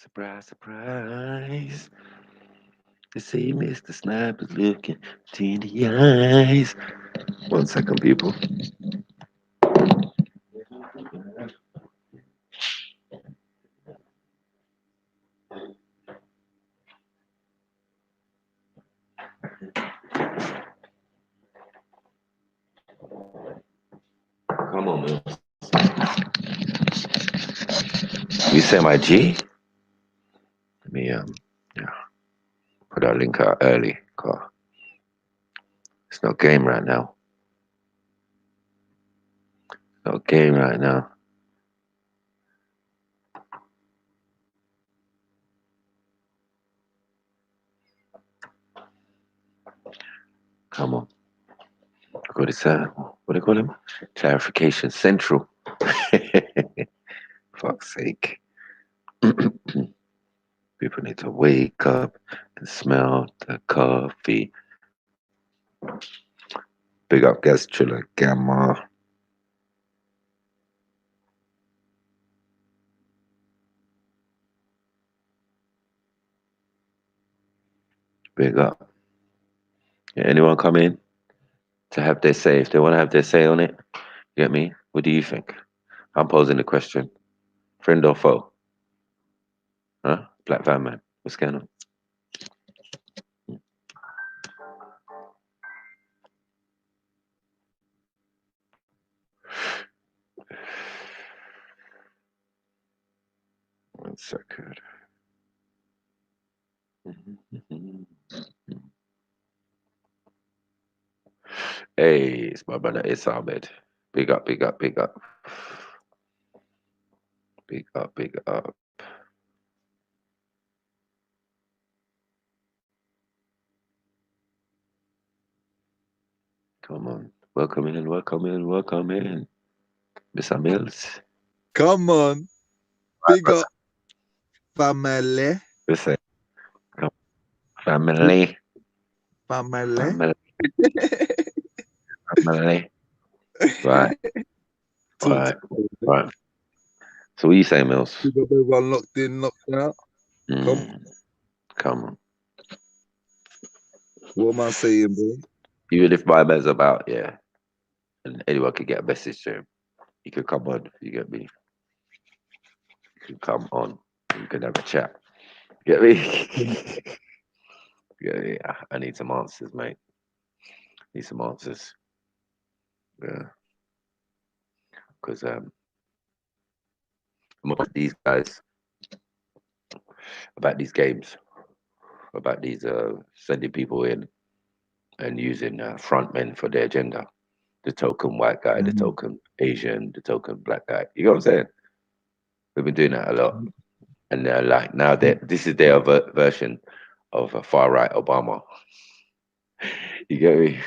Surprise, surprise. They say Mr. Sniper's looking in the eyes. 1 second, people. Come on, Mills. You say my G? Let me yeah, put that link out early. It's no game right now. No game right now. Come on. Go to what do you call him? Clarification Central. Fuck's sake. People need to wake up and smell the coffee. Big up Gastrilla Gamma. Big up. Yeah, anyone come in to have their say? If they want to have their say on it, get me? What do you think? I'm posing the question. Friend or foe? Huh? Black Van Man. What's going on? 1 second. Hey, it's my brother It's Ahmed. Big up, big up, big up. Big up, big up. Come on. Welcome in, welcome in, welcome in. Mr. Mills. Come on. Big up family. Listen. Family. Family. Family. Family. Right. Right. Right. So what are you saying, Mills? We got everyone locked in, locked out. Come on. What am I saying, bro? Even if my man's about, yeah, and anyone could get a message to him, you could come on. You get me? You can come on. You can have a chat. Get me? Yeah, I need some answers, mate. Need some answers. Yeah. Because most these guys about these games, about these sending people in and using frontmen for their agenda. The token white guy, the token Asian, the token black guy. You know what I'm saying? We've been doing that a lot, and they're like now that this is their version of a far right Obama. You get me?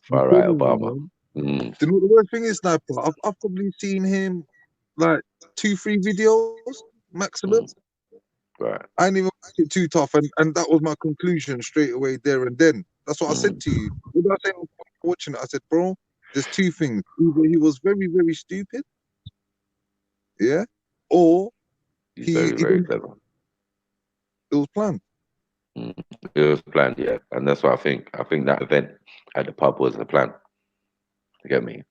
Far right Obama. Do you know what the worst thing is, Sniper? I've probably seen him like 2-3 videos maximum. Right. I ain't even watched it too tough, and that was my conclusion straight away there and then. That's what I said to you. What did I say watching it? I said, bro, there's two things. Either he was very, very stupid, yeah, or he's very, very clever. It was planned. It was planned, yeah, and that's what I think. I think that event at the pub was a plan. You get me?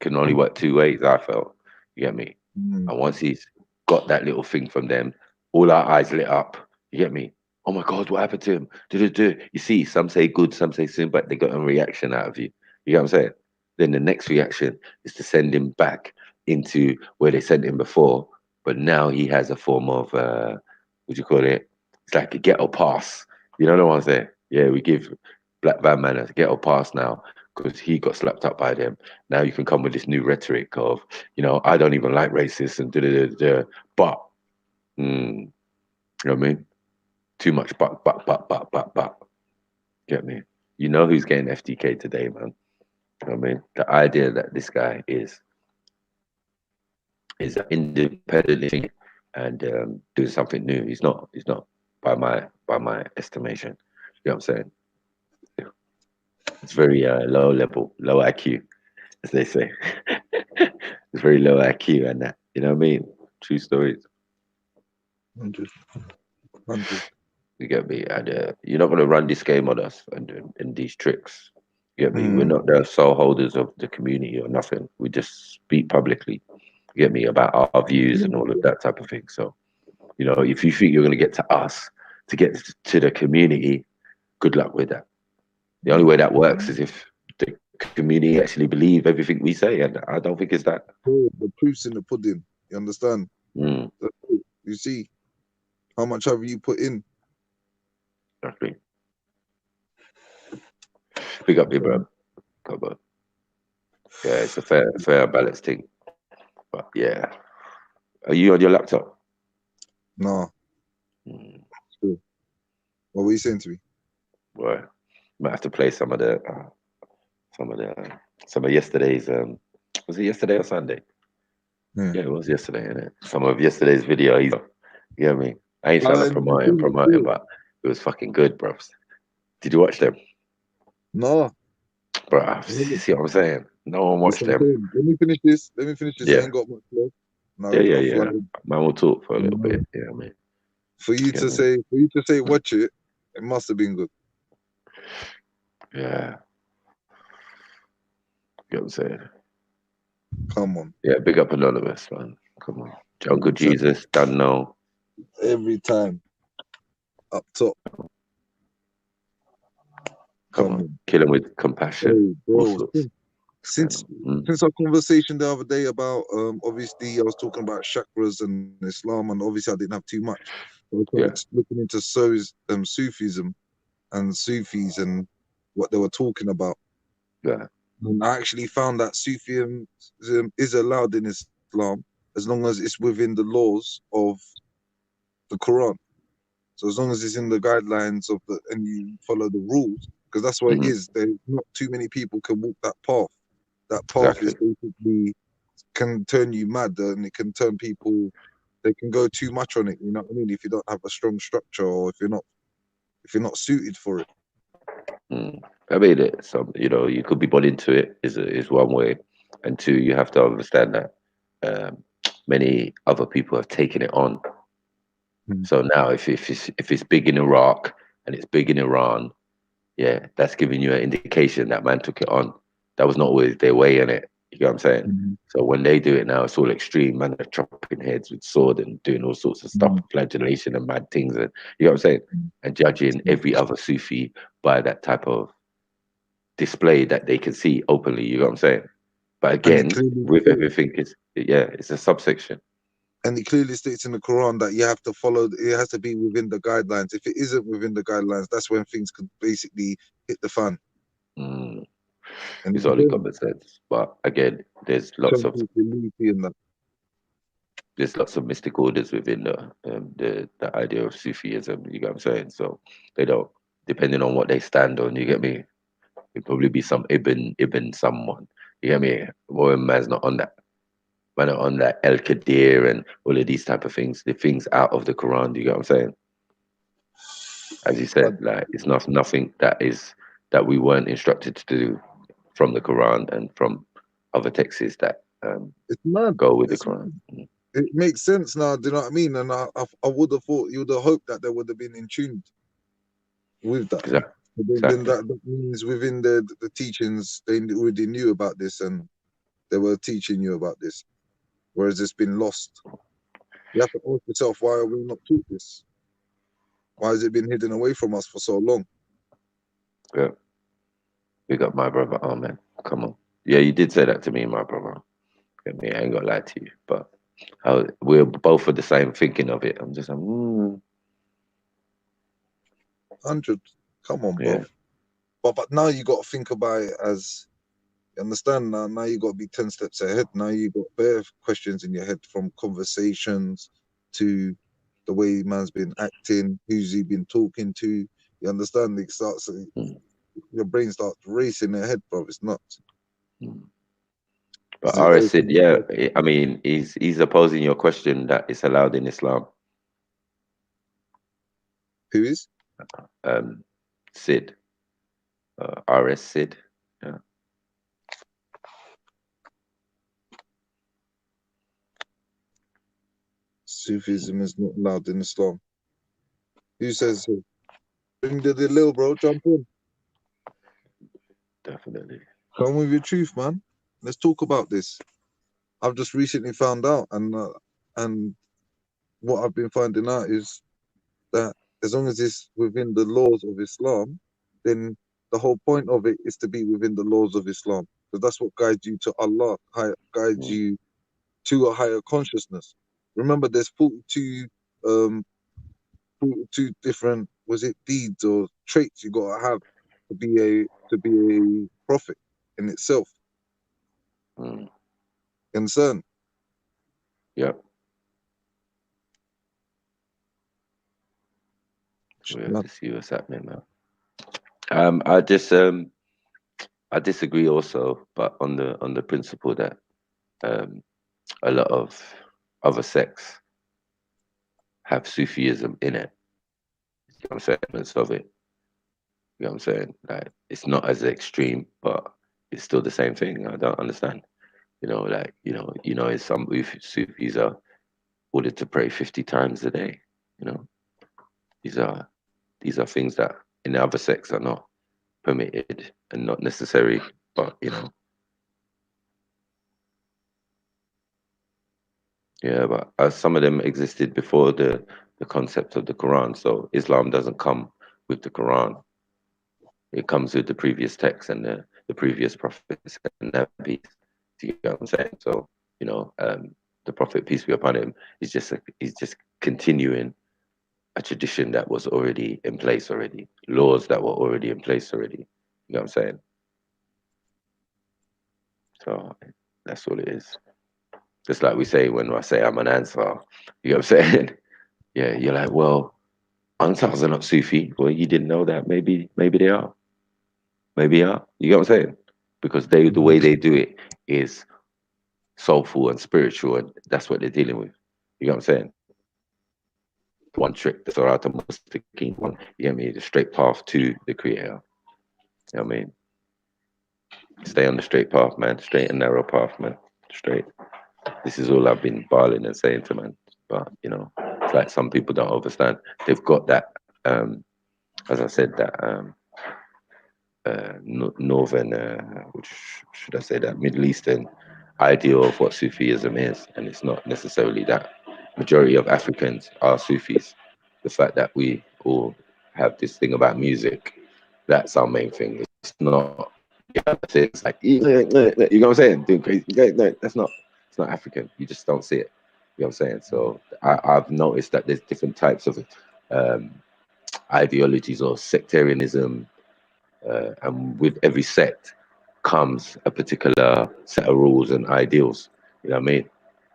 Can only work two ways. I felt. You get me? And once he's got that little thing from them, all our eyes lit up. You get me? Oh my God, what happened to him? You see, some say good, some say sin, but they got a reaction out of you. You get what I'm saying? Then the next reaction is to send him back into where they sent him before, but now he has a form of what do you call it? It's like a ghetto pass. You know what I'm saying? Yeah, we give Black Van Man a ghetto pass now because he got slapped up by them. Now you can come with this new rhetoric of, I don't even like racists and but, you know what I mean? Too much but. Get me? You know who's getting FTK today, man. You know what I mean? The idea that this guy is independently and doing something new. He's not by my estimation. You know what I'm saying? It's very low level, low IQ, as they say. It's very low IQ and that. You know what I mean? True stories. 100. You get me? And you're not going to run this game on us and these tricks. You get me? We're Mm. not the sole holders of the community or nothing. We just speak publicly. You get me? About our views and all of that type of thing. So, you know, if you think you're going to get to us to get to the community, good luck with that. The only way that works is if the community actually believe everything we say, and I don't think it's that. The proof's in the pudding. You understand? Mm, You see, how much have you put in? exactly. Pick up your bro. Um, Come on. Yeah, it's a fair balance thing. But yeah, are you on your laptop? nah, Mm, sure. What were you saying to me? boy, might have to play some of the some of yesterday's. Was it yesterday or Sunday? Yeah. Yeah, it was yesterday, innit? Some of yesterday's video. You know what I mean? I ain't trying to And promote him, but it was fucking good, bro. Did you watch them? nah, Bro, see what I'm saying? No one that's watched what I'm them. saying. Let me finish this. Let me finish this. I Yeah, ain't got much left. yeah, Now yeah, I'll fly. yeah. Man, we'll talk for a little bit. Yeah, I mean, yeah, I mean, For you to say, watch it. It must have been good. yeah. You know what I'm saying? Come on, Yeah, big up Anonymous, man. Come on. Jungle every time, Jesus, don't know. every time up top. Come Come on. on, Kill him with compassion. hey, All bro. sorts. Since Mm, since our conversation the other day about obviously I was talking about chakras and Islam, and obviously I didn't have too much. I yeah, started looking into Sufism and Sufis and what they were talking about. yeah. And I actually found that Sufism is allowed in Islam as long as it's within the laws of the Quran. So as long as it's in the guidelines of the and you follow the rules, because that's what it Hmm. is. There's not too many people can walk that path. That path is Exactly. basically can turn you mad and it can turn people. They can go too much on it. You know what I mean? If you don't have a strong structure or if you're not suited for it. Mm. I mean, you know, you could be born into it is one way, and two, you have to understand that many other people have taken it on. Mm. So now, if it's big in Iraq and it's big in Iran, yeah, that's giving you an indication that man took it on. That was not always their way in it. You know what I'm saying? Mm. So when they do it now, it's all extreme. Man are chopping heads with sword and doing all sorts of stuff, Mm. flagellation and mad things, and you know what I'm saying? Mm. And judging every other Sufi by that type of display that they can see openly. You know what I'm saying? But And it again, clearly with states, everything, it's a subsection. in the Quran that you have to follow. It has to be within the guidelines. If it isn't within the guidelines, that's when things could basically hit the fan. Mm, And it's only again, common sense. But again, some people believe in that. there's lots of mystic orders within the idea of Sufism. You get what I'm saying? So they don't, depending on what they stand on. You get me? It'd probably be some Ibn someone. You get me? Well, man's not on that. Man, not on that El Qadir and all of these type of things. The things out of the Quran. You get what I'm saying? As you But said, like it's not nothing that we weren't instructed to do from the Quran and from other texts that it's mad. go with the It's Quran. it makes sense now. Do you know what I mean? And I would have thought you would have hoped that they would have been in tune with that. Exactly. But then Exactly. that means within the teachings they already knew about this and they were teaching you about this, whereas it's been lost. You have to ask yourself, why are we not taught this? Why has it been hidden away from us for so long? Yeah. Big up my brother. Oh man, come on. Yeah, you did say that to me, my brother. Get me? I ain't gonna lie to you, but we're both of the same thinking of it. I'm just like, 100. Come on, bro. yeah, But now you got to think about it as you understand now. Now you got to be 10 steps ahead. Now you got bare questions in your head from conversations to the way man's been acting, who's he been talking to. You understand? It starts. mm, Your brain starts racing ahead, bro. It's nuts. mm. But Is it RS said, everything? yeah. I mean, he's opposing your question that it's allowed in Islam. Who is? Um, Sid, RS Sid. Yeah. Sufism is not allowed in Islam. Who says so? Bring the little bro, jump in. Definitely. Come with your truth, man. Let's talk about this. I've just recently found out, and what I've been finding out is that as long as it's within the laws of Islam, then the whole point of it is to be within the laws of Islam. Because that's what guides you to Allah, guides Mm. you to a higher consciousness. Remember, there's 42, 42 different, was it deeds or traits you gotta have to be a prophet in itself. Mm. Concern. Yep. We have to see what's happening now. I disagree also, but on the principle that um, a lot of other sects have Sufism in it. You know what I'm saying? Elements of it. You know what I'm saying? Like it's not as extreme, but it's still the same thing. I don't understand. Like in some Sufis are ordered to pray 50 times a day. You know, these are these are things that in the other sects are not permitted and not necessary. But yeah, but some of them existed before the concept of the Quran. So Islam doesn't come with the Quran. It comes with the previous texts and the previous prophets and nabis. Do you get what I'm saying? So, the Prophet, peace be upon him, he's just continuing a tradition that was already in place already, laws that were already in place already. You know what I'm saying? So that's all it is. Just like we say when I say I'm an Ansar, you know what I'm saying? Yeah, you're like, well, Ansars are not Sufi. Well, you didn't know that. Maybe they are. Maybe they are. You get what I'm saying? Because the way they do it is soulful and spiritual, and that's what they're dealing with. You know what I'm saying? One trick, the Sarata Mustaqim one, you get me? The straight path to the Creator. You know what I mean? Stay on the straight path, man. Straight and narrow path, man. Straight. This is all I've been barling and saying to man. But it's like some people don't understand. They've got that, as I said, that northern, which should I say, that Middle Eastern ideal of what Sufism is, and it's not necessarily that. Majority of Africans are Sufis. The fact that we all have this thing about music, that's our main thing. It's not. It's like you know what I'm saying, doing crazy. No, that's not. It's not African. You just don't see it. You know what I'm saying? So I've noticed that there's different types of um, ideologies or sectarianism, and with every sect comes a particular set of rules and ideals. You know what I mean?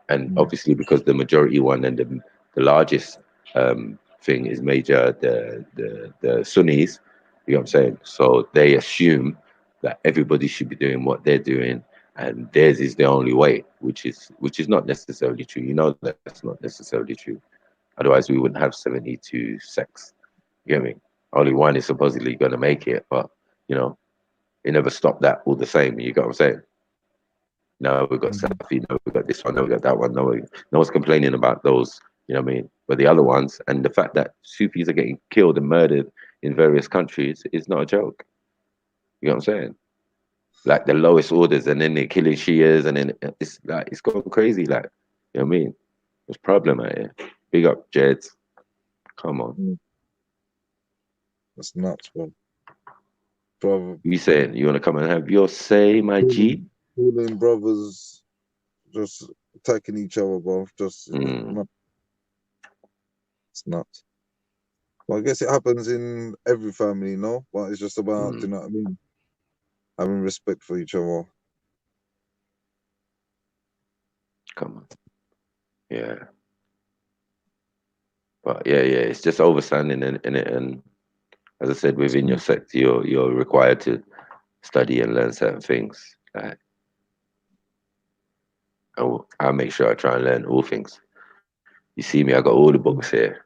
And obviously, because the majority one and the largest thing is major, the Sunnis. You know what I'm saying? So they assume that everybody should be doing what they're doing, and theirs is the only way, which is not necessarily true. You know that's not necessarily true. Otherwise, we wouldn't have 72 sects. You get me? Only one is supposedly going to make it, but you know, it never stopped that all the same. You get what I'm saying? Now we've got Salafi, now we've got this one, now we've got that one. No one's complaining about those, you know what I mean? But the other ones, and the fact that Sufis are getting killed and murdered in various countries is not a joke. You know what I'm saying? Like the lowest orders, and then they're killing Shias, and then it's going crazy. Like, you know what I mean? There's a problem out here. Big up, Jeds. Come on. That's nuts, bro. Brother, You saying you want to come and have your say, my G? calling brothers just attacking each other, bro. Just it's nuts. Well, I guess it happens in every family, no? But it's just about, do you know what I mean? Having respect for each other. Come on. Yeah. But yeah, it's just overstanding in it. And as I said, within your sect, you're required to study and learn certain things. Like, I make sure I try and learn all things. You see me, I got all the books here,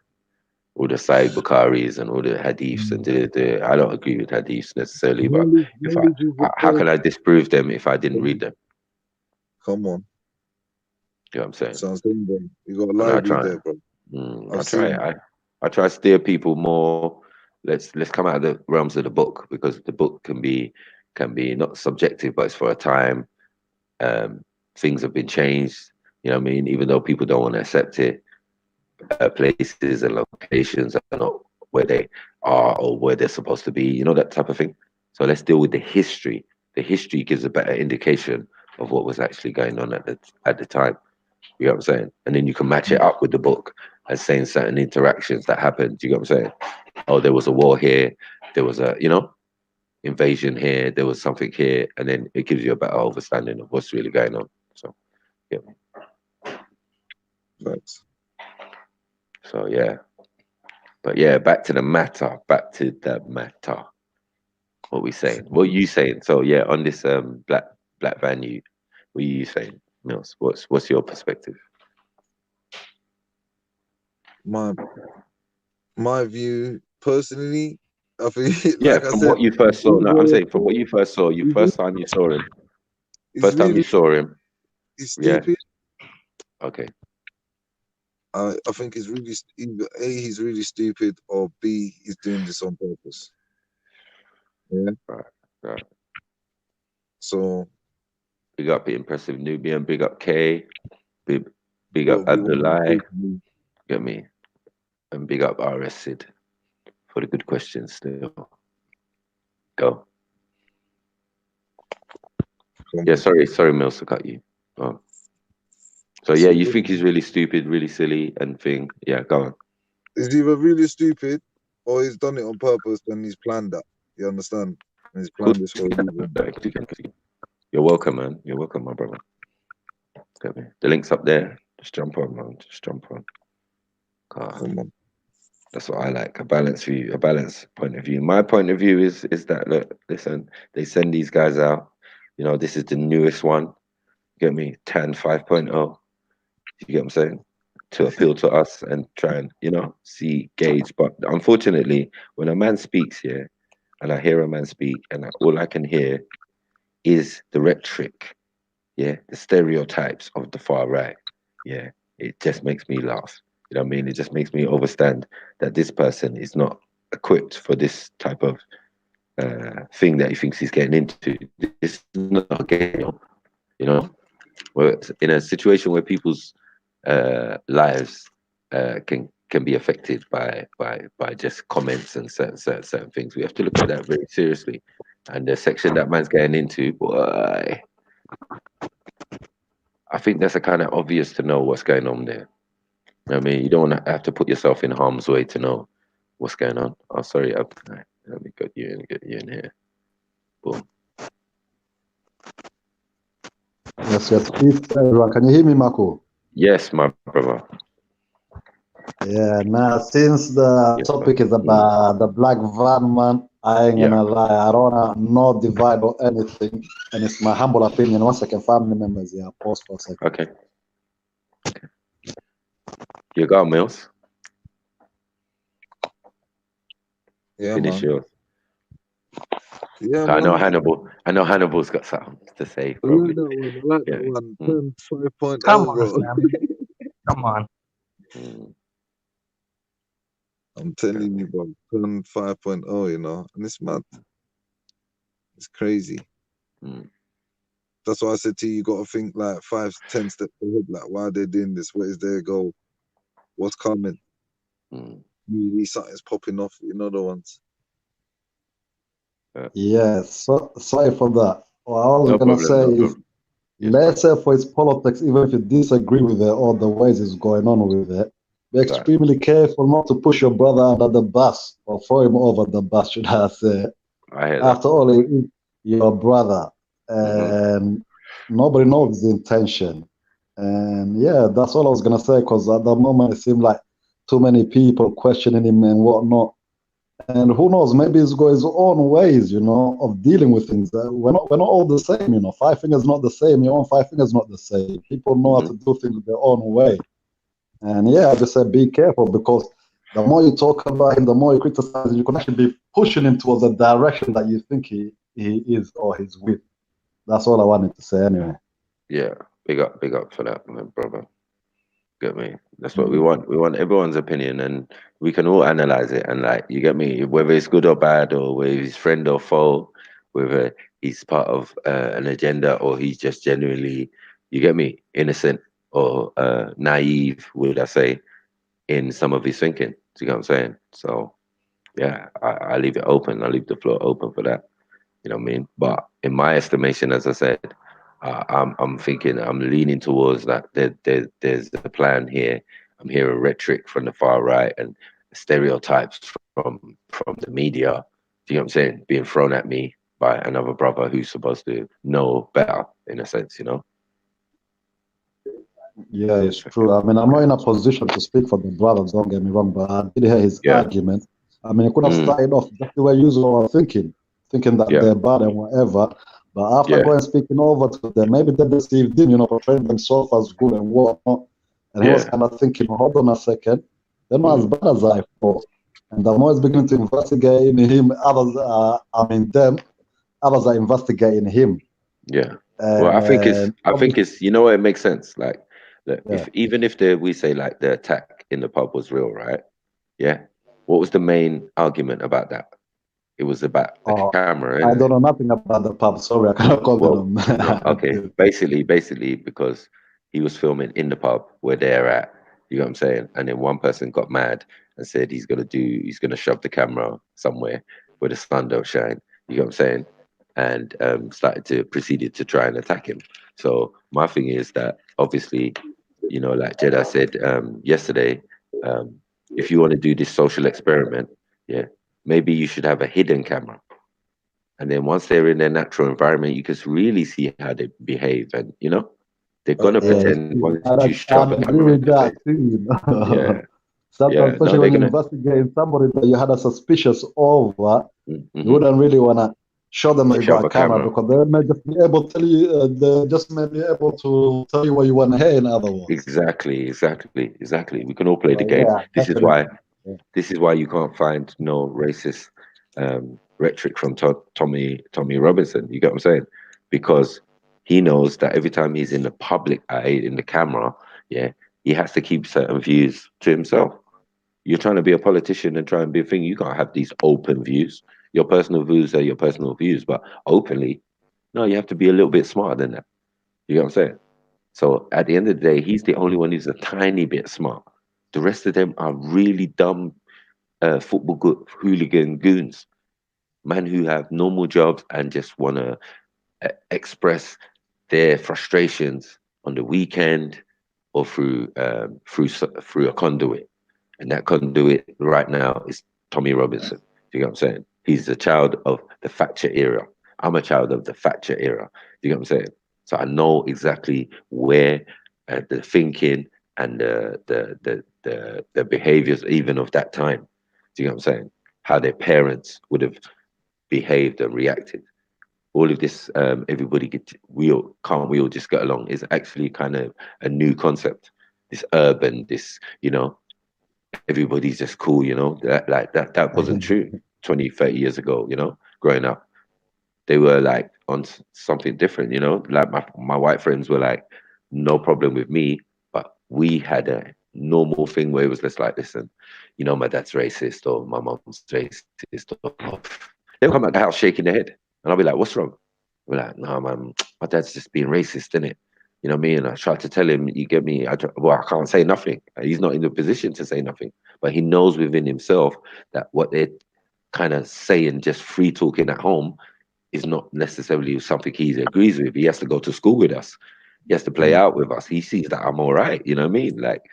all the Sahih Bukharis and all the hadiths, and I don't agree with hadiths necessarily, but if how can I disprove them if I didn't read them? Come on. You know what I'm saying? Sounds good, bro. You got a And I library try. there, bro. I I've try. seen. I try to steer people more. Let's come out of the realms of the book, because the book can be not subjective, but it's for a time. Um, Things have been changed. You know what I mean? Even though people don't want to accept it, places and locations are not where they are or where they're supposed to be. You know, that type of thing. So let's deal with the history. The history gives a better indication of what was actually going on at the time. You know what I'm saying? And then you can match it up with the book and saying certain interactions that happened. You know what I'm saying? Oh, there was a war here. There was a, invasion here. There was something here. And then it gives you a better understanding of what's really going on. So, yeah. Facts. So, yeah. But yeah, back to the matter. Back to the matter. What we saying? What are you saying? So, yeah, on this black value, what are you saying, Mills? What's your perspective? My view personally, I think, Yeah, like I from said, what you first saw. No, I'm either, saying from what you first saw. You either first time you saw him. he's First time you really saw him. he's Yeah. stupid. Okay. I think he's really either A, he's really stupid, or B, he's doing this on purpose. Yeah. Right. Right. So Big up the impressive Nubian. Big up K. Big up whatever you want to Abdullahi. do to me, Get me. And big up RS Sid for the good questions. Still. Go. come Yeah. on. Sorry, Mills, to cut you. Oh. So It's yeah, all you good. think he's really stupid, really silly, and thing. Yeah. Go on. He's either really stupid or he's done it on purpose and he's planned that. You understand? And he's Of course planned this for a you reason. can. You're welcome, man. You're welcome, my brother. Get me. The link's up there. Just jump on, man. Just jump on. God. Come on. That's what I like, a balanced view, a balanced point of view. My point of view is that, look, listen, they send these guys out. This is the newest one. Get me, TAN 5.0. You get what I'm saying? To appeal to us and try and, see, gauge. But unfortunately, when a man speaks here, and I hear a man speak, and all I can hear is the rhetoric, yeah, the stereotypes of the far right, yeah, it just makes me laugh. You know what I mean? It just makes me understand that this person is not equipped for this type of thing that he thinks he's getting into. This is not a game, you know. We're in a situation where people's lives can be affected by just comments and certain things. We have to look at that very seriously. And the section that man's getting into, boy, I think that's a kind of obvious to know what's going on there. I mean, you don't want to have to put yourself in harm's way to know what's going on. Oh, sorry, let me get you in here. Boom. Yes, peace, everyone. Can you hear me, Marco? Yes, my brother. Yeah, now since the Yes, topic is about the black van man, I ain't gonna lie, I don't wanna no divide or anything, and it's my humble opinion. 1 second, family members, yeah, pause for a second. Okay. You got Mills. Yeah, Finish man. yours. Yeah, I know man. Hannibal's got something to say. I like Probably. that one. I like that Yeah. one. Mm. 5.0, Come on, bro. fam. Come on. Mm. I'm telling you, bro. 5.0, and it's mad. It's crazy. Mm. That's why I said to you, you got to think like 5, 10 steps ahead. Like, why are they doing this? What is their goal? What's coming? Mm. Maybe something's popping off. The ones. Yeah, so sorry for that. What I was No gonna problem. say No is, problem. Yes, let's bro. say for its politics, even if you disagree with it or the ways it's going on with it, be Right. extremely careful not to push your brother under the bus or throw him over the bus, should I say. I hear that. After all, he is your brother, Mm-hmm. and nobody knows the intention. And yeah, that's all I was gonna say. Because at the moment, it seemed like too many people questioning him and whatnot. And who knows? Maybe he's got his own ways, of dealing with things. We're not all the same. Five fingers not the same. Your own five fingers not the same. People know how to do things their own way. And yeah, I just said be careful, because the more you talk about him, the more you criticize him, you can actually be pushing him towards a direction that you think he is or he's with. That's all I wanted to say anyway. Yeah. big up for that, my brother. Get me? That's what we want. We want everyone's opinion, and we can all analyze it. And like, you get me? Whether it's good or bad, or whether he's friend or foe, whether he's part of an agenda or he's just genuinely, you get me, innocent or naive, would I say, in some of his thinking. Do you get what I'm saying? So yeah, I leave it open. I leave the floor open for that. You know what I mean? But in my estimation, as I said, I'm thinking, I'm leaning towards that. There's a plan here. I'm hearing rhetoric from the far right and stereotypes from the media. Do you know what I'm saying? Being thrown at me by another brother who's supposed to know better, in a sense, you know? Yeah, it's true. I mean, I'm not in a position to speak for the brother, don't get me wrong, but I did hear his Yeah. argument. I mean, it could have Mm, started off just the way you were thinking that yeah. they're bad and whatever. But after Yeah. going speaking over to them, maybe they deceived him, portraying themselves as good and whatnot. And he was Yeah. kind of thinking, hold on a second, they're not as bad as I thought. And I'm always beginning to investigate in him. Others are investigating him. Yeah. Well, I think And it's you know what, it makes sense. Like, look, yeah. if we say like the attack in the pub was real, right? Yeah. What was the main argument about that? It was about the Oh, camera, I isn't don't it? know nothing about the pub. Sorry, I cannot comment Well, on no, okay. that. Basically, because he was filming in the pub where they're at. You know what I'm saying? And then one person got mad and said he's gonna shove the camera somewhere where the sun don't shine. You know what I'm saying? And proceeded to try and attack him. So my thing is that obviously, like Jeddah said yesterday, um, if you want to do this social experiment, yeah, maybe you should have a hidden camera. And then once they're in their natural environment, you can really see how they behave. And, they're going to Yeah, pretend once you shove I'd a agree camera in with their that face. too. Yeah, Sometimes, yeah. No, especially they're when you're going to. investigating somebody that you had a suspicious over, you Mm-hmm. wouldn't really want to show them that you got Shove a a camera camera. because they may just be able to tell you, they just may be able to tell you what you want to hear. In other words, Exactly. We can all play the so game. yeah, This is definitely. why. Yeah. This is why you can't find no racist rhetoric from Tommy Robinson. You get what I'm saying? Because he knows that every time he's in the public eye, in the camera, yeah, he has to keep certain views to himself. You're trying to be a politician and try and be a thing. You can't have these open views. Your personal views are your personal views, but openly, no, you have to be a little bit smarter than that. You get what I'm saying? So at the end of the day, he's the only one who's a tiny bit smart. The rest of them are really dumb hooligan goons, men who have normal jobs and just want to express their frustrations on the weekend or through a conduit. And that conduit right now is Tommy Robinson. Do you get what I'm saying? He's a child of the Thatcher era. I'm a child of the Thatcher era. Do you get what I'm saying? So I know exactly where the thinking and the behaviors even of that time. Do you get what I'm saying? How their parents would have behaved and reacted. All of this, we all just get along is actually kind of a new concept. This urban, this, everybody's just cool, that wasn't true 20, 30 years ago, growing up. They were like on something different, like my white friends were like, no problem with me, but we had a normal thing where it was just like, listen, my dad's racist or my mom's racist, or they'll come at the house shaking their head and I'll be like, what's wrong? We're like, no, man, my dad's just being racist, isn't it? You know what I mean? I tried to tell him, you get me? I can't say nothing. He's not in the position to say nothing, but he knows within himself that what they're kind of saying, just free talking at home, is not necessarily something he agrees with. He has to go to school with us. He has to play out with us. He sees that I'm all right. You know what I mean? Like,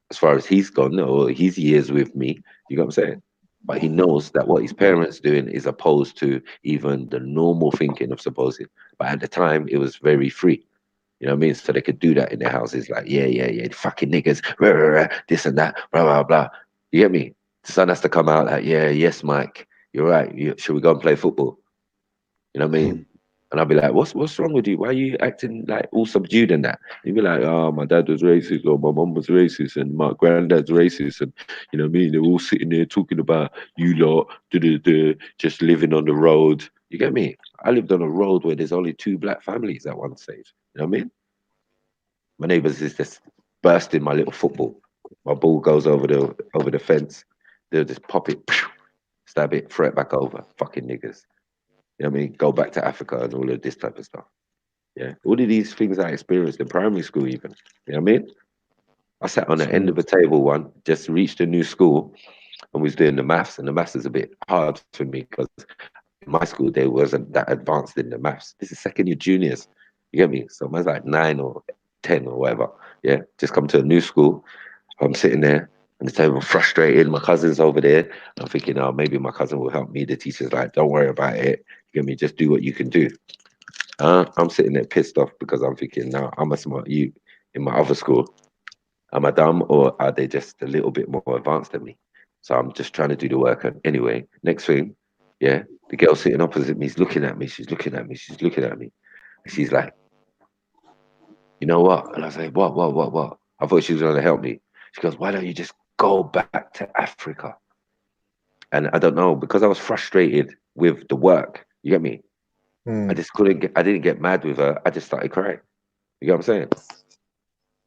as far as he's gone, or his years with me, you know what I'm saying? But he knows that what his parents doing is opposed to even the normal thinking of supposing. But at the time, it was very free. You know what I mean? So they could do that in their houses, like, yeah, fucking niggas, rah, rah, rah, this and that, blah, blah, blah. You get me? The son has to come out like, yeah, yes, Mike, you're right. Should we go and play football? You know what I mean? And I'll be like, what's wrong with you? Why are you acting like all subdued and that? You'd be like, oh, my dad was racist, or my mom was racist, and my granddad's racist, and you know what I mean? They're all sitting there talking about you lot, just living on the road. You get me? I lived on a road where there's only two black families at one stage. You know what I mean? My neighbours is just bursting my little football. My ball goes over the fence. They'll just pop it, stab it, throw it back over. Fucking niggas. You know what I mean? Go back to Africa and all of this type of stuff. Yeah. All of these things I experienced in primary school even. You know what I mean? I sat on the end of a table one, just reached a new school and was doing the maths, and the maths is a bit hard for me because in my school they wasn't that advanced in the maths. This is second year juniors. You get me? So mine's like 9 or 10 or whatever. Yeah. Just come to a new school. I'm sitting there on the table, frustrated. My cousin's over there. I'm thinking, oh, maybe my cousin will help me. The teacher's like, don't worry about it. You get me? Just do what you can do. I'm sitting there pissed off because I'm thinking, now I'm a smart you in my other school. Am I dumb or are they just a little bit more advanced than me? So I'm just trying to do the work. And anyway, next thing, yeah, the girl sitting opposite me is looking at me. She's looking at me. She's looking at me. And she's like, you know what? And I was like, what? I thought she was going to help me. She goes, why don't you just go back to Africa? And I don't know, because I was frustrated with the work. You get me? I just I didn't get mad with her. I just started crying. You get what I'm saying?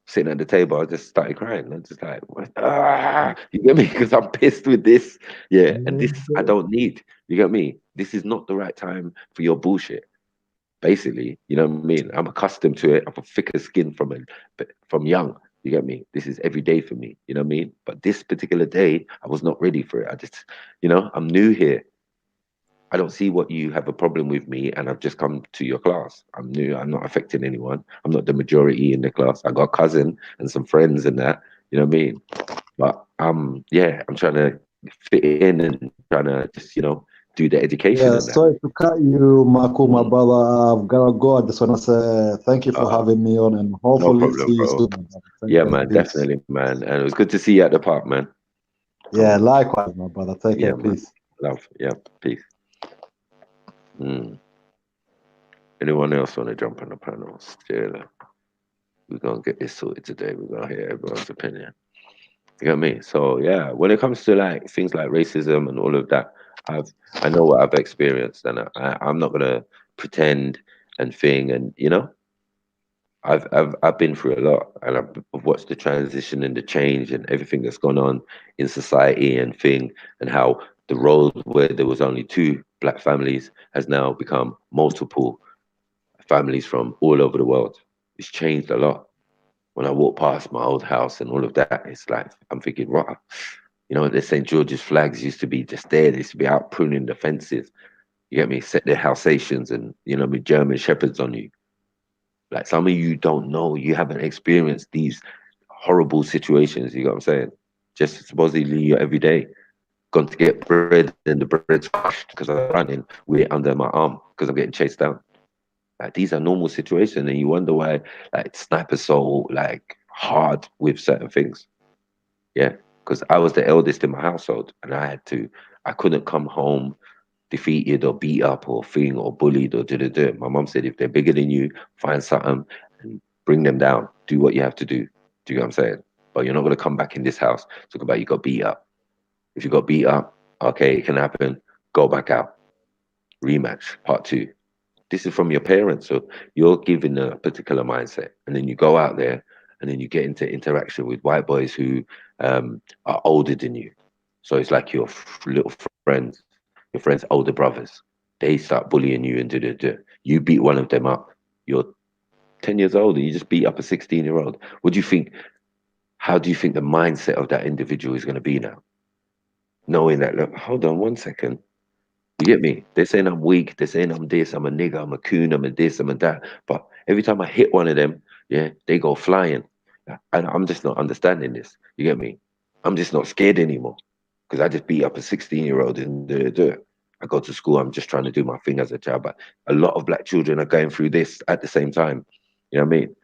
Sitting at the table, I just started crying. I'm just like, you get me? Because I'm pissed with this. Yeah. And this I don't need. You get me? This is not the right time for your bullshit. Basically, you know what I mean? I'm accustomed to it. I'm a thicker skin from young. You get me? This is every day for me. You know what I mean? But this particular day, I was not ready for it. I just, I'm new here. I don't see what you have a problem with me, and I've just come to your class. I'm new. I'm not affecting anyone. I'm not the majority in the class. I got a cousin and some friends and that. You know what I mean? But yeah, I'm trying to fit in and trying to just do the education Yeah, and that. sorry to cut you, Marco, my brother. I've got to go. I just want to say thank you for having me on, and No hopefully problem, see you bro. soon. Take Yeah, care. man, Peace. definitely, man. And it was good to see you at the park, man. Yeah, likewise, my brother. Take Yeah, care. man. Peace. Love. Yeah, peace. Anyone else want to jump on the panel? Still, we're going to get this sorted today. We're going to hear everyone's opinion. You get me? So, yeah, when it comes to like things like racism and all of that, I know what I've experienced, and I'm not going to pretend and thing. And, I've been through a lot, and I've watched the transition and the change and everything that's gone on in society and thing, and how the road where there was only two black families has now become multiple families from all over the world. It's changed a lot. When I walk past my old house and all of that, it's like I'm thinking, right, the St. George's flags used to be just there. They used to be out pruning the fences. You get me? Set their Halsations and with German shepherds on you. Like some of you don't know, you haven't experienced these horrible situations. You know what I'm saying? Just supposedly you're every day gone to get bread and the bread's crushed because I'm running with it under my arm because I'm getting chased down. Like these are normal situations, and you wonder why like snipers so like hard with certain things. Yeah, because I was the eldest in my household, and I couldn't come home defeated or beat up or thing or bullied or do. My mom said, if they're bigger than you, find something and bring them down. Do what you have to do. Do you know what I'm saying? But you're not going to come back in this house talk about you got beat up. If you got beat up, okay, it can happen. Go back out. Rematch, part two. This is from your parents. So you're given a particular mindset. And then you go out there and then you get into interaction with white boys who are older than you. So it's like your little friends, your friends' older brothers. They start bullying you and do. You beat one of them up. You're 10 years old and you just beat up a 16-year-old. What do you think? How do you think the mindset of that individual is going to be now? Knowing that, look, hold on one second. You get me? They're saying I'm weak. They're saying I'm this, I'm a nigger, I'm a coon, I'm a this, I'm a that. But every time I hit one of them, yeah, they go flying. And I'm just not understanding this. You get me? I'm just not scared anymore because I just beat up a 16-year-old and do it. I go to school, I'm just trying to do my thing as a child. But a lot of black children are going through this at the same time. You know what I mean?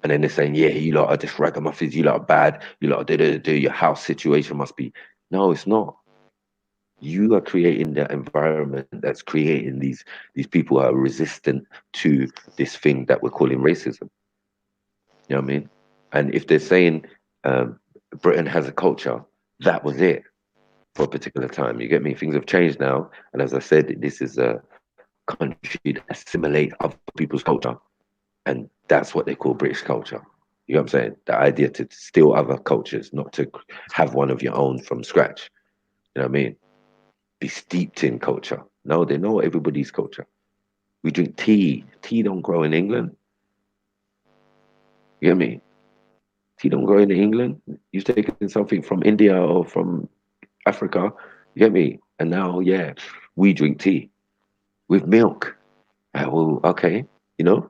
And then they're saying, yeah, you lot are just ragamuffins, you lot are bad, you lot do, your house situation must be. No, it's not. You are creating that environment that's creating these people who are resistant to this thing that we're calling racism. You know what I mean? And if they're saying Britain has a culture, that was it for a particular time. You get me? Things have changed now. And as I said, this is a country that assimilates other people's culture And that's what they call British culture. You know what I'm saying? The idea to steal other cultures, not to have one of your own from scratch. You know what I mean? Be steeped in culture. No, they know everybody's culture. We drink tea. Tea don't grow in England. You get me? Tea don't grow in England. You've taken something from India or from Africa. You get me? And now, yeah, we drink tea with milk. Well, okay, you know,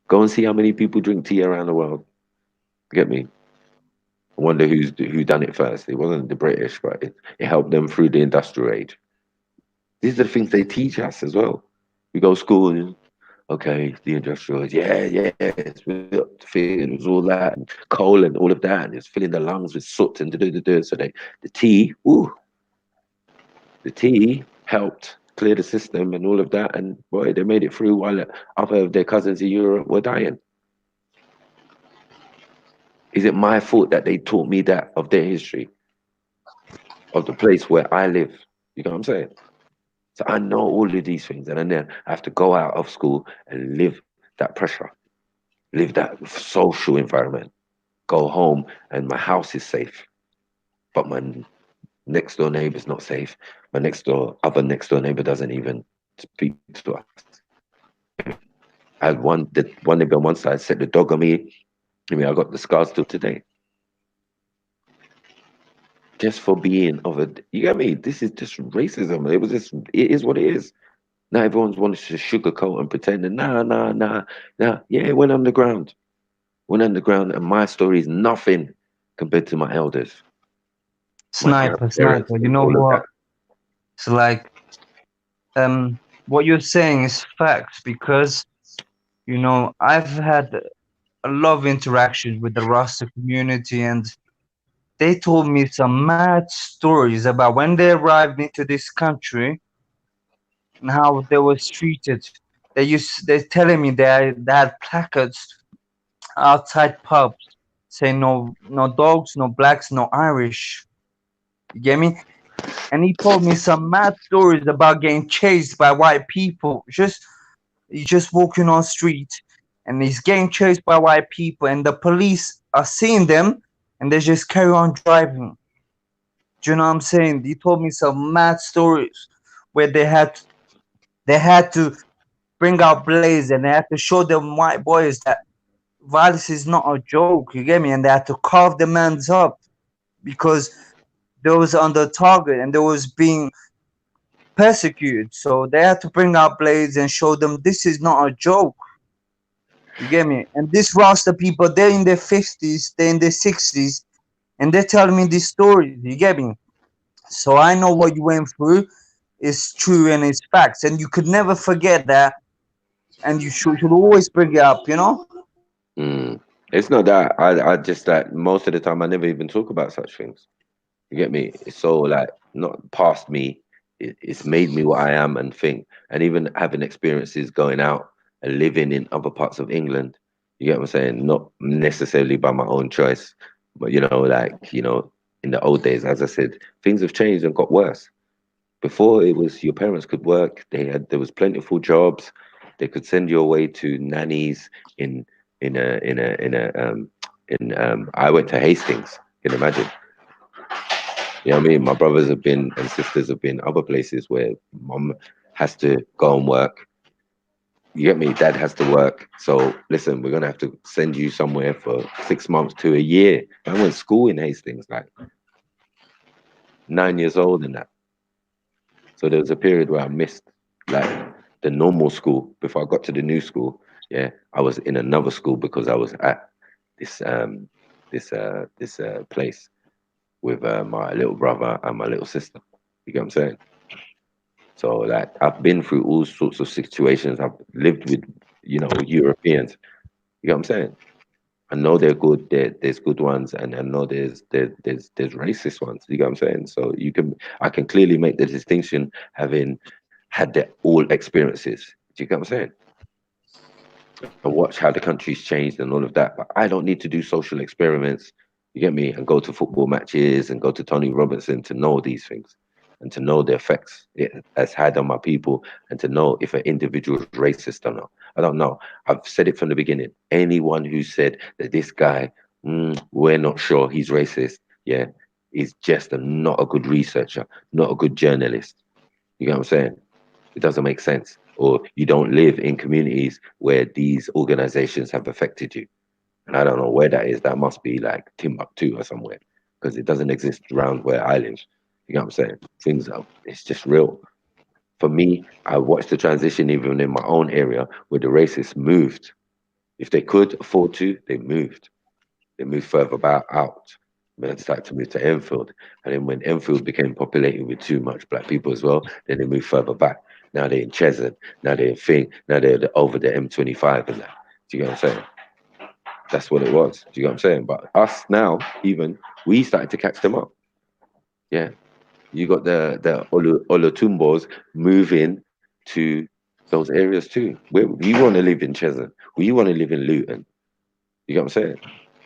go and see how many people drink tea around the world. You get me? I wonder who done it first. It wasn't the British, but it helped them through the industrial age. These are the things they teach us as well. We go to school and okay, the industrial age, yeah, it's it was all that and coal and all of that, and it's filling the lungs with soot and do. So the tea, the tea helped clear the system and all of that, and boy, they made it through while other of their cousins in Europe were dying. Is it my fault that they taught me that of their history, of the place where I live? You know what I'm saying? So I know all of these things, and then I have to go out of school and live that pressure, live that social environment, go home, and my house is safe, but my next door neighbor's not safe. My other next door neighbor doesn't even speak to us. I had one neighbor on one side set the dog on me. I mean, I got the scars till today. Just for being of a, you get me? This is just racism. It is what it is. Now everyone's wanting to sugarcoat and pretend that nah. Yeah, it went underground. And my story is nothing compared to my elders, my Sniper, grandparents, you and know all of what? that. It's like what you're saying is facts because I've had a lot of interactions with the Rasta community, and they told me some mad stories about when they arrived into this country and how they were treated. They're telling me they had placards outside pubs saying no dogs, no blacks, no Irish. You get me? And he told me some mad stories about getting chased by white people. He's just walking on street and he's getting chased by white people and the police are seeing them and they just carry on driving. Do you know what I'm saying? He told me some mad stories where they had to bring out blades and they had to show them white boys that violence is not a joke, you get me? And they had to carve the man's up because they was under target and they was being persecuted. So they had to bring out blades and show them this is not a joke. You get me? And this Rasta people, they're in their 50s, they're in their 60s, and they're telling me these stories. You get me? So I know what you went through is true and it's facts, and you could never forget that, and you should always bring it up. Mm. It's not that I just that most of the time I never even talk about such things. You get me? It's so like not past me. It's made me what I am and think. And even having experiences going out and living in other parts of England, you get what I'm saying? Not necessarily by my own choice, but like, in the old days, as I said, things have changed and got worse. Before it was your parents could work, there was plentiful jobs, they could send you away to nannies in in a in a in a I went to Hastings, you can imagine. You know what I mean? My brothers have been and sisters have been other places where mom has to go and work. You get me? Dad has to work. So listen, we're gonna have to send you somewhere for 6 months to a year. I went to school in Hastings, like 9 years old and that. So there was a period where I missed like the normal school before I got to the new school. Yeah, I was in another school because I was at this place with my little brother and my little sister. You get what I'm saying? So like I've been through all sorts of situations. I've lived with Europeans. You get what I'm saying? I know they're good. There's good ones, and I know there's racist ones. You get what I'm saying? So I can clearly make the distinction having had all experiences. Do you get what I'm saying? And watch how the country's changed and all of that. But I don't need to do social experiments. You get me? And go to football matches and go to Tony Robinson to know these things. and to know the effects it has had on my people, and to know if an individual is racist or not. I don't know. I've said it from the beginning. Anyone who said that this guy, we're not sure he's racist, yeah, is just not a good researcher, not a good journalist. You know what I'm saying? It doesn't make sense. Or you don't live in communities where these organizations have affected you. And I don't know where that is. That must be like Timbuktu or somewhere, because it doesn't exist around where I live. You know what I'm saying? Things are, it's just real. For me, I watched the transition even in my own area where the racists moved. If they could afford to, they moved. They moved further about out. Then they started to move to Enfield. And then when Enfield became populated with too much black people as well, then they moved further back. Now they're in Cheshunt. Now they're in Thing. Now they're over the M25 and that. Do you get what I'm saying? That's what it was. Do you get what I'm saying? But us now, even, we started to catch them up. Yeah. You got the Olutumbos moving to those areas too. We want to live in Cheshunt. We want to live in Luton. You get what I'm saying?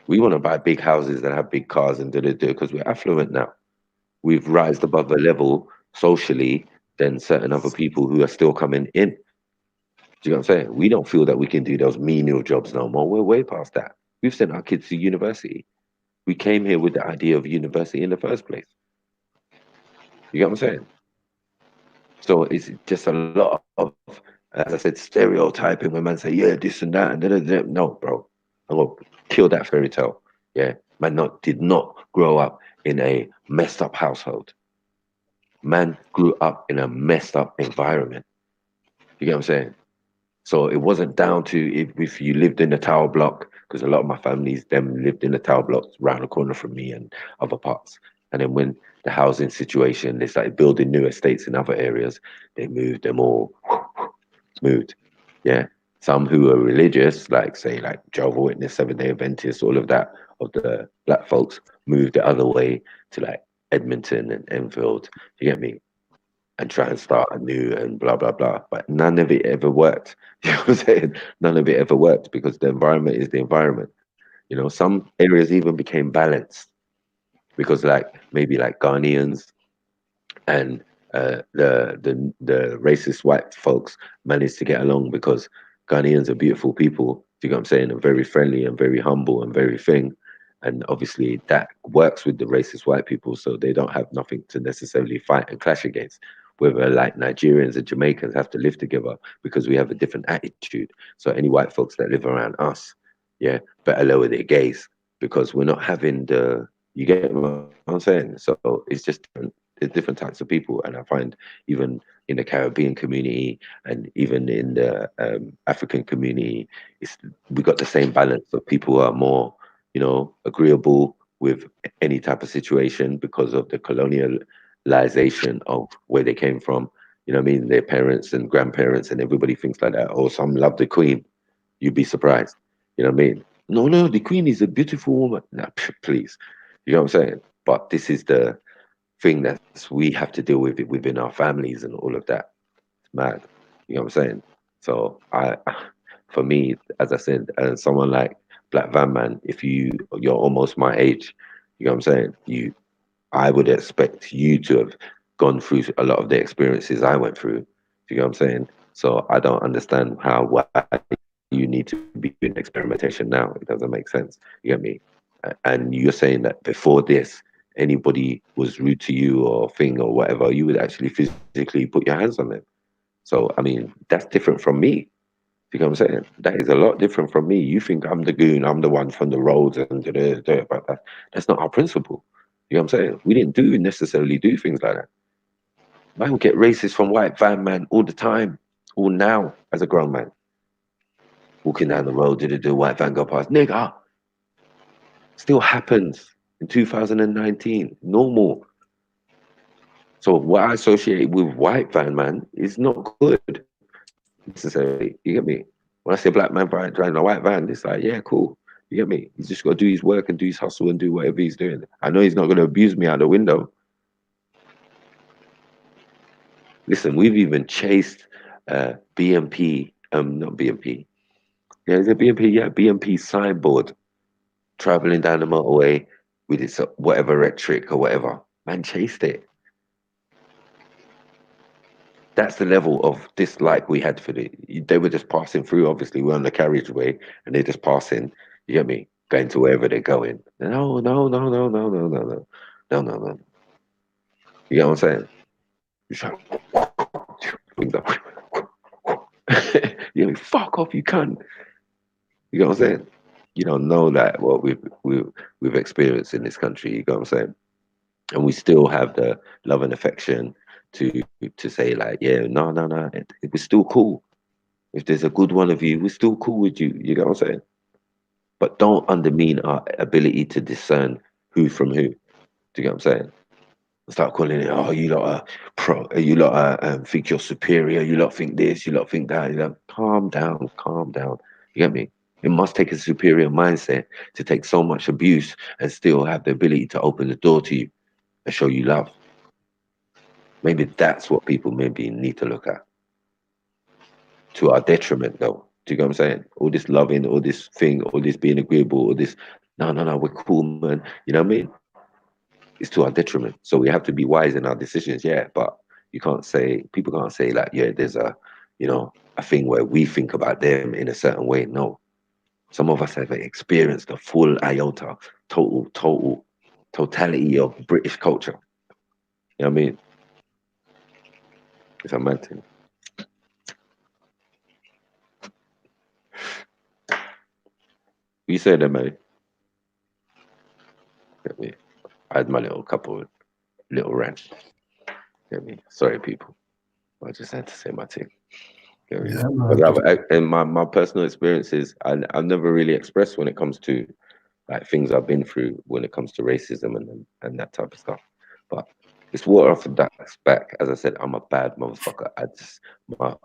We want to buy big houses and have big cars and because we're affluent now. We've rised above a level socially than certain other people who are still coming in. Do you know what I'm saying? We don't feel that we can do those menial jobs no more. We're way past that. We've sent our kids to university. We came here with the idea of university in the first place. You get what I'm saying? So it's just a lot of, as I said, stereotyping when man say, yeah, this and that, and da. No, bro. I'm going to kill that fairy tale. Yeah. Man did not grow up in a messed up household. Man grew up in a messed up environment. You get what I'm saying? So it wasn't down to if you lived in the tower block, because a lot of my families them lived in the tower blocks around the corner from me and other parts. And then when the housing situation, they started building new estates in other areas, they moved them all, moved. Yeah. Some who are religious, like say like Jehovah's Witness, Seventh-day Adventists, all of that, of the black folks, moved the other way to like Edmonton and Enfield. You get me? And try and start anew and blah blah blah. But none of it ever worked. You know what I'm saying? None of it ever worked because the environment is the environment. You know, some areas even became balanced because like maybe like Ghanaians and the racist white folks managed to get along because Ghanaians are beautiful people. Do you know what I'm saying? And very friendly and very humble and very thing. And obviously that works with the racist white people, so they don't have nothing to necessarily fight and clash against. Whether like Nigerians and Jamaicans have to live together because we have a different attitude. So any white folks that live around us, yeah, better lower their gaze because we're not having the. You get what I'm saying? So it's just different. There's different types of people, and I find even in the Caribbean community and even in the African community, we got the same balance of people who are more, you know, agreeable with any type of situation because of the colonialization of where they came from. You know what I mean? Their parents and grandparents and everybody thinks like that. Or some love the Queen. You'd be surprised. You know what I mean? No, the Queen is a beautiful woman. Nah, please. You know what I'm saying? But this is the thing that we have to deal with it within our families and all of that. It's mad. You know what I'm saying? So for me, as I said, someone like Black Van Man, if you're almost my age, you know what I'm saying? I would expect you to have gone through a lot of the experiences I went through. You know what I'm saying? So I don't understand why you need to be doing experimentation now. It doesn't make sense. You get me? And you're saying that before this, anybody was rude to you or thing or whatever, you would actually physically put your hands on them. So I mean, that's different from me. You know what I'm saying? That is a lot different from me. You think I'm the goon, I'm the one from the roads and but that's not our principle. You know what I'm saying? We didn't necessarily do things like that. Man would get racist from white van man all the time, all now as a grown man. Walking down the road, did a white van go past, nigga. Still happens in 2019, normal. So what I associate with white van man is not good necessarily. You get me? When I say black man driving a white van, it's like, yeah, cool. You get me? He's just got to do his work and do his hustle and do whatever he's doing. I know he's not going to abuse me out the window. Listen, we've even chased BMP, not BMP. Yeah, is it BMP? Yeah, BMP signboard traveling down the motorway with its whatever Rhetoric or whatever. Man chased it. That's the level of dislike we had for they were just passing through. Obviously, we're on the carriageway and they're just passing, you get me, going to wherever they're going. No, no, no, no, no, no, no, no, no, no, no. You get what I'm saying? You try, you know, fuck off, you can't. You get what I'm saying? You don't know that what we've experienced in this country. You get what I'm saying? And we still have the love and affection to say like, yeah, no, no, no, it was still cool. If there's a good one of you, we're still cool with you. You get what I'm saying? But don't undermine our ability to discern who from who. Do you get what I'm saying? Start calling it, oh, you lot are pro, you lot are, think you're superior, you lot think this, you lot think that. You know, calm down, calm down. You get me? It must take a superior mindset to take so much abuse and still have the ability to open the door to you and show you love. Maybe that's what people maybe need to look at. To our detriment, though. Do you get what I'm saying? All this loving, all this thing, all this being agreeable, all this, no, no, no, we're cool, man. You know what I mean? It's to our detriment. So we have to be wise in our decisions, yeah. But you can't say, people can't say like, yeah, there's a, you know, a thing where we think about them in a certain way. No. Some of us have experienced the full iota, totality of British culture. You know what I mean? It's a mad thing. You say that, man. Get me? I had my little rant. Get me? Sorry, people. I just had to say my thing. Get me? Yeah, Because and my personal experiences, I've never really expressed when it comes to like things I've been through when it comes to racism and that type of stuff. But it's water off the duck's back. As I said, I'm a bad motherfucker. I just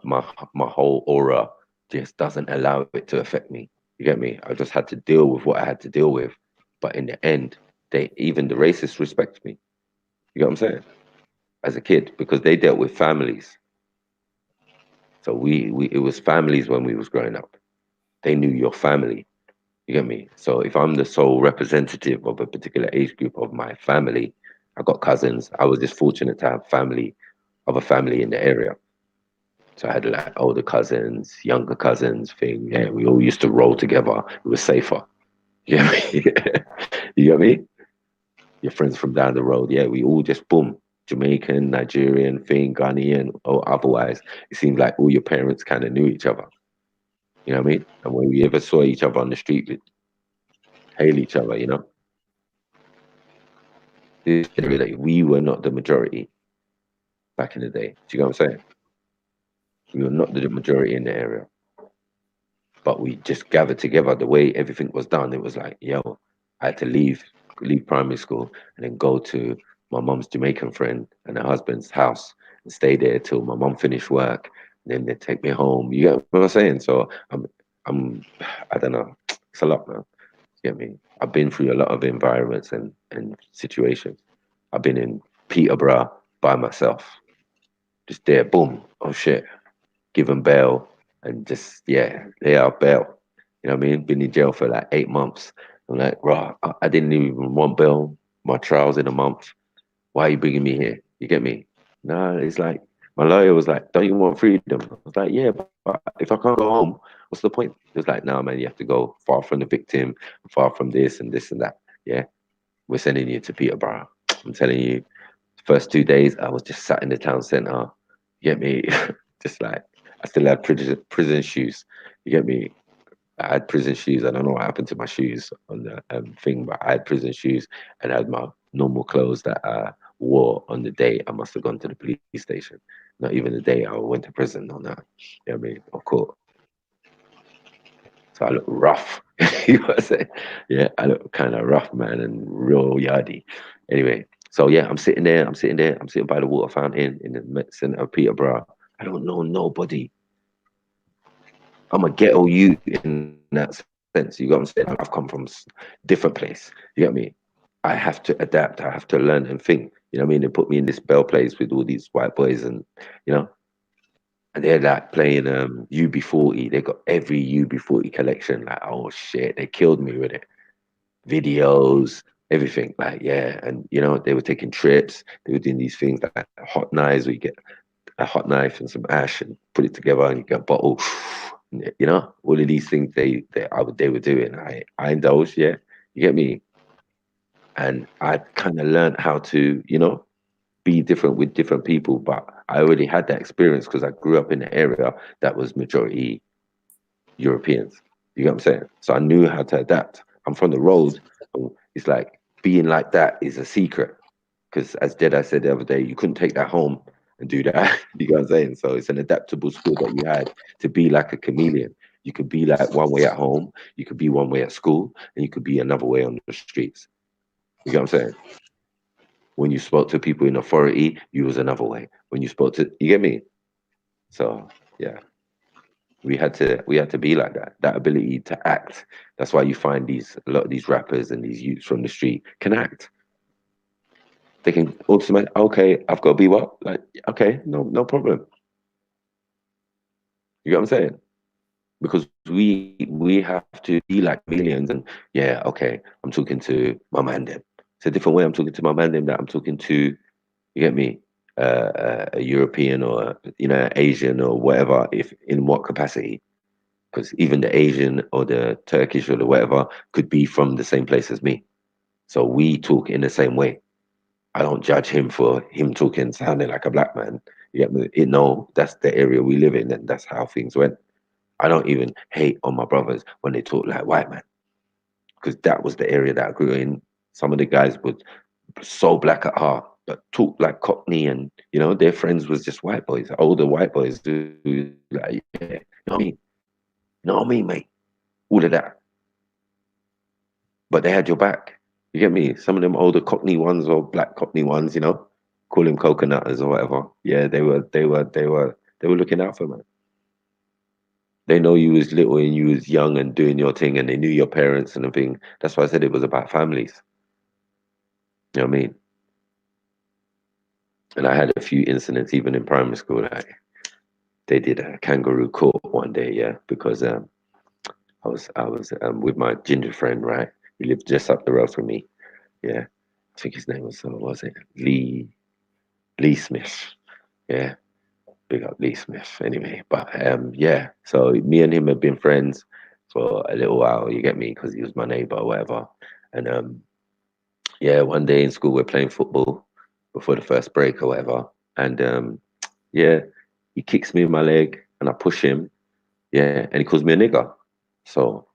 my whole aura just doesn't allow it to affect me. You get me? I just had to deal with what I had to deal with. But in the end, even the racists respect me. You get what I'm saying? As a kid, because they dealt with families. So we it was families when we was growing up. They knew your family. You get me? So if I'm the sole representative of a particular age group of my family, I got cousins. I was just fortunate to have a family in the area. So I had like older cousins, younger cousins, thing. Yeah, we all used to roll together. It was safer. You get me? You get me? Your friends from down the road. Yeah, we all just boom. Jamaican, Nigerian, thing, Ghanaian, or otherwise. It seemed like all your parents kind of knew each other. You know what I mean? And when we ever saw each other on the street, we'd hail each other, you know? We were not the majority back in the day. Do you know what I'm saying? We were not the majority in the area. But we just gathered together. The way everything was done, it was like, yo, I had to leave primary school and then go to my mom's Jamaican friend and her husband's house and stay there till my mom finished work. And then they take me home. You get what I'm saying? So I don't know. It's a lot, man. You get me? I've been through a lot of environments and situations. I've been in Peterborough by myself. Just there, boom. Oh shit. Given bail and just lay out bail. You know what I mean? Been in jail for like 8 months. I'm like, bro, I didn't even want bail. My trial's in a month. Why are you bringing me here? You get me? No, it's like my lawyer was like, don't you want freedom? I was like, yeah, but if I can't go home, what's the point? He was like, no, man, you have to go far from the victim, far from this and this and that. Yeah, we're sending you to Peterborough. I'm telling you, first 2 days, I was just sat in the town centre. You get me? Just like, I still had prison shoes. You get me? I had prison shoes. I don't know what happened to my shoes on the thing, but I had prison shoes and I had my normal clothes that I wore on the day I must have gone to the police station. Not even the day I went to prison on that. You know what I mean? Of course. So I look rough. You know what I'm saying? Yeah, I look kind of rough, man, and real yardy. Anyway, so yeah, I'm sitting by the water fountain in the center of Peterborough. I don't know nobody. I'm a ghetto youth in that sense. You got what I'm saying? I've come from different place. You get me? I have to adapt. I have to learn and think. You know what I mean? They put me in this bell place with all these white boys, and you know, and they're like playing UB40. They got every UB40 collection. Like, oh shit, they killed me with it. Videos, everything. Like, yeah, and you know, they were taking trips. They were doing these things like hot knives where you get a hot knife and some ash and put it together and you get a bottle. You know, all of these things they were doing. I indulged, yeah. You get me? And I kind of learned how to, you know, be different with different people. But I already had that experience because I grew up in an area that was majority Europeans. You get what I'm saying? So I knew how to adapt. I'm from the road. So it's like being like that is a secret. Because as Jedi said the other day, you couldn't take that home and do that. You know what I'm saying? So it's an adaptable skill that you had to be like a chameleon. You could be like one way at home, you could be one way at school, and you could be another way on the streets. You get what I'm saying? When you spoke to people in authority, you was another way. When you spoke to, you get me? So yeah, we had to be like that. That ability to act. That's why you find a lot of these rappers and these youths from the street can act. They can automatically, okay, I've got to be what? Like, okay, no problem. You get what I'm saying? Because we have to be like millions and yeah, okay, I'm talking to my man them. It's a different way I'm talking to my man them that I'm talking to, you get me, a European or, you know, Asian or whatever, if in what capacity. Because even the Asian or the Turkish or the whatever could be from the same place as me. So we talk in the same way. I don't judge him for him talking, sounding like a black man. You get me? No, that's the area we live in and that's how things went. I don't even hate on my brothers when they talk like white man, because that was the area that I grew in. Some of the guys were so black at heart, but talk like Cockney, and you know their friends was just white boys, older white boys who like, yeah, you know what I mean? You know what I mean, mate? All of that, but they had your back. You get me? Some of them older Cockney ones or black Cockney ones, you know, call them coconutters or whatever. Yeah, they were looking out for man. They know you was little and you was young and doing your thing, and they knew your parents and everything. That's why I said it was about families. You know what I mean? And I had a few incidents even in primary school. Like they did a kangaroo court one day, yeah, because I was with my ginger friend, right? He lived just up the road from me. Yeah, I think his name was what was it? Lee Smith. Yeah, big up Lee Smith. Anyway, but yeah. So me and him have been friends for a little while. You get me? Because he was my neighbor or whatever. And yeah, one day in school we're playing football before the first break or whatever, and yeah, he kicks me in my leg and I push him. Yeah, and he calls me a nigger. So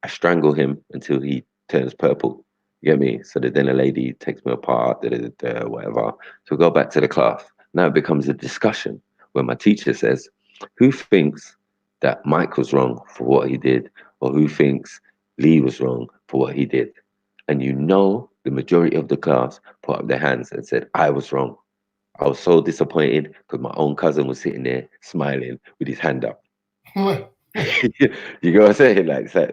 I strangle him until he turns purple. You get me? So then a lady takes me apart, whatever. So we go back to the class. Now it becomes a discussion where my teacher says, who thinks that Mike was wrong for what he did, or who thinks Lee was wrong for what he did? And you know, the majority of the class put up their hands and said, I was wrong. I was so disappointed because my own cousin was sitting there smiling with his hand up. You know what I'm saying? Like, so,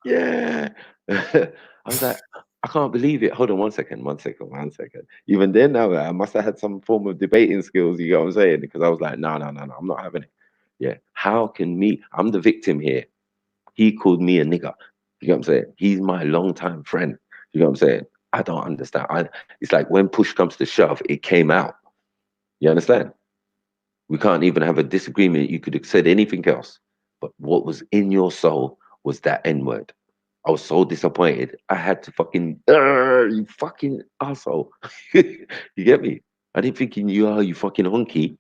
yeah. I was like, I can't believe it. Hold on 1 second, 1 second, 1 second. Even then, now I must have had some form of debating skills. You know what I'm saying? Because I was like, no, I'm not having it. Yeah. How can me? I'm the victim here. He called me a nigger. You know what I'm saying? He's my longtime friend. You know what I'm saying? I don't understand. It's like when push comes to shove, it came out. You understand? We can't even have a disagreement. You could have said anything else. But what was in your soul was that N word. I was so disappointed. I had to fucking, you fucking asshole. You get me? I didn't think you knew, you fucking honky.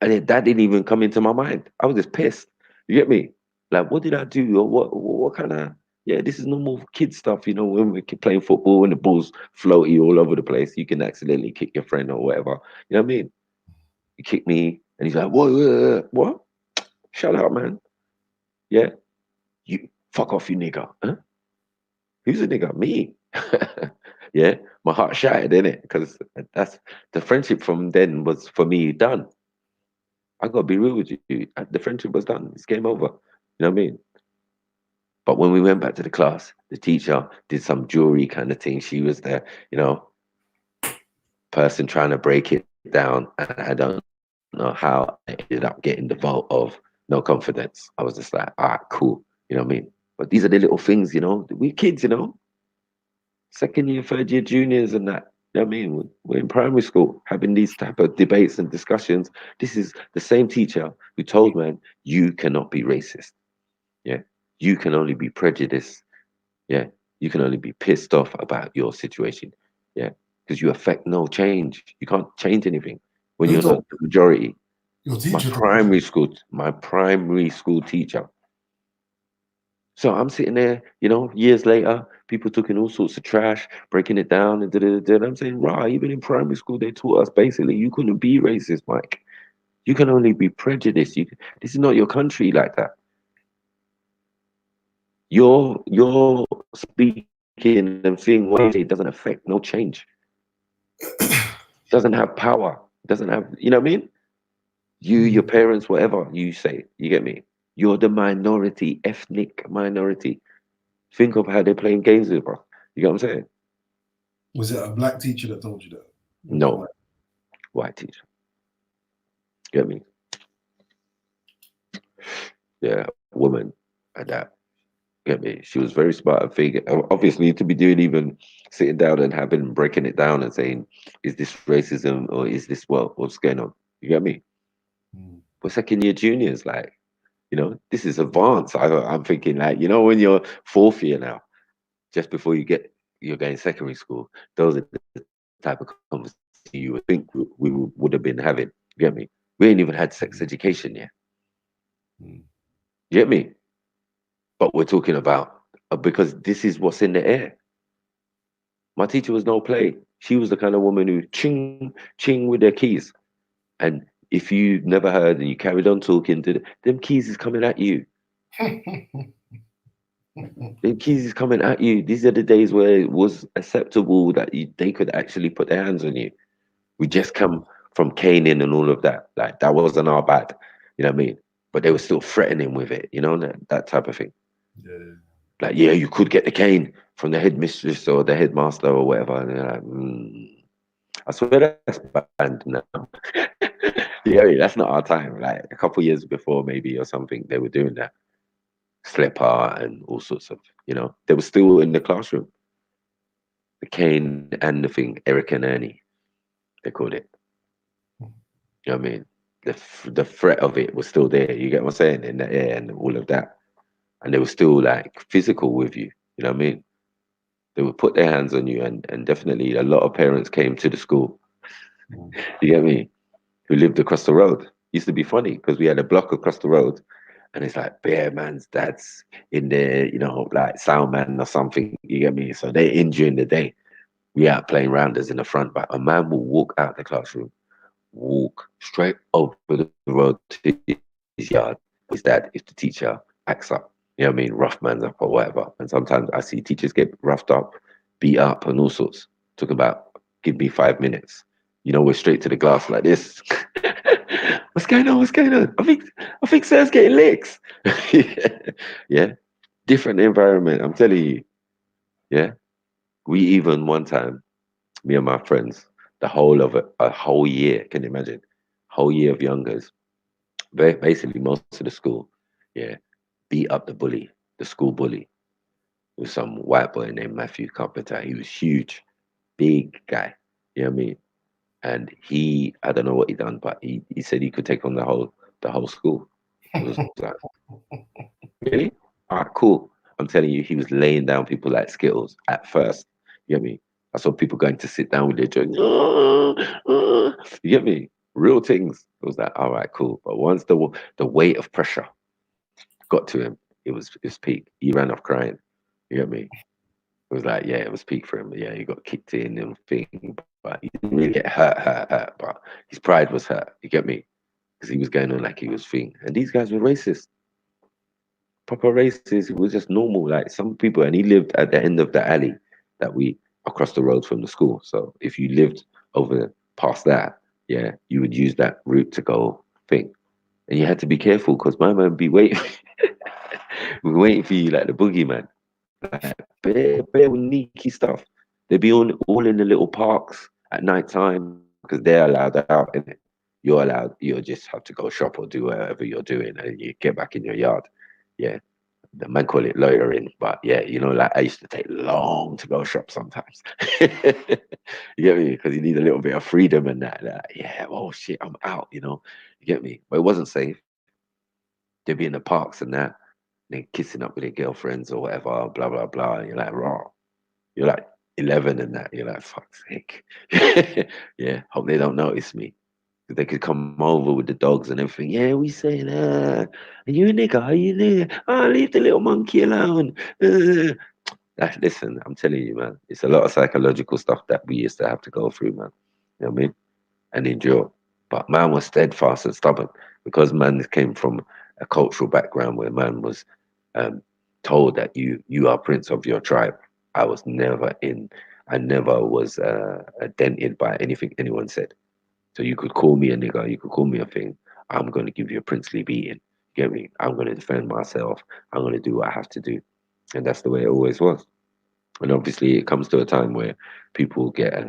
And that didn't even come into my mind. I was just pissed. You get me? Like, what did I do? Or what kind of, yeah, this is normal kid stuff, you know, when we're playing football and the ball's floaty all over the place, you can accidentally kick your friend or whatever. You know what I mean? He kicked me and he's like, what? Shut up, man. Yeah? You fuck off, you nigga. Huh? Who's a nigga? Me. Yeah? My heart shattered, innit? Because that's the friendship from then was for me done. I gotta be real with you. The friendship was done. It's game over. You know what I mean? But when we went back to the class, the teacher did some jury kind of thing. She was the, you know, person trying to break it down. And I don't know how I ended up getting the vote of no confidence. I was just like, cool. You know what I mean? But these are the little things, you know. We kids, you know. Second year, third year juniors and that. You know what I mean? We're in primary school having these type of debates and discussions. This is the same teacher who told man, you cannot be racist. Yeah. You can only be prejudiced. Yeah. You can only be pissed off about your situation. Yeah. Because you affect no change. You can't change anything when Who you're told not the majority. your My teacher? primary school teacher. So I'm sitting there, years later, people talking all sorts of trash, breaking it down, and da. I'm saying, right, even in primary school, they taught us basically you couldn't be racist, Mike. You can only be prejudiced. This is not your country like that. Your speaking and thing what you say doesn't affect no change. Doesn't have power. Doesn't have, you know what I mean? Your parents, whatever you say, you get me? You're the minority, ethnic minority. Think of how they're playing games with us. You get what I'm saying? Was it a black teacher that told you that? No, white teacher. Get me? Yeah, woman, adapt. Get me? She was very smart and figure. Obviously, to be doing even sitting down and having breaking it down and saying, is this racism or is this what's going on? You get me? But second year juniors, like, this is advanced. I'm thinking like, when you're fourth year now, just before you're going secondary school, those are the type of conversations you would think we would have been having. You get me? We ain't even had sex education yet. You get me? But we're talking about because this is what's in the air. My teacher was no play. She was the kind of woman who ching ching with their keys. And if you never heard and you carried on talking, them keys is coming at you. Them keys is coming at you. These are the days where it was acceptable that they could actually put their hands on you. We just come from caning and all of that. Like that wasn't our bad. You know what I mean? But they were still threatening with it, that type of thing. Yeah. Like, yeah, you could get the cane from the headmistress or the headmaster or whatever. And they're like, I swear that's banned now. Yeah, that's not our time. Like a couple years before, maybe or something, they were doing that. Slipper and all sorts of, they were still in the classroom. The cane and the thing, Eric and Ernie, they called it. You know what I mean? The threat of it was still there. You get what I'm saying? In the air and all of that. And they were still like physical with you. You know what I mean? They would put their hands on you, and definitely a lot of parents came to the school. You get me? Who lived across the road. Used to be funny because we had a block across the road, and it's like Bear Man's dad's in there, like Sound Man or something. You get me? So they're in during the day. We out playing rounders in the front, but a man will walk out the classroom, walk straight over the road to his yard. His dad, if the teacher acts up, you know what I mean, rough man's up or whatever. And sometimes I see teachers get roughed up, beat up, and all sorts. Talk about give me 5 minutes. We're straight to the glass like this. What's going on? What's going on? I think sir's getting licks. Yeah. Different environment, I'm telling you. Yeah. We even one time, me and my friends, the whole of a whole year, can you imagine? Whole year of youngers, basically most of the school, yeah, beat up the school bully. It was some white boy named Matthew Carpenter. He was huge, big guy. You know what I mean? And I don't know what he done, but he said he could take on the whole school. It was like, really? All right, cool. I'm telling you, he was laying down people like Skittles at first. You get me? I saw people going to sit down with their joint. You get me? Real things. It was like, all right, cool. But once the weight of pressure got to him, it was peak. He ran off crying. You get me? It was like, yeah, it was peak for him. Yeah, he got kicked in and thing, but he didn't really get hurt. But his pride was hurt. You get me? Because he was going on like he was thing. And these guys were racist. Proper racist. It was just normal. Like some people, and he lived at the end of the alley that we across the road from the school. So if you lived over past that, yeah, you would use that route to go thing. And you had to be careful because my man be waiting. We're waiting for you like the boogeyman. Like bare sneaky stuff. They be all in the little parks at night time because they're allowed out in it. You're allowed. You just have to go shop or do whatever you're doing, and you get back in your yard. Yeah, the man call it loitering, but yeah, you know, like I used to take long to go shop sometimes. You get me? Because you need a little bit of freedom and that. Yeah, oh shit, I'm out. You know, you get me? But it wasn't safe. They'd be in the parks and that, then kissing up with their girlfriends or whatever, blah blah blah. And you're like, raw. You're like 11 and that. You're like, fuck's sake. Yeah, hope they don't notice me. They could come over with the dogs and everything. Yeah, we saying, are you a nigga? Are you a nigga? Oh, leave the little monkey alone. Listen, I'm telling you, man, it's a lot of psychological stuff that we used to have to go through, man. You know what I mean? And endure. But man was steadfast and stubborn because man came from a cultural background where man was told that you are prince of your tribe. I never was dented by anything anyone said. So you could call me a nigger, you could call me a thing. I'm going to give you a princely beating. Get me? I'm going to defend myself. I'm going to do what I have to do. And that's the way it always was. And obviously, it comes to a time where people get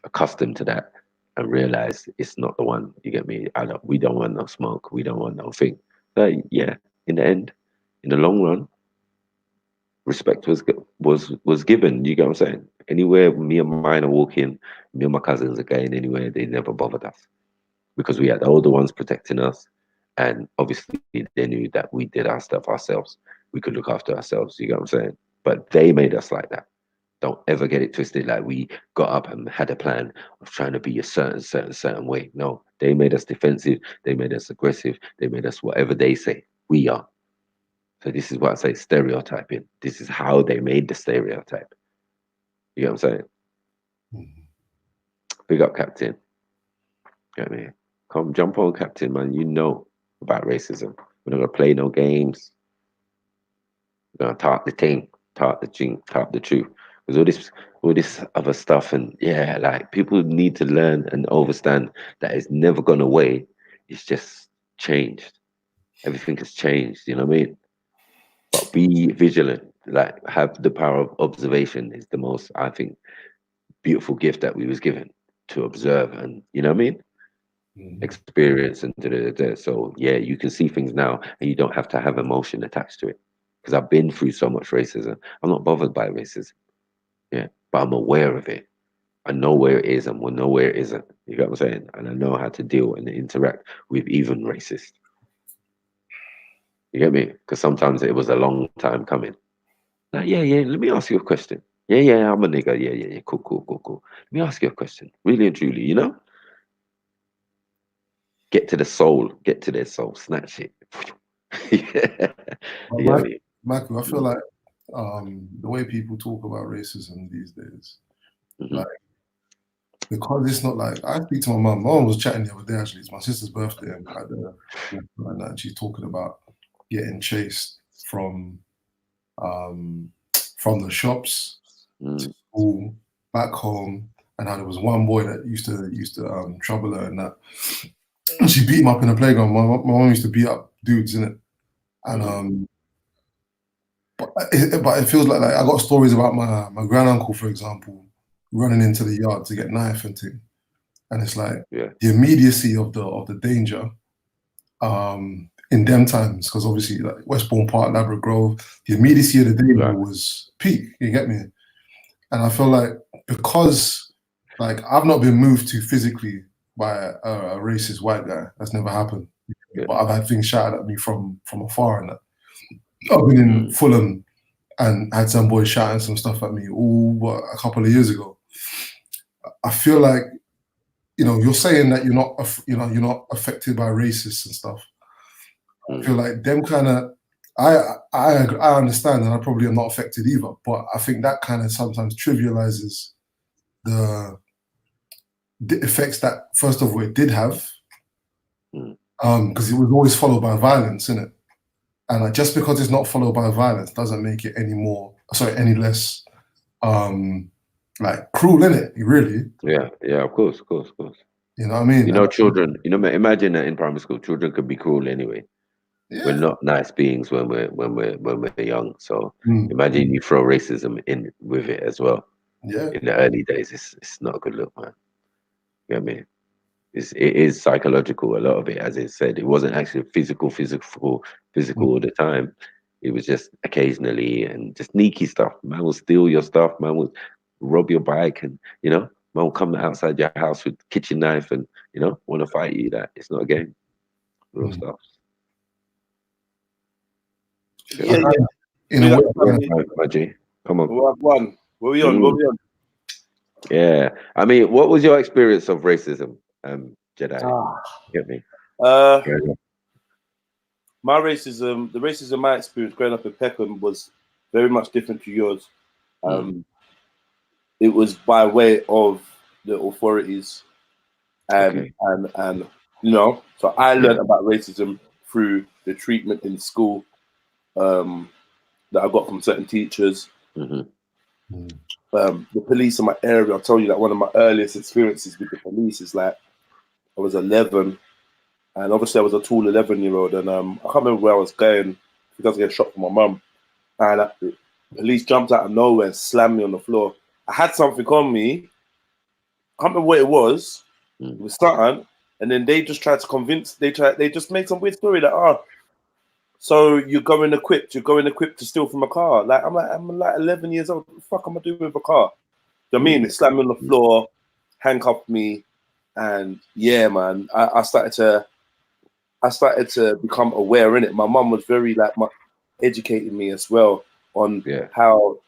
accustomed to that and realize it's not the one. You get me? We don't want no smoke. We don't want no thing. But yeah, in the end, in the long run, respect was given. You get what I'm saying? Anywhere me and mine are walking, me and my cousins are going anywhere, they never bothered us because we had the older ones protecting us, and obviously they knew that we did our stuff ourselves. We could look after ourselves. You get what I'm saying? But they made us like that. Don't ever get it twisted. Like we got up and had a plan of trying to be a certain way. No, they made us defensive. They made us aggressive. They made us whatever they say. We are. So this is what I say, stereotyping. This is how they made the stereotype. You know what I'm saying? Mhm. Big up, Captain. You know what I mean? Come jump on, Captain, man. You know about racism. We're not gonna play no games. We're gonna talk the thing, talk the thing, talk the truth. Because all this other stuff, and yeah, like people need to learn and understand that it's never gone away. It's just changed. Everything has changed. You know what I mean? But be vigilant. Like have the power of observation is the most, I think, beautiful gift that we was given to observe and you know what I mean? Mhm. Experience and da, da, da, da. So yeah, you can see things now and you don't have to have emotion attached to it. Because I've been through so much racism. I'm not bothered by racism. Yeah. But I'm aware of it. I know where it is and we know where it isn't. You get what I'm saying? And I know how to deal and interact with even racist. You get me? Because sometimes it was a long time coming. Like, yeah, let me ask you a question. Yeah, I'm a nigga. Yeah. Cool. Let me ask you a question. Really and truly, you know? Get to their soul, snatch it. Yeah. But You get me? Michael, I feel like the way people talk about racism these days, Mhm. like because it's not like I speak to my mum. My mum was chatting the other day actually. It's my sister's birthday and she's talking about getting chased um, from the shops to Mm. school back home, and how there was one boy that used to trouble her and that. And she beat him up in the playground. My mum used to beat up dudes in it, and but it feels like I got stories about my granduncle, for example, running into the yard to get knife and thing, and it's like Yeah. the immediacy of the danger in them times, because obviously like Westbourne Park, Labrador Grove, the immediacy of the danger Right. was peak. You get me? And I feel like because like I've not been moved to physically by a racist white guy. That's never happened. Yeah. But I've had things shouted at me from afar, and that. I've been in Fulham and had some boys shouting some stuff at me a couple of years ago. I feel like you're saying that you're not affected by racists and stuff. I feel like them kind of I understand, and I probably am not affected either. But I think that kind of sometimes trivializes the effects that first of all it did have, because it was always followed by violence, innit? And just because it's not followed by violence doesn't make it any less like cruel, innit? Really. Yeah, of course. You know what I mean? You know, children, imagine that in primary school, children could be cruel anyway. We're Yeah. not nice beings when we're young. So Mm. imagine you throw racism in with it as well. Yeah. In the early days, it's not a good look, man. You know what I mean? It is psychological, a lot of it, as it said. It wasn't actually physical all the time. It was just occasionally and just sneaky stuff. Man will steal your stuff. Man will rob your bike, and man will come outside your house with kitchen knife and want to fight you. That it's not a game. Real stuff. Yeah. In a way, Maggie, come on. What are we on? Yeah. I mean, what was your experience of racism, Jedi? Get me. My racism, the racism I experienced growing up in Peckham was very much different to yours. It was by way of the authorities, and so I learned about racism through the treatment in school that I got from certain teachers. The police in my area, I'll tell you that one of my earliest experiences with the police is like I was 11, and obviously I was a tall 11-year-old, and I can't remember where I was going because I was getting shot from my mum, and the police jumped out of nowhere and slammed me on the floor. I had something on me. I can't remember what it was. It was something, and then they just tried to convince. They just made some weird story that so you're going equipped to steal from a car. Like I'm like 11 years old. What the fuck am I doing with a car? Do you know what I mean? They slammed me on the floor, handcuffed me, and yeah, man, I started to become aware in it. My mum was very educating me as well on how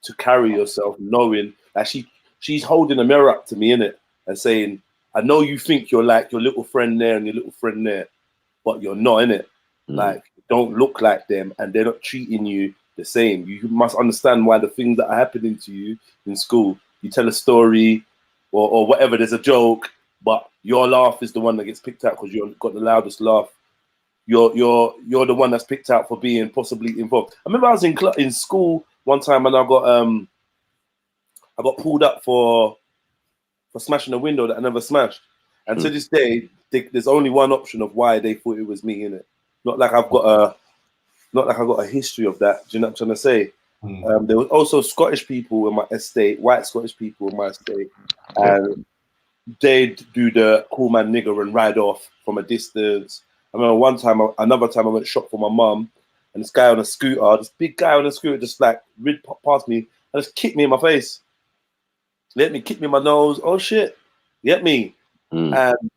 to carry yourself, knowing that she's holding a mirror up to me in it and saying, I know you think you're like your little friend there and your little friend there, but you're not in it. Like, don't look like them, and they're not treating you the same. You must understand why the things that are happening to you in school. You tell a story or whatever, there's a joke, but your laugh is the one that gets picked out because you've got the loudest laugh. You're the one that's picked out for being possibly involved. I remember I was in school one time and I got pulled up for smashing a window that I never smashed. And to this day, there's only one option of why they thought it was me in it. Not like I've got a history of that. Do you know what I'm trying to say? There was also Scottish people in my estate, white Scottish people in my estate, and they'd do the cool man nigger and ride off from a distance. I remember another time I went shop for my mum, and this guy on a scooter, this big guy on a scooter, just like rid past me and just kicked me in my face. Let me kick me in my nose. Oh shit, get me. And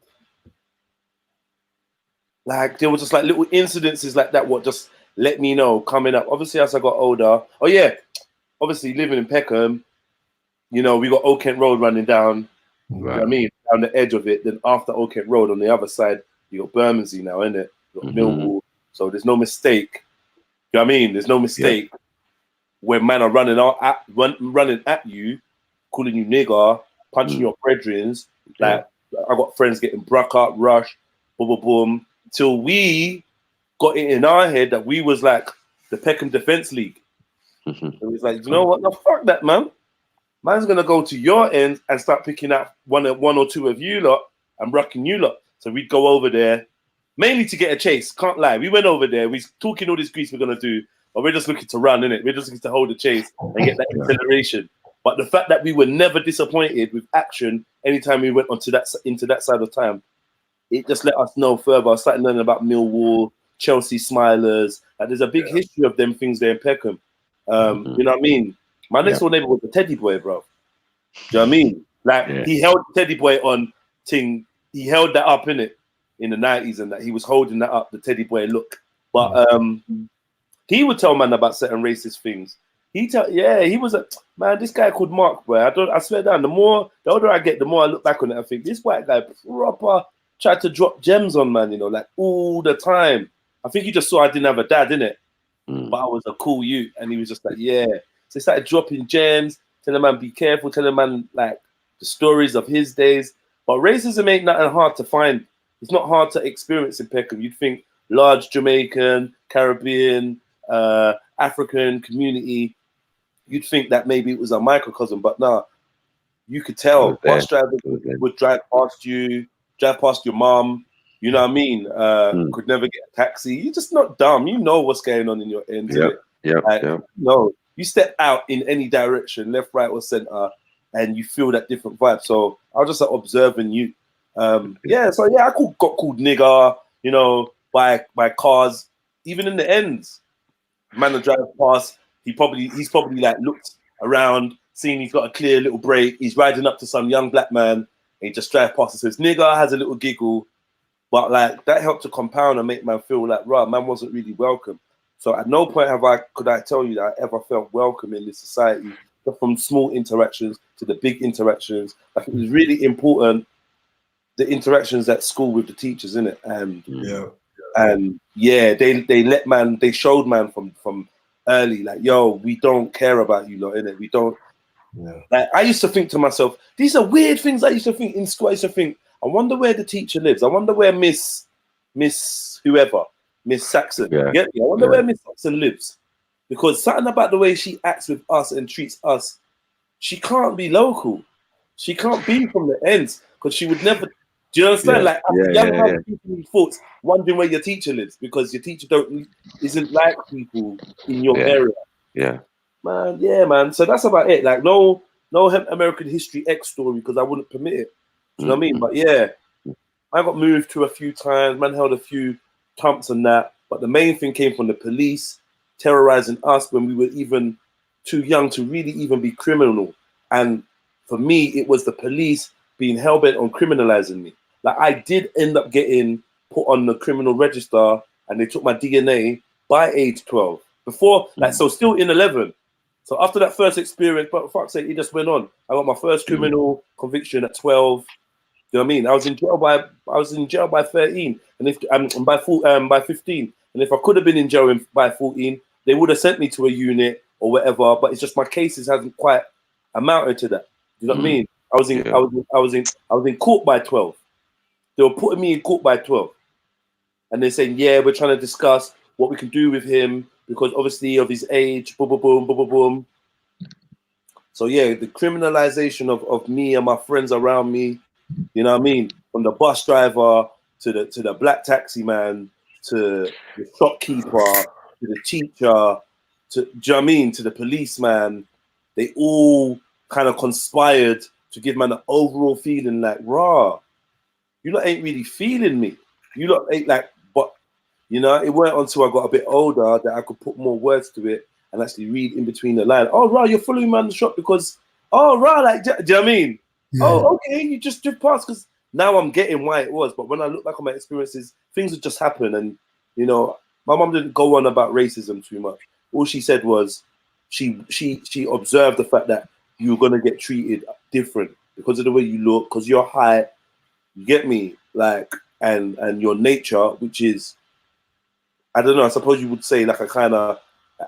like there were just like little incidences like that, what just let me know coming up. Obviously, as I got older, obviously living in Peckham, we got Old Kent Road running down. You know what I mean, down the edge of it. Then after Old Kent Road on the other side, you got Bermondsey now, innit? You got Millwall. So there's no mistake. You know what I mean? There's no mistake when men are running at you, calling you nigger, punching your brethren. Like I got friends getting bruck up, rush, boom, boom, boom, till we got it in our head that we was like the Peckham Defence League. It was like, you know what? No, fuck that, man. Man's gonna go to your end and start picking out one or two of you lot and brucking you lot. So we'd go over there, mainly to get a chase. Can't lie. We went over there. We talking all this grease we're gonna do, but we're just looking to run, innit? We're just looking to hold the chase and get that acceleration. But the fact that we were never disappointed with action anytime we went into that side of time, it just let us know further. I started learning about Millwall, Chelsea Smilers. Like, there's a big history of them things there in Peckham. You know what I mean? My next door neighbor was a Teddy Boy, bro. Do you know what I mean? Like he held Teddy Boy on thing. He held that up in the 90s, and that he was holding that up, the Teddy Boy look. But he would tell man about certain racist things. He was a man. This guy called Mark, boy. I swear down. The older I get, the more I look back on it. I think this white guy proper tried to drop gems on man. Like all the time. I think he just saw I didn't have a dad, innit? But I was a cool youth, and he was just like, yeah. So he started dropping gems, telling man be careful, telling man like the stories of his days. But racism ain't nothing hard to find. It's not hard to experience in Peckham. You'd think large Jamaican, Caribbean, African community. You'd think that maybe it was a microcosm, but nah. You could tell bus drivers would drive past you, drive past your mom. You know what I mean? Could never get a taxi. You're just not dumb. You know what's going on in your end. No, you step out in any direction, left, right, or center, and you feel that different vibe. So I was just like, observing you. I got called nigger, by cars, even in the ends. man will drive past. He's probably like looked around, seen he's got a clear little break. He's riding up to some young black man, and he just drives past and says, "Nigga," has a little giggle. But like that helped to compound and make man feel like, right, man wasn't really welcome. So at no point could I tell you that I ever felt welcome in this society, from small interactions to the big interactions. Like it was really important, the interactions at school with the teachers, innit? And they showed man from early, like, yo, we don't care about you lot, innit? We don't. Like I used to think to myself, these are weird things I used to think in school. I used to think, I wonder where the teacher lives. I wonder where Miss whoever, Miss Saxon. Get me? I wonder where Miss Saxon lives. Because something about the way she acts with us and treats us, she can't be local. She can't be from the ends, because she would never. Do you understand? Like young people in thoughts, wondering where your teacher lives, because your teacher isn't like people in your area. Man. So that's about it. Like no American History X story, because I wouldn't permit it. Do you know what I mean? But yeah, I got moved to a few times. Man held a few thumps and that. But the main thing came from the police terrorizing us when we were even too young to really even be criminal. And for me, it was the police being hell-bent on criminalizing me. Like I did end up getting put on the criminal register, and they took my DNA by age 12. Before, so still in 11. So after that first experience, but for fuck's sake, it just went on. I got my first criminal conviction at 12. You know what I mean? I was in jail by 13, and if by 15. And if I could have been in jail by 14, they would have sent me to a unit or whatever. But it's just my cases hasn't quite amounted to that. You know what I mean? I was in court by 12. They were putting me in court by 12, and they're saying, "Yeah, we're trying to discuss what we can do with him because obviously of his age." Boom, boom, boom, boom, boom, boom. So yeah, the criminalization of me and my friends around me. You know what I mean? From the bus driver to the black taxi man to the shopkeeper to the teacher do you know what I mean? To the policeman, they all kind of conspired to give man an overall feeling like, rah, you lot ain't really feeling me. You lot ain't like, but you know, it weren't until I got a bit older that I could put more words to it and actually read in between the line. Oh, rah, you're following me around the shop because, oh, rah, like, do you know what I mean? Yeah. Oh, okay, you just drift past, because now I'm getting why it was. But when I look back on my experiences, things would just happen. And, you know, my mom didn't go on about racism too much. All she said was she observed the fact that you're going to get treated different because of the way you look, because your height, you get me? Like, and your nature, which is, I don't know, I suppose you would say like a kind of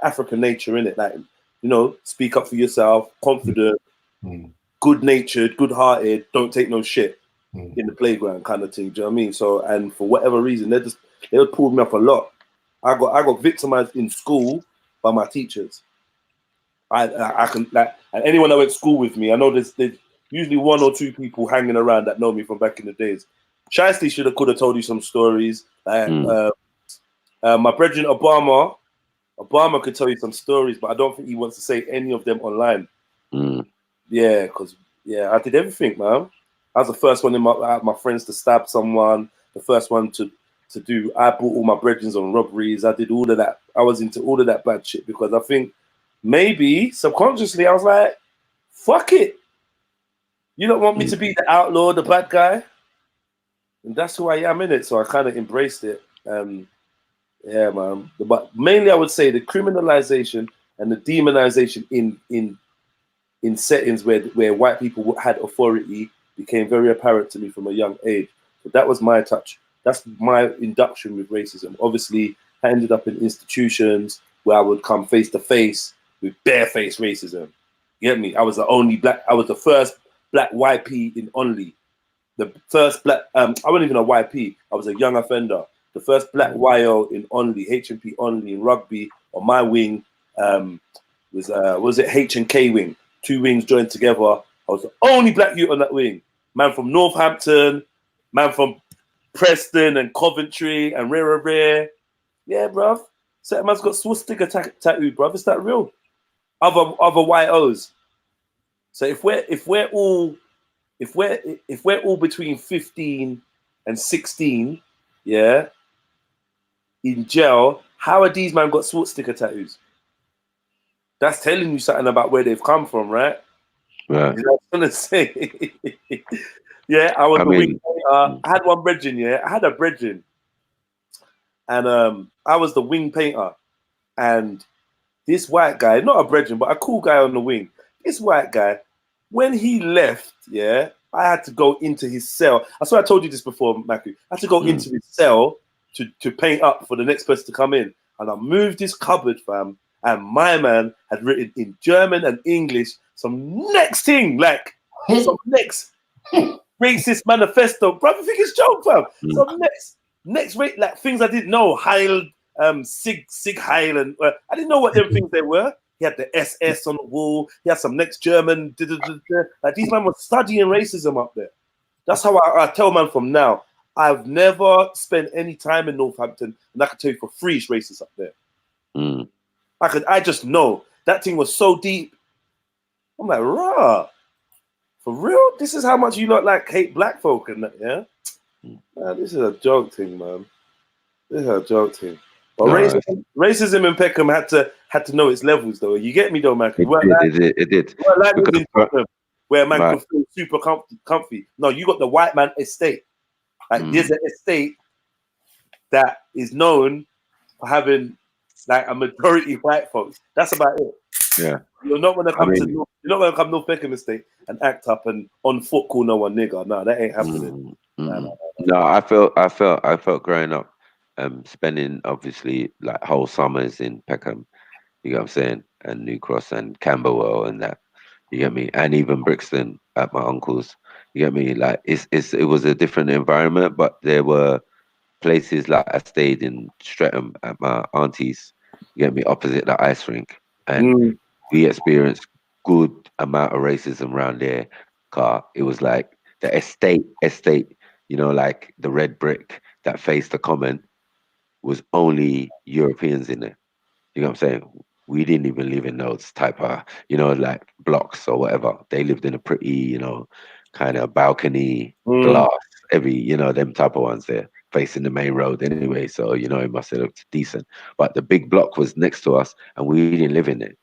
African nature in it. Like, you know, speak up for yourself, confident, good-natured, good-hearted, don't take no shit in the playground kind of thing. Do you know what I mean? So, and for whatever reason, they would pull me up a lot. I got victimized in school by my teachers. I can, like, and anyone that went to school with me, I know there's usually one or two people hanging around that know me from back in the days. Shiesty could have told you some stories. Like, my brethren Obama could tell you some stories, but I don't think he wants to say any of them online. Yeah, because I did everything, man. I was the first one in my friends to stab someone. The first one to do. I bought all my brethren on robberies. I did all of that. I was into all of that bad shit because I think maybe subconsciously I was like, fuck it. You don't want me to be the outlaw, the bad guy, and that's who I am in it. So I kind of embraced it. Yeah, man. But mainly, I would say the criminalization and the demonization in settings where white people had authority became very apparent to me from a young age. So that was my touch. That's my induction with racism. Obviously, I ended up in institutions where I would come face to face with barefaced racism. You get me? I was the first black YP in Only. The first black, I wasn't even a YP. I was a young offender. The first black YO in Only, H&P Only in rugby. On my wing was it H and K wing? 2 wings joined together. I was the only black youth on that wing. Man from Northampton, man from Preston and Coventry and Rare. Yeah, bruv. Set man's got swastika tattooed, bruv. Is that real? Other YOs. So if we're all between 15 and 16, yeah, in jail, How are these man got sword sticker tattoos? That's telling you something about where they've come from, right? Right. You know what I'm gonna say? Yeah, I was I the wing mean, painter. I had one brethren, yeah. I had a brethren, and I was the wing painter. And this white guy, not a brethren, but a cool guy on the wing. This white guy, when he left, yeah, I had to go into his cell. I swear I told you this before, Matthew. I had to go into his cell to paint up for the next person to come in. And I moved this cupboard, fam. And my man had written in German and English some next thing, like some next racist manifesto. Bro, I think it's joke, fam. Some next rate, like things I didn't know. Heil, Sig Heil, and I didn't know what them things they were. He had the SS on the wall. He had some next German. Like these men were studying racism up there. That's how I tell man from now. I've never spent any time in Northampton, and I can tell you for free, it's racist up there. I just know that thing was so deep. I'm like, rah, for real? This is how much you lot like hate black folk and that, yeah? Man, this is a joke thing, man. This is a joke thing. But racism in Peckham had to know its levels, though. You get me, though, man? It did. Like in Tottenham, where a man could feel super comfy. No, you got the white man estate. Like there's an estate that is known for having like a majority white folks. That's about it. Yeah. You're not gonna come you're not gonna come North Peckham Estate and act up and on foot call no one nigger. No, that ain't happening. No, I felt growing up, spending obviously like whole summers in Peckham, you know what I'm saying, and New Cross and Camberwell and that, you get me, and even Brixton at my uncle's, you get me. Like it was a different environment, but there were places like I stayed in Streatham at my auntie's, you get me, opposite the ice rink, and we experienced good amount of racism around there. It was like the estate, you know, like the red brick that faced the common was only Europeans in there. You know what I'm saying? We didn't even live in those type of, you know, like blocks or whatever. They lived in a pretty, you know, kind of balcony, glass, you know, them type of ones there, facing the main road anyway. So, you know, it must have looked decent. But the big block was next to us and we didn't live in it.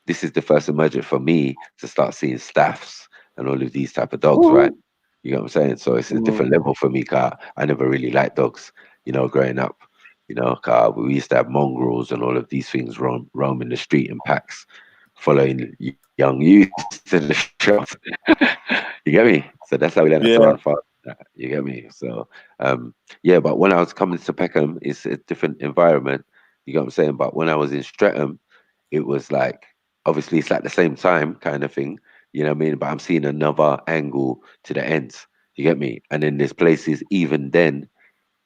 This is the first emergence for me to start seeing staffs and all of these type of dogs, right? You know what I'm saying? So it's a different level for me, car. I never really liked dogs, you know, growing up. You know, car, we used to have mongrels and all of these things roaming the street in packs, following young youths to the shops. You get me? So that's how we learned to run fast. You get me? So, yeah, but when I was coming to Peckham, it's a different environment. You get what I'm saying? But when I was in Streatham, it was like, obviously, it's like the same time kind of thing. You know what I mean? But I'm seeing another angle to the ends. You get me? And then there's places even then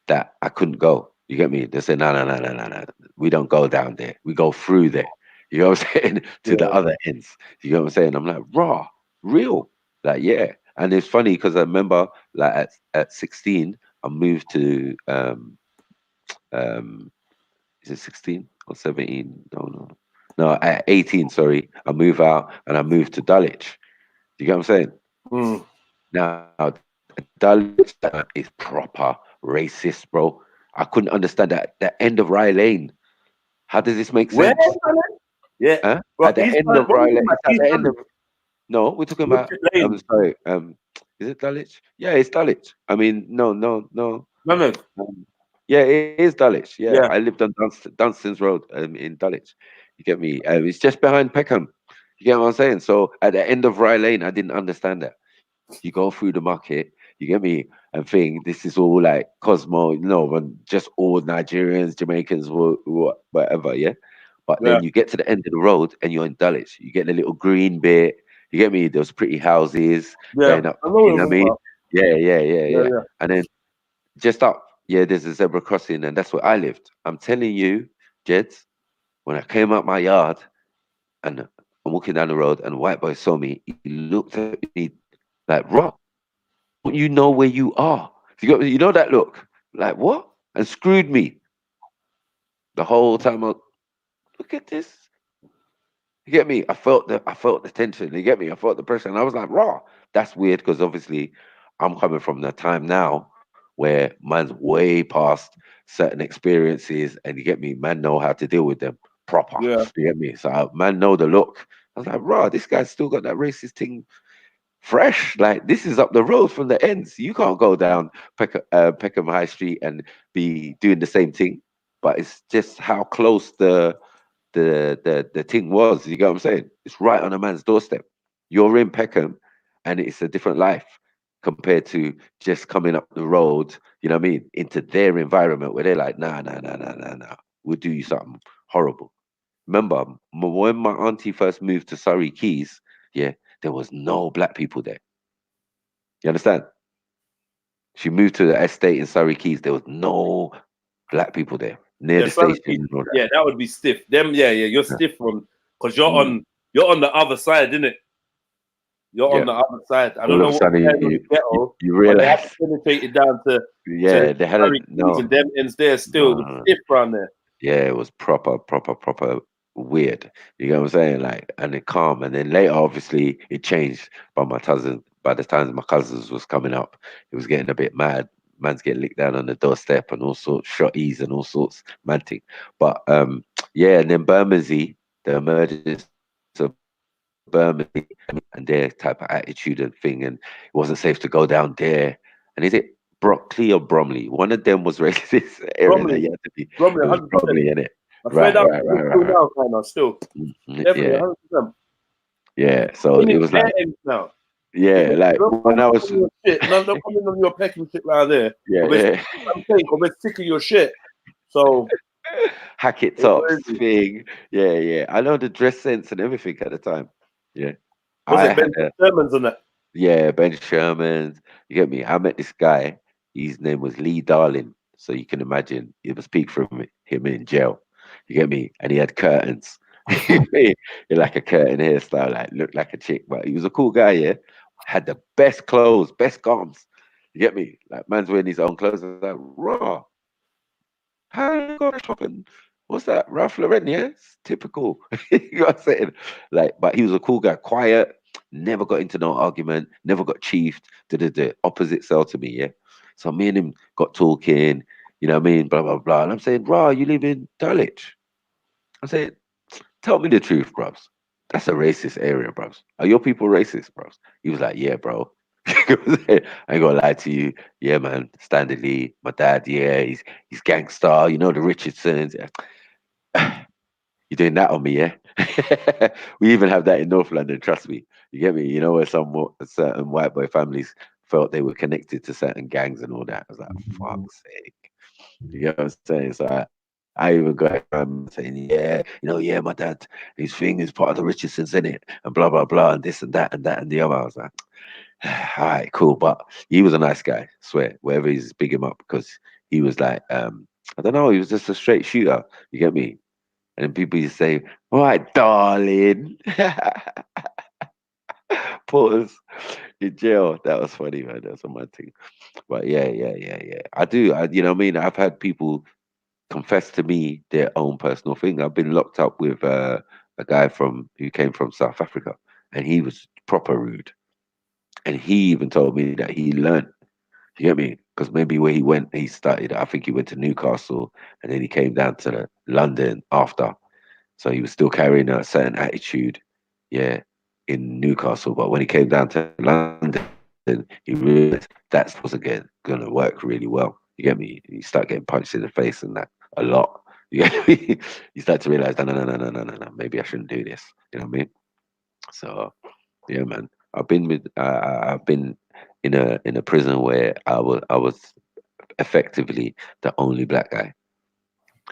that I couldn't go. You get me? They say, no. We don't go down there. We go through there. You know what I'm saying? To the other ends. You know what I'm saying? I'm like, raw, real. Like, yeah. And it's funny because I remember like at 16, I moved to is it 16 or 17? No, at 18, sorry. I moved out and I moved to Dulwich. You get what I'm saying? Now, Dulwich is proper racist, bro. I couldn't understand that. The end of Rye Lane. How does this make sense? Yeah. Huh? At the end of Rye Lane. At the end of. No, we're talking about. I'm sorry. Is it Dulwich? Yeah, it's Dulwich. I mean, no. Yeah, it is Dulwich. Yeah, I lived on Dunstan's Road in Dulwich. You get me? It's just behind Peckham. You get what I'm saying? So at the end of Rye Lane, I didn't understand that. You go through the market, you get me, and think this is all like Cosmo, you know, and just all Nigerians, Jamaicans, whatever, yeah. But then you get to the end of the road and you're in Dulwich. You get the little green bit. You get me? Those pretty houses going up. You know what I mean? Yeah. And then just up, there's a zebra crossing, and that's where I lived. I'm telling you, Jeds, when I came out my yard and I'm walking down the road and a white boy saw me, he looked at me like, Rob, don't you know where you are? You know that look? Like, what? And screwed me. The whole time look at this. You get me? I felt the tension. You get me? I felt the pressure. And I was like, raw. That's weird because obviously I'm coming from the time now where man's way past certain experiences, and you get me, man know how to deal with them proper. Yeah. You get me? So man know the look. I was like, rah, this guy's still got that racist thing fresh. Like, this is up the road from the ends. You can't go down Peckham High Street and be doing the same thing. But it's just how close the thing was. You get what I'm saying? It's right on a man's doorstep. You're in Peckham, and it's a different life compared to just coming up the road, you know what I mean, into their environment where they're like, nah, we'll do you something horrible. Remember, when my auntie first moved to Surrey Keys, yeah, there was no black people there. You understand? She moved to the estate in Surrey Keys. There was no black people there near the station. And all that. Yeah, that would be stiff. Them, yeah, you're stiff from because you're on the other side, isn't it? You're on the other side. I don't know what you realize they penetrated down to they had and them ends there still stiff around there. Yeah, it was proper weird. You know what I'm saying? Like, and it calm, and then later, obviously, it changed. By the time my cousins was coming up, it was getting a bit mad. Man's getting licked down on the doorstep and all sorts, shotties and all sorts, mad thing. But yeah, and then Bermondsey, the emergence of Bermondsey and their type of attitude and thing, and it wasn't safe to go down there. And is it Brockley or Bromley? One of them was racist area that you had to be. Bromley, in it. Right. Now, kind of, still. Yeah. 100%. Yeah. So it was like now. Yeah, like when I was no coming on your pecking shit right there. Yeah, I'm saying, we're sick of your shit. So hack it tops thing. Yeah. I know the dress sense and everything at the time. Yeah. Was it Ben Sherman's on that? Yeah, Ben Sherman's. You get me? I met this guy. His name was Lee Darling. So you can imagine it was peak from him in jail. You get me? And he had curtains. He like a curtain hairstyle, like looked like a chick, but he was a cool guy, yeah. Had the best clothes, best garms. You get me? Like, man's wearing his own clothes. I was like, raw. How you go shopping? What's that? Ralph Lauren, yeah? It's typical. You know what I'm saying? Like, but he was a cool guy, quiet, never got into no argument, never got chiefed. The opposite sell to me, yeah. So me and him got talking, you know what I mean? Blah, blah, blah. And I'm saying, raw, you live in Dulwich. I said, tell me the truth, bros. That's a racist area, bros. Are your people racist, bros? He was like, yeah, bro. I ain't gonna lie to you. Yeah, man. Standard Lee, my dad, yeah, he's gangster. You know, the Richardsons. Yeah. You're doing that on me, yeah? We even have that in North London, trust me. You get me? You know, where certain white boy families felt they were connected to certain gangs and all that. I was like, fuck's sake. You get what I'm saying? So I even got him saying, yeah, yeah, my dad, his thing is part of the Richardsons, in it, and blah, blah, blah, and this and that and that and the other. I was like, all right, cool. But he was a nice guy, I swear, wherever he's big him up, because he was like, I don't know, he was just a straight shooter. You get me? And then people used to say, all right, darling. Pause in jail. That was funny, man. That's a mad thing. But yeah. I do. You know what I mean? I've had people confess to me their own personal thing. I've been locked up with a guy who came from South Africa, and he was proper rude. And he even told me that he learned. You get me? Because maybe where he went, he started. I think he went to Newcastle, and then he came down to London after. So he was still carrying a certain attitude, yeah, in Newcastle. But when he came down to London, he realized that was again going to work really well. You get me? You start getting punched in the face and that a lot. You get me? You start to realize, no, maybe I shouldn't do this. You know what I mean? So, yeah, man. I've been in a prison where I was effectively the only black guy.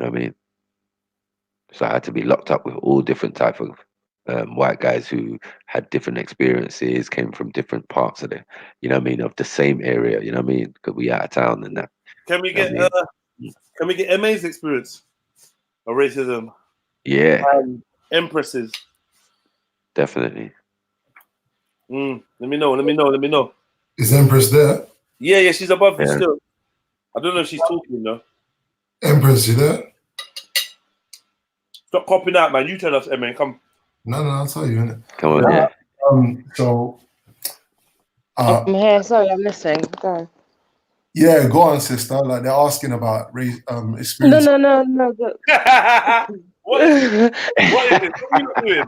You know what I mean? So I had to be locked up with all different type of white guys who had different experiences, came from different parts of you know what I mean, of the same area. You know what I mean? Because we out of town and that. Can we get MA's experience of racism? Yeah, empresses. Definitely. Let me know. Is Empress there? Yeah, she's above you still. I don't know if she's talking though. Empress, you there? Stop copying out, man. You tell us, man. Come. No, I'll tell you, innit? Come on, yeah. I'm here. Sorry, I'm listening. Go on. Yeah, go on, sister. Like they're asking about race, No, experience. no, no, no. What is it? What is it? What are you not doing?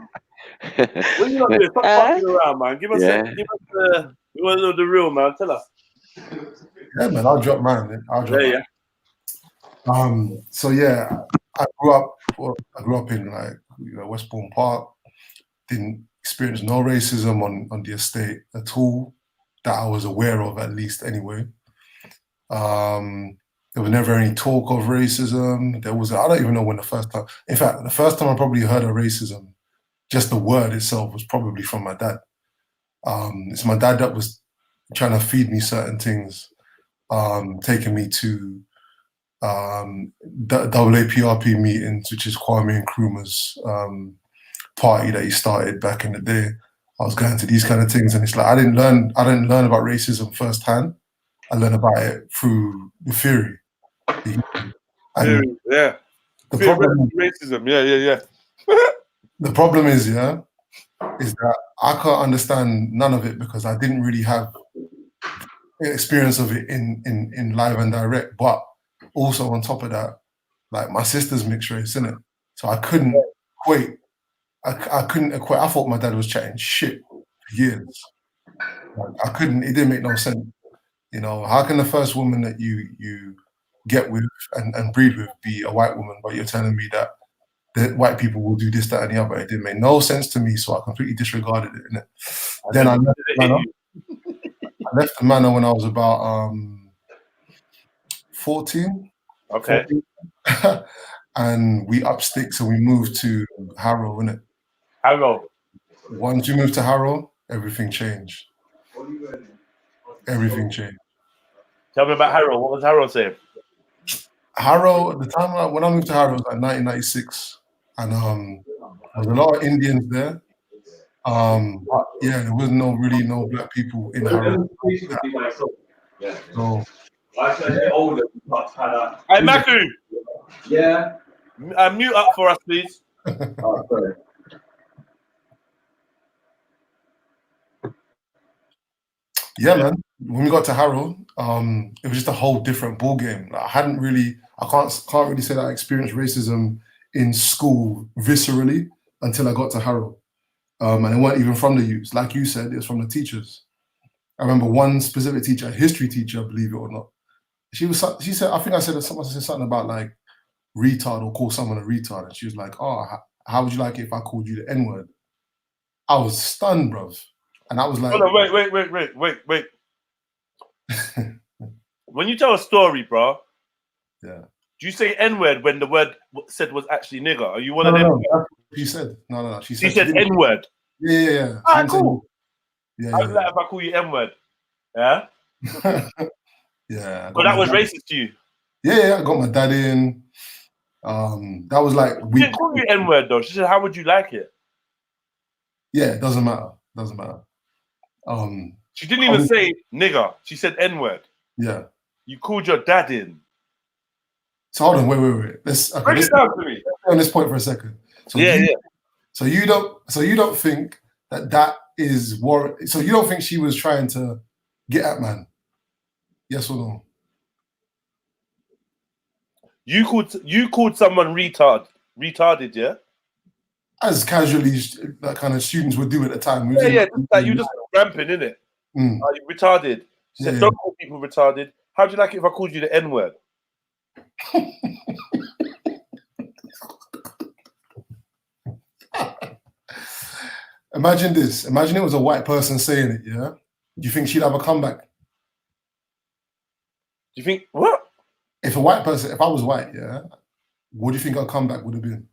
What are you not doing? Stop fucking around, man. Give us Yeah. we want to know the real, man. Tell us. Yeah, man, I'll drop mine. I'll drop Yeah, mine. yeah. So yeah, I grew up in like Westbourne Park. Didn't experience no racism on the estate at all that I was aware of, at least anyway. There was never any talk of racism. I don't even know when the first time. In fact, the first time I probably heard of racism, just the word itself, was probably from my dad. It's my dad that was trying to feed me certain things, taking me to the AAPRP meetings, which is Kwame Nkrumah's party that he started back in the day. I was going to these kind of things, and it's like I didn't learn about racism firsthand. I learned about it through the theory. And Yeah. the problem, Racism. Yeah. the problem is that I can't understand none of it because I didn't really have experience of it in live and direct. But also on top of that, like my sister's mixed race, innit? So I couldn't equate. I couldn't equate. I thought my dad was chatting shit for years. Like, I couldn't. It didn't make no sense. You know, how can the first woman that you get with and breed with be a white woman, but you're telling me that white people will do this, that, and the other? It didn't make no sense to me, so I completely disregarded it. Innit? Then I left the manor when I was about 14. Okay. 14. And we up sticks and we moved to Harrow, innit? Harrow. Once you moved to Harrow, everything changed. Everything changed. Tell me about Harrow. What was Harrow saying? Harrow, at the time when I moved to Harrow, it was like 1996. And there was a lot of Indians there. But yeah, there was really no black people in Harrow. So, Hey, Maku. Yeah. Mute up for us, please. Oh, sorry. yeah, man. When we got to Harrow, it was just a whole different ball game. Like, I can't really say that I experienced racism in school viscerally until I got to Harrow. And it weren't even from the youths. Like you said, it's from the teachers. I remember one specific teacher, a history teacher, believe it or not. She said, I think I said something about like retard or call someone a retard. And she was like, oh, how would you like it if I called you the N-word? I was stunned, bruv. And I was like, hold on, wait. When you tell a story, bro, yeah. Do you say N-word when the word said was actually nigger? Are you one of them? No, she said. No. She said N-word. Yeah. Ah, cool. Yeah. How's that if I call you N-word? Yeah? Yeah. But that was racist to you? Yeah, I got my dad in. That was like... She didn't call you N-word, though. She said, how would you like it? Yeah, it doesn't matter. She didn't even say nigger. She said N-word. Yeah. You called your dad in. So hold on, wait. Let's break it down to me. Let's stay on this point for a second. So So you don't think that is warrant? So you don't think she was trying to get at man? Yes or no? You called someone retarded, yeah? As casually that kind of students would do at the time. Yeah. Like you just ramping, innit? Mm. Are you retarded? She said, don't call people retarded. How'd you like it if I called you the N-word? Imagine this. Imagine it was a white person saying it, yeah? Do you think she'd have a comeback? Do you think, what? If I was white, yeah, what do you think our comeback would have been?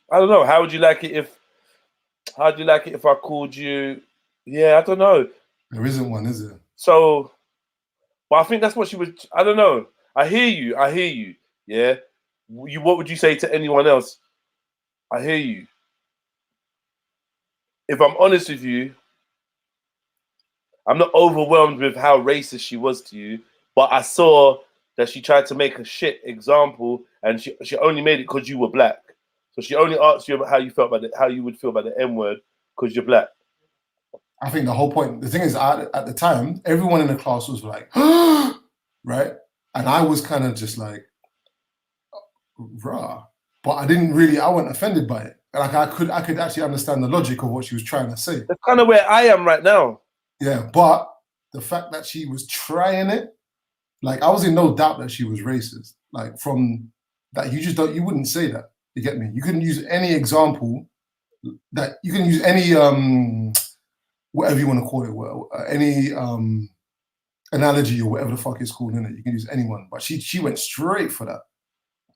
I don't know. How would you like it if I called you? Yeah, I don't know. There isn't one, is there? So, well, I think that's what she was. I don't know. I hear you. Yeah. What would you say to anyone else? I hear you. If I'm honest with you, I'm not overwhelmed with how racist she was to you, but I saw that she tried to make a shit example, and she only made it because you were black. So she only asked you about how you would feel about the N-word because you're black. I think the whole point, the thing is, at the time, everyone in the class was like, right? And I was kind of just like, rah. But I wasn't offended by it. Like I could actually understand the logic of what she was trying to say. That's kind of where I am right now. Yeah, but the fact that she was trying it, like I was in no doubt that she was racist. Like from that, you wouldn't say that. You get me? You couldn't use any example that you can use any whatever you want to call it, any analogy or whatever the fuck it's called in it. You can use anyone, but she went straight for that,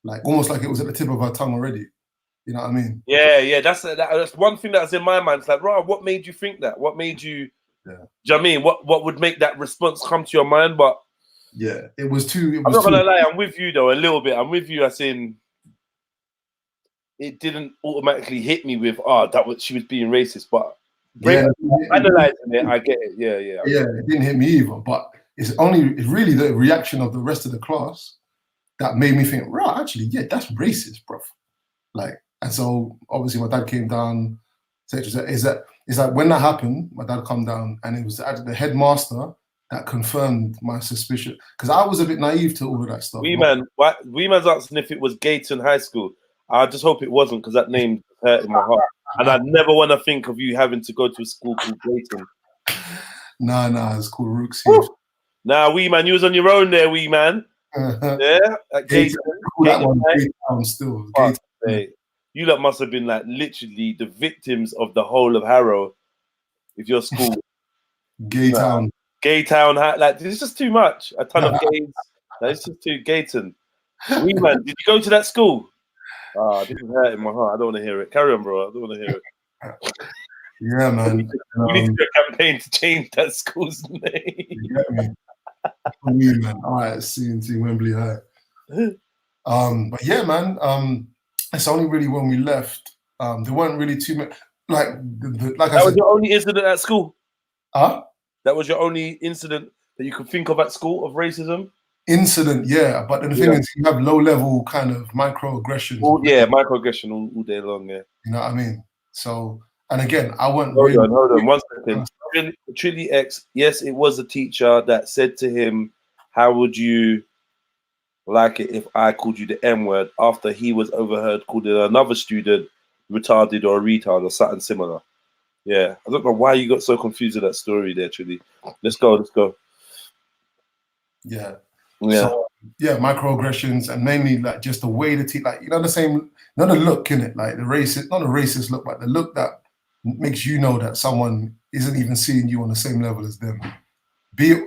like almost like it was at the tip of her tongue already. You know what I mean? Yeah. That's one thing that's in my mind. It's like, right, what made you think that? What made you? Yeah. Do you know what I mean? What would make that response come to your mind? But yeah, it was too. I'm not gonna lie. I'm with you though a little bit. I'm with you as in. It didn't automatically hit me with she was being racist, but analyzing it, I get it. Yeah. Yeah, it didn't hit me either, but it's really the reaction of the rest of the class that made me think, right, actually, yeah, that's racist, bro. Like, and so obviously my dad came down. Is that when that happened, my dad come down, and it was actually the headmaster that confirmed my suspicion, because I was a bit naive to all of that stuff. Weeman's asking if it was Gayton High School. I just hope it wasn't, because that name hurt in my heart. And I never want to think of you having to go to a school called Gayton. Nah, it's called Rooks. Nah, Wee Man, you was on your own there, Wee Man. Yeah, at Gayton. That one, Gaytown still. You lot must have been like literally the victims of the whole of Harrow with your school. Gaytown. Gaytown, like this is just too much. A ton of gays. It's just too Gayton. Wee Man, did you go to that school? This is hurting my heart. I don't want to hear it. Carry on, bro. I don't want to hear it. Yeah, man. We need to do a campaign to change that school's name. You get me? Me, man. All right, CNT Wembley High. But yeah, man. It's only really when we left. There weren't really too many. Like I said. That was your only incident at school. Huh? That was your only incident that you could think of at school of racism. Incident, yeah, but the thing is, you have low-level kind of microaggressions. Oh, yeah, microaggression all day long, yeah. You know what I mean? So, and again, I went. Hold on, 1 second. Trilly X, yes, it was a teacher that said to him, "How would you like it if I called you the N-word?" After he was overheard calling another student retarded or a retard or something similar. Yeah, I don't know why you got so confused with that story there, Trilly. Let's go. Yeah. So, yeah, microaggressions, and mainly like just the way the teach, like the same, not the look in it, like the racist, not a racist look, but the look that makes you know that someone isn't even seeing you on the same level as them.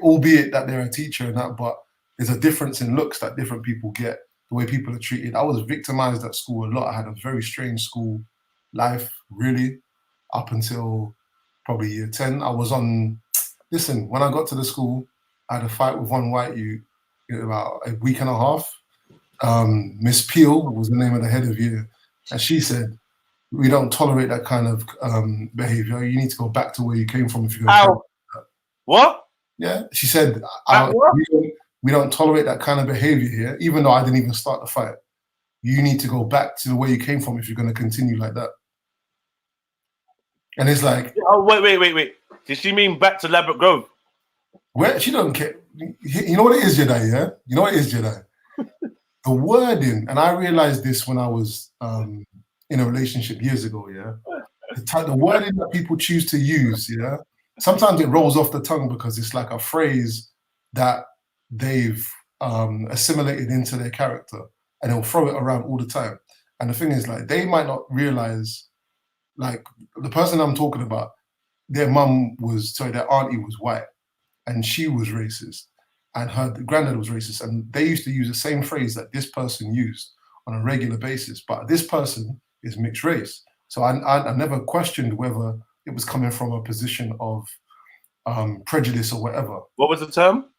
Albeit that they're a teacher and that, but there's a difference in looks that different people get, the way people are treated. I was victimized at school a lot. I had a very strange school life, really, up until probably year 10. I was when I got to the school, I had a fight with one white youth. About a week and a half. Miss Peel was the name of the head of year, and she said, "We don't tolerate that kind of behavior. You need to go back to where you came from if you're going to." What? Yeah, she said, we don't tolerate that kind of behavior here, even though I didn't even start the fight. You need to go back to where you came from if you're going to continue like that. And it's like, oh, wait. Did she mean back to Ladbroke Grove? Where she doesn't care. You know what it is, Jedi, yeah? You know what it is, Jedi? The wording, and I realized this when I was in a relationship years ago, yeah? The wording that people choose to use, yeah? Sometimes it rolls off the tongue because it's like a phrase that they've assimilated into their character, and they'll throw it around all the time. And the thing is, like, they might not realize, like, the person I'm talking about, their auntie was white, and she was racist, and her granddad was racist, and they used to use the same phrase that this person used on a regular basis, but this person is mixed race. So I never questioned whether it was coming from a position of prejudice or whatever. What was the term?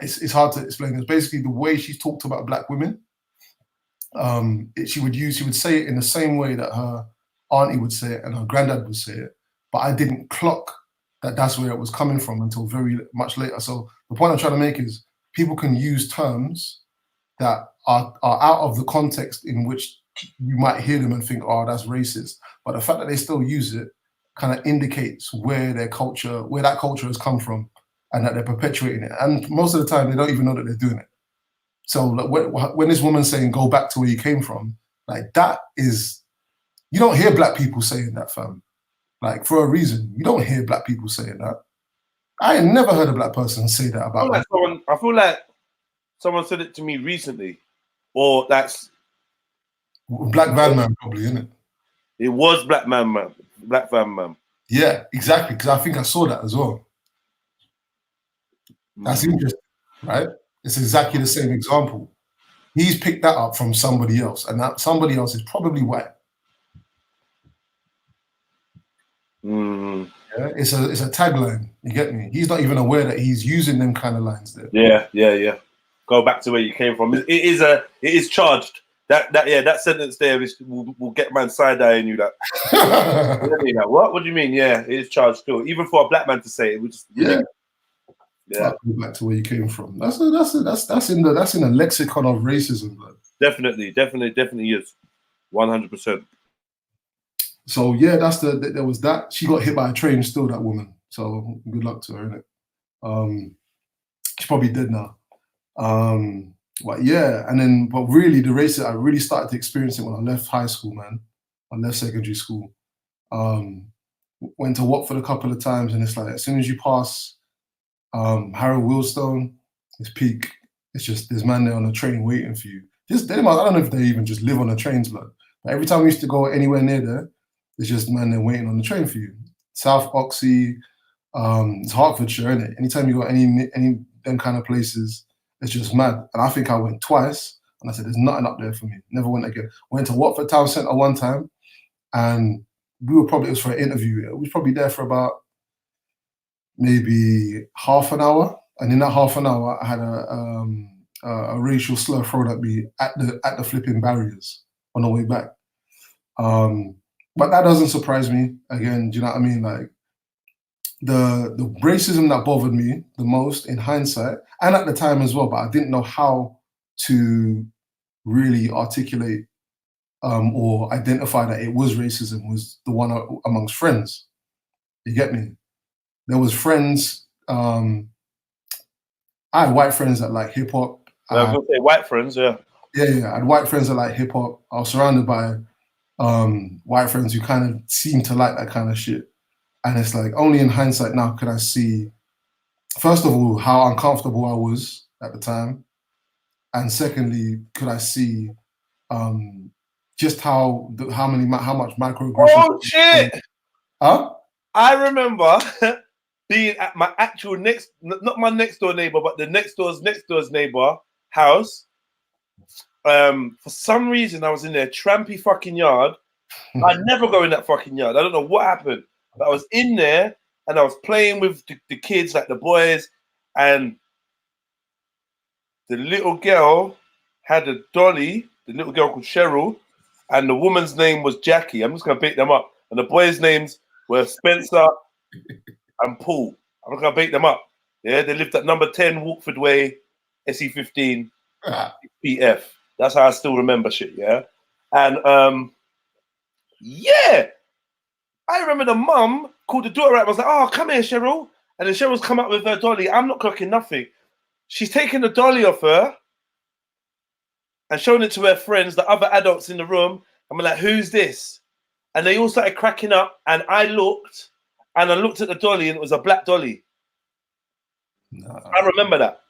It's hard to explain. It's basically the way she talked about black women. She would say it in the same way that her auntie would say it and her granddad would say it, but I didn't clock that that's where it was coming from until very much later. So the point I'm trying to make is people can use terms that are out of the context in which you might hear them and think, oh, that's racist. But the fact that they still use it kind of indicates where that culture has come from, and that they're perpetuating it. And most of the time, they don't even know that they're doing it. So like, when this woman's saying, go back to where you came from, like that is, you don't hear black people saying that, fam. Like for a reason, you don't hear black people saying that. I ain't never heard a black person say that about I feel like someone said it to me recently, or that's Black Van Man probably, isn't it? It was Black Van Man. Yeah, exactly. Because I think I saw that as well. That's interesting, right? It's exactly the same example. He's picked that up from somebody else, and that somebody else is probably white. Yeah, it's a tagline. You get me? He's not even aware that he's using them kind of lines there. Yeah. Go back to where you came from. It is charged. That sentence there will get man side eyeing you. That. What? What do you mean? Yeah, it is charged still. Even for a black man to say it, we just yeah. Go back to where you came from. That's in the lexicon of racism, bro. Definitely is 100%. So yeah, there was that. She got hit by a train still, that woman. So good luck to her, innit? She's probably dead now. But really the racism, I really started to experience it when I left high school, man. I left secondary school. Went to Watford a couple of times, and it's like as soon as you pass Harold Willstone, it's peak. It's just there's man there on the train waiting for you. I don't know if they even just live on the trains, but every time we used to go anywhere near there, there's just man there waiting on the train for you. South Oxy, it's Hertfordshire, isn't it? Anytime you got any them kind of places, it's just mad. And I think I went twice, and I said, there's nothing up there for me. Never went again. Went to Watford Town Centre one time, and it was for an interview. We was probably there for about maybe half an hour. And in that half an hour, I had a racial slur thrown at me at the flipping barriers on the way back. But that doesn't surprise me. Again, do you know what I mean? Like the racism that bothered me the most in hindsight, and at the time as well, but I didn't know how to really articulate or identify that it was racism, was the one amongst friends. You get me? There was friends, I had white friends that like hip hop. I was gonna say white friends, yeah. Yeah, I had white friends that like hip hop. I was surrounded by white friends who kind of seem to like that kind of shit. And it's like only in hindsight now could I see, first of all, how uncomfortable I was at the time. And secondly, could I see just how much microaggression. Oh shit! Huh? I remember being at my actual not my next door neighbor, but the next door's neighbor house. For some reason, I was in their trampy fucking yard. I never go in that fucking yard. I don't know what happened, but I was in there and I was playing with the kids, like the boys, and the little girl had a dolly, the little girl called Cheryl, and the woman's name was Jackie. I'm just going to pick them up. And the boys' names were Spencer and Paul. I'm not going to pick them up. Yeah, they lived at number 10 Walkford Way, SE15, PF. That's how I still remember shit, yeah? And, yeah, I remember the mum called the daughter out and was like, oh, come here, Cheryl. And then Cheryl's come up with her dolly. I'm not clocking nothing. She's taken the dolly off her and showing it to her friends, the other adults in the room. I'm like, who's this? And they all started cracking up. And I looked at the dolly, and it was a black dolly. No. I remember that.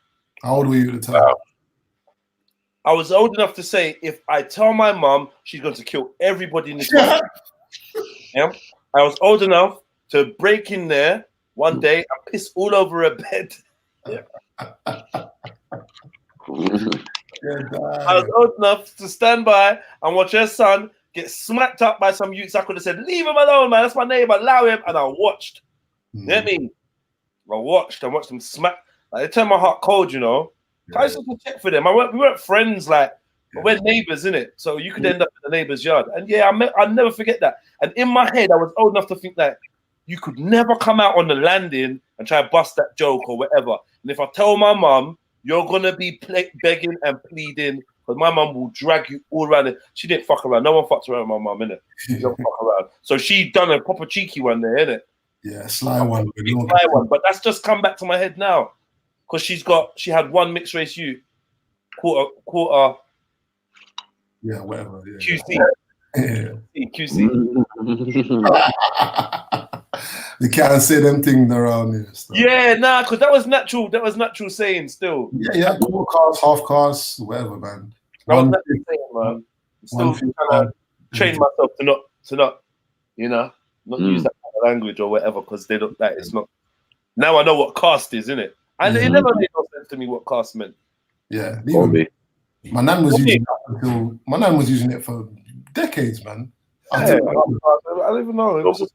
How old were you at the time? I was old enough to say, if I tell my mum, she's going to kill everybody in this house. Yeah? I was old enough to break in there one day and piss all over her bed. Yeah. I was old enough to stand by and watch her son get smacked up by some youths. I could have said, leave him alone, man. That's my neighbor. Allow him. And I watched. You know what I mean? I watched them smack. Like, it turned my heart cold, you know. Yeah. I used to check for them. We weren't friends, like, but we're neighbors, innit? So you could end up in the neighbor's yard. And yeah, I'll never forget that. And in my head, I was old enough to think that you could never come out on the landing and try to bust that joke or whatever. And if I tell my mum, you're going to be begging and pleading Because my mum will drag you all around it. She didn't fuck around. No one fucked around with my mum, innit? She don't fuck around. So she done a proper cheeky one there, innit? Yeah, sly one. Sly one. But that's just come back to my head now. Because she had one mixed race youth, quarter Yeah, whatever. Yeah, QC. yeah. QC. They can't say them things around here. Stuff. Yeah, nah, because that was natural. That was natural saying still. Yeah, quarter cars, half cars, whatever, man. That was natural saying, man. Still trying to train myself to not, you know, not use that kind of language or whatever, because they don't. That it's not. Now I know what caste is, innit? And it never made no sense to me what caste meant. Yeah, my nan was using it for decades, man. I don't even know. It was just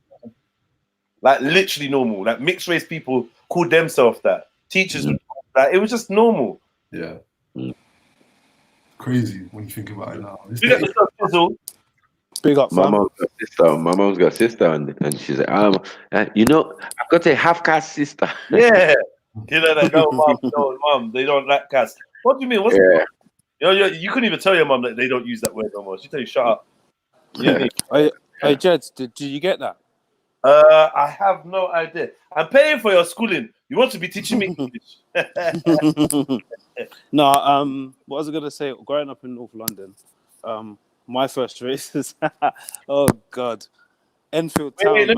like literally normal. Like mixed race people called themselves that. Teachers would call that. It was just normal. Yeah. Crazy when you think about it now. Big up, my mom's got a sister, and she's like, you know, I've got a half caste sister. Yeah. You know that mom, they don't like caste. What do you mean? What's you know, you couldn't even tell your mom that they don't use that word no more. She tell you, shut up. You know Hey, Jed, did you get that? I have no idea. I'm paying for your schooling. You want to be teaching me English? No, what was I gonna say? Growing up in North London, my first race is oh god, Enfield Town. Wait, let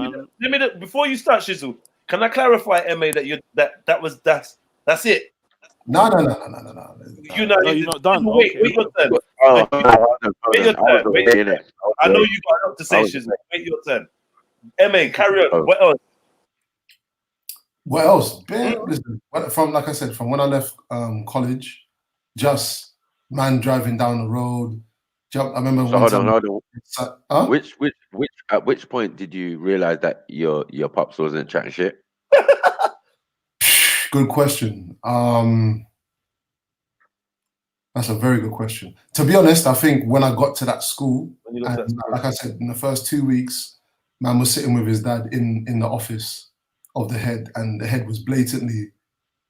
me before you start, Shizzle. Can I clarify, MA, that that's it? No. You know, you're not done. Wait your turn. Wait your turn. I know you got a lot to say, Shizzle. Wait your turn. MA, carry on. What else? What else? Listen, from like I said, from when I left college, just man driving down the road. I remember. So hold on. Huh? At which point did you realize that your pops wasn't chatting shit? Good question. That's a very good question. To be honest, I think when I got to that school, and like I said, in the first 2 weeks, man was sitting with his dad in the office of the head, and the head was blatantly,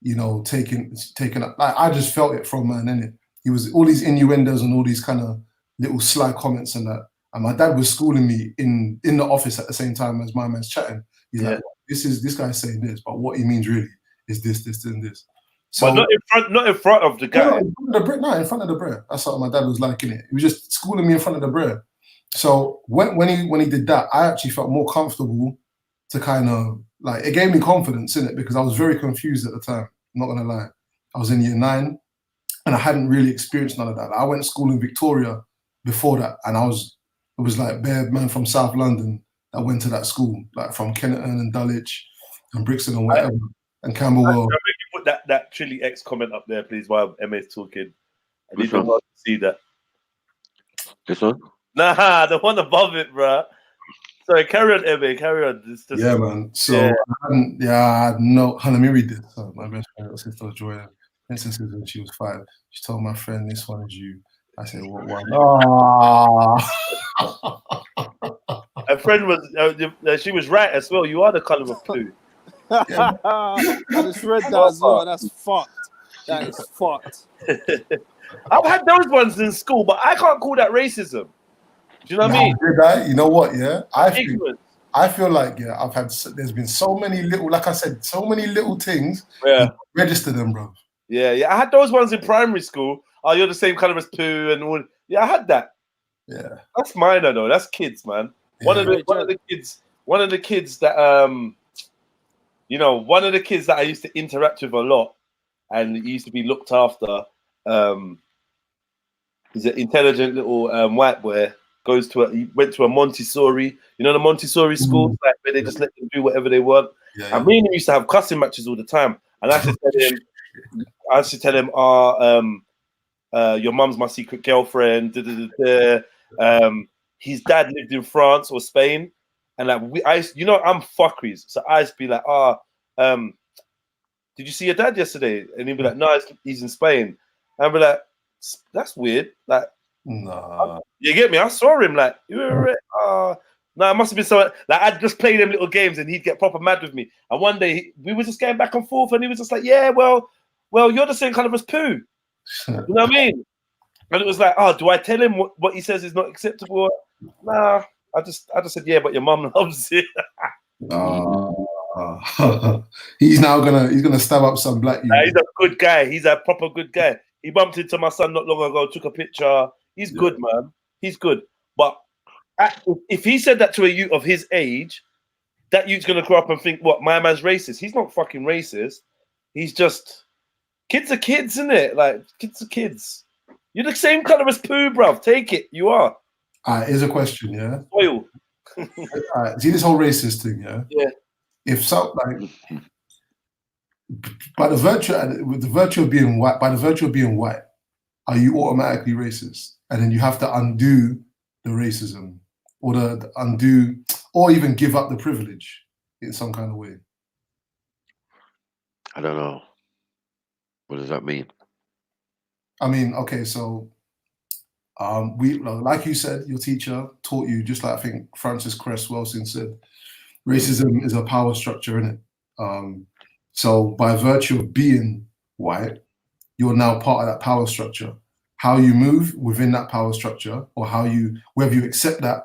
you know, taking up. I just felt it from man, innit? He was all these innuendos and all these kind of little sly comments and that. And my dad was schooling me in the office at the same time as my man's chatting. He's like, this guy's saying this, but what he means really is this, and this. So, but not in front of the guy. In front of the bro. That's what my dad was like, innit? He was just schooling me in front of the bro. So when he did that, I actually felt more comfortable to kind of like, it gave me confidence in it, because I was very confused at the time. I'm not gonna lie. I was in year 9 and I hadn't really experienced none of that. Like, I went to school in Victoria before that, and it was like bare man from South London that went to that school, like from Kennerton and Dulwich and Brixton and whatever, and Camberwell. Can you put that Chili X comment up there, please, while Emma's talking? I need to see that. This one? Nah, the one above it, bro. Sorry, carry on, Emma. Carry on. Yeah, man. So I had no. Let me read this. So my best friend, sister Joya, Princess, when she was 5, she told my friend, "This one is you." I said, "What one?" Her friend was. She was right as well. You are the color of blue. I just read that as well. That's fucked. That is fucked. I've had those ones in school, but I can't call that racism. Do you know what I mean? You know what? Yeah, I feel like there's been so many little, like I said, so many little things. Yeah, register them, bro. Yeah. I had those ones in primary school. Oh, you're the same color as poo and all. Yeah, I had that. Yeah, that's minor though. That's kids, man. Yeah. One of the kids that one of the kids that I used to interact with a lot, and he used to be looked after. He's an intelligent little white boy. He went to a Montessori, the Montessori school, like where they just let them do whatever they want. Yeah. And me and him used to have cussing matches all the time. And I used to tell him, your mum's my secret girlfriend. His dad lived in France or Spain, and like I'm fuckeries, so I used to be like, did you see your dad yesterday? And he'd be like, no, he's in Spain. And I'd be like, that's weird. Like, nah. You get me? I saw him like, it must have been so. Like, I'd just play them little games, and he'd get proper mad with me. And one day we were just going back and forth, and he was just like, "Yeah, well, you're the same color as poo." You know what I mean? And it was like, oh, do I tell him what he says is not acceptable? Nah, I just said, yeah, but your mum loves it. He's gonna stab up some black youth. He's a good guy. He's a proper good guy. He bumped into my son not long ago, took a picture. He's good, man. He's good. But if he said that to a youth of his age, that youth's gonna grow up and think, what, my man's racist? He's not fucking racist. He's just, kids are kids, isn't it? Like, kids are kids. You're the same color as poo, bruv. Take it. You are. Here's a question, yeah? Oil. See this whole racist thing, yeah? Yeah. If so, like, by the virtue of being white, are you automatically racist? And then you have to undo the racism, or undo, or even give up the privilege in some kind of way. I don't know. What does that mean? I mean, okay, so we, like you said, your teacher taught you, just like I think Francis Cress Welsing said, racism is a power structure, innit? So by virtue of being white, you're now part of that power structure. How you move within that power structure, or whether you accept that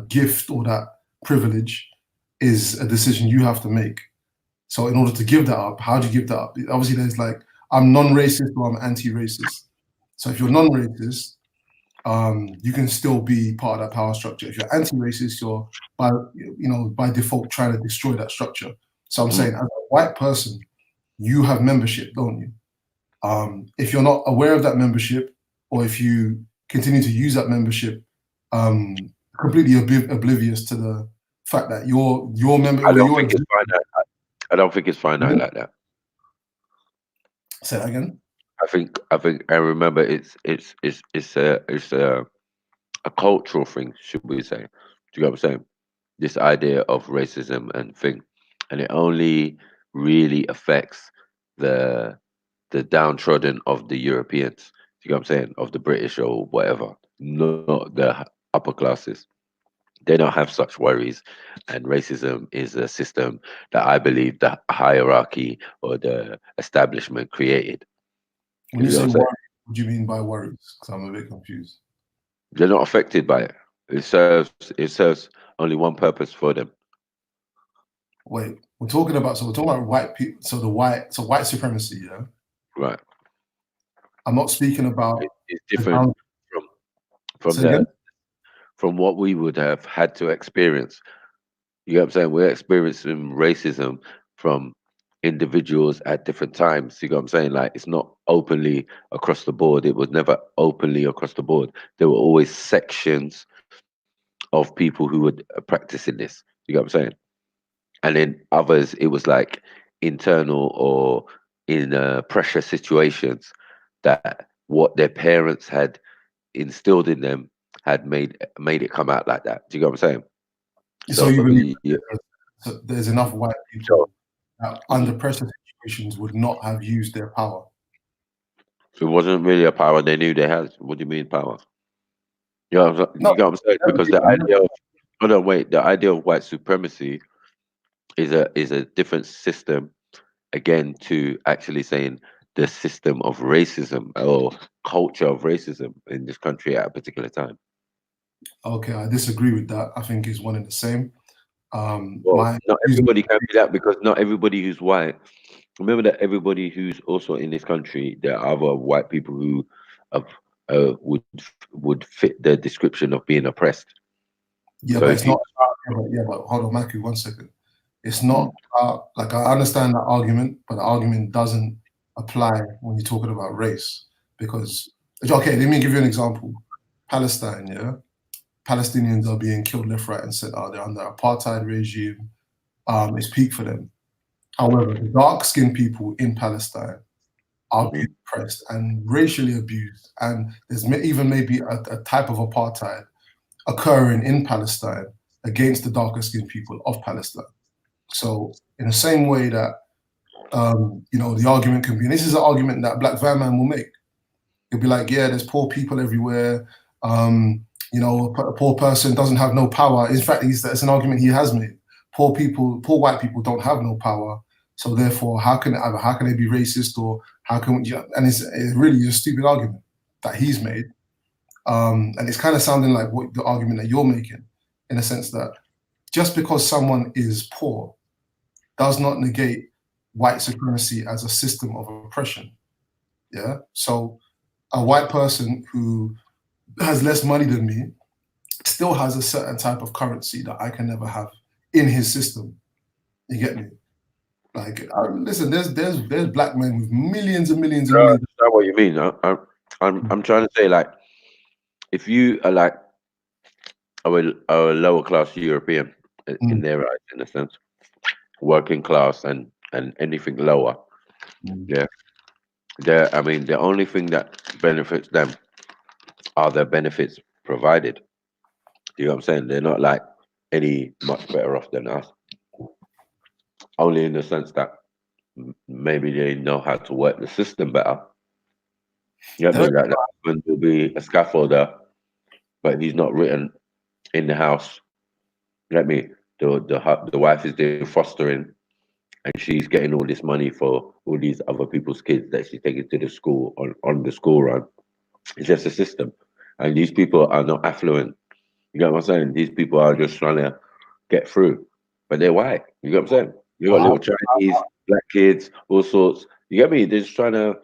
gift or that privilege, is a decision you have to make. So in order to give that up, how do you give that up? Obviously, there's like, I'm non-racist or I'm anti-racist. So if you're non-racist, you can still be part of that power structure. If you're anti-racist, you're by default trying to destroy that structure. So I'm saying, as a white person, you have membership, don't you? If you're not aware of that membership, or if you continue to use that membership, completely oblivious to the fact that your member. I don't think it's finite. I don't think it's finite like that. Say that again. I think I remember it's a cultural thing, should we say? Do you get what I'm saying? This idea of racism and thing, and it only really affects the downtrodden of the Europeans. Do you get what I'm saying? Of the British or whatever, not the upper classes. They don't have such worries, and racism is a system that I believe the hierarchy or the establishment created. When you say worry, what do you mean by worries? Because I'm a bit confused. They're not affected by it. It serves only one purpose for them. Wait, we're talking about white people. So white supremacy, yeah. Right. I'm not speaking about. It's different from what we would have had to experience. You know what I'm saying? We're experiencing racism from individuals at different times. You know what I'm saying? Like, it's not openly across the board. It was never openly across the board. There were always sections of people who were practicing this. You know what I'm saying? And then others, it was like internal or in pressure situations that what their parents had instilled in them had made it come out like that. Do you get what I'm saying? So you believe there's enough white people that under pressure situations would not have used their power? It wasn't really a power they knew they had. What do you mean power? You know what I'm saying? Because the idea of the idea of white supremacy is a different system, again, to actually saying the system of racism or culture of racism in this country at a particular time. Okay, I disagree with that. I think it's one and the same. Well, not everybody can be that, because not everybody who's white. Remember that everybody who's also in this country, there are other white people who would fit the description of being oppressed. Yeah, so but it's not. But hold on, Matthew, 1 second. It's not like, I understand that argument, but the argument doesn't apply when you're talking about race. Because, okay, let me give you an example. Palestine, yeah. Palestinians are being killed left, right, and center. They're under apartheid regime. It's peak for them. However, the dark-skinned people in Palestine are being oppressed and racially abused, and there's even maybe a type of apartheid occurring in Palestine against the darker-skinned people of Palestine. So, in the same way that the argument can be, and this is an argument that Black Van Man will make. He'll be like, yeah, there's poor people everywhere. A poor person doesn't have no power. In fact, it's an argument he has made. Poor white people don't have no power. So therefore, how can they be racist, or how can and it's really a stupid argument that he's made. And it's kind of sounding like what the argument that you're making, in a sense that just because someone is poor does not negate white supremacy as a system of oppression. Yeah. So a white person who has less money than me still has a certain type of currency that I can never have in his system. You get me? Like, listen, there's black men with millions and millions and millions. I understand what you mean. I'm trying to say, like, if you are like a lower class European in their eyes, in a sense, working class and anything lower, yeah, I mean, the only thing that benefits them are the benefits provided. You know what I'm saying? They're not like any much better off than us. Only in the sense that maybe they know how to work the system better. You know what I mean? Like, the husband will be a scaffolder, but he's not written in the house. You know what I mean? The wife is doing fostering, and she's getting all this money for all these other people's kids that she's taking to the school on the school run. It's just a system. And these people are not affluent. You know what I'm saying? These people are just trying to get through. But they're white. You know what I'm saying? You got little Chinese, black kids, all sorts. You get me? They're just trying to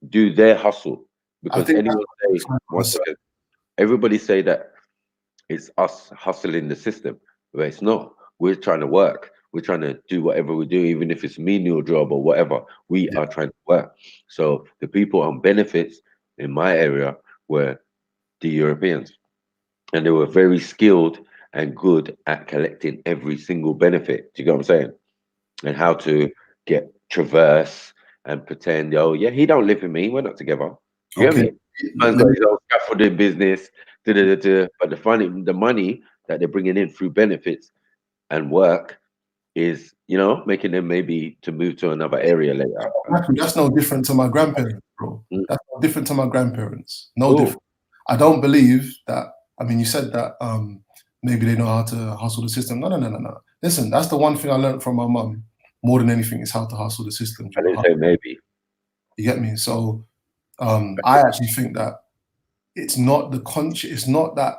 do their hustle. Because everybody say that it's us hustling the system. But it's not. We're trying to work. We're trying to do whatever we do, even if it's menial job or whatever. We are trying to work. So the people on benefits in my area were the Europeans. And they were very skilled and good at collecting every single benefit. Do you get what I'm saying? And how to traverse and pretend, oh yeah, he don't live with me. We're not together. You get me? Man's got his own scaffolding business. But the money that they're bringing in through benefits and work is, you know, making them maybe to move to another area later. That's no different to my grandparents, bro. That's no different to my grandparents. No different. I don't believe that. I mean, you said that maybe they know how to hustle the system. No. Listen, that's the one thing I learned from my mum more than anything is how to hustle the system. I didn't say maybe. You get me? So I actually think that it's not that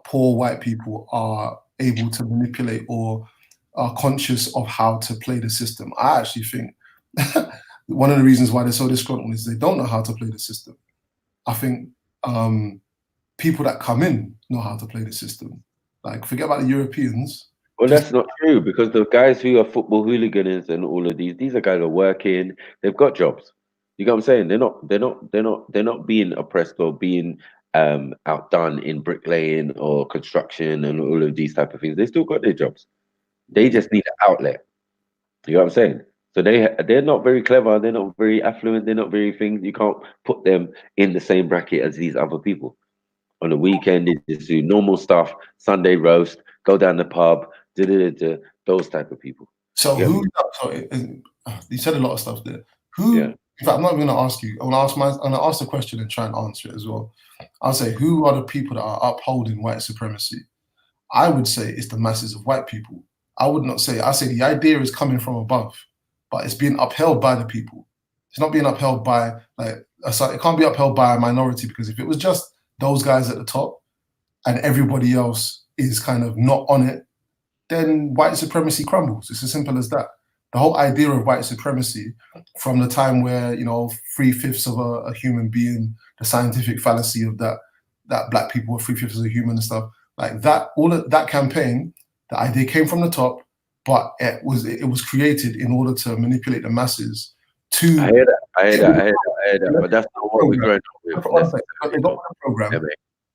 poor white people are able to manipulate or are conscious of how to play the system. I actually think one of the reasons why they're so disgruntled is they don't know how to play the system. I think people that come in know how to play the system. Like, forget about the Europeans. Well, that's not true, because the guys who are football hooligans and all of these are guys who are working. They've got jobs. You know what I'm saying? They're not being oppressed or being outdone in bricklaying or construction and all of these type of things. They still got their jobs. They just need an outlet. You know what I'm saying? So they're not very clever. They're not very affluent. They're not very things. You can't put them in the same bracket as these other people. On the weekend, they just do normal stuff. Sunday roast, go down the pub, those type of people. So you said a lot of stuff there. In fact, I'm not even going to ask you. I'm going to ask the question and try and answer it as well. I'll say, who are the people that are upholding white supremacy? I would say it's the masses of white people. I would not say. I say the idea is coming from above, but it's being upheld by the people. It's not being upheld by it can't be upheld by a minority, because if it was just those guys at the top and everybody else is kind of not on it, then white supremacy crumbles. It's as simple as that. The whole idea of white supremacy, from the time where, 3/5 of a human being, the scientific fallacy of that black people were 3/5 of a human and stuff like that, all of that campaign, the idea came from the top, but it was created in order to manipulate the masses. I hear that, but that's not what we're growing up with. They got the program,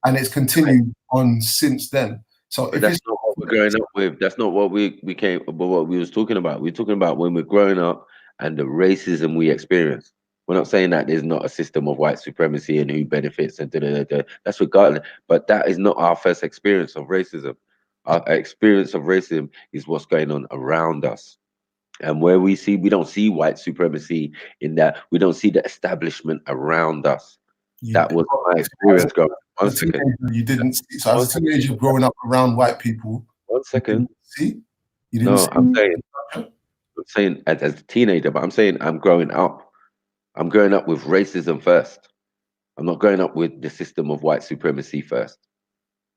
and it's continued on since then. So if that's not what we're growing up with. That's not what we was talking about. We're talking about when we're growing up and the racism we experience. We're not saying that there's not a system of white supremacy and who benefits and that's regardless. But that is not our first experience of racism. Our experience of racism is what's going on around us. And where we don't see white supremacy in that. We don't see the establishment around us. That was my experience growing up. One second. You didn't see. So as a teenager growing up around white people. 1 second. See? You didn't see. I'm saying I'm saying as a teenager, but I'm saying I'm growing up. I'm growing up with racism first. I'm not growing up with the system of white supremacy first.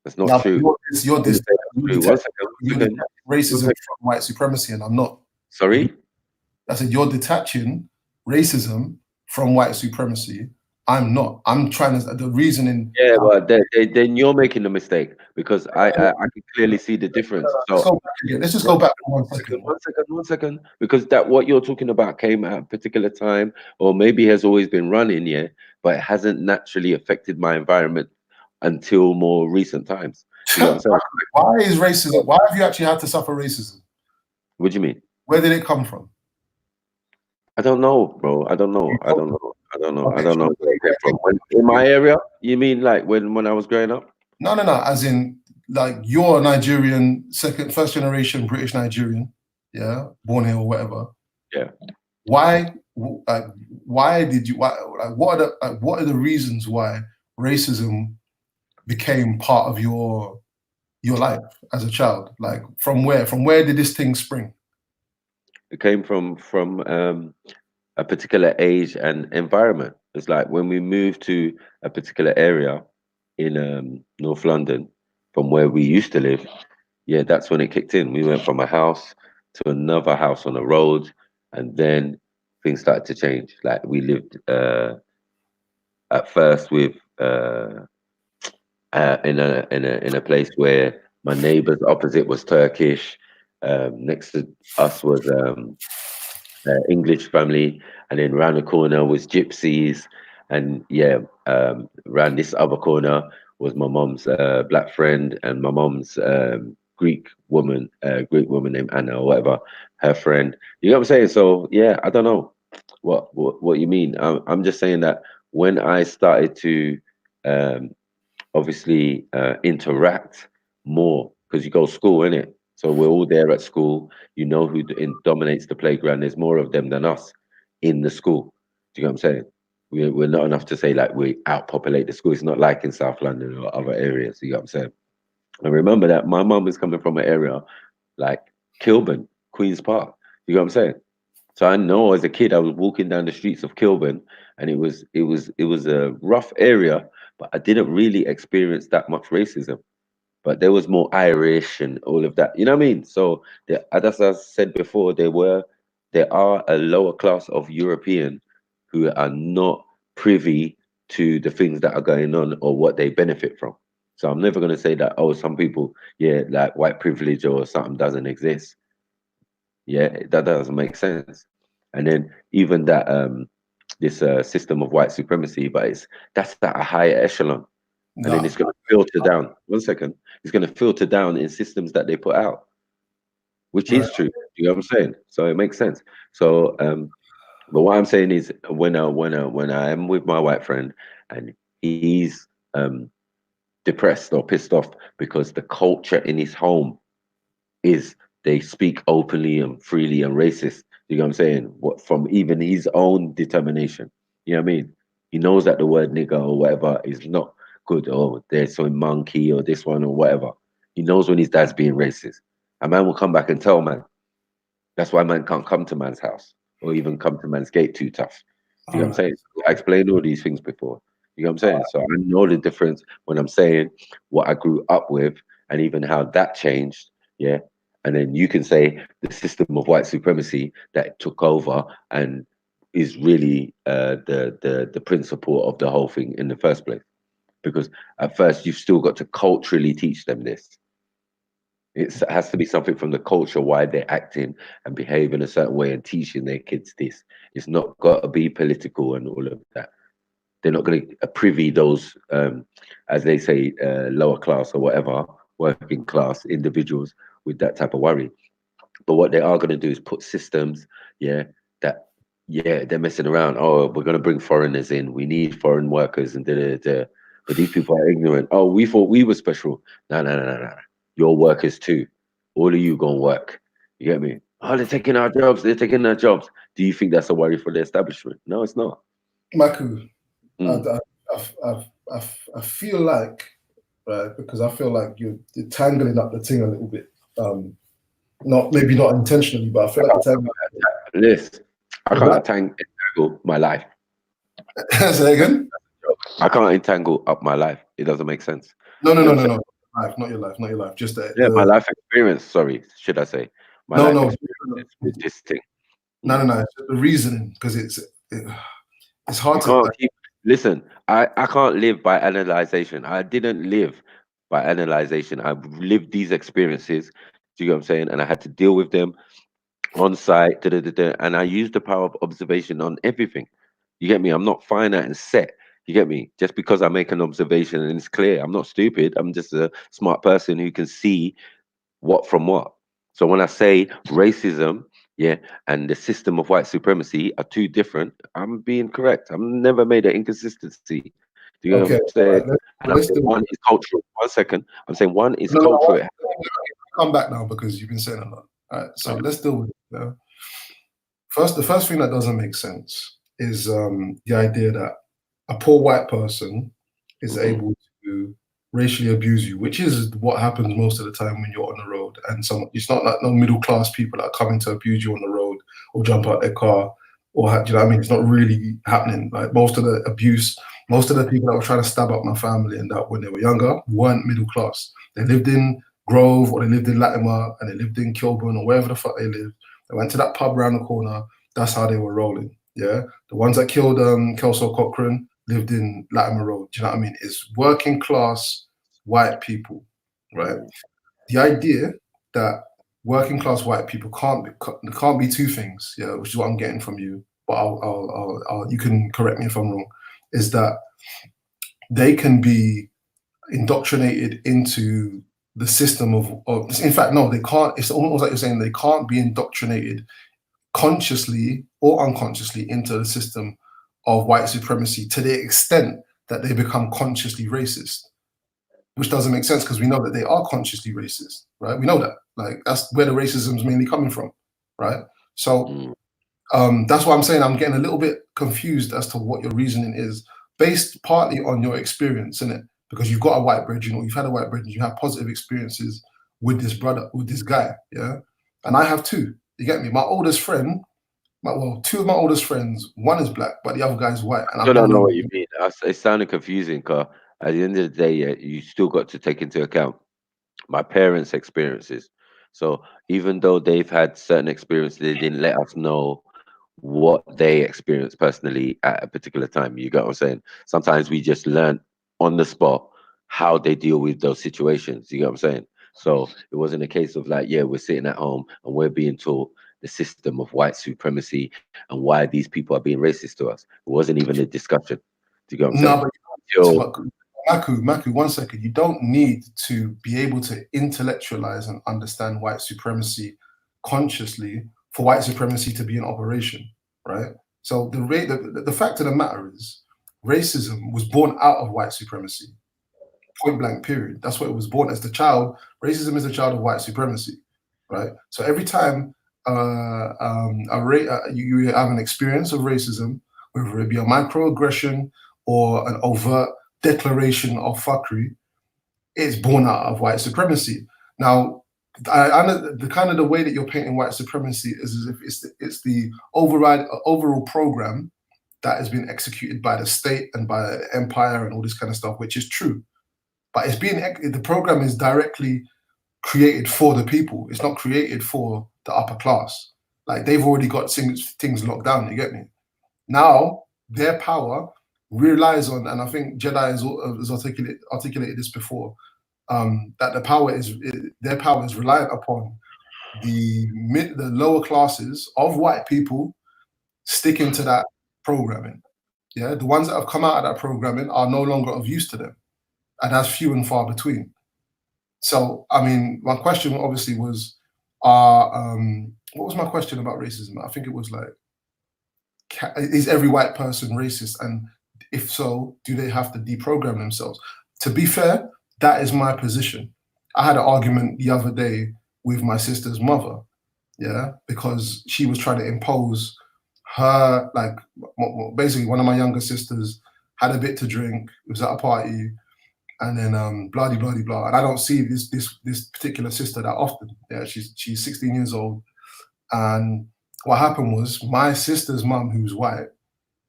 That's not Now, true. you're Let me say that's true. One second, you're one second. detaching racism from white supremacy, and I'm not. Sorry? I said you're detaching racism from white supremacy. I'm not. I'm trying to the reasoning. Yeah, but then you're making the mistake because I can clearly see the difference. Let's So go back again. Let's just go back for 1 second. one second, because that what you're talking about came at a particular time, or maybe has always been running, yeah, but it hasn't naturally affected my environment until more recent times. You know what I'm saying? Why is racism? Why have you actually had to suffer racism? What do you mean? Where did it come from? I don't know, bro. I don't know. I don't know. I don't know. I Okay. don't know where it came from. In my area, you mean like when I was growing up? No. As in, like you're Nigerian, first generation British Nigerian, yeah, born here or whatever. Yeah. Why? Why did you? Why? Like, what are the reasons why racism became part of your life as a child? Like, from where? From where did this thing spring? It came from a particular age and environment. It's like when we moved to a particular area in North London from where we used to live. Yeah, that's when it kicked in. We went from a house to another house on the road, and then things started to change. Like we lived at first with in a place where my neighbors opposite was Turkish. Next to us was English family, and then round the corner was gypsies, and yeah, around this other corner was my mom's black friend and my mom's Greek woman named Anna or whatever, her friend. You know what I'm saying? So yeah, I don't know what you mean. I'm just saying that when I started to um, obviously interact more, because you go to school, innit? So we're all there at school. You know who dominates the playground. There's more of them than us in the school. Do you know what I'm saying? We're not enough to say like we outpopulate the school. It's not like in South London or other areas. You know what I'm saying? And remember that my mum is coming from an area like Kilburn, Queen's Park. You know what I'm saying? So I know as a kid I was walking down the streets of Kilburn, and it was a rough area, but I didn't really experience that much racism. But there was more Irish and all of that. You know what I mean? So as I said before, there are a lower class of European who are not privy to the things that are going on or what they benefit from. So I'm never going to say that, oh, some people, yeah, like white privilege or something doesn't exist. Yeah, that doesn't make sense. And then even that this system of white supremacy, but that's at a higher echelon, and then it's going to filter down. 1 second, it's going to filter down in systems that they put out, which is true. You know what I'm saying? So it makes sense. So, but what I'm saying is, when I am with my white friend and he's depressed or pissed off because the culture in his home is they speak openly and freely and racist. You know what I'm saying? What from even his own determination. You know what I mean? He knows that the word nigger or whatever is not good, or there's some monkey or this one or whatever. He knows when his dad's being racist. A man will come back and tell man. That's why man can't come to man's house or even come to man's gate too tough. You know what I'm saying? I explained all these things before. You know what I'm saying? So I know the difference when I'm saying what I grew up with and even how that changed. Yeah. And then you can say the system of white supremacy that took over and is really the principle of the whole thing in the first place. Because at first you've still got to culturally teach them this. It has to be something from the culture, why they're acting and behave in a certain way and teaching their kids this. It's not got to be political and all of that. They're not going to privy those, as they say, lower class or whatever, working class individuals with that type of worry. But what they are going to do is put systems, yeah, that, yeah, they're messing around. Oh, we're going to bring foreigners in. We need foreign workers and da da da. But these people are ignorant. Oh, we thought we were special. No, no, no, no, no. You're workers too. All of you gonna work. You get me? Oh, they're taking our jobs. They're taking our jobs. Do you think that's a worry for the establishment? No, it's not. Maku, I feel like, right, because I feel like you're tangling up the thing a little bit. maybe not intentionally, but I feel like the time. Listen, I What? can't entangle my life. Say again? I can't entangle up my life. It doesn't make sense. No. You know what I'm saying? Not your life. Just that. Yeah, my life experience. Sorry, should I say my life No. experience with this thing? No. It's the reasoning, because it's hard You to. can't keep. Listen, I can't live by analyzation. I didn't live by analyzation. I've lived these experiences. Do you get what I'm saying? And I had to deal with them on site. And I used the power of observation on everything. You get me? I'm not finite and set. You get me? Just because I make an observation and it's clear, I'm not stupid. I'm just a smart person who can see what from what. So when I say racism, yeah, and the system of white supremacy are two different, I'm being correct. I've never made an inconsistency. Do you know what Okay, I'm saying? right, And I'm saying one is cultural. 1 second. I'm saying one is No, cultural. come back now, because you've been saying a lot. All right, so Okay. let's deal with it. Yeah? The first thing that doesn't make sense is the idea that a poor white person is able to racially abuse you, which is what happens most of the time when you're on the road. And it's not like no middle class people that are coming to abuse you on the road or jump out their car, or do you know what I mean? It's not really happening. Like most of the abuse, most of the people that were trying to stab up my family and that when they were younger weren't middle class. They lived in Grove, or they lived in Latimer, and they lived in Kilburn, or wherever the fuck they lived. They went to that pub around the corner. That's how they were rolling. Yeah, the ones that killed Kelso Cochran lived in Latimer Road. Do you know what I mean? It's working class white people, right? The idea that working class white people can't be two things, yeah, which is what I'm getting from you. But I'll you can correct me if I'm wrong. Is that they can be indoctrinated into the system of in fact, no, they can't. It's almost like you're saying they can't be indoctrinated consciously or unconsciously into the system of white supremacy to the extent that they become consciously racist, which doesn't make sense because we know that they are consciously racist, right? We know that. Like that's where the racism is mainly coming from, right? So that's why I'm saying I'm getting a little bit confused as to what your reasoning is, based partly on your experience in it, because you've got a white bread, you've had a white bread, and you have positive experiences with this brother, with this guy, yeah. And I have too. You get me? My oldest friend, two of my oldest friends, one is black, but the other guy's white. And I don't know what you mean. It sounded confusing, because at the end of the day, yeah, you still got to take into account my parents' experiences. So even though they've had certain experiences, they didn't let us know what they experienced personally at a particular time. You get what I'm saying? Sometimes we just learn on the spot how they deal with those situations. You get what I'm saying? So it wasn't a case of like, yeah, we're sitting at home and we're being taught the system of white supremacy and why these people are being racist to us. It wasn't even a discussion. Do you get what I'm saying? No, but Maku, 1 second. You don't need to be able to intellectualize and understand white supremacy consciously for white supremacy to be in operation, right? So the fact of the matter is, racism was born out of white supremacy, point blank, period. That's what it was born as. The child, racism is the child of white supremacy, right? So every time you have an experience of racism, whether it be a microaggression or an overt declaration of fuckery, it's born out of white supremacy. Now, I know the kind of the way that you're painting white supremacy is as if it's the overall program that has been executed by the state and by the empire and all this kind of stuff, which is true. But the program is directly created for the people. It's not created for the upper class. Like they've already got things locked down. You get me? Now their power relies on, and I think Jedi has articulated this before, that their power is reliant upon the lower classes of white people sticking to that programming. Yeah, the ones that have come out of that programming are no longer of use to them, and that's few and far between. So, I mean, my question obviously was, what was my question about racism? I think it was like, is every white person racist? And if so, do they have to deprogram themselves? To be fair, that is my position. I had an argument the other day with my sister's mother, yeah, because she was trying to impose her, like, basically one of my younger sisters had a bit to drink, it was at a party, and then blah blah blah. And I don't see this particular sister that often. Yeah, she's 16 years old, and what happened was my sister's mum, who's white,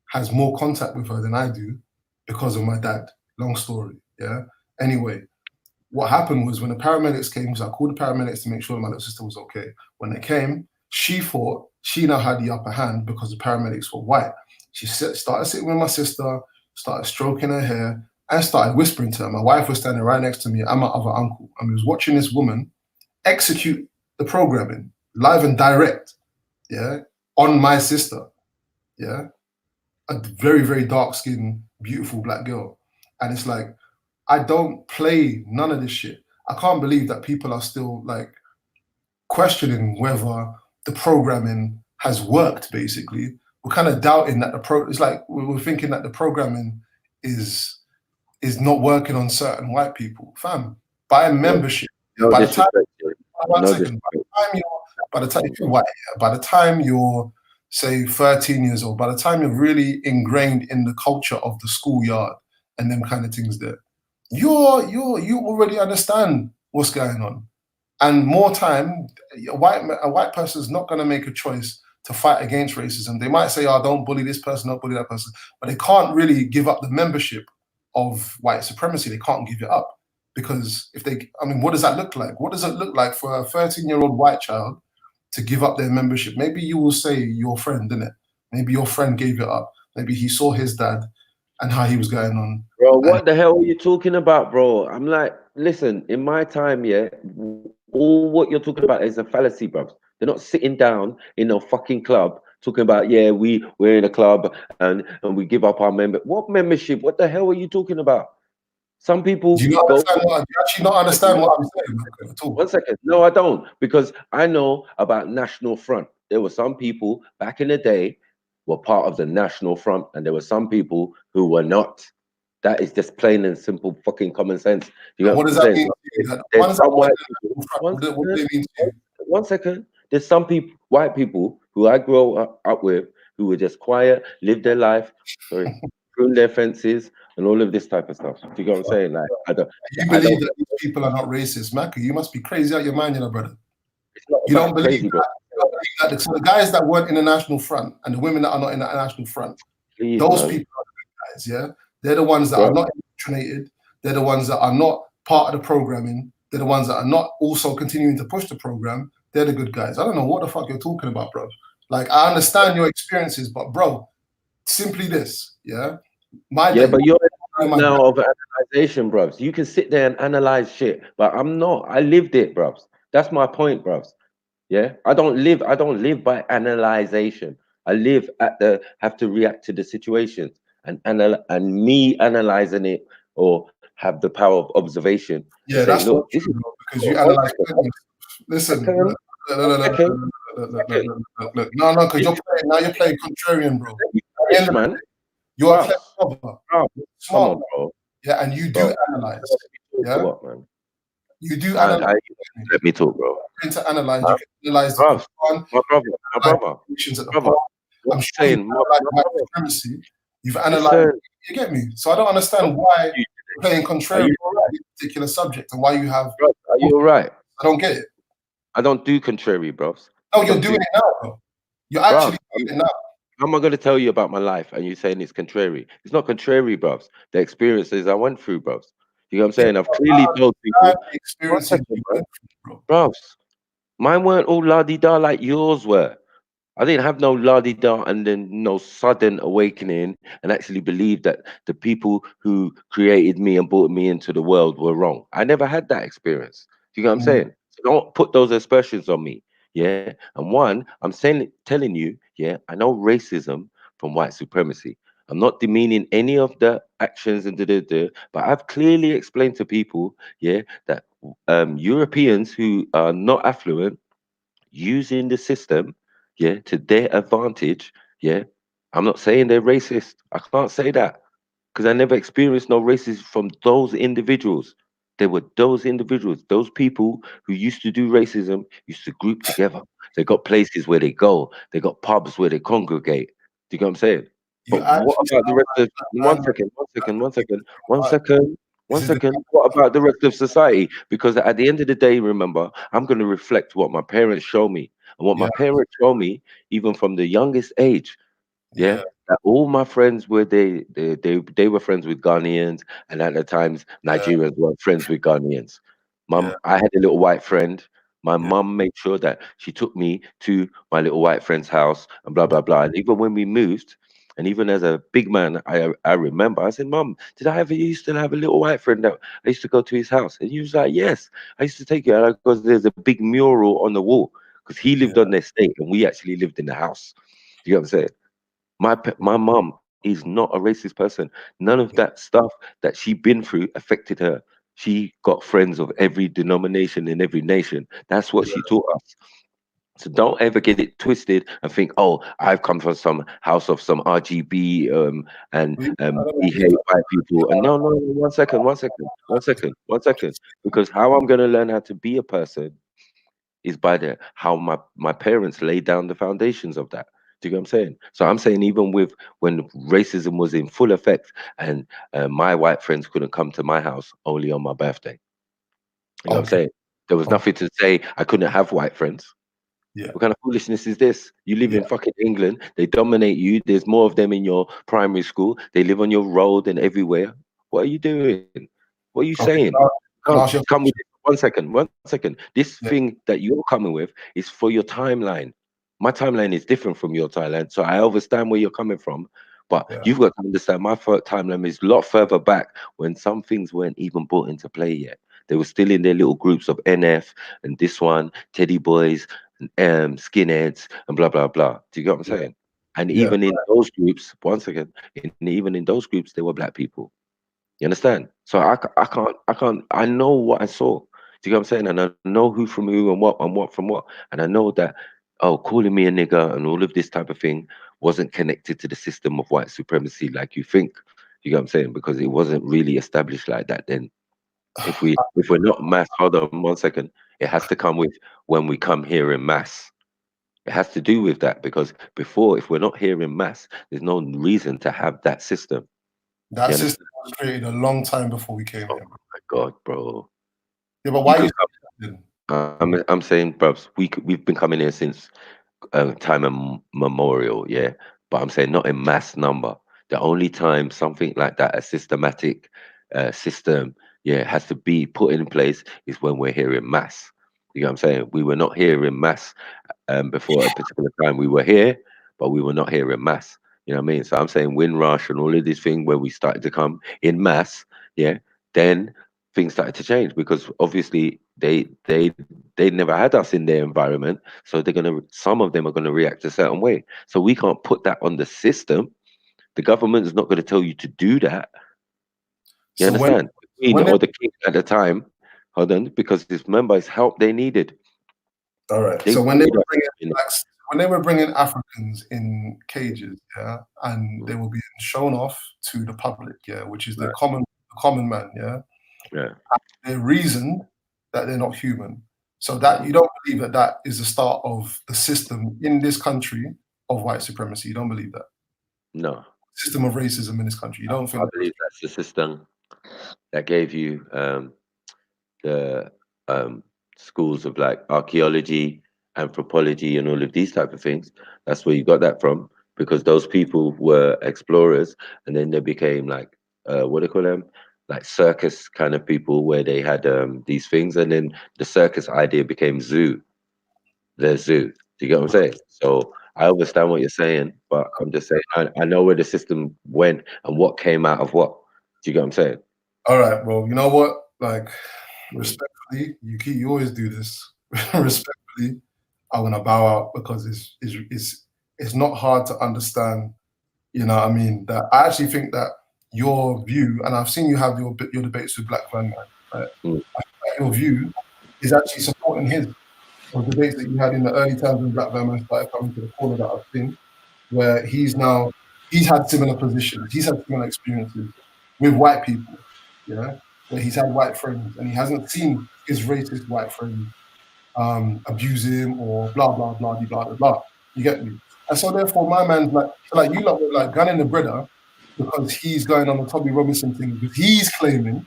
has more contact with her than I do because of my dad. Long story. Yeah. Anyway, what happened was when the paramedics came, because I called the paramedics to make sure that my little sister was okay. When they came, she thought she now had the upper hand because the paramedics were white. She started sitting with my sister, started stroking her hair, and started whispering to her. My wife was standing right next to me and my other uncle, and we was watching this woman execute the programming live and direct, yeah, on my sister, yeah, a very, very dark-skinned, beautiful black girl. And it's like, I don't play none of this shit. I can't believe that people are still like questioning whether the programming has worked. Basically, we're kind of doubting that it's like we're thinking that the programming is not working on certain white people. Fam, buy a membership. No by the time, disrespect, no disrespect. by the time you're say 13 years old, by the time you're really ingrained in the culture of the schoolyard and them kind of things there, you already understand what's going on. And more time, a white person is not going to make a choice to fight against racism. They might say, "Oh, don't bully this person, don't bully that person," but they can't really give up the membership of white supremacy. They can't give it up because what does that look like? What does it look like for a 13-year-old white child to give up their membership? Maybe you will say your friend, didn't it? Maybe your friend gave it up. Maybe he saw his dad and how he was going on. Bro, what the hell are you talking about, bro? I'm like, listen, in my time, yeah, all what you're talking about is a fallacy, bro. They're not sitting down in no fucking club talking about, yeah, we're in a club and we give up our member. What membership? What the hell are you talking about? Some people do you actually not understand what I'm saying at all? 1 second. No, I don't, because I know about National Front. There were some people back in the day were part of the National Front, and there were some people who were not. That is just plain and simple fucking common sense. You know what does that mean? One second. There's some people, white people, who I grew up with, who were just quiet, lived their life, pruned their fences, and all of this type of stuff. Do you get what I'm saying? Like, you believe that these people are not racist, Macca? You must be crazy out your mind, you know, brother. You don't believe that. So the guys that weren't in the National Front and the women that are not in the National Front, those people are the guys, yeah? They're the ones that are not indoctrinated. They're the ones that are not part of the programming. They're the ones that are not also continuing to push the program. They're the good guys. I don't know what the fuck you're talking about, bro. Like, I understand your experiences, but bro, simply this, yeah? But you're now of analyzation, bros. You can sit there and analyze shit, but I'm not. I lived it, bros. That's my point, bros. Yeah, I don't live by analyzation. I live have to react to the situations and me analyzing it or have the power of observation. Yeah, that's true, because you analyze. Listen, look, because you're playing contrarian, bro. Man, you're a clever brother. Smart, bro. Yeah, and you do analyze. Yeah, what, man? You do analyze. Let me talk, bro. To analyze, you can analyze the my brother. I'm sure you've analyzed white supremacy. You've analyzed. You get me? So I don't understand why you're playing contrary to this particular subject and why you have. Bro, are you all right? I don't get it. I don't do contrary, bro. No, you're doing it now, bro. You're actually doing it now. How am I going to tell you about my life and you saying it's contrary? It's not contrary, bros. The experiences I went through, bros. You know what I'm saying? I've clearly told people. Bros, mine weren't all la-di-da like yours were. I didn't have no la-di-da and then no sudden awakening and actually believe that the people who created me and brought me into the world were wrong. I never had that experience. Do you know what I'm saying? So don't put those aspersions on me. Yeah. And one, I'm telling you, yeah, I know racism from white supremacy. I'm not demeaning any of the actions and but I've clearly explained to people, yeah, that Europeans who are not affluent using the system, yeah, to their advantage, yeah. I'm not saying they're racist. I can't say that because I never experienced no racism from those individuals. There were those individuals, those people who used to do racism, used to group together. They got places where they go. They got pubs where they congregate. Do you know what I'm saying? But what about the rest of one second. One second. What about the rest of society? Because at the end of the day, remember, I'm going to reflect what my parents show me, and what my parents show me, even from the youngest age. Yeah, that all my friends were they were friends with Ghanaians, and at the times Nigerians were friends with Ghanaians. I had a little white friend. My mum made sure that she took me to my little white friend's house and blah blah blah. And even when we moved, and even as a big man, I remember I said, "Mum, did I ever used to have a little white friend that I used to go to his house?" And he was like, "Yes, I used to take you out because there's a big mural on the wall because he lived on the estate and we actually lived in the house." You know what I'm saying? My mom is not a racist person. None of that stuff that she been through affected her. She got friends of every denomination in every nation. That's what she taught us. So don't ever get it twisted and think, oh, I've come from some house of some RGB and we hate white people. And no, no, no, one second, one second, one second, one second. Because how I'm gonna learn how to be a person is by the how my parents laid down the foundations of that. Do you get what I'm saying? So I'm saying even with when racism was in full effect and my white friends couldn't come to my house only on my birthday. You know what I'm saying? There was nothing to say I couldn't have white friends. Yeah. What kind of foolishness is this? You live in fucking England. They dominate you. There's more of them in your primary school. They live on your road and everywhere. What are you doing? What are you saying? Come with it. 1 second. 1 second. This thing that you're coming with is for your timeline. My timeline is different from your timeline, so I understand where you're coming from. But you've got to understand my timeline is a lot further back when some things weren't even brought into play yet. They were still in their little groups of NF and this one, Teddy Boys, skinheads, and blah blah blah. Do you get what I'm saying? And even in those groups, 1 second, even in those groups, there were black people. You understand? So I can't. I know what I saw. Do you get what I'm saying? And I know who from who and what from what. And I know that calling me a nigger and all of this type of thing wasn't connected to the system of white supremacy like you think. You get what I'm saying? Because it wasn't really established like that then. If we're not mass, hold on 1 second. It has to come with when we come here in mass. It has to do with that because before, if we're not here in mass, there's no reason to have that system. That system was created a long time before we came here. Oh my God, bro. Yeah, but why? I'm saying, bros, we've been coming here since time immemorial, yeah. But I'm saying not in mass number. The only time something like that, a systematic system, has to be put in place is when we're here in mass. You know what I'm saying? We were not here in mass before a particular time. We were here, but we were not here in mass. You know what I mean? So I'm saying Windrush and all of this thing where we started to come in mass, then things started to change because obviously they never had us in their environment, so some of them are gonna react a certain way. So we can't put that on the system. The government is not going to tell you to do that. You understand? Or the king at the time, hold on, because this member is help they needed. All right. So when they were bringing Africans in cages, and they were being shown off to the public, which is the common man, they reasoned that they're not human. So that you don't believe that is the start of the system in this country of white supremacy. You don't believe that? No. System of racism in this country. You don't think? I believe that's the system that gave you the schools of like archaeology, anthropology, and all of these type of things. That's where you got that from, because those people were explorers, and then they became like what do they call them? Like circus kind of people, where they had these things, and then the circus idea became zoo. The zoo. Do you get what I'm saying? So I understand what you're saying, but I'm just saying I know where the system went and what came out of what. Do you get what I'm saying? All right, bro. You know what? Like, respectfully, you always do this. Respectfully, I'm gonna bow out because it's not hard to understand. You know what I mean? That I actually think that your view, and I've seen you have your debates with Black Van Man, right? I think that your view is actually supporting his debates that you had in the early times when Black Van Man started coming to the corner that I've seen, where he's had similar positions, he's had similar experiences with white people, where he's had white friends and he hasn't seen his racist white friends abuse him or blah blah blah blah blah blah. You get me? And so therefore, my man's like you lot were like gunning the brother because he's going on the Tommy Robinson thing because he's claiming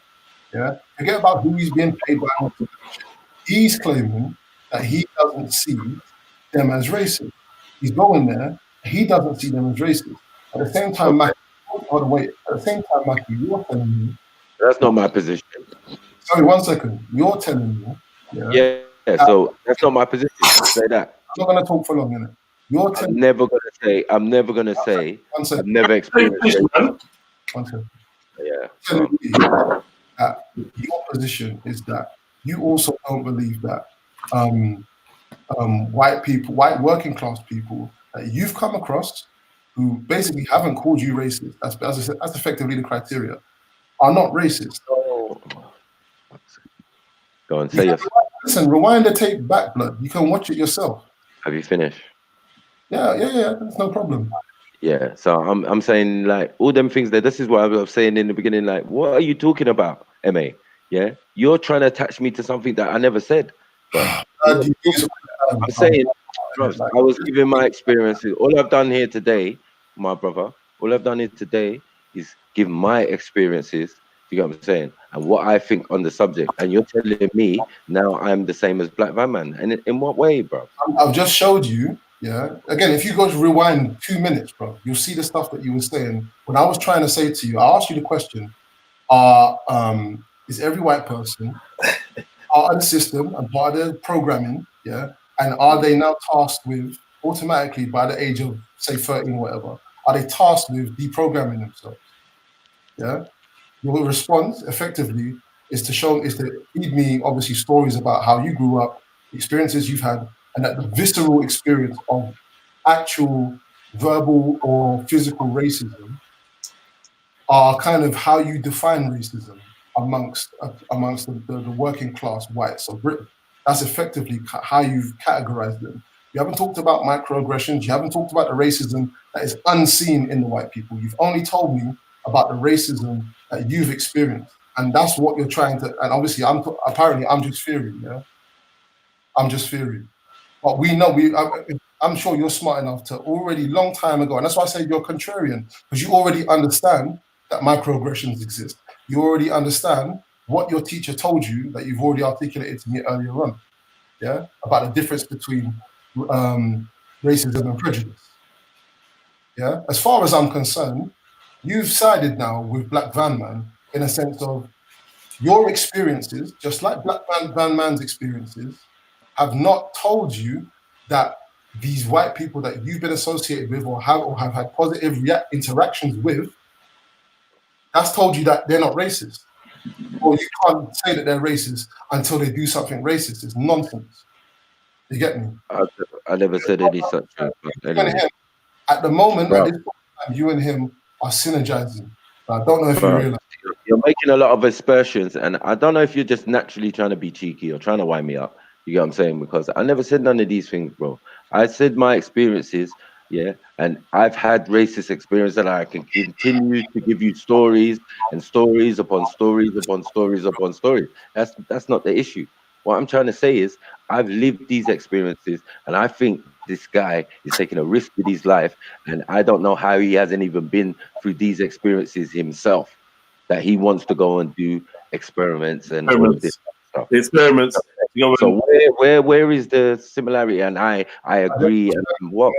Yeah, forget about who he's being paid by. He's claiming that he doesn't see them as racist. He's going there, he doesn't see them as racist. At the same time, Okay. Matthew, hold on, wait. At the same time, Matthew, you're telling me. That's not my position. Sorry, 1 second. You're telling me. Yeah. Yeah. So that's not my position. Say that. I'm not gonna talk for long, innit? You're I'm telling never gonna say. I'm never gonna say. 1 I've second. never experienced racism. 1 second. Yeah. Telling me that your position is that you also don't believe that white people, white working class people that you've come across who basically haven't called you racist, as I said, that's effectively the criteria, are not racist. Oh. Go on, say yes. Listen, rewind the tape back, blood. You can watch it yourself. Have you finished? Yeah, that's no problem. Yeah. So I'm saying like all them things that this is what I was saying in the beginning. Like, what are you talking about, MA? Yeah, you're trying to attach me to something that I never said. But I'm saying, bro, I was giving my experiences. All I've done here today, my brother, all I've done here today is give my experiences. You get what I'm saying? And what I think on the subject. And you're telling me now I'm the same as Black Van Man. And in what way, bro? I've just showed you. Yeah. Again, if you go to rewind 2 minutes, bro, you'll see the stuff that you were saying. When I was trying to say to you, I asked you the question: is every white person part of the system and part of the programming? Yeah. And are they now tasked with automatically by the age of say 13 or whatever? Are they tasked with deprogramming themselves? Yeah. Your response effectively is to feed me obviously stories about how you grew up, experiences you've had, and that the visceral experience of actual verbal or physical racism are kind of how you define racism amongst the working class whites of Britain. That's effectively how you've categorized them. You haven't talked about microaggressions. You haven't talked about the racism that is unseen in the white people. You've only told me about the racism that you've experienced, and that's what you're trying to. And obviously, I'm just theory. Yeah, I'm just theory. But we know I'm sure you're smart enough to already long time ago, and that's why I say you're contrarian, because you already understand that microaggressions exist. You already understand what your teacher told you that you've already articulated to me earlier on. Yeah, about the difference between racism and prejudice. Yeah, as far as I'm concerned, you've sided now with Black Van Man in a sense of your experiences, just like Black Van Man's experiences, have not told you that these white people that you've been associated with or have had positive interactions with, that's told you that they're not racist. Or you can't say that they're racist until they do something racist. It's nonsense. You get me? I never said any such thing. Anyway. At the moment, at this time, you and him are synergizing. I don't know if you realize. You're making a lot of aspersions, and I don't know if you're just naturally trying to be cheeky or trying to wind me up. You get what I'm saying? Because I never said none of these things, bro. I said my experiences, yeah, and I've had racist experience that I can continue to give you stories and stories upon stories upon stories upon stories. That's not the issue. What I'm trying to say is I've lived these experiences, and I think this guy is taking a risk with his life, and I don't know how he hasn't even been through these experiences himself, that he wants to go and do experiments and all of this stuff. Experiments. So where is the similarity? And I agree. And what?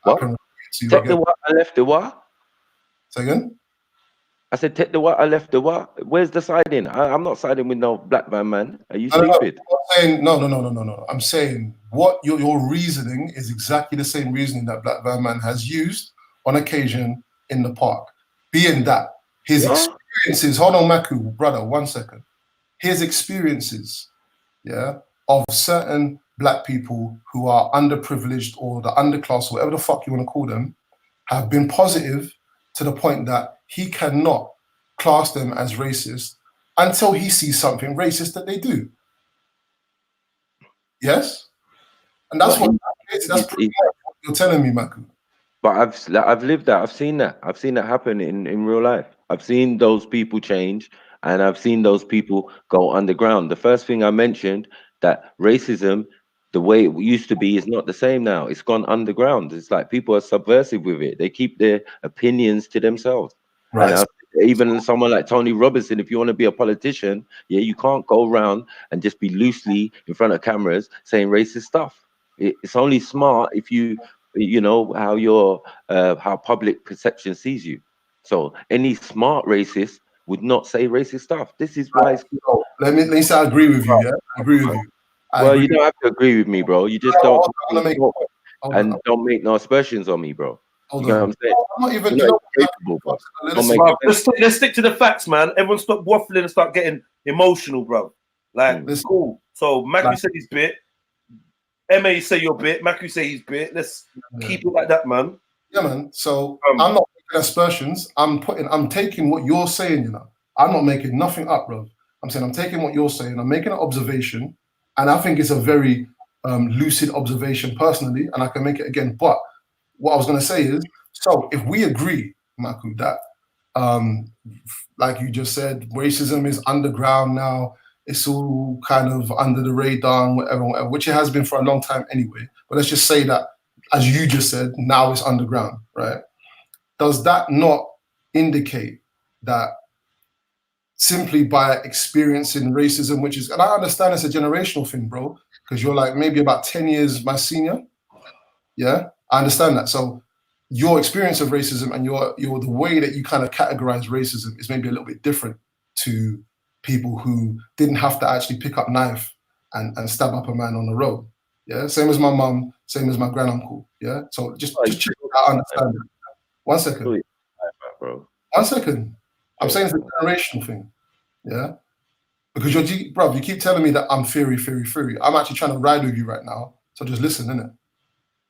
Take the what, I left the what? Say again? I said take the what, I left the what? Where's the siding? I'm not siding with no Black man. Are you stupid? No. I'm saying what your reasoning is exactly the same reasoning that Black Van Man has used on occasion in the park. Being that his experiences, hold on, Maku, brother, 1 second. His experiences, yeah, of certain Black people who are underprivileged or the underclass, whatever the fuck you want to call them, have been positive to the point that he cannot class them as racist until he sees something racist that they do. Yes? And that's what you're telling me, Maku. But I've lived that. I've seen that. I've seen that happen in real life. I've seen those people change, and I've seen those people go underground. The first thing I mentioned, that racism, the way it used to be, is not the same now. It's gone underground. It's like people are subversive with it. They keep their opinions to themselves. Right. And even someone like Tony Robinson, if you want to be a politician, yeah, you can't go around and just be loosely in front of cameras saying racist stuff. It's only smart if you know how public perception sees you. So any smart racist would not say racist stuff. This is why it's So, let me say I agree with you. Yeah, I agree with you. well, you don't have to agree with me, bro. You just don't don't make no aspersions on me, bro. You get what I'm saying? I'm not even. You're not capable, bro. Don't make Bro, let's stick to the facts, man. Everyone stop waffling and start getting emotional, bro. Like, cool. So Matthew said his bit. MA say your bit. Matthew say his bit. Let's keep it like that, man. Yeah, man. So I'm not making aspersions. I'm taking what you're saying. You know, I'm not making nothing up, bro. I'm saying I'm taking what you're saying. I'm making an observation, and I think it's a very lucid observation personally, and I can make it again. But what I was going to say is, so if we agree, Maku, that like you just said, racism is underground now. It's all kind of under the radar and whatever, which it has been for a long time anyway. But let's just say that, as you just said, now it's underground, right? Does that not indicate that simply by experiencing racism, which is, and I understand it's a generational thing, bro, because you're like maybe about 10 years my senior. Yeah, I understand that. So your experience of racism and your the way that you kind of categorize racism is maybe a little bit different to people who didn't have to actually pick up knife and stab up a man on the road. Yeah, same as my mum, same as my granduncle. Yeah, so just check out, understand it. 1 second. Bro. 1 second. I'm saying it's a generational thing. Yeah, because you keep telling me that I'm theory. I'm actually trying to ride with you right now. So just listen, innit?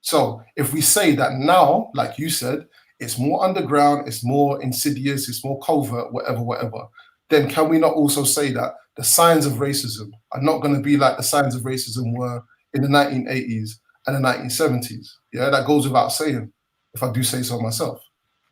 So if we say that now, like you said, it's more underground, it's more insidious, it's more covert, whatever, then can we not also say that the signs of racism are not going to be like the signs of racism were in the 1980s and the 1970s? Yeah, that goes without saying, if I do say so myself,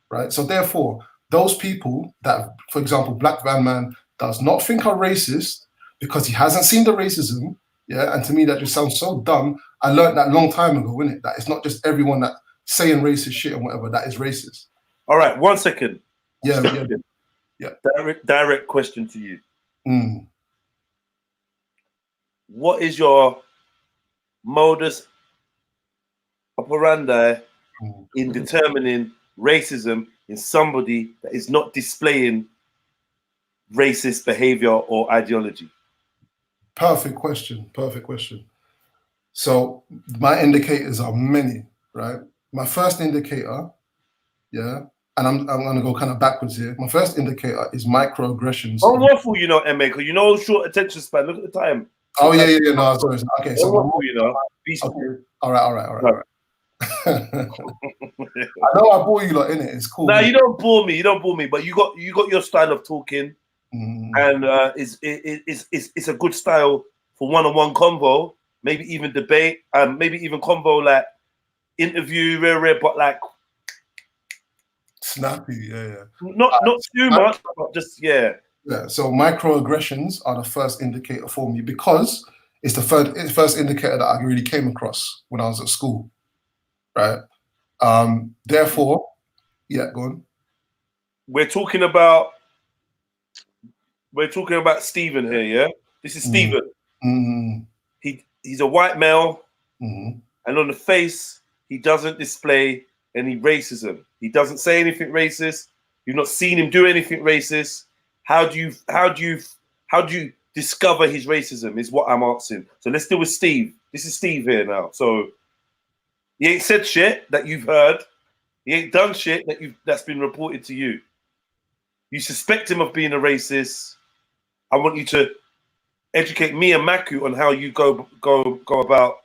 right? So therefore, those people that, for example, Black Van Man does not think are racist because he hasn't seen the racism, yeah, and to me that just sounds so dumb. I learned that a long time ago, innit? That it's not just everyone that saying racist shit and whatever that is racist. All right, 1 second. Yeah. Direct question to you. What is your modus operandi in determining racism in somebody that is not displaying racist behavior or ideology? Perfect question. So my indicators are many, right? My first indicator, yeah, and I'm going to go kind of backwards here. My first indicator is microaggressions. Don't waffle, you know, MA, because you know short attention span. Look at the time. Oh, yeah. No, sorry. Okay, so waffle, you know. Okay. All right. I know I bore you lot, innit? It's cool. No, you don't bore me, but you got your style of talking, and it's a good style for one-on-one convo, maybe even debate, maybe even convo like interview, but like snappy, yeah. Not too much, but just yeah. Yeah. So microaggressions are the first indicator for me because it's the first indicator that I really came across when I was at school, right? Therefore, yeah, go on. We're talking about Stephen here, yeah. This is Stephen. He's a white male, and on the face he doesn't display any racism. He doesn't say anything racist. You've not seen him do anything racist. How do you discover his racism? Is what I'm asking. So let's deal with Steve. This is Steve here now. So he ain't said shit that you've heard. He ain't done shit that's been reported to you. You suspect him of being a racist. I want you to educate me and Maku on how you go about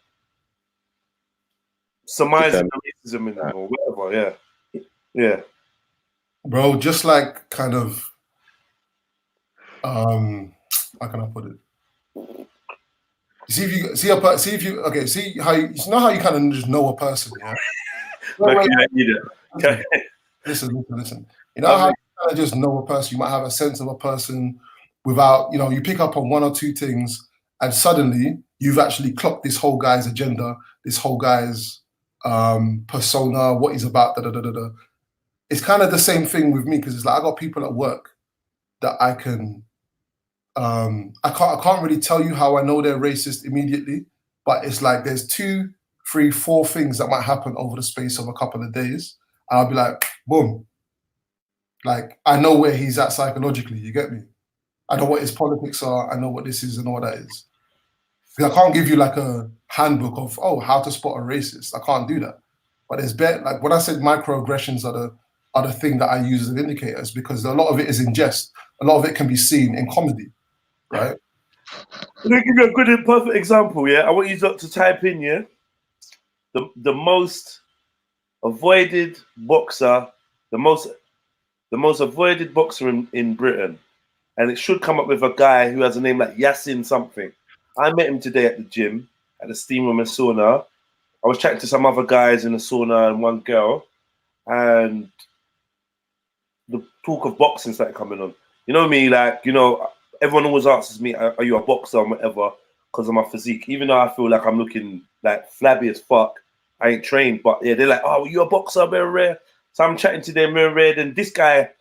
surmising racism in or whatever. Yeah. Bro, just like kind of how can I put it? See how you kind of just know a person, yeah? Okay. Listen. You know how you kind of just know a person, you might have a sense of a person without, you pick up on one or two things and suddenly you've actually clocked this whole guy's agenda, this whole guy's persona, what he's about, it's kind of the same thing with me, because it's like I got people at work that I can I can't really tell you how I know they're racist immediately, but it's like there's 2, 3, 4 things that might happen over the space of a couple of days, and I'll be like, boom, like I know where he's at psychologically. You get me? I know what his politics are. I know what this is and what that is. Because I can't give you like a handbook of how to spot a racist. I can't do that. But there's like when I said microaggressions are the thing that I use as indicators, because a lot of it is in jest. A lot of it can be seen in comedy, right? Let me give you a good and perfect example. Yeah, I want you to type in the most avoided boxer, the most avoided boxer in Britain, and it should come up with a guy who has a name like Yasin something. I met him today at the gym, at the steam room and sauna. I was chatting to some other guys in the sauna and one girl, and the talk of boxing started coming on. You know me, like, you know, everyone always asks me, are you a boxer or whatever, because of my physique. Even though I feel like I'm looking like flabby as fuck, I ain't trained, but yeah, they're like, oh, you a boxer, very rare. So I'm chatting to them, very rare, and this guy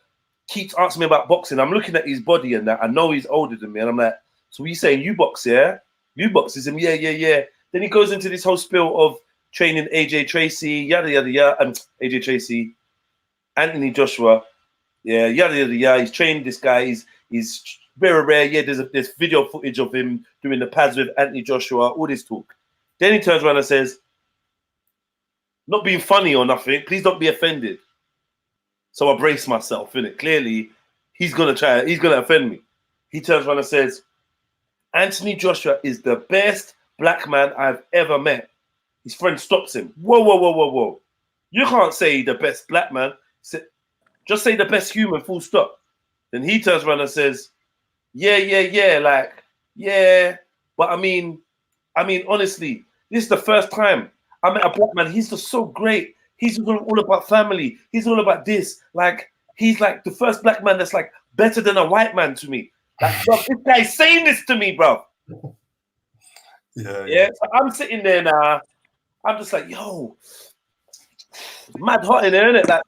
keeps asking me about boxing. I'm looking at his body and that. I know he's older than me, and I'm like, so you saying you box, yeah? You box? He's him, yeah. Then he goes into this whole spiel of training AJ Tracy, yada yada yada, AJ Tracy, Anthony Joshua, yeah, yada yada yada. He's trained this guy. He's very rare. Yeah, there's video footage of him doing the pads with Anthony Joshua. All this talk. Then he turns around and says, "Not being funny or nothing. Please don't be offended." So I brace myself, innit? Clearly, he's gonna offend me. He turns around and says, "Anthony Joshua is the best black man I've ever met." His friend stops him. Whoa. You can't say the best black man. Just say the best human, full stop. Then he turns around and says, yeah, like, yeah. But I mean, honestly, this is the first time I met a black man. He's just so great. He's all about family. He's all about this. Like, he's like the first black man that's like better than a white man to me. Like, bro, this guy's saying this to me, bro. Yeah. So I'm sitting there now. I'm just like, yo, mad hot in there, innit? Like,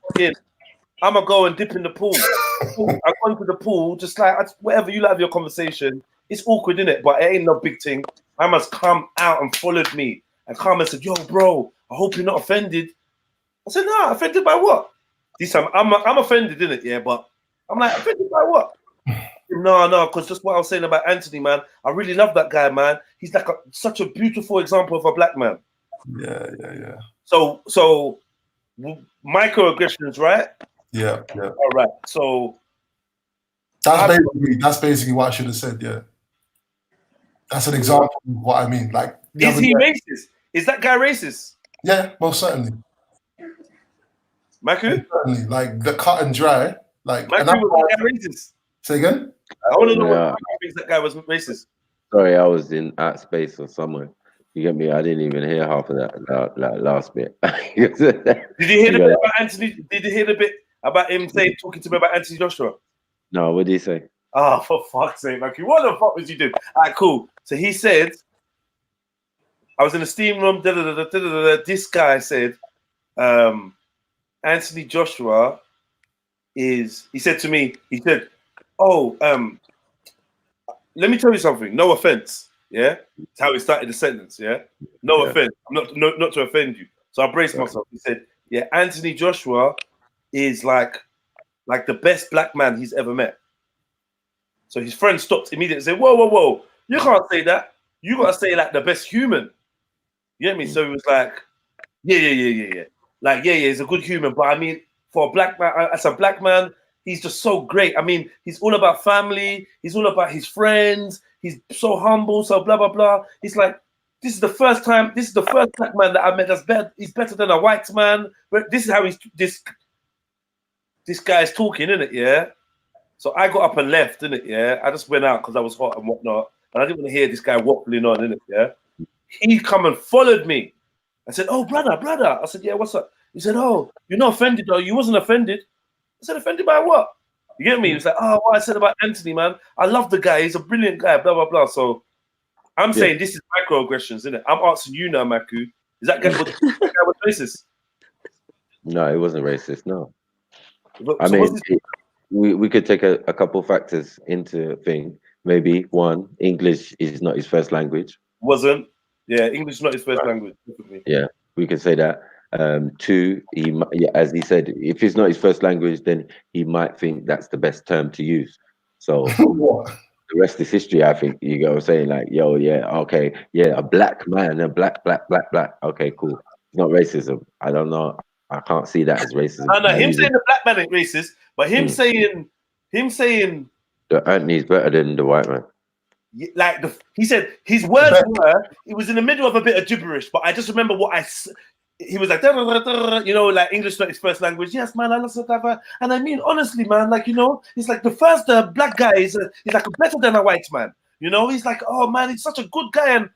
I'm gonna go and dip in the pool. I go into the pool, just like whatever you like of your conversation. It's awkward, innit? But it ain't no big thing. I must come out and followed me and come and said, yo, bro, I hope you're not offended. I said, no, offended by what? This time I'm offended, innit? Yeah, but I'm like, offended by what? No, because just what I was saying about Anthony, man, I really love that guy, man. He's like such a beautiful example of a black man. Yeah. So microaggressions, right? Yeah. All right. So that's basically what I should have said. Yeah. That's an example of what I mean. Like, is he racist? Is that guy racist? Yeah, most certainly. Maku? Certainly. Like the cut and dry. Like, Maku, was that guy racist? Say again? I want to know what thinks that guy was racist. Sorry, I was in at space or somewhere. You get me? I didn't even hear half of that last bit. Did you hear the bit about Anthony? Did you hear the bit about him talking to me about Anthony Joshua? No, what did he say? Oh, for fuck's sake, Maku. What the fuck was you doing? All right, cool. So he said, I was in the steam room, this guy said, Anthony Joshua he said to me, let me tell you something, no offense, yeah? That's how he started the sentence, yeah? No offense, I'm not to offend you. So I braced myself. He said, yeah, Anthony Joshua is like the best black man he's ever met. So his friend stopped immediately and said, whoa, you can't say that. You got to say like the best human. You get me? So he was like, yeah. Like, yeah, he's a good human. But I mean, for a black man, as a black man, he's just so great. I mean, he's all about family. He's all about his friends. He's so humble, so blah, blah, blah. He's like, this is the first black man that I met that's better. He's better than a white man. But this is how this guy's talking, isn't it? Yeah. So I got up and left, innit? Yeah. I just went out because I was hot and whatnot. And I didn't want to hear this guy waffling on, innit? Yeah. He come and followed me. I said, oh, brother. I said, yeah, what's up? He said, oh, you're not offended, though. You wasn't offended. I said, offended by what? You get me? He was like, oh, what I said about Anthony, man. I love the guy. He's a brilliant guy, blah, blah, blah. So I'm saying this is microaggressions, isn't it? I'm asking you now, Maku. Is that guy was racist? No, it wasn't racist, no. I So mean, what's this? we could take a couple factors into thing. Maybe one, English is not his first language. Wasn't? Yeah, English is not his first Right. language. Definitely. Yeah, we could say that. Two, yeah, as he said, if it's not his first language, then he might think that's the best term to use. So What? the rest is history. I think you go saying like, yo, yeah, okay, yeah, a black man, a black. Okay, cool. It's not racism. I don't know. I can't see that as racism. No, him saying the black man ain't racist, but him Mm. saying The Anthony's better than the white man. like he said his words were, it was in the middle of a bit of gibberish, but I just remember he was like, "Da, da, da, da," you know, like English not his first language. Yes, man, I love whatever. And I mean, honestly, man, like, you know, it's like the first black guy is like better than a white man. You know, he's like, oh man, he's such a good guy. And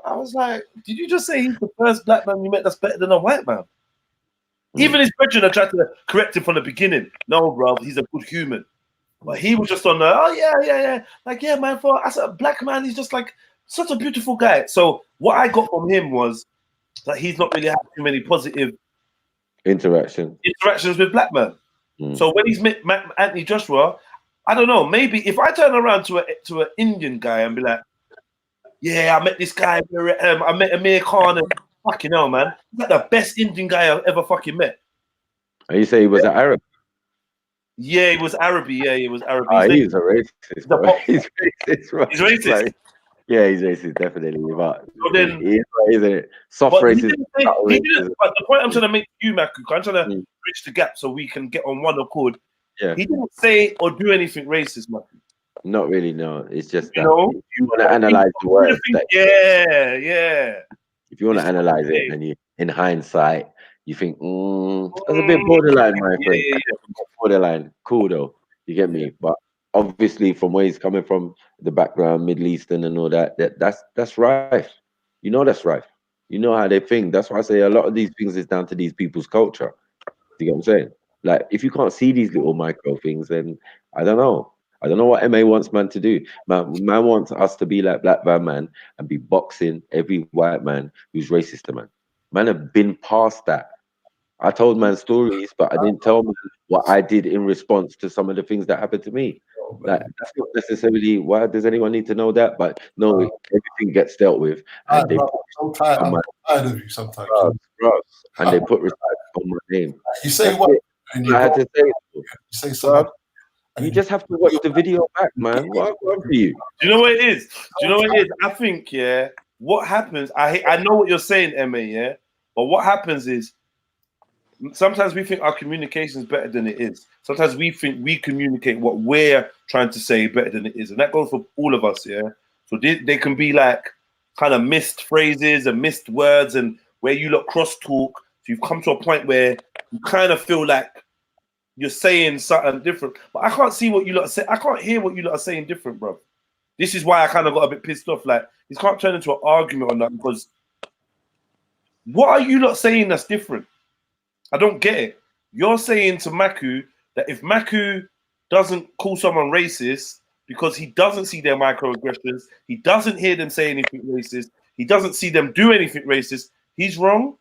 I was like, did you just say he's the first black man you met that's better than a white man? Even his brethren tried to correct him from the beginning. No, bro, he's a good human. But he was just on the, oh yeah. Like, yeah, man, as a black man, he's just like such a beautiful guy. So what I got from him was that he's not really had too many positive with black men. So when he's met Anthony Joshua, I don't know, maybe if I turn around to an Indian guy and be like, yeah, I met this guy, I met Amir Khan, and fucking hell, man, he's like the best Indian guy I've ever fucking met. And you say he was an Arab? Yeah, he was Arabi. Yeah, he was Arabi. He's a racist. Bro. He's racist. Bro. He's racist. Like, yeah, he's racist, definitely. But so then, he's a soft racist. He didn't, but the point I'm trying to make to you, Maku, I'm trying to bridge the gap so we can get on one accord. Yeah. He didn't say or do anything racist, Maku. Not really, no. It's just that you want to analyze the words. Yeah. If you want to analyze it, and you, in hindsight, you think, that's a bit borderline, my friend. Yeah. Borderline. Cool, though. You get me? But obviously, from where he's coming from, the background, Middle Eastern and all that, that's rife. You know that's rife. You know how they think. That's why I say a lot of these things is down to these people's culture. You get what I'm saying? Like, if you can't see these little micro things, then I don't know. I don't know what MA wants man to do. Man wants us to be like Black Van Man and be boxing every white man who's racist to man. Man have been past that. I told man stories, but I didn't tell man what I did in response to some of the things that happened to me. Like, that's not necessarily why does anyone need to know that, but no, everything gets dealt with. And I'm tired of you sometimes. And they put respect on my name. You say what? I had to say it. You say something. You just have to watch the video back, man. What for you? Do you know what it is? I think, what happens, I know what you're saying, MA, but what happens is sometimes we think our communication is better than it is. Sometimes we think we communicate what we're trying to say better than it is. And that goes for all of us, So they can be like kind of missed phrases and missed words, and where you look cross talk. So you've come to a point where you kind of feel like you're saying something different, but I can't see what you lot say. I can't hear what you lot are saying different, bro. This is why I kind of got a bit pissed off. Like, this can't turn into an argument on that, because what are you lot saying that's different? I don't get it. You're saying to Maku that if Maku doesn't call someone racist because he doesn't see their microaggressions, he doesn't hear them say anything racist, he doesn't see them do anything racist, he's wrong?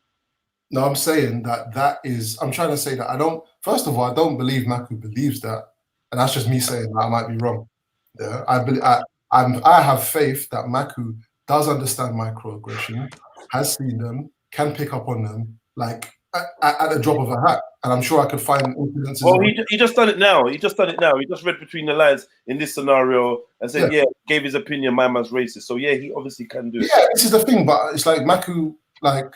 No, I'm saying I'm trying to say that first of all, I don't believe Maku believes that. And that's just me saying that I might be wrong. Yeah, I have faith that Maku does understand microaggression, has seen them, can pick up on them, like at the drop of a hat. And I'm sure I could find incidences. Well, he just done it now. He just read between the lines in this scenario and said, gave his opinion, my man's racist. So yeah, he obviously can do it. Yeah, this is the thing, but it's like Maku, like,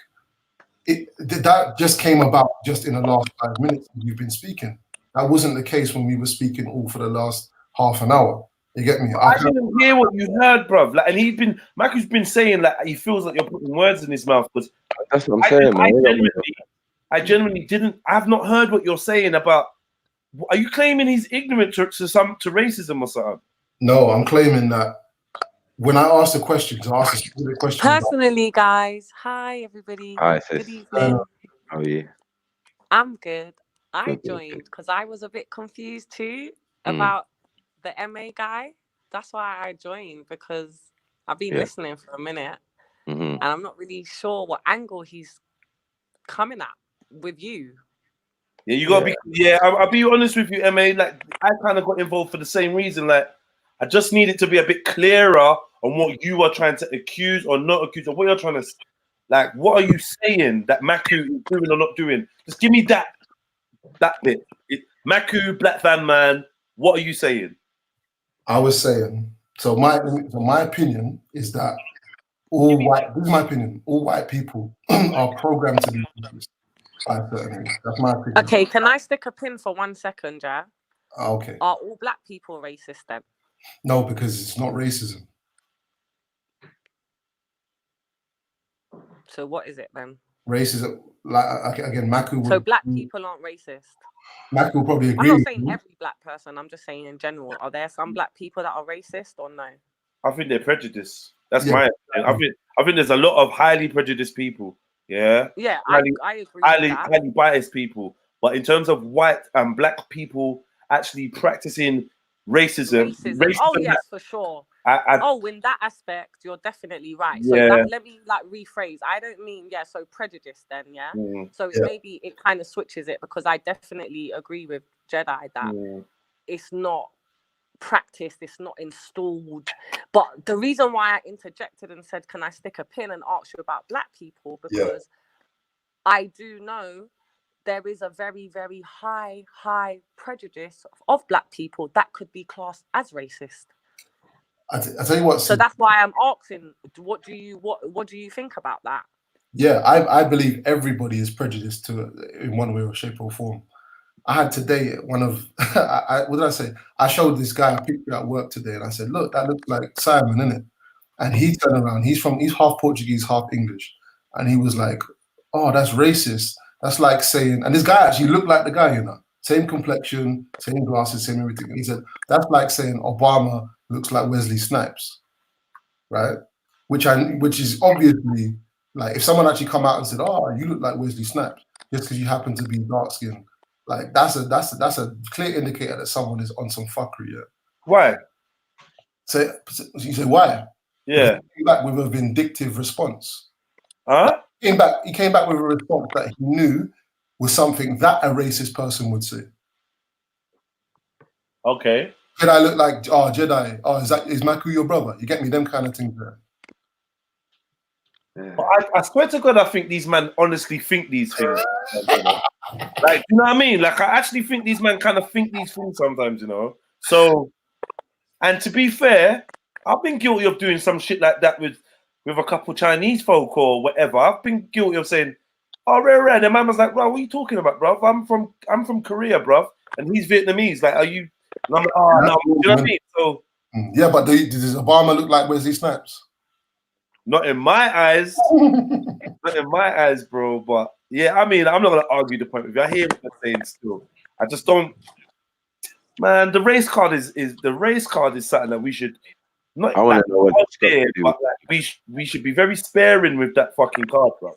that just came about just in the last 5 minutes you've been speaking. That wasn't the case when we were speaking all for the last half an hour. You get me? I didn't hear what you heard, bruv. Like, and Maku's been saying like he feels like you're putting words in his mouth, because that's what I'm saying, man. I genuinely didn't. I've not heard what you're saying about. Are you claiming he's ignorant to racism or something? No, I'm claiming that when I asked the question, I asked a specific question. Personally, guys, hi everybody. Hi, good evening. How are you? I'm good. I joined because I was a bit confused too about the MA guy. That's why I joined, because I've been listening for a minute and I'm not really sure what angle he's coming at with you. Yeah, you gotta be. Yeah, I'll be honest with you, Ma. Like, I kind of got involved for the same reason. Like, I just need it to be a bit clearer on what you are trying to accuse or not accuse, or what you're trying to. Like, what are you saying that Maku is doing or not doing? Just give me that bit. Maku, Black Van Man. What are you saying? I was saying. So my opinion is that all white. This is my opinion. All white people are programmed to be racist by a certain age. That's my opinion. Okay, can I stick a pin for 1 second, yeah? Okay. Are all black people racist then? No, because it's not racism. So what is it then? Racism, like again, Maku would. So black people aren't racist. Maku will probably agree. I'm not with saying you. every black person. I'm just saying in general. Are there some black people that are racist or no? I think they're prejudiced. That's my opinion. I think there's a lot of highly prejudiced people. Yeah. Yeah, I agree with that. Highly biased people. But in terms of white and black people actually practicing racism. Oh yes, for sure. In that aspect, you're definitely right. So let me like rephrase. I don't mean so prejudice then, yeah. So maybe it kind of switches it, because I definitely agree with Jedi that it's not practiced, it's not installed. But the reason why I interjected and said, can I stick a pin and ask you about black people, because I do know there is a very, very high prejudice of black people that could be classed as racist. I tell you what. So that's why I'm asking, what do you think about that? Yeah, I believe everybody is prejudiced in one way or shape or form. I had today one of what did I say? I showed this guy a picture at work today, and I said, "Look, that looks like Simon, innit?" And he turned around. He's half Portuguese, half English, and he was like, "Oh, that's racist. That's like saying," and this guy actually looked like the guy, you know, same complexion, same glasses, same everything. And he said, "That's like saying Obama looks like Wesley Snipes," right? Which is obviously like, if someone actually come out and said, "Oh, you look like Wesley Snipes," just because you happen to be dark skinned, like that's a clear indicator that someone is on some fuckery. Yeah. Why? So you say why? Yeah. He came back with a vindictive response. Huh? He came back with a response that he knew was something that a racist person would say. Okay. Jedi look like Jedi? Oh, is Maku your brother? You get me? Them kind of things there. But I swear to God, I think these men honestly think these things. Like, you know what I mean? Like, I actually think these men kind of think these things sometimes, you know? So, and to be fair, I've been guilty of doing some shit like that with a couple Chinese folk or whatever. I've been guilty of saying, "Oh, rare." And man was like, "Bro, what are you talking about, bro? I'm from Korea, bro, and he's Vietnamese. Like, are you?" And I'm like, "Oh no," you know what I mean? So yeah, but does Obama look like Wesley Snipes? Not in my eyes. Not in my eyes, bro. But yeah, I mean, I'm not gonna argue the point with you. I hear what you're saying still. I just don't. Man, the race card is something that we should not. I want to know what but like, we should be very sparing with that fucking card, bro. You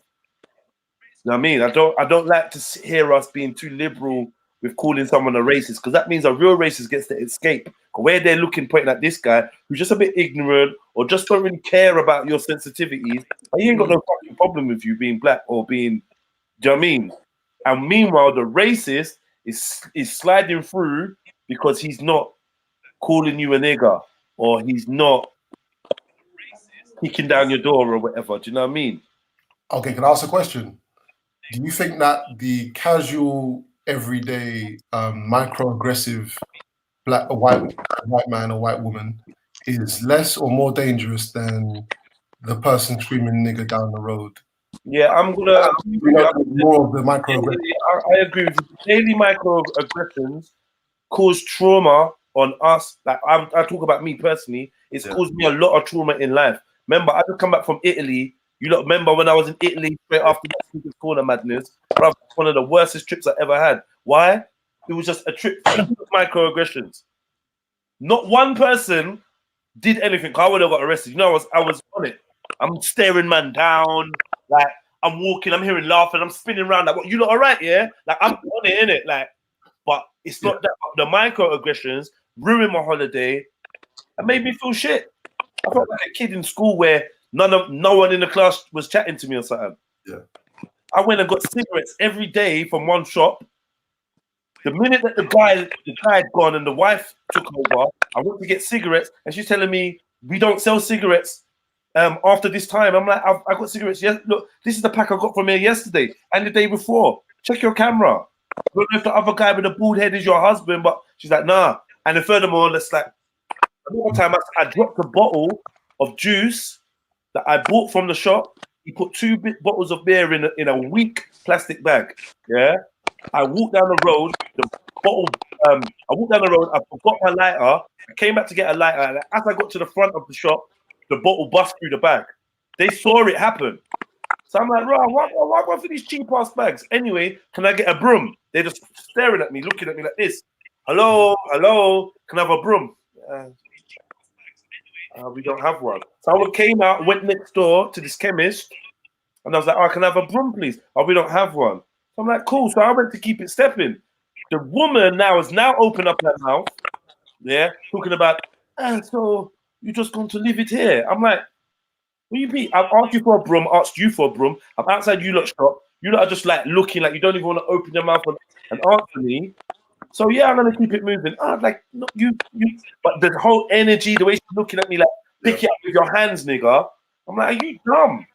know what I mean? I don't like to hear us being too liberal with calling someone a racist, because that means a real racist gets to escape. Where they're looking, pointing at this guy who's just a bit ignorant or just don't really care about your sensitivities. He ain't got no fucking problem with you being black or being, do you know what I mean? And meanwhile, the racist is sliding through because he's not calling you a nigger, or he's not kicking down your door or whatever. Do you know what I mean? Okay, can I ask a question? Do you think that the casual, everyday, microaggressive white man or white woman is less or more dangerous than the person screaming nigger down the road? Yeah, I'm gonna more of the microaggressions. I agree with you. Daily microaggressions cause trauma on us. Like I talk about me personally, it's caused me a lot of trauma in life. Remember, I just come back from Italy. You lot remember when I was in Italy straight after the corner madness? Bro, one of the worstest trips I ever had. Why? It was just a trip full of microaggressions. Not one person did anything. I would have got arrested. You know, I was on it. I'm staring man down. Like, I'm walking, I'm hearing laughing, I'm spinning around. Like, what, you lot all right, yeah? Like, I'm on it, innit? Like, but it's not that. The microaggressions ruined my holiday and made me feel shit. I felt like a kid in school where no one in the class was chatting to me or something. Yeah. I went and got cigarettes every day from one shop. The minute that the guy had gone and the wife took over, I went to get cigarettes, and she's telling me we don't sell cigarettes after this time. I'm like, I got cigarettes. Yes, look, this is the pack I got from here yesterday and the day before. Check your camera. I don't know if the other guy with the bald head is your husband, but she's like, nah. And then furthermore, let's like, another time I dropped a bottle of juice that I bought from the shop. He put 2 bottles of beer in a weak plastic bag. Yeah. I walked down the road. I walked down the road. I forgot my lighter. I came back to get a lighter. And as I got to the front of the shop, the bottle bust through the bag. They saw it happen. So I'm like, right, why go for these cheap ass bags? Anyway, can I get a broom? They're just staring at me, looking at me like this. Hello, can I have a broom? We don't have one. So I came out, went next door to this chemist, and I was like, oh, can I have a broom, please? Oh, we don't have one. So I'm like, cool. So I went to keep it stepping. The woman has now opened up her mouth, yeah, talking about, so you're just going to leave it here. I'm like, what do you mean? I've asked you for a broom, asked you for a broom. I'm outside you lot shop. You lot are just like looking like you don't even want to open your mouth and answer me. So yeah, I'm gonna keep it moving. Like no, you. But the whole energy, the way she's looking at me, like pick it up with your hands, nigga. I'm like, are you dumb?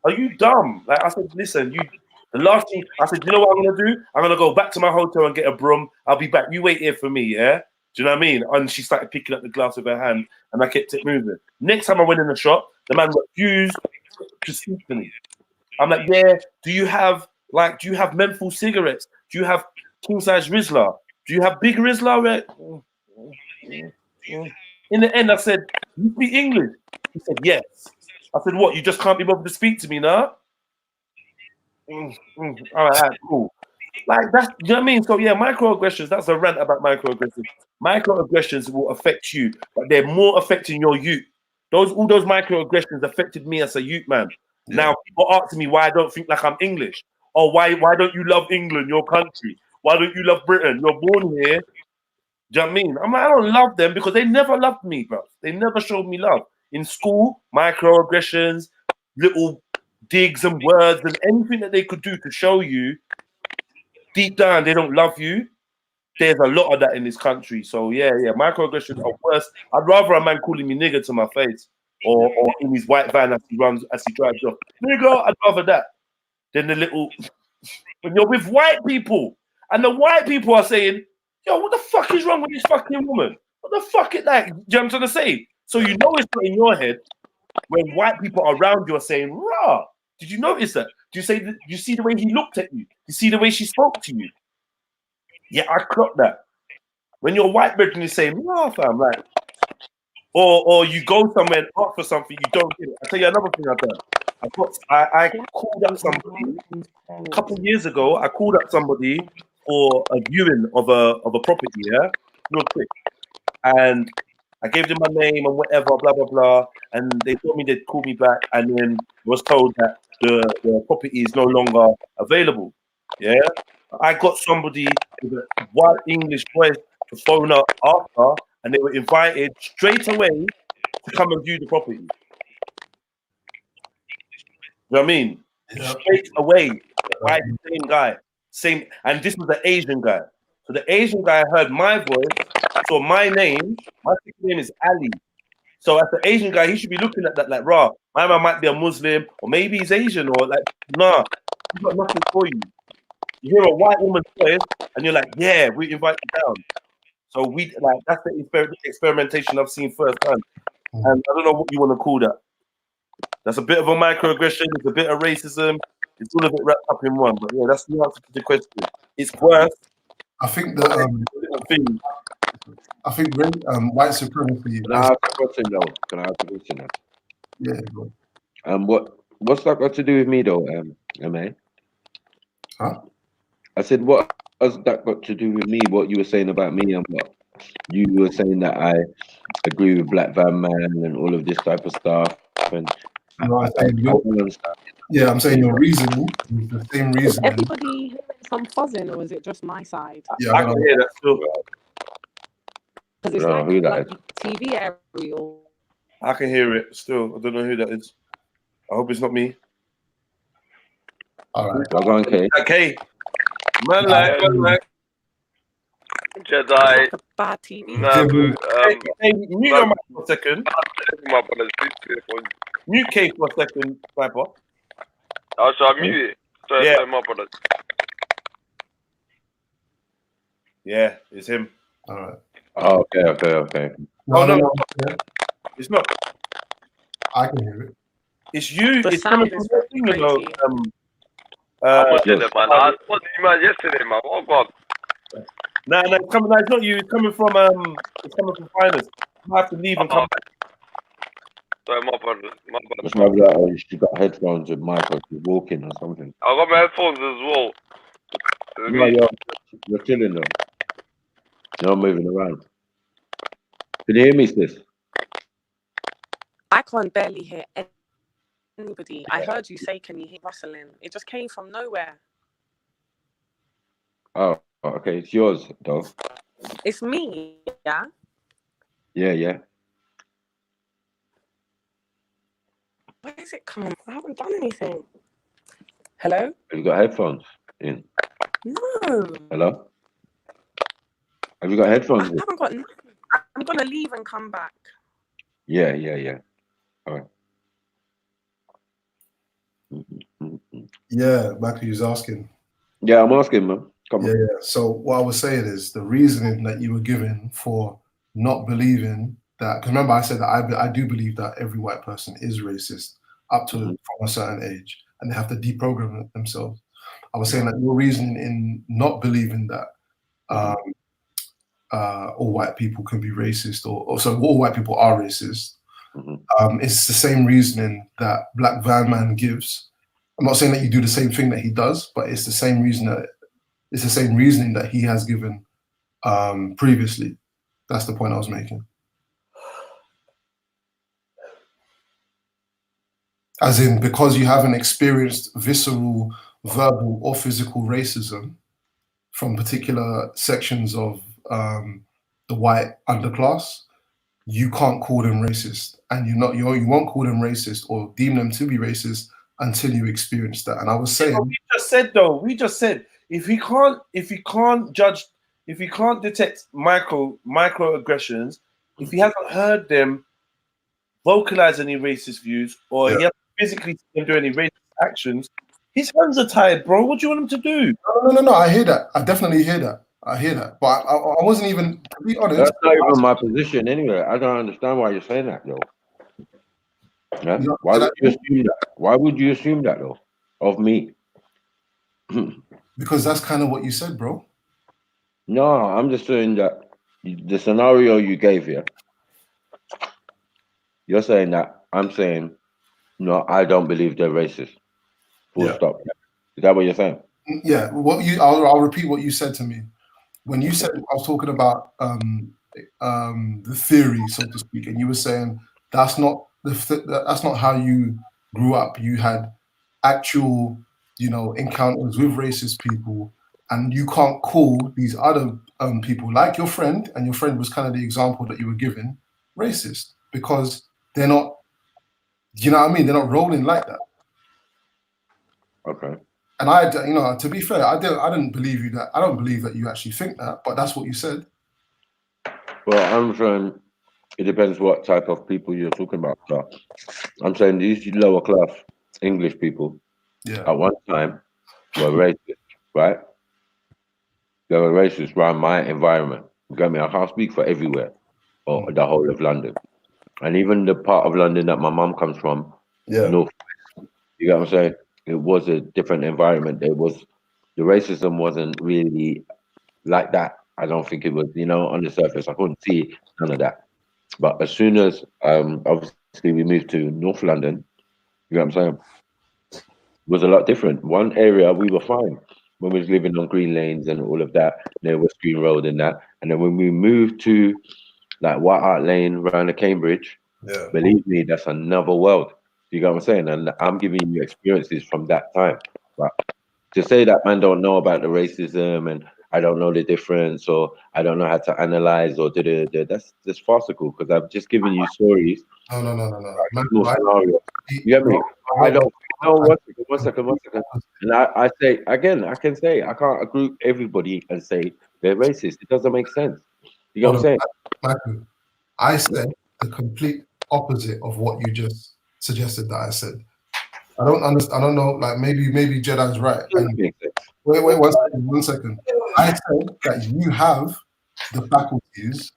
Are you dumb? Like I said, listen, you. The last thing I said, you know what I'm gonna do? I'm gonna go back to my hotel and get a broom. I'll be back. You wait here for me, yeah? Do you know what I mean? And she started picking up the glass with her hand, and I kept it moving. Next time I went in the shop, the man refused to speak to me. I'm like, yeah. Do you have menthol cigarettes? Do you have king size Rizla? Do you have big Rizla? Right? In the end, I said, you speak English? He said, yes. I said, what? You just can't be bothered to speak to me now? All right, cool. Like that's, you know what I mean? So yeah, microaggressions, that's a rant about microaggressions. Microaggressions will affect you, but they're more affecting your youth. All those microaggressions affected me as a youth man. Yeah. Now people asking me why I don't think like I'm English. Or why don't you love England, your country? Why don't you love Britain? You're born here. Do you know what I mean? I'm like, I don't love them because they never loved me, bro. They never showed me love. In school, microaggressions, little digs and words and anything that they could do to show you deep down they don't love you. There's a lot of that in this country. So yeah, microaggressions are worse. I'd rather a man calling me nigger to my face or in his white van as he drives off. Nigger, I'd rather that than the little when you're with white people and the white people are saying, yo, what the fuck is wrong with this fucking woman? What the fuck is that? Do you know what I'm trying to say? So you know it's not in your head when white people around you are saying, rah, did you notice that? Do you see the way he looked at you? Do you see the way she spoke to you? Yeah, I clocked that. When your white brethren is saying, rah, fam, like, or you go somewhere and ask for something, you don't get it. I'll tell you another thing I've done. I called up somebody a couple of years ago. I called up somebody for a viewing of a property, yeah, real quick, and I gave them my name and whatever, blah blah blah, and they told me they'd call me back, and then was told that the property is no longer available. Yeah, I got somebody with a white English voice to phone up after, and they were invited straight away to come and view the property. You know what I mean? Yeah. Straight away, right? Same guy, same, and this was the Asian guy. So the Asian guy heard my voice, saw my name. My name is Ali. So as the Asian guy, he should be looking at that like, rah, my man might be a Muslim, or maybe he's Asian, or like, nah, he's got nothing for you. You hear a white woman's voice, and you're like, yeah, we invite you down. So we like that's the experimentation I've seen firsthand, and I don't know what you want to call that. That's a bit of a microaggression. It's a bit of racism. It's all of it wrapped up in one. But yeah, that's the answer to the question. It's worse. I think that white supremacy. Can I ask a question though? Yeah. Bro. What's that got to do with me though, MA? Huh? I said, what has that got to do with me? What you were saying about me and what you were saying that I agree with Black Van Man and all of this type of stuff. And I'm saying your reasoning is the same reason. Is everybody hearing some fuzzing, or is it just my side? Yeah, I can hear that still. Because it's like TV aerial. I can hear it still. I don't know who that is. I hope it's not me. All right. Okay. Okay. Man, like. Jedi. Like a bad TV. Nabu. Hey, mute your mic for a second. My brothers, Mute K for a second, Sniper. oh, so I mute it. So, Yeah. so my brothers. Yeah, it's him. All right. Oh, okay. No. It's not. I can hear it. It's you. The It's coming sound from is your thing, you know. crazy. I was yes. telling man. I was you man yesterday, man. Oh God. No, it's coming. No, it's not you. It's coming from finance. You have to leave and come back. Sorry, my brothers. It's not like she got headphones with mic or she's walking or something. I got my headphones as well. No, you're chilling though. You're not moving around. Can you hear me, sis? I can't barely hear anybody. I heard you say, "Can you hear rustling?" It just came from nowhere. Oh, okay. It's yours though. It's me, yeah. Yeah. Where is it coming? I haven't done anything. Hello? Have you got headphones in? No. Hello? Have you got headphones I in? haven't got nothing. I'm gonna leave and come back. Yeah. All right. Yeah, Michael was asking. Yeah, I'm asking, man. Come on. Yeah. So what I was saying is the reasoning that you were given for not believing that. Because remember, I said that I do believe that every white person is racist up to from a certain age, and they have to deprogram themselves. I was saying that your reasoning in not believing that all white people can be racist, or so all white people are racist. It's the same reasoning that Black Van Man gives. I'm not saying that you do the same thing that he does, but it's the same reason it's the same reasoning that he has given previously. That's the point I was making. As in, because you haven't experienced visceral, verbal, or physical racism from particular sections of the white underclass, you can't call them racist, and you won't call them racist or deem them to be racist until you experience that. And I was saying, we just said if he can't judge, if he can't detect microaggressions, if he hasn't heard them vocalize any racist views, or he hasn't physically seen them do any racist actions, his hands are tied, bro. What do you want him to do? No. I hear that. I definitely hear that. But I wasn't even, to be honest. That's not even my position anyway. I don't understand why you're saying that, though. Yeah? Why would you assume that? Why would you assume that, though, of me? Because that's kind of what you said, bro. No, I'm just saying that the scenario you gave here, you're saying that. I'm saying, no, I don't believe they're racist. Full stop. Is that what you're saying? Yeah. I'll repeat what you said to me. When you said, I was talking about the theory, so to speak, and you were saying that's not how you grew up. You had actual, encounters with racist people, and you can't call these other people, like your friend, and your friend was kind of the example that you were given, racist, because they're not. You know what I mean? They're not rolling like that. Okay. And I, to be fair, I didn't believe you that. I don't believe that you actually think that, but that's what you said. Well, I'm saying it depends what type of people you're talking about. So I'm saying these lower class English people at one time were racist, right? They were racist around my environment. You get me? I can't speak for everywhere or the whole of London. And even the part of London that my mum comes from, North, you get what I'm saying? It was a different environment. The racism wasn't really like that. I don't think it was, on the surface. I couldn't see none of that. But as soon as, obviously, we moved to North London, you know what I'm saying? It was a lot different. One area, we were fine when we was living on Green Lanes and all of that, near West Green Road and that. And then when we moved to, like, White Hart Lane, around the Cambridge, believe me, that's another world. You know what I'm saying? And I'm giving you experiences from that time. But to say that man don't know about the racism and I don't know the difference or I don't know how to analyze or that's farcical because I've just given you stories. No. Scenarios. You get me? I don't think No, one second. And I say again, I can say I can't group everybody and say they're racist. It doesn't make sense. You know what I'm saying? Michael, I said the complete opposite of what you just suggested that I said. I don't understand. I don't know. Like maybe Jedi's right. And wait, one second. I said that you have the faculties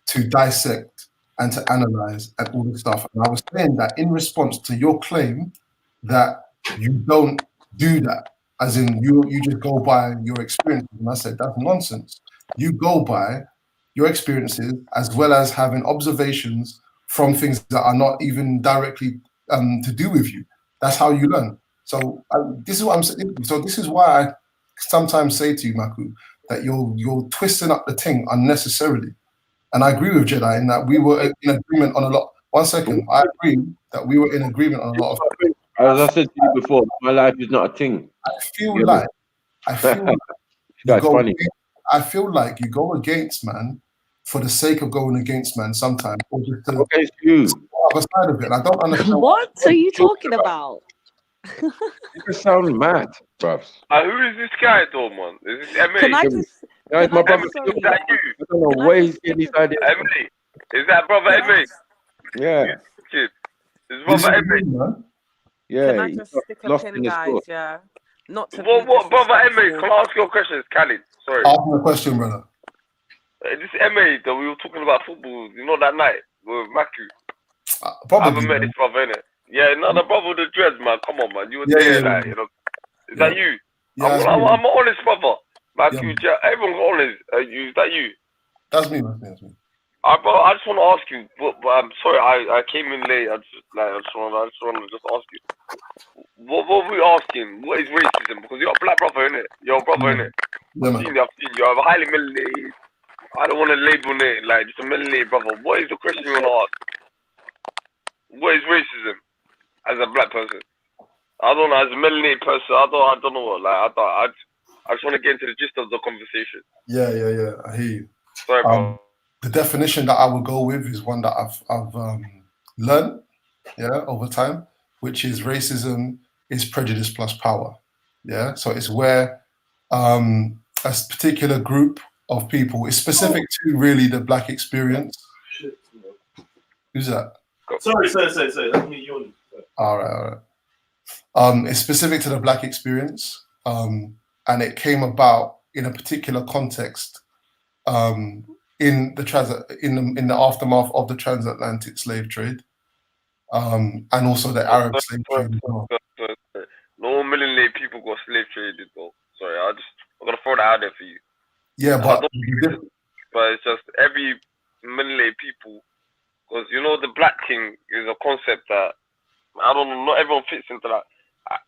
to dissect and to analyze and all this stuff. And I was saying that in response to your claim that you don't do that, as in you just go by your experiences. And I said that's nonsense. You go by your experiences as well as having observations from things that are not even directly to do with you. That's how you learn. So this is what I'm saying. So this is why I sometimes say to you, Maku, that you're twisting up the thing unnecessarily. And I agree with Jedi in that we were in agreement on a lot. One second, I agree that we were in agreement on a lot of things. As I said to you before, my life is not a thing. I feel like you That's go. funny. I feel like you go against man for the sake of going against man sometimes, or just to against you. Other side of it. And I don't understand. What are you talking about? You just sound mad, bruv. Who is this guy though, man? Is this Emily? Can I just? Guys, my brother. Is that you? I don't know where he's getting these ideas. Emily, is that brother Emily? Yeah. Kid, is brother Emily? Yeah. Can I just stick a pin, guys? Yeah. Not to. What brother Emily? Can I ask you a question, Khalid? Sorry. Ask me a question, brother. This Emily that we were talking about football. You know that night with Maku. Probably. I haven't met this brother, innit? Yeah, no, the brother with the dreads, man. Come on, man. You were Yeah, there, yeah, like, you know. Is that you? Yeah, I'm an honest brother. Maku, Yeah. everyone's honest. Is that you? That's me, man. That's me. Bro, I just want to ask you. But I'm sorry, I came in late. I just want to ask you. What were we asking? What is racism? Because you're a black brother, innit? You're a brother, innit? Yeah, I've seen you. You're a highly melanated. I don't want to label it like just a melanated brother. What is the question you want to ask? What is racism as a black person? I don't know. As a melanated person, I don't know what. Like I just want to get into the gist of the conversation. Yeah. I hear you. Sorry, bro. The definition that I would go with is one that I've learned, over time, which is racism is prejudice plus power. Yeah, so it's where a particular group of people is specific to really the black experience. Who's that? Sorry. Let me yawn. All right. It's specific to the black experience, and it came about in a particular context. In the aftermath of the transatlantic slave trade, and also the Arab slave trade as well. No melanated people got slave traded, though. Sorry, I'm gonna throw that out there for you. Yeah, but it's just every melanated people, because you know the black thing is a concept that I don't know. Not everyone fits into that.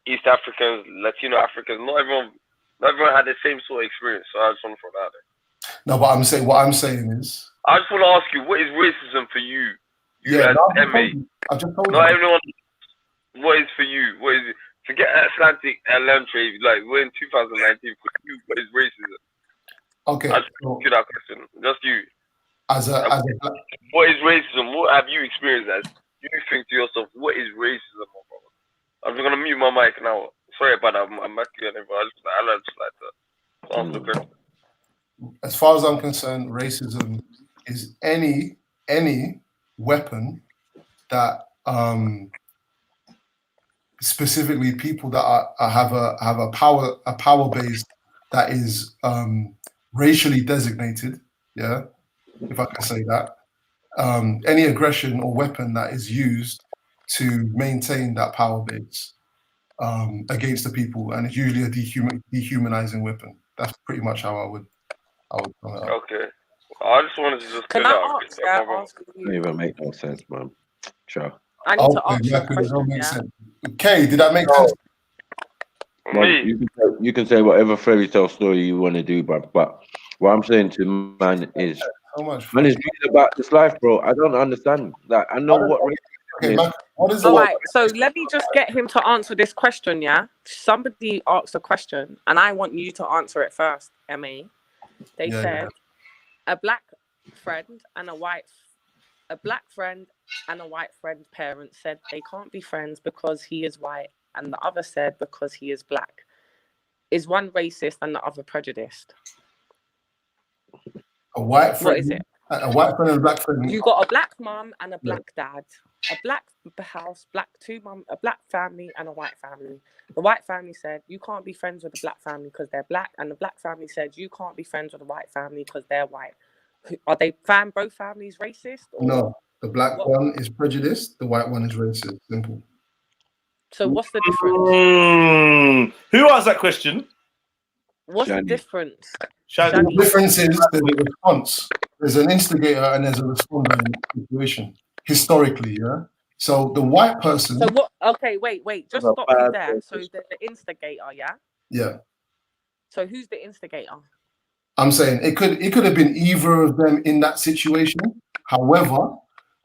East Africans, Latino Africans, not everyone had the same sort of experience. So I just want to throw that out there. No, but what I'm saying is, I just want to ask you, what is racism for you? As MA. I just told you. Not everyone. What is for you? What is it? Forget Atlantic and land trade. Like we're in 2019. For you, what is racism? Okay. I just ask you that question. Just you. What is racism? What have you experienced as? You think to yourself, what is racism? I'm just gonna mute my mic now. Sorry about that. I'm actually on it, but I just like to answer the question. As far as I'm concerned, racism is any weapon that specifically people that have a power base that is racially designated. Yeah, if I can say that. Any aggression or weapon that is used to maintain that power base against the people, and it's usually a dehumanizing weapon. That's pretty much how I would sum it up. Okay. I just wanted to just Can I ask you? Doesn't even make no sense, man. Sure. I need to ask you a question. Sense. Okay, did that make sense? Well, you can say whatever fairy tale story you want to do, but what I'm saying to man is, man is reading about this life, bro. I don't understand that. I know what. Okay, man, what is all right, so let me just get him to answer this question. Yeah, somebody asked a question, and I want you to answer it first. Ma, they said a black friend and a white friend parent said they can't be friends because he is white and the other said because he is black. Is one racist and the other prejudiced? A white What is friend, it? a white friend and a black friend. You got a black mum and a black dad, a black house, a black family and a white family. The white family said you can't be friends with the black family because they're black, and the black family said you can't be friends with the white family because they're white. Are they both families racist? Or No, the black one is prejudiced, the white one is racist. Simple. So what's the difference? Who asked that question? What's the difference? The difference is there's a response. There's an instigator and there's a responder in the situation. Historically, yeah. So the white person. So what? Okay, wait. Just stop you there. So the instigator, yeah. Yeah. So who's the instigator? I'm saying it could have been either of them in that situation. However,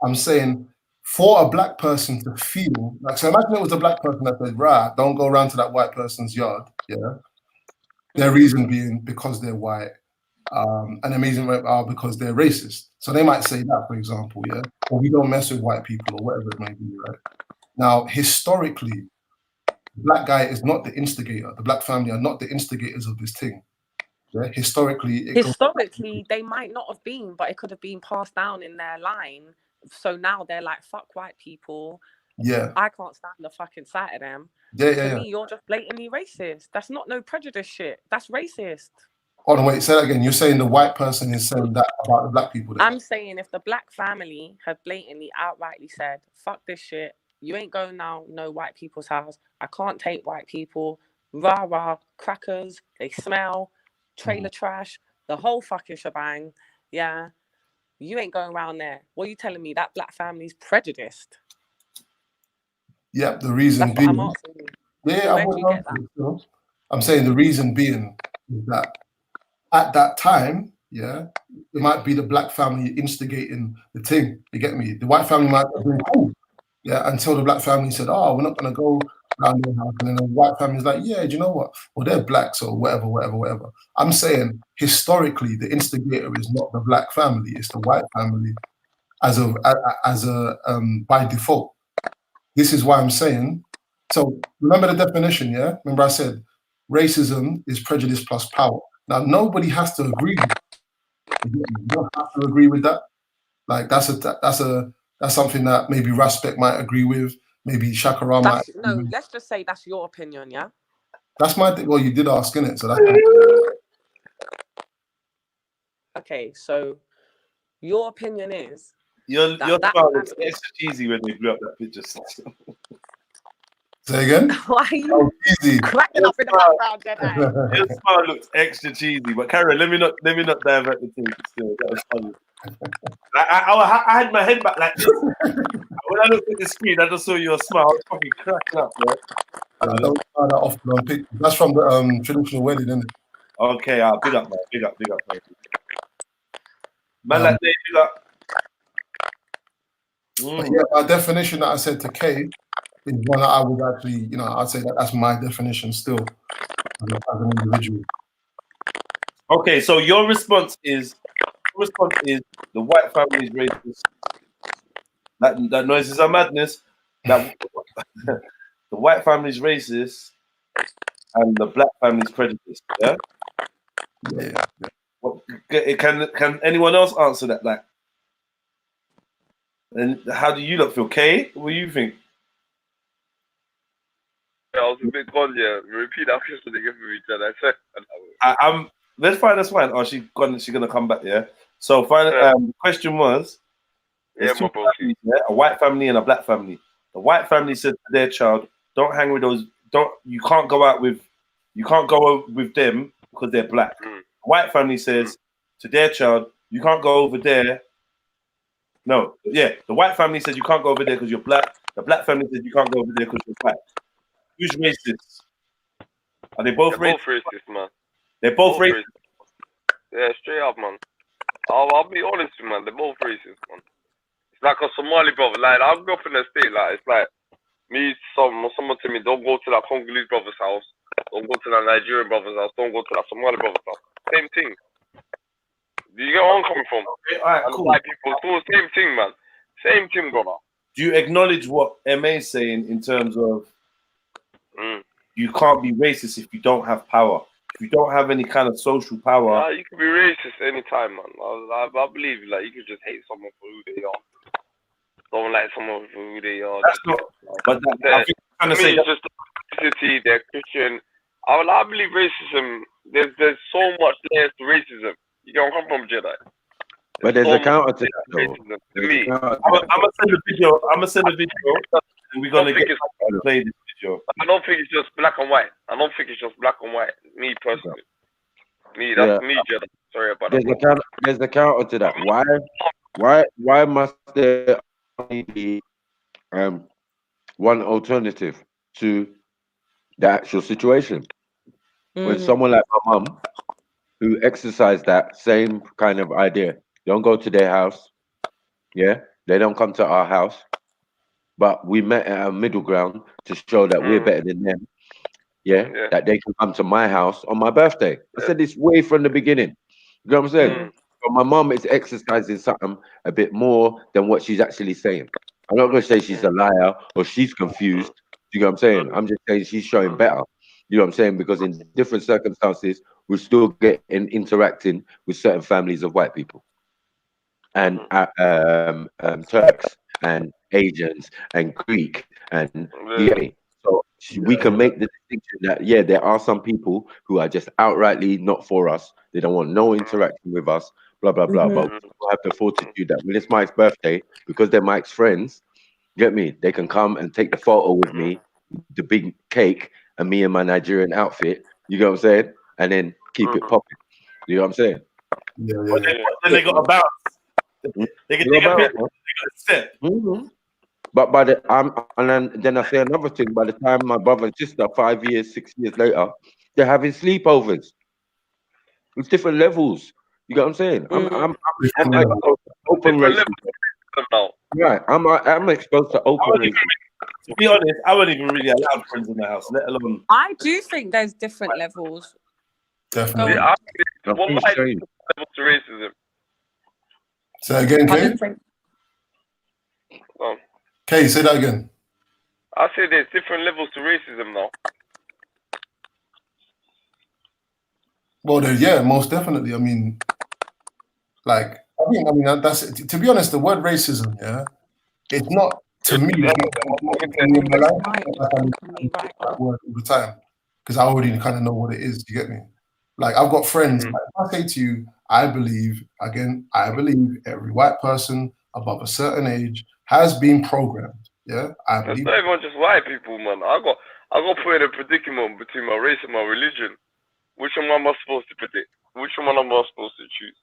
I'm saying for a black person to feel like, so imagine it was a black person that said, "Right, don't go around to that white person's yard." Yeah. Their reason being because they're white, and the reason because they're racist. So they might say that, for example, yeah, or we don't mess with white people or whatever it may be, right? Now, historically, the black guy is not the instigator. The black family are not the instigators of this thing. Yeah? Historically, they might not have been, but it could have been passed down in their line. So now they're like, fuck white people. Yeah. I can't stand the fucking sight of them. To me, you're just blatantly racist. That's not no prejudice shit. That's racist. Hold on, wait, say that again. You're saying the white person is saying that about the black people? I'm saying if the black family had blatantly, outrightly said, fuck this shit, you ain't going now, no white people's house. I can't take white people. Rah, rah, crackers, they smell, trailer trash, the whole fucking shebang. Yeah. You ain't going around there. What are you telling me? That black family's prejudiced? Yep, the reason being. I'm asking you. Yeah, where do you get that? I'm saying the reason being is that at that time, yeah, it might be the black family instigating the thing. You get me? The white family might have been cool, yeah, until the black family said, "Oh, we're not gonna go around their house," and then the white family's like, "Yeah, do you know what? Well, they're blacks or whatever." I'm saying historically, the instigator is not the black family; it's the white family, as a by default. This is why I'm saying. So remember the definition, yeah? Remember I said racism is prejudice plus power. Now nobody has to agree with that. You don't have to agree with that. Like that's something that maybe Raspek might agree with, maybe Shakara might. No, let's just say that's your opinion, yeah? That's my thing. Well, you did ask, innit? So that's okay, so your opinion is your smile looks extra cheesy when they blew up that picture. Say again? Why are you cracking up in the background, Jedi? Your smile looks extra cheesy, but Karen, let me not divert the thing. Still, that was funny. I had my head back like this. When I looked at the screen, I just saw your smile. I was fucking cracking up, bro. Don't start that off on picture. That's from the traditional wedding, isn't it? Okay, big up, man. Big up, man. Man, like Dave, big up. But yeah, our definition that I said to Kay is one that I would actually, I'd say that's my definition still as an individual. Okay, so your response is the white family is racist. That noise is a madness. That the white family is racist and the black family is prejudiced. Yeah. Yeah. Can anyone else answer that? Like, and how do you lot feel, Kay? What do you think? Yeah, I was a bit gone. Yeah, repeat that question again for me, Jen. I said. That's fine. Oh, she's gonna come back. Yeah. So, the question was. Yeah, two families, a white family and a black family. The white family said to their child, "Don't hang with those. You can't go with them because they're black." The white family says to their child, "You can't go over there." No, yeah, the white family says you can't go over there because you're black. The black family says you can't go over there because you're black. Who's racist? Are they both racist? Both racist, man. They're both racist. Yeah, straight up, man. I'll be honest with you, man. They're both racist, man. It's like a Somali brother. Like, I grew up in the state. Like, it's like me, someone to me, don't go to that Congolese brother's house. Don't go to that Nigerian brother's house. Don't go to that Somali brother's house. Same thing. Do you get where I'm coming from? Okay, all right, and cool. White people, it's all the same thing, man. Same thing, brother. Do you acknowledge what MA is saying in terms of you can't be racist if you don't have power. If you don't have any kind of social power. Nah, you can be racist anytime, man. I believe like you can just hate someone for who they are. Don't like someone for who they are. That's not. But I think I'm trying to say it's just ethnicity. They're Christian. I believe racism. There's so much layers to racism. You don't come from Jedi. But there's a counter to that, though. To me, I'm gonna send a video. And we're gonna play this video. I don't think it's just black and white. Me personally. That's me, Jedi. Sorry about that. There's a counter to that. Why must there only be one alternative to the actual situation? When someone like my mum, who exercised that same kind of idea, don't go to their house, they don't come to our house, but we met at a middle ground to show that we're better than them, that they can come to my house on my birthday. I said this way from the beginning. You know what I'm saying? But my mum is exercising something a bit more than what she's actually saying. I'm not going to say she's a liar or she's confused. You know what I'm saying? I'm just saying she's showing better. You know what I'm saying? Because in different circumstances, we're still getting interacting with certain families of white people and Turks and Asians and Greek and so we can make the distinction that there are some people who are just outrightly not for us. They don't want no interaction with us, blah blah blah. But we have the fortitude that when it's Mike's birthday, because they're Mike's friends, get me? They can come and take the photo with me, the big cake, and me in my Nigerian outfit. You know what I'm saying? And then keep it popping. You know what I'm saying? Then they got a bounce. They can take a picture. They got a step. But then I say another thing. By the time my brother and sister, 5 years, 6 years later, they're having sleepovers. It's different levels. You know what I'm saying? I'm like open racism. Right. I'm exposed to open racism. To be honest, I wasn't even really allowed friends in the house, let alone. I do think there's different levels. Definitely. What might be level to racism? Say again, Kay? Kay, say that again. I say there's different levels to racism now. Well, most definitely. I mean, that's, to be honest, the word racism, it's not, to me, all the time, because I already kind of know what it is. You get me? Like, I've got friends. Like, I say to you, I believe every white person above a certain age has been programmed. Yeah, I believe. It's not even just white people, man. I got put in a predicament between my race and my religion. Which one am I supposed to predict? Which one am I supposed to choose?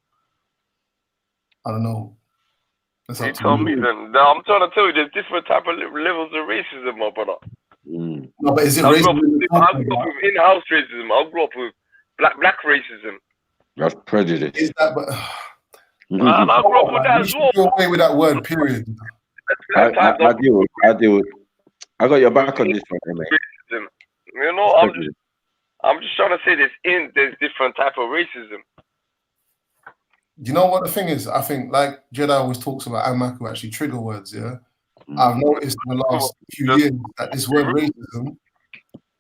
I don't know. You tell me then. Now, I'm trying to tell you, there's different type of levels of racism, my brother. No, but is it racism? I grew up with in-house racism. I grew up with black racism. That's prejudice. Is that? But I grew up with that as well. You away with that word, period. I deal with. I got your back on this one, mate. Racism. You know, I'm just trying to say there's different type of racism. You know what the thing is? I think, like Jedi always talks about, and Maku actually trigger words. Yeah, I've noticed in the last few years that this word racism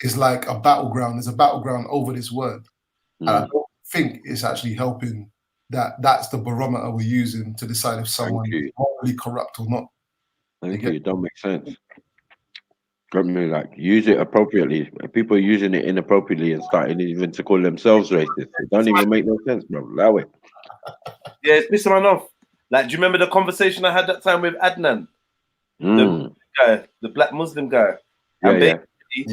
is like a battleground. There's a battleground over this word, and I don't think it's actually helping. That's the barometer we're using to decide if someone is morally corrupt or not. Thank you. It don't make sense. I mean, like, use it appropriately. People are using it inappropriately and starting even to call themselves racist. It don't even make no sense, bro. Allow it. Yeah, it's pissing me off. Like, do you remember the conversation I had that time with Adnan? The guy, the black Muslim guy. Yeah. He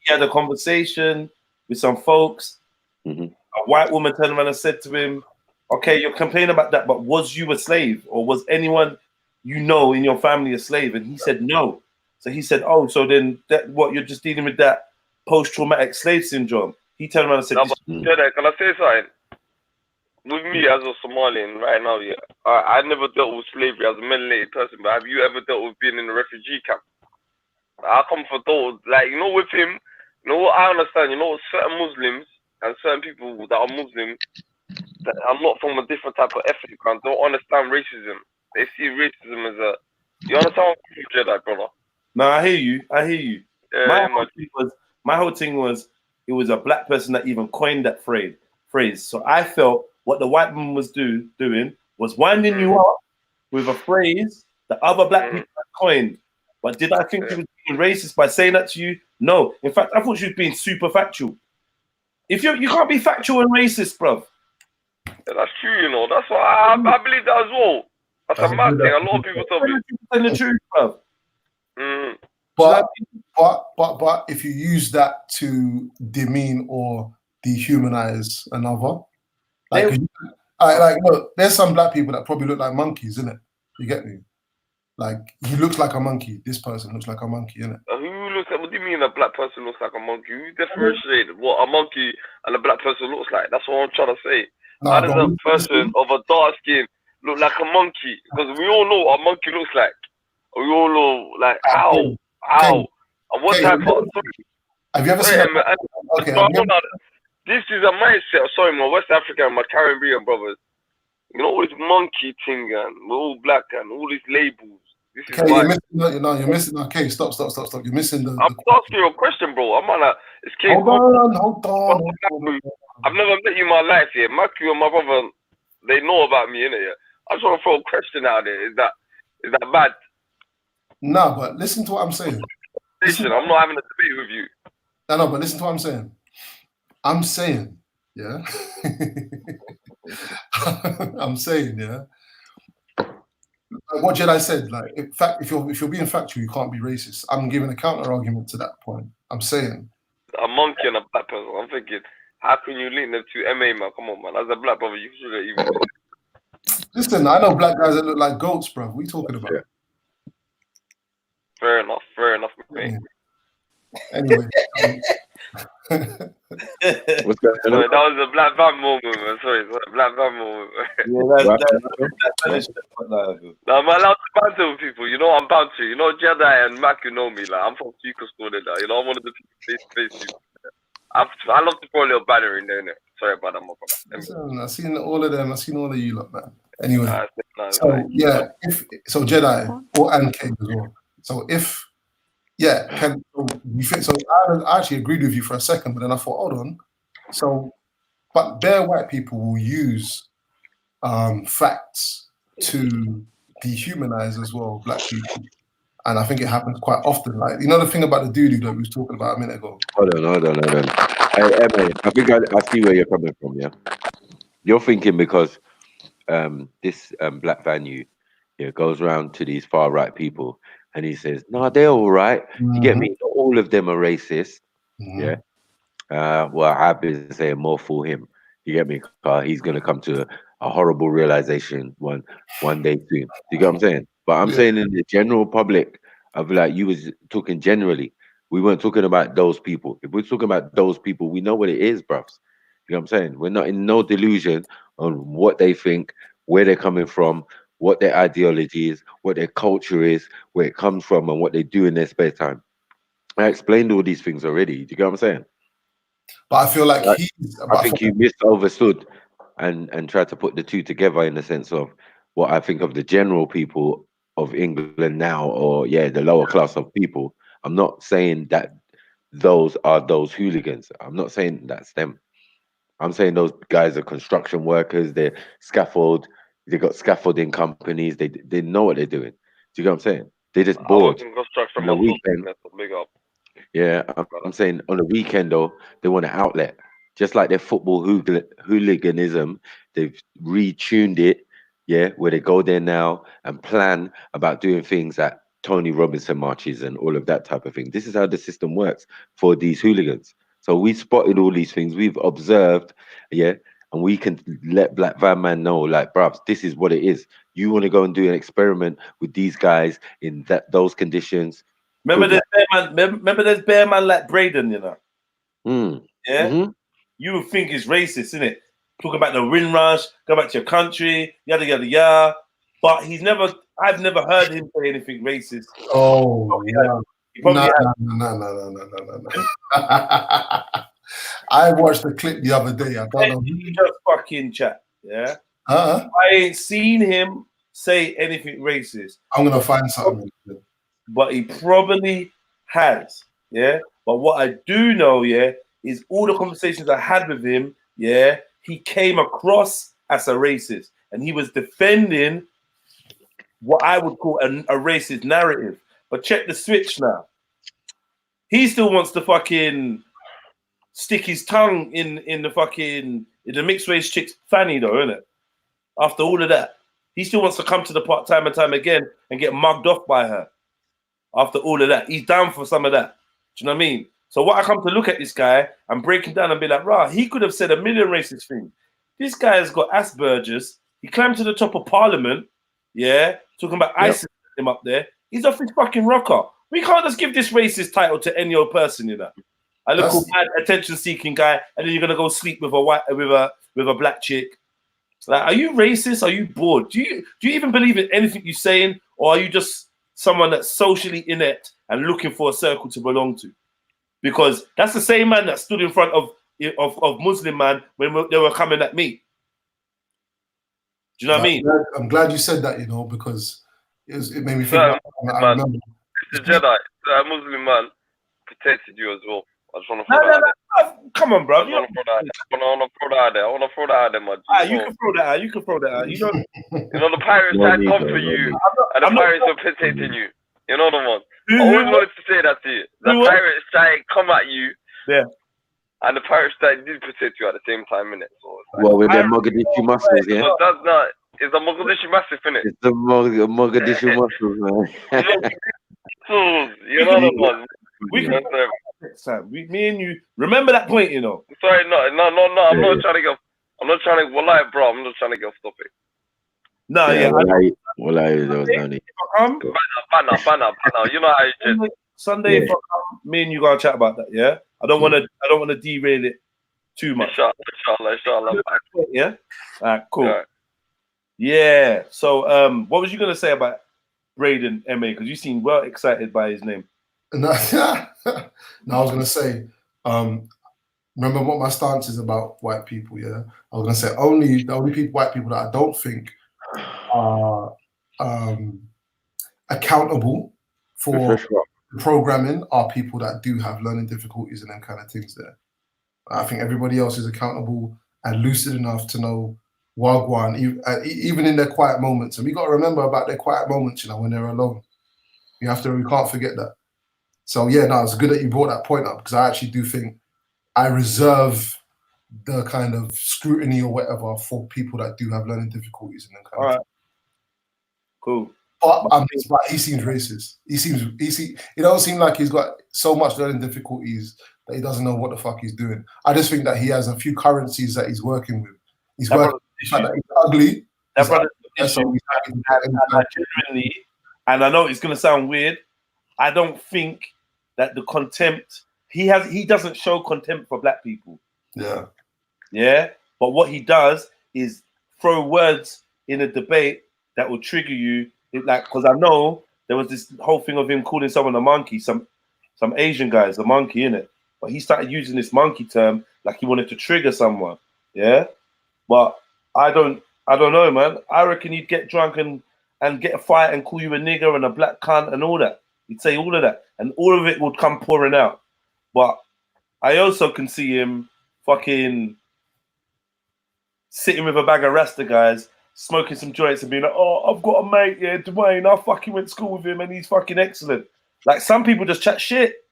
had a conversation with some folks. A white woman turned around and said to him, okay, you're complaining about that, but was you a slave? Or was anyone you know in your family a slave? And he said no. So he said, oh, so then you're just dealing with that post-traumatic slave syndrome. He turned around and said, can I say something? With me as a Somalian right now, I never dealt with slavery as a melanated person, but have you ever dealt with being in a refugee camp? I come for those, like, you know, with him, you know what I understand, you know, certain Muslims and certain people that are Muslim that are not from a different type of ethnic background don't understand racism. They see racism as you understand what I'm Jedi, brother? No, I hear you. My whole thing was, My whole thing was it was a black person that even coined that phrase. So I felt what the white man was doing was winding you up with a phrase that other black people had coined. But did I think he was being racist by saying that to you? No. In fact, I thought she was being super factual. If you can't be factual and racist, bruv. Yeah, that's true, you know. That's what I believe that as well. That's a mad thing. A lot of people tell me. Telling the truth, bruv. But if you use that to demean or dehumanize another, like look, there's some black people that probably look like monkeys, isn't it? You get me? Like he looks like a monkey. This person looks like a monkey, innit? Who looks like? What do you mean a black person looks like a monkey? Who differentiates what a monkey and a black person looks like? That's what I'm trying to say. How does a person of a dark skin look like a monkey? Because we all know what a monkey looks like. We all know like how, and what type of. Have you ever seen? This is a mindset. Sorry, my West African, my Caribbean brothers. You know, all this monkey thing and we're all black and all these labels. This is you're missing. Okay, stop. You're missing the. I'm asking you a question, bro. I'm on a. It's Hold on. I've never met you in my life here. Matthew and my brother, they know about me, innit? I just want to throw a question out there. Is that bad? No, but listen to what I'm saying. Listen, I'm not having a debate with you. No, but listen to what I'm saying. I'm saying, yeah. I'm saying, yeah. What Jedi said, like, in fact, if you're being factual, you can't be racist. I'm giving a counter argument to that point. I'm saying a monkey and a black person. I'm thinking, how can you link them to MA, man? Come on, man. As a black brother, you should have even. Listen, I know black guys that look like goats, bro. What are you talking about? Fair enough, mate. Anyway. What's that? Sorry, that was a black van moment, man. Sorry, a black van moment. No, I'm allowed to banter with people. You know, I'm bound to. You know, Jedi and Mac, you know me. Like, I'm from Chico School. You know, I'm one of the face people. I love to throw a little banner in there, innit? Sorry about that, my brother. Listen, I've seen all of them. I've seen all of you, lot, man. Anyway, so Jedi and King as well. So if I actually agreed with you for a second, but then I thought, hold on. So, but bare white people will use facts to dehumanize as well black people, and I think it happens quite often. Like, you know, the thing about the dude that we was talking about a minute ago. Hold on. Hey, Emma, I think I see where you're coming from. Yeah, you're thinking because this black Vanu goes around to these far right people and he says, "No, they're all right." You get me? Not all of them are racist. Yeah. Well, I've been saying more for him. You get me? He's gonna come to a horrible realization one day soon. You get what I'm saying? But I'm saying in the general public, of like you was talking generally. We weren't talking about those people. If we're talking about those people, we know what it is, bruv. You know what I'm saying? We're not in no delusion on what they think, where they're coming from, what their ideology is, what their culture is, where it comes from, and what they do in their spare time. I explained all these things already. Do you get what I'm saying? But I feel like I think you misunderstood and tried to put the two together in the sense of what I think of the general people of England now, or the lower class of people. I'm not saying that those are those hooligans. I'm not saying that's them. I'm saying those guys are construction workers. They're scaffold. They got scaffolding companies. They know what they're doing. Do you get what I'm saying? They're just bored. On the weekend, I'm saying on the weekend though, they want an outlet. Just like their football hooliganism, they've retuned it. Yeah, where they go there now and plan about doing things at Tony Robinson marches and all of that type of thing. This is how the system works for these hooligans. So we spotted all these things. We've observed, and we can let Black Van Man know, like, bruv, this is what it is. You want to go and do an experiment with these guys in those conditions. Remember there's bear man like Braden, you know? You would think he's racist, innit? Talk about the Windrush, go back to your country, yada yada yada. But I've never heard him say anything racist. Oh, no. I watched the clip the other day. I don't know. He just fucking chat, yeah? I ain't seen him say anything racist. I'm gonna find something. But he probably has, yeah? But what I do know, yeah, is all the conversations I had with him, yeah, he came across as a racist, and he was defending what I would call a racist narrative. But check the switch now. He still wants to fucking stick his tongue in the mixed race chick's fanny, though, innit? After all of that, he still wants to come to the part time and time again and get mugged off by her. After all of that, he's down for some of that. Do you know what I mean? So what I come to look at this guy and break him down and be like, rah, he could have said a million racist things. This guy has got Asperger's. He climbed to the top of Parliament, yeah, talking about ISIS him up there. He's off his fucking rocker. We can't just give this racist title to any old person, you know. I look all bad, attention-seeking guy, and then you're gonna go sleep with a black chick. Like, are you racist? Are you bored? Do you even believe in anything you're saying, or are you just someone that's socially inept and looking for a circle to belong to? Because that's the same man that stood in front of Muslim man when they were coming at me. Do you know what I mean? I'm glad you said that, you know, because it made me think. I remember. The Jedi, that Muslim man, protected you as well. I just want to throw that out there. Come on, bro. I want to throw that out there, man. You can throw that out. You can throw that out. You know, the pirates had come for you, and the pirates are protecting you. You know the one. I always wanted to say that to you. The pirates try and come at you. Yeah. And the pirates did protect you at the same time, innit? So well, with their Mogadishu muscles, yeah. So that's not. It's the Mogadishu massive, innit? It's the Mogadishu muscles, man. You know the one. Me and you remember that point, you know. Sorry, no. I'm not trying to get. I'm not trying to. Wallahi, bro. I'm not trying to get off topic. No, Wallahi, there was no need. Banner. You know how you did. Sunday, me and you gotta chat about that. Yeah, I don't want to derail it too much. Inshallah. Yeah. Alright, cool. Right. Yeah. So, what was you gonna say about Braden MA? Because you seem well excited by his name. No, I was gonna say, remember what my stance is about white people. Yeah, I was gonna say the only white people that I don't think are accountable for programming are people that do have learning difficulties and them kind of things. There, I think everybody else is accountable and lucid enough to know wagwan, even in their quiet moments. And we got to remember about their quiet moments, you know, when they're alone. We can't forget that. So yeah, no, it's good that you brought that point up, because I actually do think I reserve the kind of scrutiny or whatever for people that do have learning difficulties and kind of thing. Cool. But he seems racist. It don't seem like he's got so much learning difficulties that he doesn't know what the fuck he's doing. I just think that he has a few currencies that he's working with. He's working with the fact that he's ugly. And I know it's gonna sound weird. I don't think that the contempt he doesn't show contempt for black people. Yeah. Yeah. But what he does is throw words in a debate that will trigger you. Because I know there was this whole thing of him calling someone a monkey, some Asian guys a monkey, innit? But he started using this monkey term like he wanted to trigger someone. Yeah. But I don't know, man. I reckon he'd get drunk and get a fight and call you a nigger and a black cunt and all that. He'd say all of that, and all of it would come pouring out. But I also can see him fucking sitting with a bag of Rasta guys, smoking some joints and being like, oh, I've got a mate, yeah, Dwayne, I fucking went to school with him and he's fucking excellent. Like, some people just chat shit.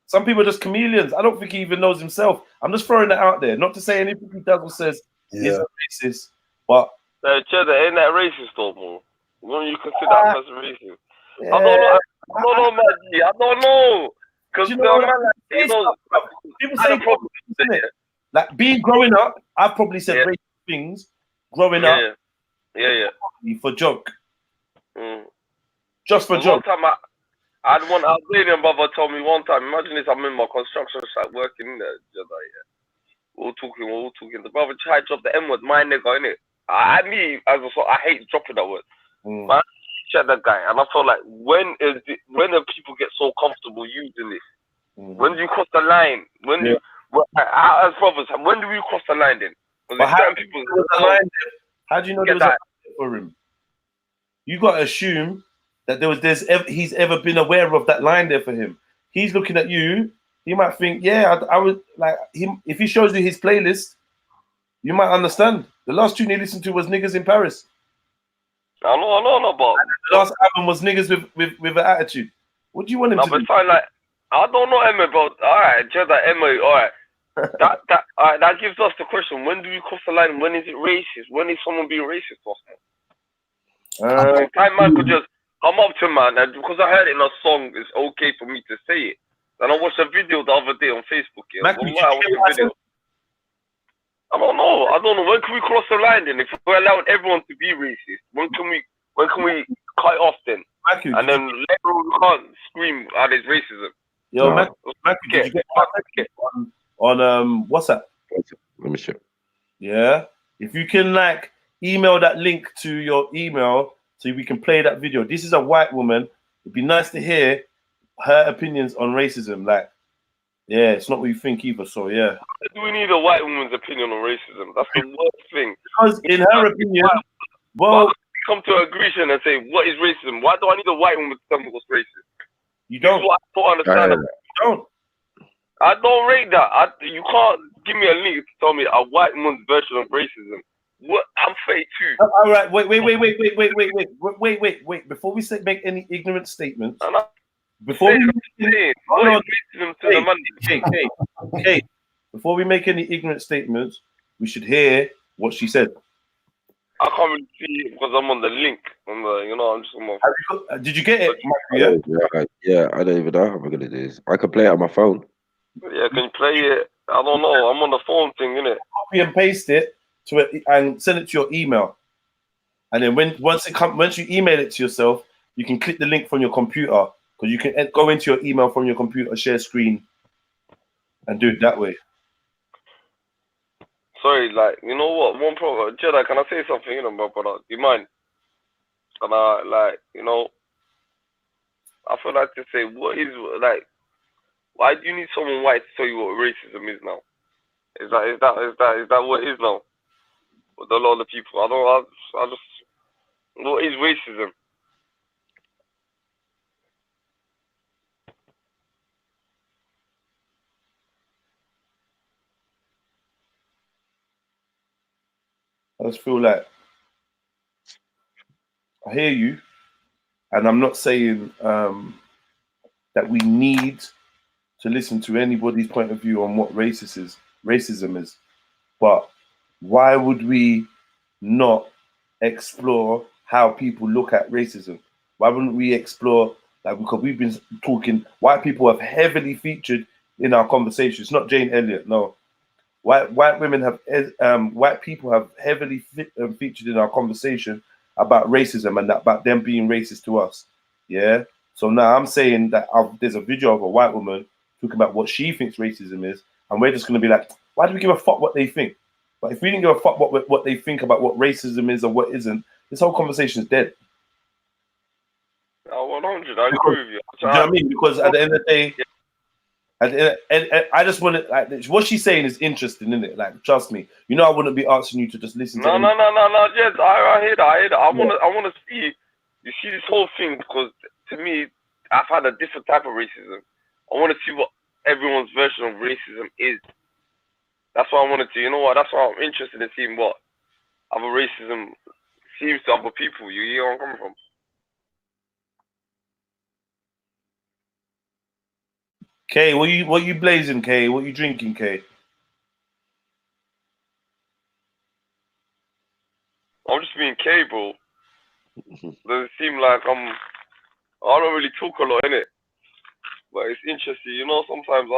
Some people are just chameleons. I don't think he even knows himself. I'm just throwing that out there. Not to say anything he does or says is a racist, but... Cheddar, ain't that racist though, bro? When you consider that person racist? Yeah. I don't know, man. I don't know. Because people say problems, isn't it? Like, growing up, I've probably said racist things growing up. Yeah. For joke. Just for joke. One time I had one Albanian brother told me one time, imagine this, I'm in my construction site working in there. We're all talking. The brother tried to drop the N word, my nigga, innit? I hate dropping that word. Man, check that guy, and I felt like when do people get so comfortable using this? When do you cross the line? As brothers, when do we cross the line then? How do you know there was a line for him? You got to assume that he's ever been aware of that line there for him. he's looking at you, he might think, yeah, I would like him. If he shows you his playlist, you might understand. The last tune he listened to was Niggas in Paris. I know, but the last album was Niggas with an Attitude. What do you want him to but do? fine, like, I don't know, Emma, but alright, Jedi, Emma, alright. That gives us the question: when do we cross the line? When is it racist? When is someone being racist to us? Time man could just come up to man, and because I heard it in a song, it's okay for me to say it. And I watched a video the other day on Facebook. Yeah, I don't know. When can we cross the line then? If we're allowing everyone to be racist, when can we cut it off then? And then everyone can't scream at his racism. Yo, Matthew, did you get my text on WhatsApp? Let me check. Yeah. If you can like email that link to your email so we can play that video. This is a white woman. It'd be nice to hear her opinions on racism. Like, yeah, it's not what you think either. So yeah. Do we need a white woman's opinion on racism? That's the worst thing. Because in her opinion, well, come to agreement and say, what is racism? Why do I need a white woman to tell me what's racist? You don't. I don't understand. You don't. I don't rate that. You can't give me a link to tell me a white woman's version of racism. What? I'm 32. All right. Wait. Before we make any ignorant statements. Before we make any ignorant statements, we should hear what she said. I can't really see it because I'm on the link. I'm just on my... Did you get it? Yeah, I don't even know how I'm gonna do this. I can play it on my phone. Yeah, can you play it? I don't know. I'm on the phone thing, innit? Copy and paste it to it and send it to your email. And then once you email it to yourself, you can click the link from your computer because you can go into your email from your computer, share screen, and do it that way. Sorry, like, you know what? One problem, Jedi, can I say something, my brother? Do you mind? Can I, like, I feel like to say, what is, like, why do you need someone white to tell you what racism is now? Is that what it is now? With a lot of people, I just, what is racism? I just feel like I hear you, and I'm not saying that we need to listen to anybody's point of view on what racism is, but why would we not explore how people look at racism? Why wouldn't we explore, like, because we've been talking, white people have heavily featured in our conversations, not Jane Elliott, no. White people have heavily featured in our conversation about racism and about them being racist to us. Yeah. So now I'm saying that there's a video of a white woman talking about what she thinks racism is, and we're just going to be like, why do we give a fuck what they think? But if we didn't give a fuck what they think about what racism is or what isn't, this whole conversation is dead. 100, I agree with you. Do you know what I mean? Because at the end of the day, I just want to, like, what she's saying is interesting, isn't it? Like, trust me, I wouldn't be asking you to just listen to. No. Yes, I hear that. I want to see. You see this whole thing, because to me, I've had a different type of racism. I want to see what everyone's version of racism is. That's what I wanted to. You know what? That's why I'm interested in seeing what other racism seems to other people. You hear where I'm coming from? Kay, what you blazing, Kay? What you drinking, Kay? I'm just being Kay, bro. Does it seem like I don't really talk a lot, innit? But it's interesting, sometimes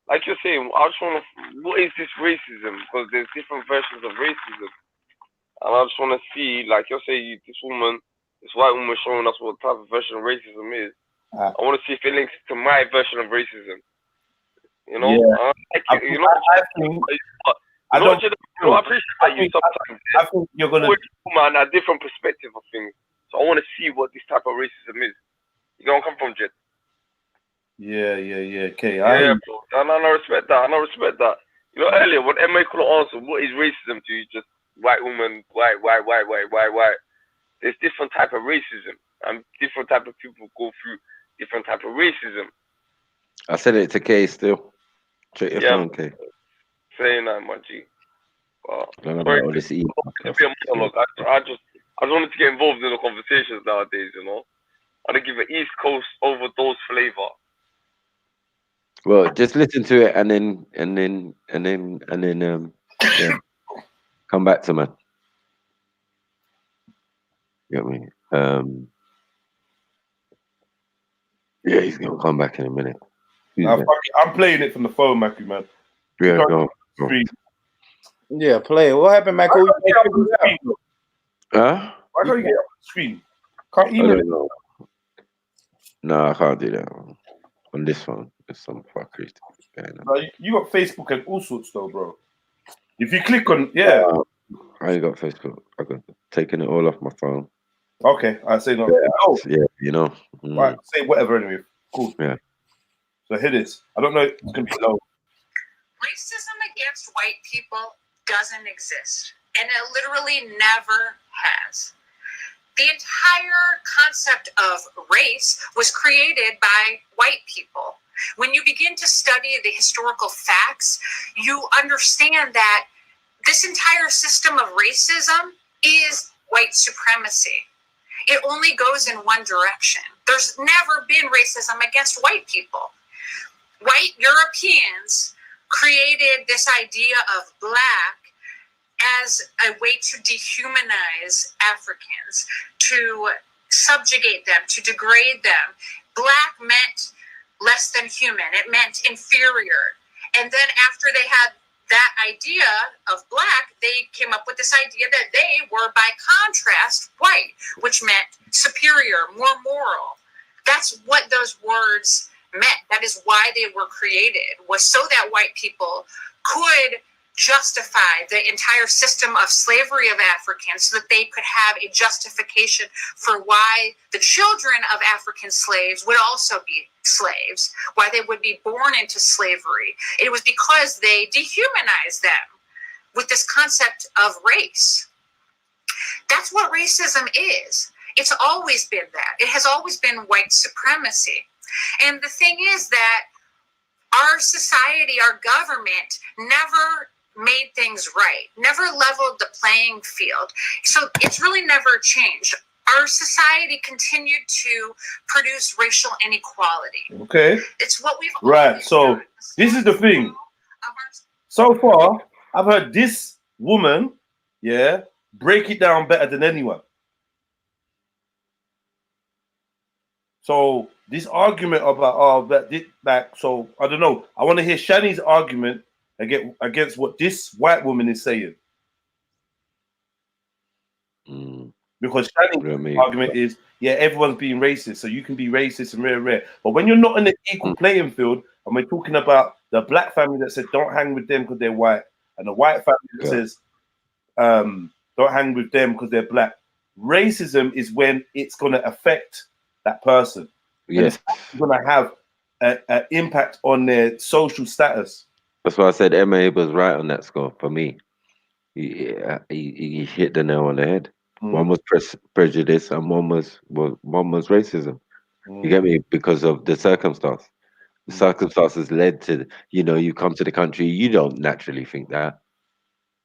like you're saying, I just want to, what is this racism? Because there's different versions of racism. And I just want to see, like you're saying, this white woman showing us what type of version of racism is. I want to see if it links to my version of racism. Yeah. I appreciate that you sometimes. I think you're gonna man a different perspective of things. So I want to see what this type of racism is. You know where I come from, Jed? Yeah. Okay. Bro. And I respect that. Earlier when Emma couldn't answer what is racism to you, just white woman, why? There's different type of racism, and different type of people go through different type of racism. I said it to K still. Check your Yeah, phone, K. saying that, my G. But I don't know sorry about all this email to stuff. be a monologue. I just wanted to get involved in the conversations nowadays, you know. I don't give an East Coast overdose flavor. Well, just listen to it and then yeah, come back to man. You get me? Yeah, he's gonna come back in a minute. Nah, fuck it. I'm playing it from the phone, Mackie, man. Yeah, go. Yeah, play it. What happened, Michael? Why can't you get up on the screen, bro? Huh? Why can't you get up on the screen? Can't I email don't it. know. No, I can't do that on this phone. There's some fuckery going on. No, you got Facebook and all sorts, though, bro. If you click on, yeah. I ain't got Facebook. I got taking it all off my phone. Okay, I say no. Yeah, you know. Right, say whatever anyway. Cool. Yeah. So here it is. I don't know. It's gonna be low. Racism against white people doesn't exist, and it literally never has. The entire concept of race was created by white people. When you begin to study the historical facts, you understand that this entire system of racism is white supremacy. It only goes in one direction. There's never been racism against white people. White Europeans created this idea of black as a way to dehumanize Africans, to subjugate them, to degrade them. Black meant less than human. It meant inferior. And then after they had that idea of black, they came up with this idea that they were, by contrast, white, which meant superior, more moral. That's what those words meant. That is why they were created, was so that white people could justify the entire system of slavery of Africans, so that they could have a justification for why the children of African slaves would also be slaves, why they would be born into slavery. It was because they dehumanized them with this concept of race. That's what racism is. It's always been that. It has always been white supremacy. And the thing is that our society, our government, never made things right, never leveled the playing field. So it's really never changed. Our society continued to produce racial inequality. Okay. It's what we've Right. So this is the thing. So far, I've heard this woman, yeah, break it down better than anyone. So this argument about so I don't know. I want to hear Shani's argument against what this white woman is saying. Because Shani's argument is, yeah, everyone's being racist, so you can be racist and rare. But when you're not in an equal playing field, and we're talking about the black family that said don't hang with them because they're white, and the white family that says don't hang with them because they're black. Racism is when it's going to affect that person. Yes. It's going to have an impact on their social status. That's why I said MA was right on that score for me. He hit the nail on the head. One was prejudice and one was racism. You get me? Because of the circumstance. The circumstances led to, you come to the country, you don't naturally think that.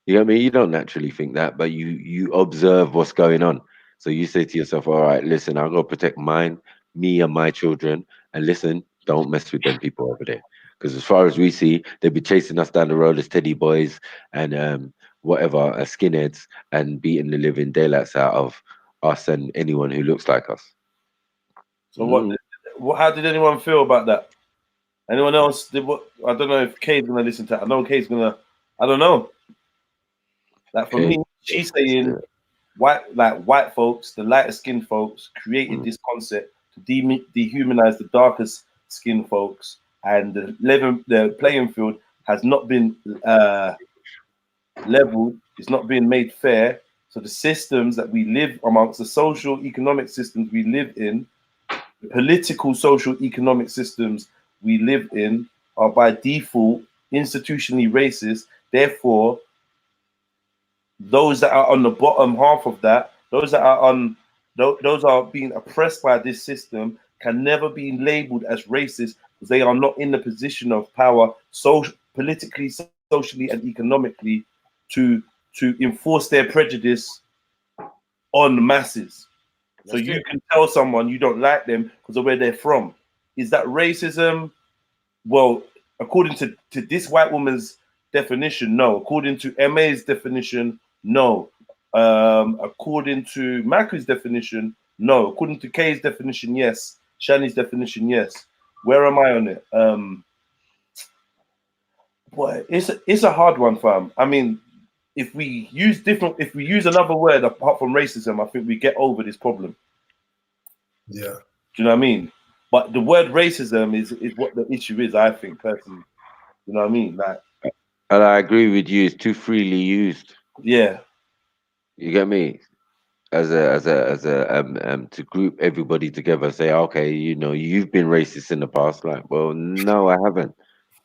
You get me? You don't naturally think that, but you observe what's going on. So you say to yourself, all right, listen, I'll go protect me and my children, and listen, don't mess with them people over there. Because as far as we see, they'd be chasing us down the road as teddy boys and whatever, as skinheads, and beating the living daylights out of us and anyone who looks like us. So how did anyone feel about that? Anyone else did what? I don't know if Kay's gonna listen to that. I know Kay's gonna. I don't know. Like for me, she's saying white folks, the lighter skinned folks, created this concept to dehumanize the darkest skinned folks, and the playing field has not been leveled. It's not been made fair. So the systems that we live amongst, the social economic systems we live in, the political social economic systems we live in, are by default institutionally racist. Therefore, those that are on the bottom half of that, those are being oppressed by this system, can never be labeled as racist because they are not in the position of power, politically, socially, and economically, to enforce their prejudice on the masses. So you can tell someone you don't like them because of where they're from. Is that racism? Well, according to this white woman's definition, no. According to MA's definition, no. According to Maku's definition, no. According to Kay's definition, yes. Shani's definition, yes. Where am I on it? Boy, it's a hard one, fam. I mean, if we use another word apart from racism, I think we get over this problem. Yeah. Do you know what I mean? But the word racism is what the issue is, I think, personally. You know what I mean? Like, and I agree with you. It's too freely used. Yeah. You get me? As a to group everybody together, say, okay, you know, you've been racist in the past. Like, well, no, I haven't.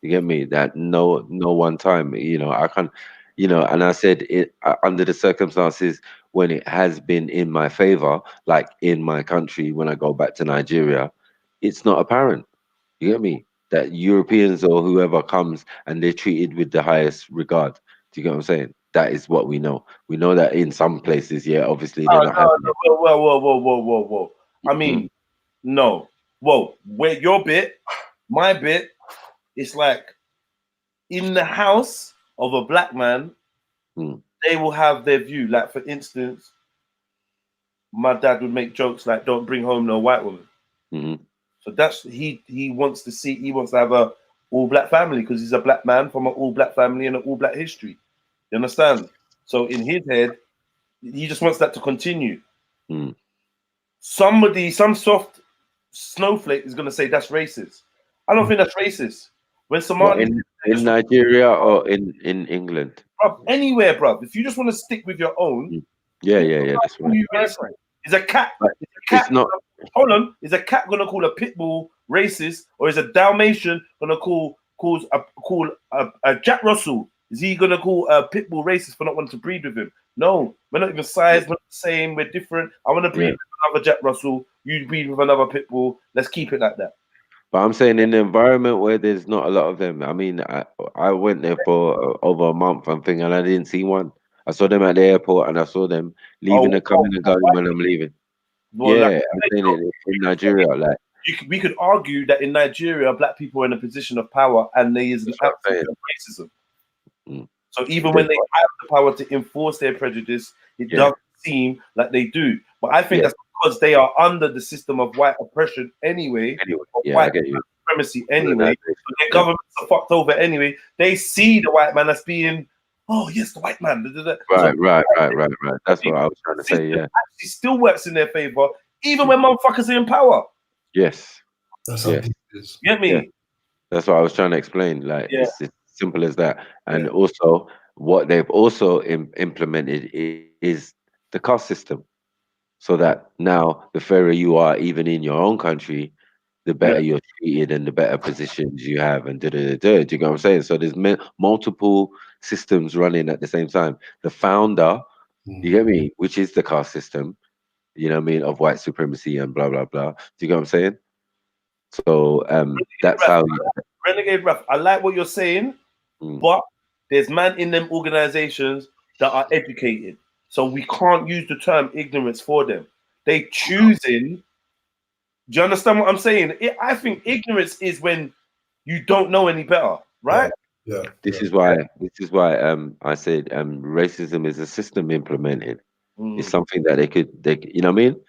You get me? That no one time. You know, I can't. You know, and I said it under the circumstances when it has been in my favor, like in my country when I go back to Nigeria, it's not apparent. You get me? That Europeans or whoever comes and they're treated with the highest regard. Do you get what I'm saying? That is what we know. We know that in some places, yeah, obviously they're not having it. Whoa. I mean, no. Whoa, where your bit, my bit, it's like in the house of a black man, they will have their view. Like, for instance, my dad would make jokes like, don't bring home no white woman. So that's he wants to have a all black family because he's a black man from an all black family and an all black history. You understand? So in his head, he just wants that to continue. Some soft snowflake is gonna say that's racist. I don't think that's racist. When Somali in Nigeria or in England, bruv, anywhere, bruv. If you just want to stick with your own, yeah, that's right. Is a cat? It's not. Hold on. Is a cat gonna call a pit bull racist, or is a Dalmatian gonna call a Jack Russell? Is he gonna call a pit bull racist for not wanting to breed with him? No, we're not even size. We're not the same. We're different. I want to breed with another Jack Russell. You breed with another pit bull. Let's keep it like that. But I'm saying in an environment where there's not a lot of them. I mean, I went there for over a month and thing, and I didn't see one. I saw them at the airport, and I saw them leaving and coming and going when I'm leaving. Well, yeah, I'm saying it in Nigeria, like. We could argue that in Nigeria, black people are in a position of power, and there is an absence of racism. So even when they have the power to enforce their prejudice, it doesn't seem like they do. But I think that's because they are under the system of white oppression anyway, white supremacy anyway. So their governments are fucked over anyway. They see the white man as being, oh yes, the white man. Right. That's what I was trying to say. Yeah, actually still works in their favor, even when motherfuckers are in power. Yes. That's how it is. Get me? Yeah. That's what I was trying to explain. Like, it's as simple as that. And also, what they've also implemented is the caste system. So that now, the fairer you are, even in your own country, the better you're treated and the better positions you have. And do you get what I'm saying? So there's multiple systems running at the same time. The founder, you get me, which is the caste system, you know what I mean, of white supremacy and blah, blah, blah. Do you get what I'm saying? So that's how Renegade Raf, I like what you're saying, but there's man in them organizations that are educated. So we can't use the term ignorance for them. They choosing. Do you understand what I'm saying? I think ignorance is when you don't know any better, right? Yeah. This is why I said racism is a system implemented. It's something that they you know what I mean?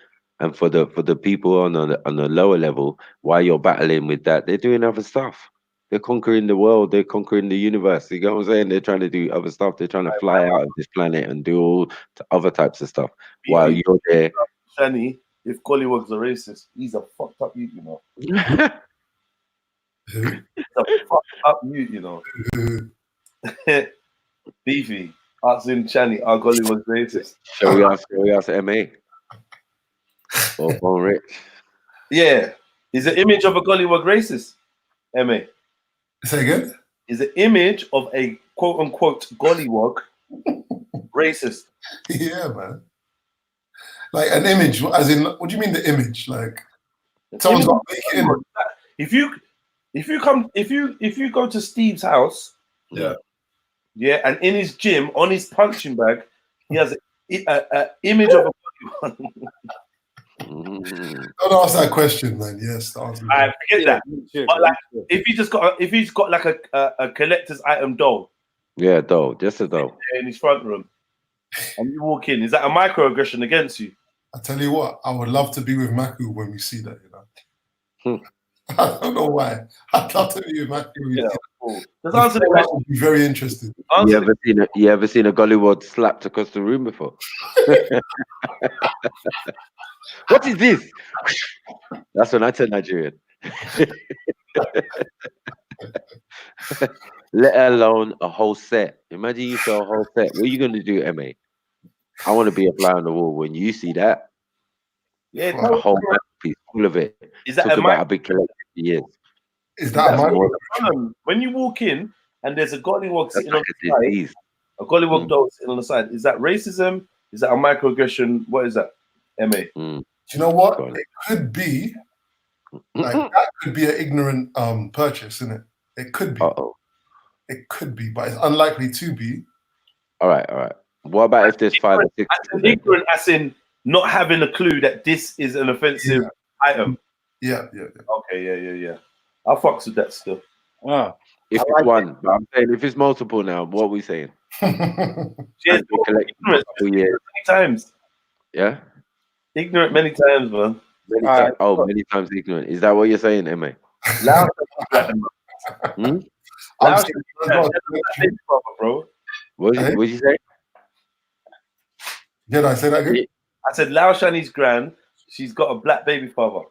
And for the people on the lower level, while you're battling with that, they're doing other stuff. They're conquering the world. They're conquering the universe. You get what I'm saying? They're trying to do other stuff. They're trying to fly out of this planet and do all other types of stuff. While you're there. Shani, if Collywug's a racist, he's a fucked up youth, you know. He's a fucked up youth, you know. Beefy, asking Shani, are Collywug's racist? Shall we ask MA? Or Rich? Yeah. Is the image of a Collywug racist? MA. Say again? Is the image of a quote unquote gollywog racist? Yeah, man. Like an image, as in, what do you mean the image? Like someone's not making it. if you go to Steve's house, Yeah. yeah, and in his gym on his punching bag, he has an image of a Don't ask that question, man. Yes, the answer is I forget that. But like, if he's got like a collector's item doll, Yeah, doll, just a doll. in his front room, and you walk in, is that a microaggression against you? I tell you what, I would love to be with Maku when we see that. You know, I don't know why. I'd love to be with Maku. Yeah, cool. Just answer the question. Would be very interested. You ever seen a gollywog slapped across the room before? What is this? That's when I turn Nigerian. Let alone a whole set. Imagine you saw a whole set. What are you going to do, MA? I want to be a fly on the wall when you see that. Yeah, a whole piece full of it. Is that Talk about a big collection for years. Is that when you walk in and there's a gollywog sitting on the side, a gollywog doll sitting on the side? Is that racism? Is that a microaggression? What is that, MA? Do you know what? It could be like that could be an ignorant purchase, isn't it? It could be. It could be, but it's unlikely to be. All right. What about if there's 5 or 6? Ignorant as in not having a clue that this is an offensive item. Yeah. Okay, yeah. I'll fucks with that still. If it's one, but I'm saying if it's multiple now, what are we saying? Yes, ignorant many times. Yeah? Ignorant many times, man. Many times ignorant. Is that what you're saying, MA? Loud. Bro. What did you say? Did I say that again? I said Lao Shani's grand. She's got a black baby father.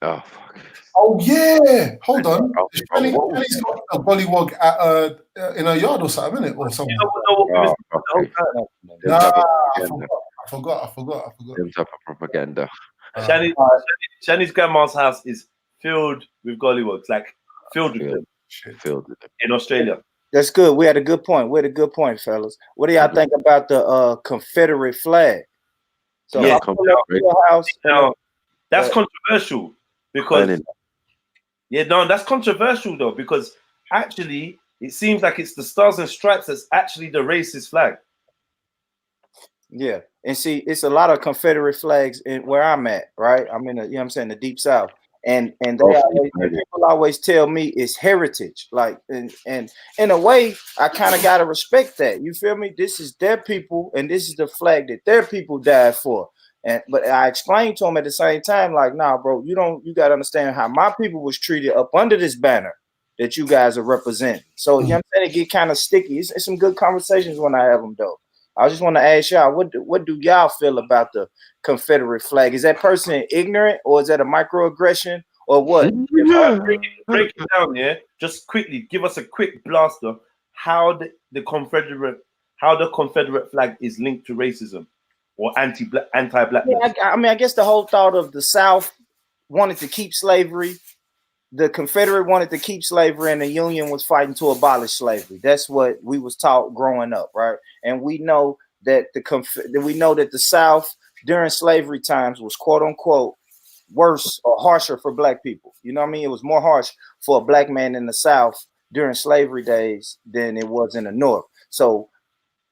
Oh fuck. Oh yeah. Hold on. Shani's got a gollywog at in her yard or something, innit? Or something. I forgot. Them type of propaganda. Shani's grandma's house is filled with gollywogs, like filled with them. In Australia. That's good. We had a good point. Fellas. What do y'all think about the Confederate flag? So Yeah, house, that's controversial because that's controversial though, because actually it seems like it's the Stars and Stripes that's actually the racist flag. Yeah, and see, it's a lot of Confederate flags in where I'm at, right? I'm in the deep South. And people always tell me it's heritage, like, and in a way, I kind of gotta respect that. You feel me? This is their people, and this is the flag that their people died for. But I explained to them at the same time, like, nah, bro, you gotta understand how my people was treated up under this banner that you guys are representing. So you know what I'm saying? It get kind of sticky. It's some good conversations when I have them though. I just want to ask y'all, what do y'all feel about the Confederate flag? Is that person ignorant, or is that a microaggression, or what? Break it down, yeah. Just quickly, give us a quick blaster. How the Confederate flag is linked to racism or anti-blackness. Yeah, I guess the whole thought of the South wanted to keep slavery. The Confederate wanted to keep slavery, and the Union was fighting to abolish slavery. That's what we was taught growing up, right? And we know that the South during slavery times was quote unquote worse or harsher for black people. You know what I mean? It was more harsh for a black man in the South during slavery days than it was in the North. So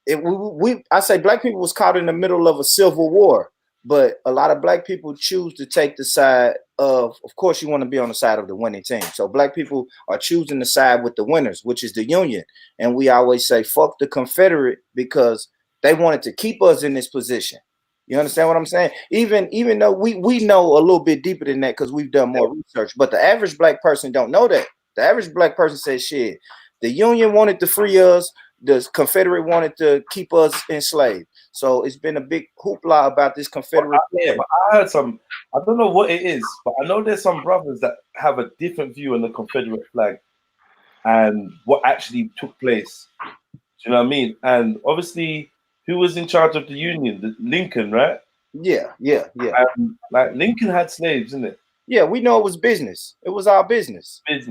I say black people was caught in the middle of a civil war. But a lot of black people choose to take the side of course, you want to be on the side of the winning team. So black people are choosing the side with the winners, which is the Union. And we always say, fuck the Confederate, because they wanted to keep us in this position. You understand what I'm saying? Even though we know a little bit deeper than that because we've done more research, but the average black person don't know that. The average black person says, shit, the Union wanted to free us. The Confederate wanted to keep us enslaved. So it's been a big hoopla about this Confederate. Yeah, but I heard I don't know what it is, but I know there's some brothers that have a different view on the Confederate flag and what actually took place. Do you know what I mean? And obviously, who was in charge of the Union? Lincoln, right? Yeah. Like Lincoln had slaves, isn't it? Yeah, we know it was business. It was our business. It's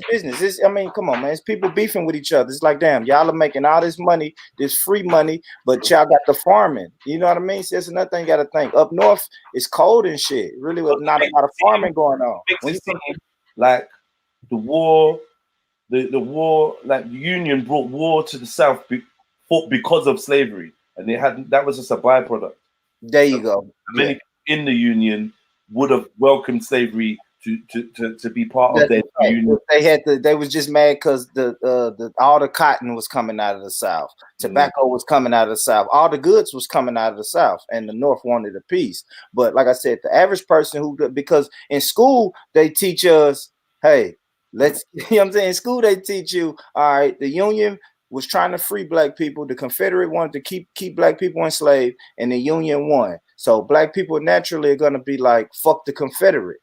business. I mean, come on, man. It's people beefing with each other. It's like, damn, y'all are making all this money, this free money, but y'all got the farming. You know what I mean? So that's another thing you got to think. Up north, it's cold and shit. Really, with not a lot of farming going on. Like the war, the war, like the Union brought war to the South because of slavery, and that was just a byproduct. There you go. Many in the Union would have welcomed slavery to be part of their union. They was just mad because all the cotton was coming out of the South, tobacco was coming out of the South, all the goods was coming out of the South, and the North wanted a piece. But like I said, the average person because in school they teach us, hey, let's, you know what I'm saying? In school they teach you, all right, the Union was trying to free black people, the Confederate wanted to keep black people enslaved, and the Union won. So black people naturally are gonna be like, fuck the Confederate.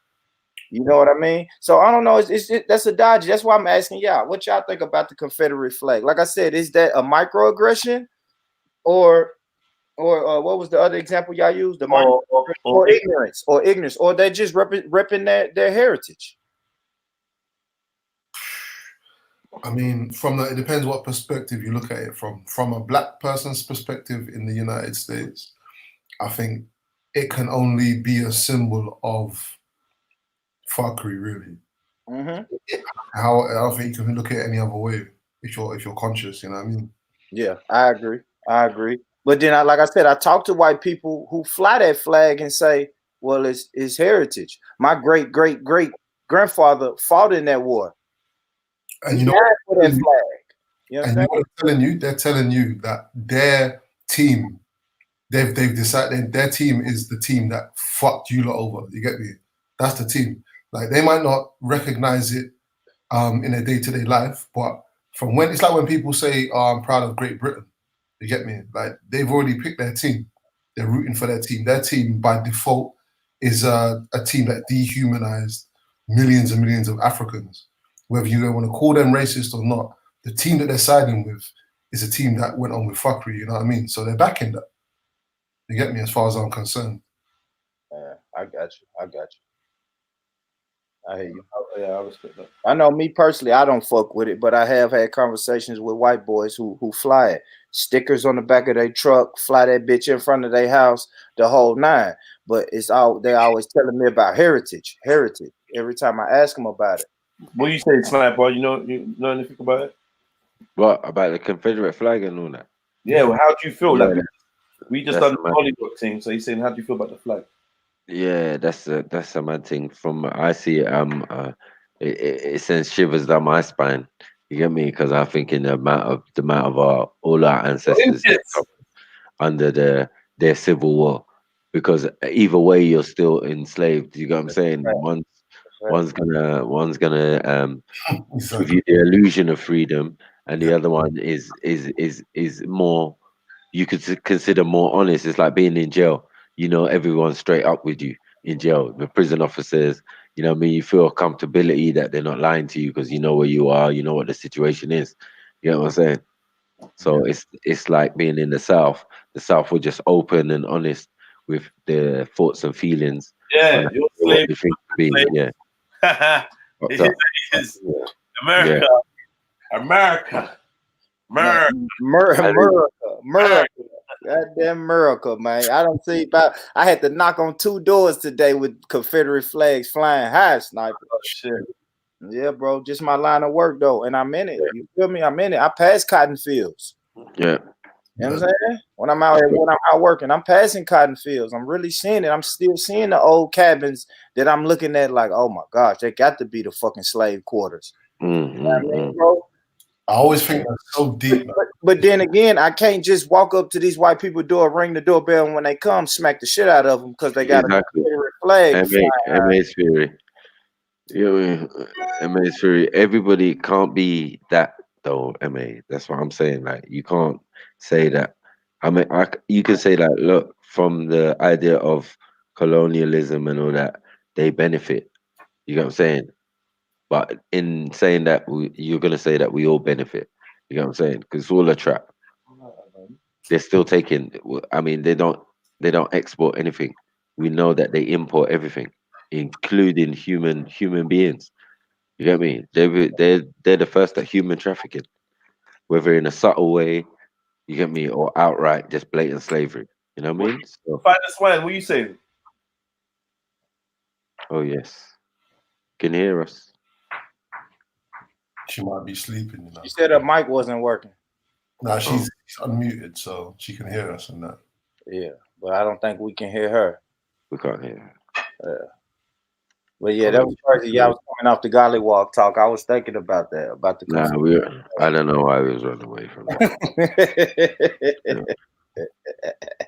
You know what I mean? So I don't know. That's a dodgy. That's why I'm asking y'all. What y'all think about the Confederate flag? Like I said, is that a microaggression, or what was the other example y'all used? Or ignorance, or they just repping their heritage. I mean, it depends what perspective you look at it from. From a black person's perspective in the United States, I think it can only be a symbol of fuckery, really. Mm-hmm. I don't think you can look at it any other way if you're conscious. You know what I mean? Yeah, I agree. But then, like I said, I talk to white people who fly that flag and say, "Well, it's heritage. My great grandfather fought in that war, and you know for that flag." You know and you know what they're telling you? They're telling you that their team, they've decided their team is the team that fucked you lot over. You get me? That's the team. Like, they might not recognize it in their day-to-day life, but from when it's like when people say, "Oh, I'm proud of Great Britain," you get me? Like, they've already picked their team. They're rooting for their team. Their team, by default, is a team that dehumanized millions and millions of Africans. Whether you don't want to call them racist or not, the team that they're siding with is a team that went on with fuckery. You know what I mean? So they're backing that. You get me? As far as I'm concerned. Yeah, I got you. I hear you. Oh, yeah, I respect that. I know me personally, I don't fuck with it, but I have had conversations with white boys who fly it. Stickers on the back of their truck, fly that bitch in front of their house, the whole nine. But they always telling me about heritage. Every time I ask them about it. What do you say, Sniper? You know anything about it? What about the Confederate flag and all that? Yeah. Well, how do you feel? Yeah, Like we just done the Hollywood thing, so he's saying, how do you feel about the flag? Yeah, that's a mad thing. From I see it, it sends shivers down my spine. You get me? Because I'm thinking the amount of all our ancestors under their civil war. Because either way, you're still enslaved. You get what I'm saying? One's gonna give you the illusion of freedom, and the other one is more. You could consider more honest. It's like being in jail. You know, everyone's straight up with you in jail. The prison officers, you know what I mean? You feel a comfortability that they're not lying to you because you know where you are, you know what the situation is. You know what I'm saying? So it's like being in the South. The South were just open and honest with their thoughts and feelings. Yeah, you're what they think to be. Yeah. It is America. Yeah. America. Goddamn America, man. I don't see about. I had to knock on 2 doors today with Confederate flags flying high, Sniper. Oh shit. Yeah, bro. Just my line of work though, and I'm in it. You feel me? I'm in it. I pass cotton fields. Yeah. You know what I'm saying? When I'm out working, I'm passing cotton fields. I'm really seeing it. I'm still seeing the old cabins that I'm looking at like, oh my gosh, they got to be the fucking slave quarters. You know what I mean, bro? I always think that's so deep. But then again, I can't just walk up to these white people door, ring the doorbell, and when they come, smack the shit out of them because they got a Confederate flag. MA's theory. Yeah, MA's theory. Everybody can't be that though. MA. That's what I'm saying. Like, you can't say that. I mean, you can say that. Look, from the idea of colonialism and all that, they benefit. You know what I'm saying? But in saying that, you're gonna say that we all benefit. You know what I'm saying? Because it's all a trap. They're still taking. I mean, they don't export anything. We know that they import everything, including human beings. You get me? They're the first at human trafficking, whether in a subtle way, you get me, or outright just blatant slavery. You know what I mean? So, Finest wine. What are you saying? oh yes, can you hear us? She might be sleeping. You know? You said her mic wasn't working. No, she's unmuted, so she can hear us and that. Yeah, but I don't think we can hear her. We can't hear her. Yeah. But yeah, that was crazy. Y'all was coming off the Gollywog talk. I was thinking about that, about the. Nah, I don't know why we was running away from that. Yeah.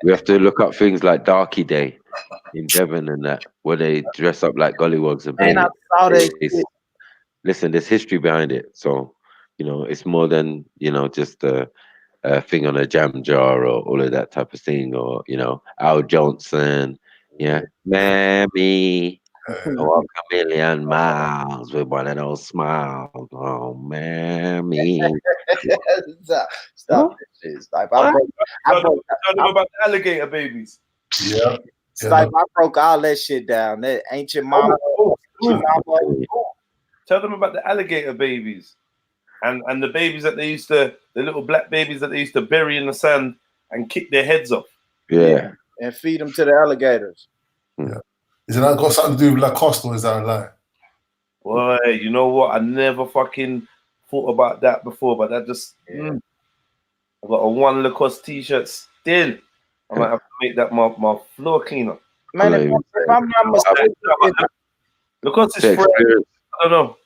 We have to look up things like Darky Day in Devon and that, where they dress up like gollywogs and Man, I saw that shit. Listen, there's history behind it. So, you know, it's more than, you know, just a thing on a jam jar or all of that type of thing, or, you know, Al Johnson, yeah, Mammy, walk a million miles with one of those smiles, oh, Mammy. Stop that shit, Stipe. I broke about the alligator babies. Yeah. Stipe, I broke all that shit down. That ancient mama. Tell them about the alligator babies. And the babies that they used to, the little black babies that they used to bury in the sand and kick their heads off. Yeah. And feed them to the alligators. Yeah. Is that got something to do with Lacoste, or is that a lie? Boy, you know what? I never fucking thought about that before, but that just... I got a one Lacoste t-shirt still. I might have to make that my floor cleaner. Man, if I'm not mistaken... Lacoste is fresh. I don't know.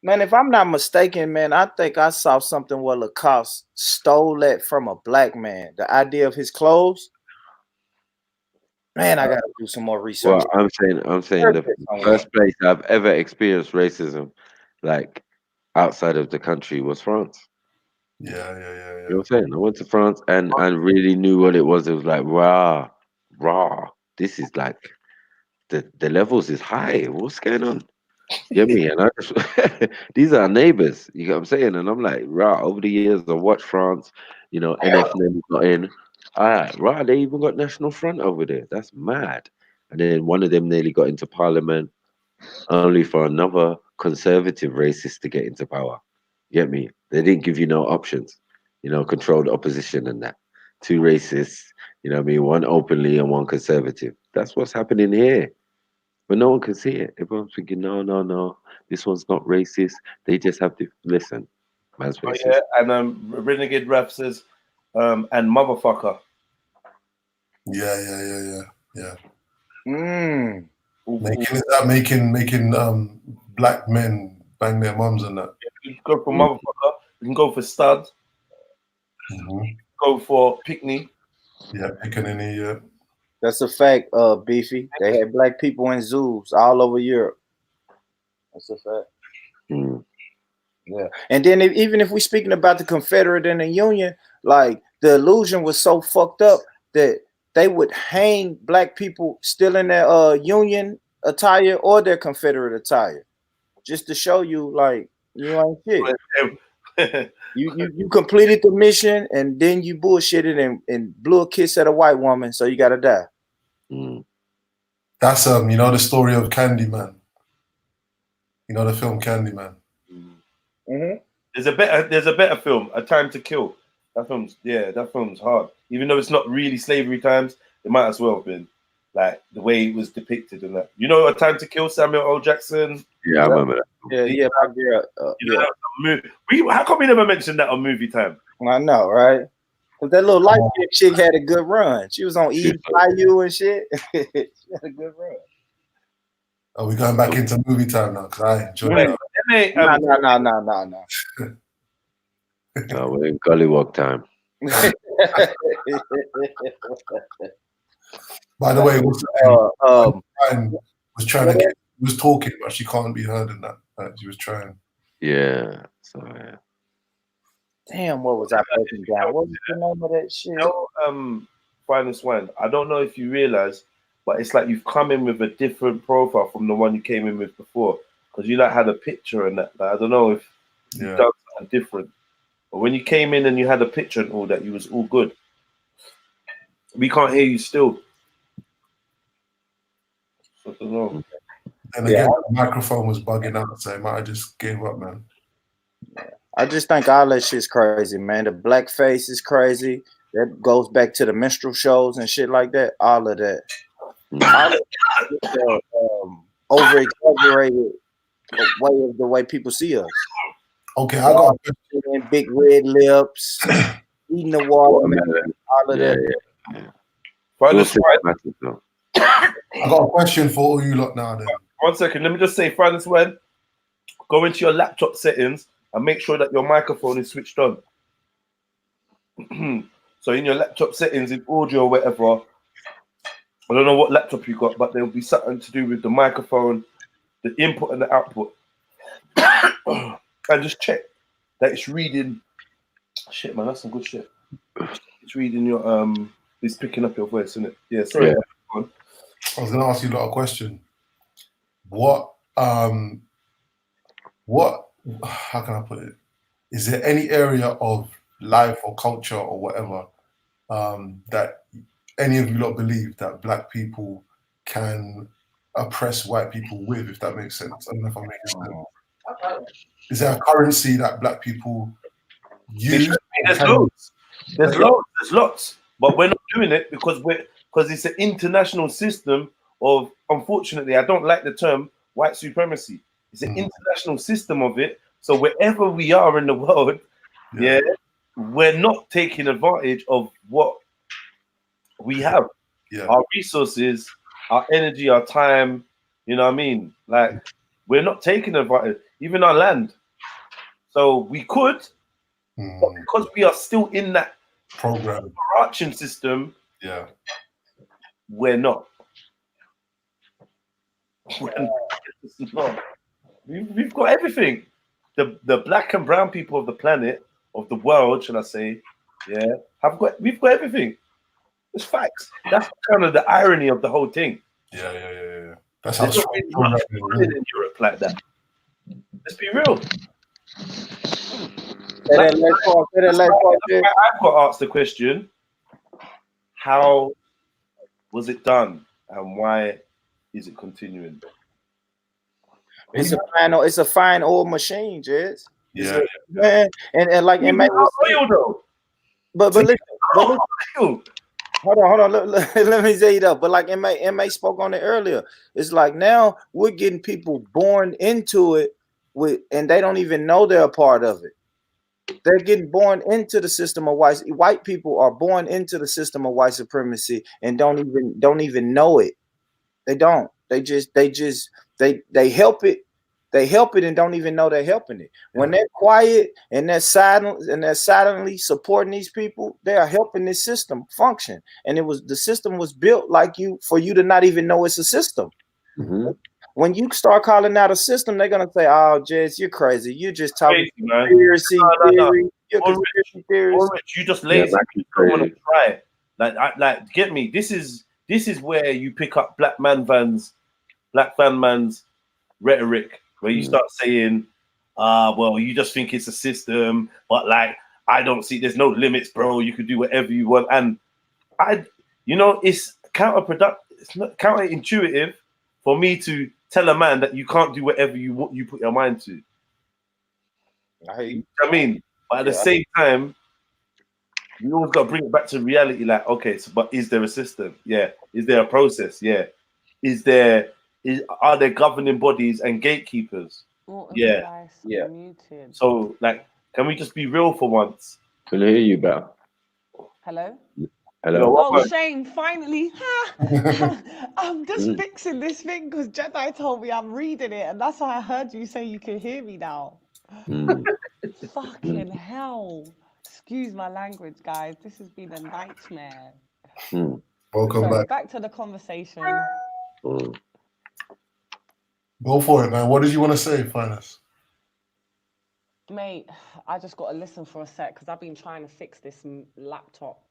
Man, if I'm not mistaken, man, I think I saw something where Lacoste stole that from a black man. The idea of his clothes. Man, I gotta do some more research. Well, I'm saying the first place I've ever experienced racism, like outside of the country, was France. Yeah. You know what I'm saying? I went to France and really knew what it was. It was like raw. This is like the levels is high. What's going on? You get me? And I just, these are our neighbors. You know what I'm saying? And I'm like, right, over the years, I watched France, you know, NF nearly got in. All right, right, they even got National Front over there. That's mad. And then one of them nearly got into parliament, only for another conservative racist to get into power. You get me? They didn't give you no options, you know, controlled opposition and that. Two racists, you know what I mean? One openly and one conservative. That's what's happening here. But no one can see it. Everyone's thinking, no, this one's not racist. They just have to listen. Man's racist. Yeah, and Renegade Rap says, and motherfucker. Yeah. Mm. Making black men bang their mums and that. You can go for motherfucker. You can go for stud. Go for pickney. Yeah, pickaninny. Yeah. That's a fact, Beefy. They had black people in zoos all over Europe. That's a fact. Yeah. And then even if we're speaking about the Confederate and the Union, like the illusion was so fucked up that they would hang black people still in their Union attire or their Confederate attire, just to show you, like, you ain't shit. You completed the mission and then you bullshitted and blew a kiss at a white woman, so you gotta die. That's you know the story of Candyman. You know the film Candyman. There's a better film, A Time to Kill. That film's hard. Even though it's not really slavery times, it might as well have been, like the way it was depicted in that. You know, A Time to Kill, Samuel L. Jackson. Yeah, I remember that. Yeah. How come we never mentioned that on Movie Time? I know, right? Because that little light chick had a good run. She was on Eve Bayou and shit. She had a good run. Are we going back into movie time now? Because I enjoy it. No. No, we're in Gollywog time. By the way, was talking, but she can't be heard in that. She was trying. Yeah. So yeah. Damn, what was I breaking down? What was the name of that shit? Finest Wine. I don't know if you realize, but it's like you've come in with a different profile from the one you came in with before. Because you like had a picture and that. Like, I don't know if you've done something different. But when you came in and you had a picture and all that, you was all good. We can't hear you still. I don't know. And again, the microphone was bugging out, so I might have just gave up, man. I just think all that shit's crazy, man. The blackface is crazy. That goes back to the minstrel shows and shit like that. All of that. Over exaggerated way of the way people see us. Okay, I got big red lips, eating the watermelon, all of that. I got a question for all you lot now then. 1 second, let me just say, Francis, when go into your laptop settings and make sure that your microphone is switched on. So in your laptop settings, in audio or whatever, I don't know what laptop you got, but there'll be something to do with the microphone, the input and the output. And just check that it's reading. Shit, man, that's some good shit. It's reading your it's picking up your voice, isn't it? Yeah, sorry. Yeah. I was gonna ask you a lot of question. What how can I put it? Is there any area of life or culture or whatever that any of you lot believe that black people can oppress white people with, if that makes sense? I don't know if I'm making sense. Is there a currency that black people use? There's loads. There's lots. But we're not doing it because it's an international system of, unfortunately, I don't like the term white supremacy. It's an international system of it. So wherever we are in the world, we're not taking advantage of what we have. Our resources, our energy, our time, you know what I mean? Like, we're not taking advantage, even our land. So we could, but because we are still in that program, overarching system, we're not. We've got everything. The black and brown people of the planet, of the world, should I say, we've got everything. It's facts. That's kind of the irony of the whole thing. Yeah. That's how There's not much in Europe like that. Let's be real. I've got asked the question: how was it done, and why is it continuing? It's a fine old machine, Jez. Yeah. And like it may but listen, hold on. Let me say it up. But like MA spoke on it earlier. It's like now we're getting people born into it and they don't even know they're a part of it. They're getting born into the system of white people are born into the system of white supremacy and don't even know it. They don't. They help it. They help it and don't even know they're helping it. When they're quiet and they're silently supporting these people, they are helping this system function. And the system was built for you to not even know it's a system. When you start calling out a system, they're gonna say, "Oh, Jez, you're crazy. You're just talking conspiracy theory. You're conspiracy theorist. You just lazy. You don't want to try it. Like, get me. This is where you pick up Black Van Man's rhetoric, where you start saying, well, you just think it's a system, but like, I don't see, there's no limits, bro. You could do whatever you want. And it's counterproductive. It's not counterintuitive for me to tell a man that you can't do whatever you put your mind to. I mean, but at the same time, you always got to bring it back to reality. Like, okay, but is there a system? Yeah. Is there a process? Yeah. Are there governing bodies and gatekeepers? Yeah. So, like, can we just be real for once? Can I hear you better? Hello? Hello. Oh, Shane, finally. I'm just fixing this thing because Jedi told me I'm reading it, and that's why I heard you say you can hear me now. Fucking hell. Excuse my language, guys. This has been a nightmare. Welcome back to the conversation. Go for it, man. What did you want to say, Finest? Mate, I just got to listen for a sec because I've been trying to fix this laptop.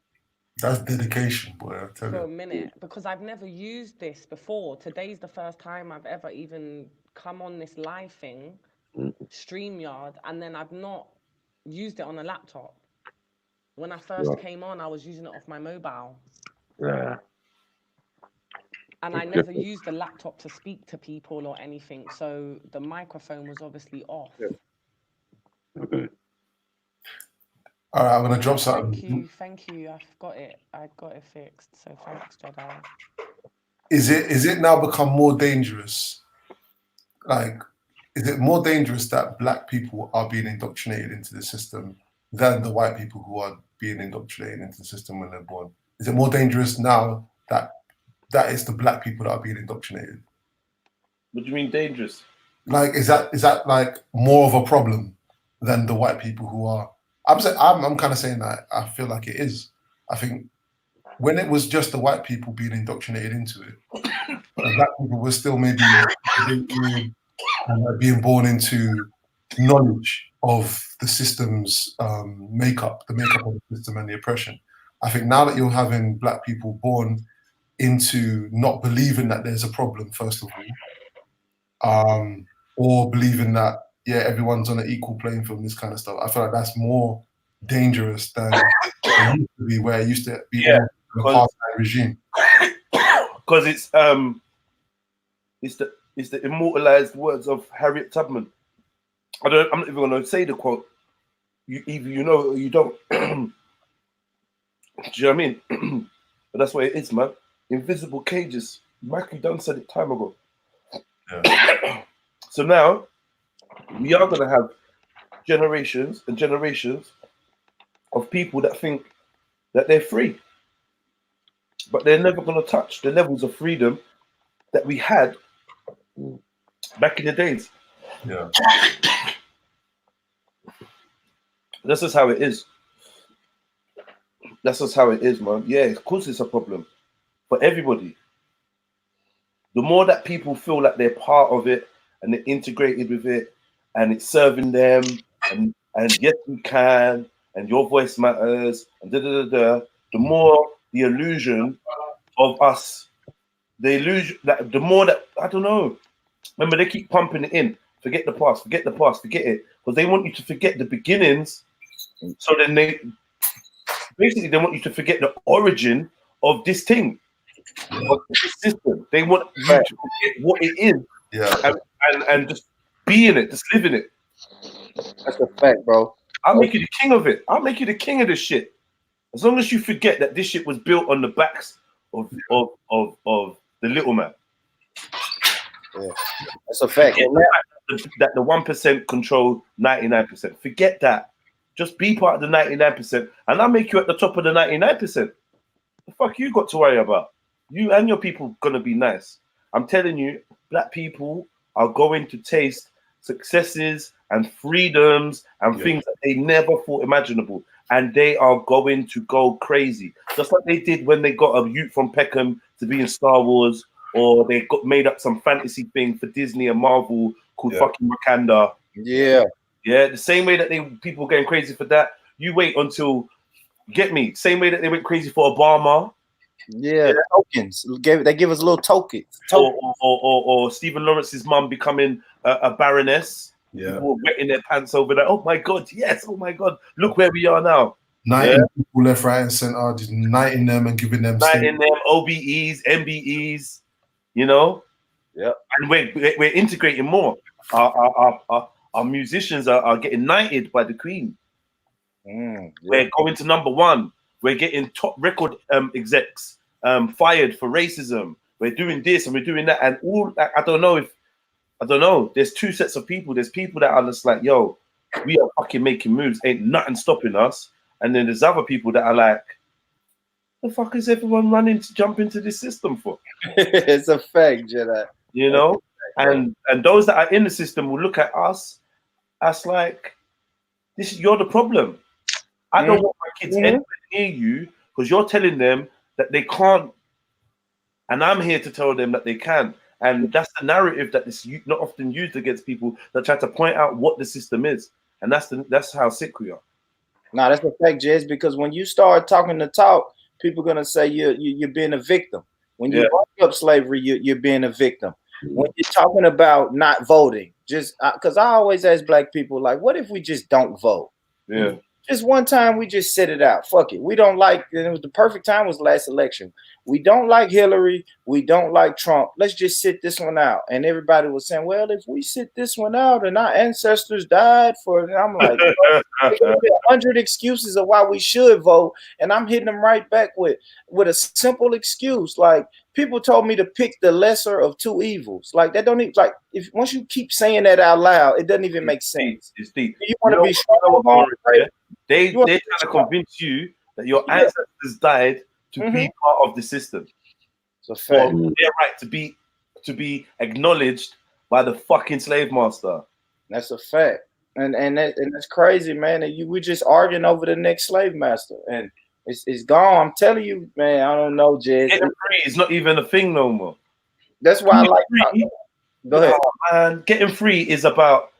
That's dedication, boy. I tell you. For a minute, because I've never used this before. Today's the first time I've ever even come on this live thing, StreamYard, and then I've not used it on a laptop. When I first came on, I was using it off my mobile. Yeah. And I never used the laptop to speak to people or anything, so the microphone was obviously off. Okay. All right, I'm gonna drop something. Thank you. I've got it. I got it fixed. So thanks, Jedi. Is it now become more dangerous? Like, is it more dangerous that black people are being indoctrinated into the system than the white people who are being indoctrinated into the system when they're born? Is it more dangerous now that it's the black people that are being indoctrinated? What do you mean dangerous? Like, is that like more of a problem than the white people who are? I'm kind of saying that I feel like it is. I think when it was just the white people being indoctrinated into it, the black people were still maybe being born into knowledge of the system's makeup, the makeup of the system and the oppression. I think now that you're having black people born into not believing that there's a problem, first of all, or believing that, yeah, everyone's on an equal playing field, this kind of stuff, I feel like that's more dangerous than it used to be, where it used to be an apartheid regime. Because it's the immortalized words of Harriet Tubman. I'm not even going to say the quote. Either you know or you don't. Do you know what I mean? But that's what it is, man. Invisible cages. Mackie Dunn said it time ago. Yeah. So now we are going to have generations and generations of people that think that they're free, but they're never going to touch the levels of freedom that we had back in the days. Yeah. That's just how it is. That's just how it is, man. Yeah, of course it's a problem for everybody. The more that people feel like they're part of it and they're integrated with it and it's serving them and yes, we can, and your voice matters, and the more the illusion of us, the illusion that the more that, I don't know. Remember, they keep pumping it in. Forget the past, forget the past, forget it. Because they want you to forget the beginnings. So then they want you to forget the origin of this thing, of this system. They want you to forget what it is. Yeah. And just be in it, just live in it. That's a fact, bro. I'll make you the king of it. I'll make you the king of this shit. As long as you forget that this shit was built on the backs of the little man. Yeah. That's a fact. That the 1% control 99%. Forget that. Just be part of the 99%, and I'll make you at the top of the 99%. The fuck you got to worry about? You and your people gonna be nice. I'm telling you, black people are going to taste successes and freedoms and things that they never thought imaginable, and they are going to go crazy, just like they did when they got a youth from Peckham to be in Star Wars, or they got made up some fantasy thing for Disney and Marvel called fucking Wakanda. Yeah. Yeah, the same way that people getting crazy for that, you wait until, get me, same way that they went crazy for Obama. Yeah, tokens. They give us little tokens. Or Stephen Lawrence's mum becoming a baroness. Yeah. People were wetting their pants over that. Oh my God, yes, oh my God, look where we are now. Knighting people left, right, and center, just knighting them and giving them OBEs, MBEs, you know? Yeah. And we're integrating more. Our musicians are getting knighted by the Queen. We're going to number 1. We're getting top record execs fired for racism. We're doing this and we're doing that. And all, I don't know. There's two sets of people. There's people that are just like, yo, we are fucking making moves. Ain't nothing stopping us. And then there's other people that are like, the fuck is everyone running to jump into this system for? It's a fact, Jedi. You know? And those that are in the system will look at us as like, you're the problem. I don't want my kids anywhere near you because you're telling them that they can't, and I'm here to tell them that they can. And that's the narrative that is not often used against people that try to point out what the system is. And that's how sick we are. No, that's a fact, Jez, because when you start talking the talk, people are gonna say you're being a victim. When you bring up slavery, you're being a victim. When you're talking about not voting, just because I always ask black people, like, what if we just don't vote? Yeah. Just one time, we just sit it out. Fuck it. We don't like, and it was the perfect time was the last election. We don't like Hillary. We don't like Trump. Let's just sit this one out. And everybody was saying, well, if we sit this one out and our ancestors died for, and I'm like, 100 excuses of why we should vote. And I'm hitting them right back with a simple excuse. Like, people told me to pick the lesser of two evils. Like, that don't even, like, if once you keep saying that out loud, it doesn't even make sense. It's deep. You want to be strong. They're trying to convince you that your ancestors died to be part of the system. It's a fact. Or their right to be acknowledged by the fucking slave master. That's a fact. And that's crazy, man. And we're just arguing over the next slave master. And it's gone. I'm telling you, man, I don't know, Jez. Getting free is not even a thing no more. That's why I like free. Go ahead. Man, getting free is about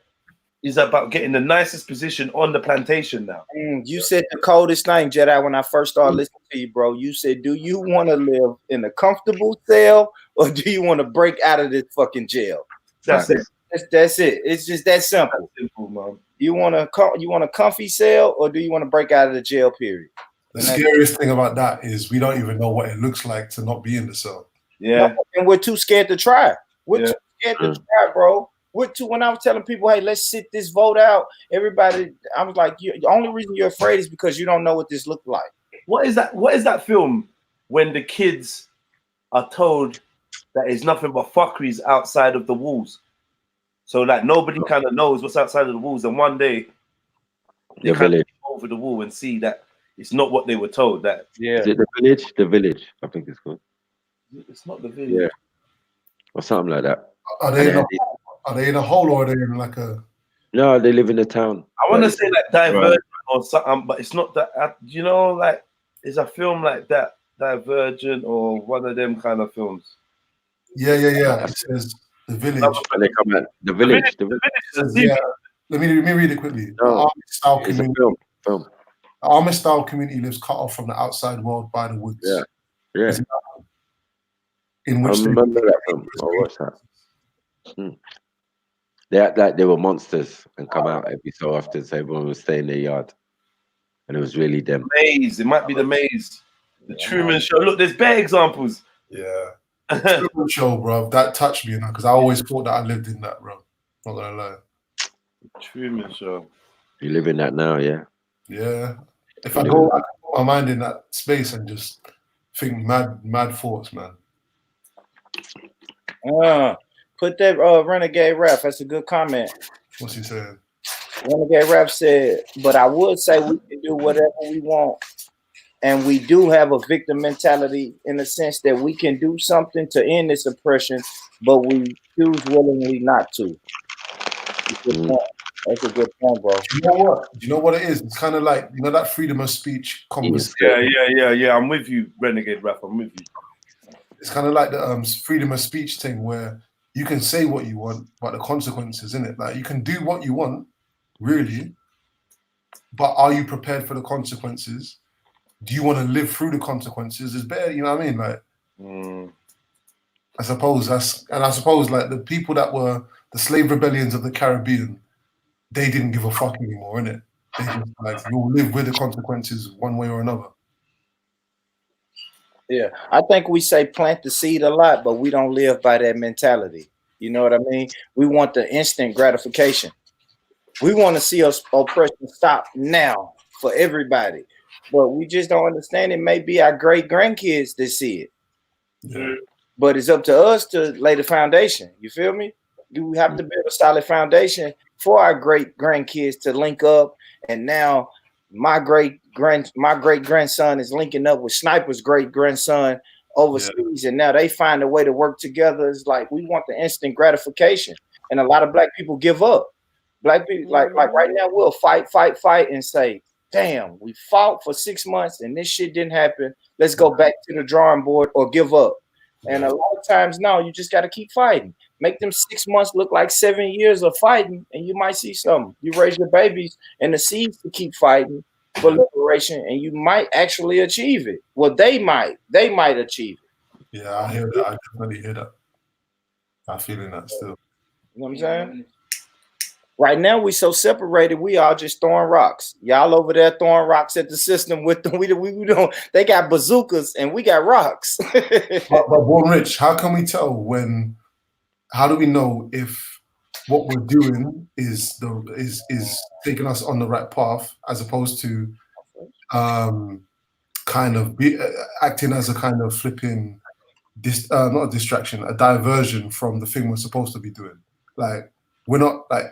getting the nicest position on the plantation now. You said the coldest thing, Jedi, when I first started listening to you, bro. You said, do you want to live in a comfortable cell or do you want to break out of this fucking jail? That's it. That's it. It's just that simple. That's simple, man. You want a comfy cell or do you want to break out of the jail period? The scariest thing about that is we don't even know what it looks like to not be in the cell. Yeah. No, and we're too scared to try. We're too scared to try, bro. When I was telling people, hey, let's sit this vote out, everybody, I was like, the only reason you're afraid is because you don't know what this looked like. What is that film when the kids are told that it's nothing but fuckeries outside of the walls? So like nobody kind of knows what's outside of the walls, and one day they kind of go over the wall and see that it's not what they were told. That Is it the village? The village, I think it's called. It's not the village. Yeah. Or something like that. Are they in a hole or are they in like a? No, they live in the town. I want to say like Divergent or something, but it's not that. You know, like it's a film like that, Divergent or one of them kind of films. Yeah. It says the village. And they come at the village. The village. Yeah. Let me read it quickly. No, it's a film. The Amish-style community lives cut off from the outside world by the woods. Yeah. In which I remember that film. I watched that. They act like they were monsters and come out every so often, so everyone would stay in their yard. And it was really them. Maze. It might be the Maze. The Truman Show. Look, there's bare examples. Yeah. Truman Show, bro. That touched me, you know, because I always thought that I lived in that, bro. Not gonna lie. Truman Show. You live in that now, yeah? Yeah. If I go, I can put my mind in that space and just think mad thoughts, man. Put that Renegade Rap. That's a good comment. What's he saying? Renegade Rap said, but I would say we can do whatever we want. And we do have a victim mentality in the sense that we can do something to end this oppression, but we choose willingly not to. That's a good point, bro. You know what? You know what it is? It's kind of like, you know, that freedom of speech conversation. Yeah. I'm with you, Renegade Rap. I'm with you. It's kind of like the freedom of speech thing where you can say what you want, but the consequences, in it. Like you can do what you want, really, but are you prepared for the consequences? Do you want to live through the consequences? It's better, you know what I mean? Like, I suppose like the people that were the slave rebellions of the Caribbean, they didn't give a fuck anymore, innit? They just like you'll live with the consequences one way or another. Yeah, I think we say plant the seed a lot, but we don't live by that mentality. You know what I mean? We want the instant gratification. We want to see us oppression stop now for everybody, but we just don't understand. It may be our great grandkids that see it, but it's up to us to lay the foundation. You feel me? We have to build a solid foundation for our great grandkids to link up, and now my great grandson is linking up with Sniper's great grandson overseas, and now they find a way to work together. It's like we want the instant gratification, and a lot of black people give up. Black people, like right now, we'll fight, and say, "Damn, we fought for 6 months and this shit didn't happen. Let's go back to the drawing board or give up." And a lot of times now, you just got to keep fighting. Make them 6 months look like 7 years of fighting, and you might see something. You raise your babies and the seeds to keep fighting for liberation, and you might actually achieve it. Well, they might achieve it. Yeah, I hear that. I definitely hear that. I'm feeling that still. You know what I'm saying? Right now, we so separated. We all just throwing rocks. Y'all over there throwing rocks at the system with them. We don't. They got bazookas and we got rocks. but Born Rich, how can we tell when? How do we know if what we're doing is taking us on the right path, as opposed to kind of acting as a kind of flipping not a distraction, a diversion from the thing we're supposed to be doing. Like, we're not like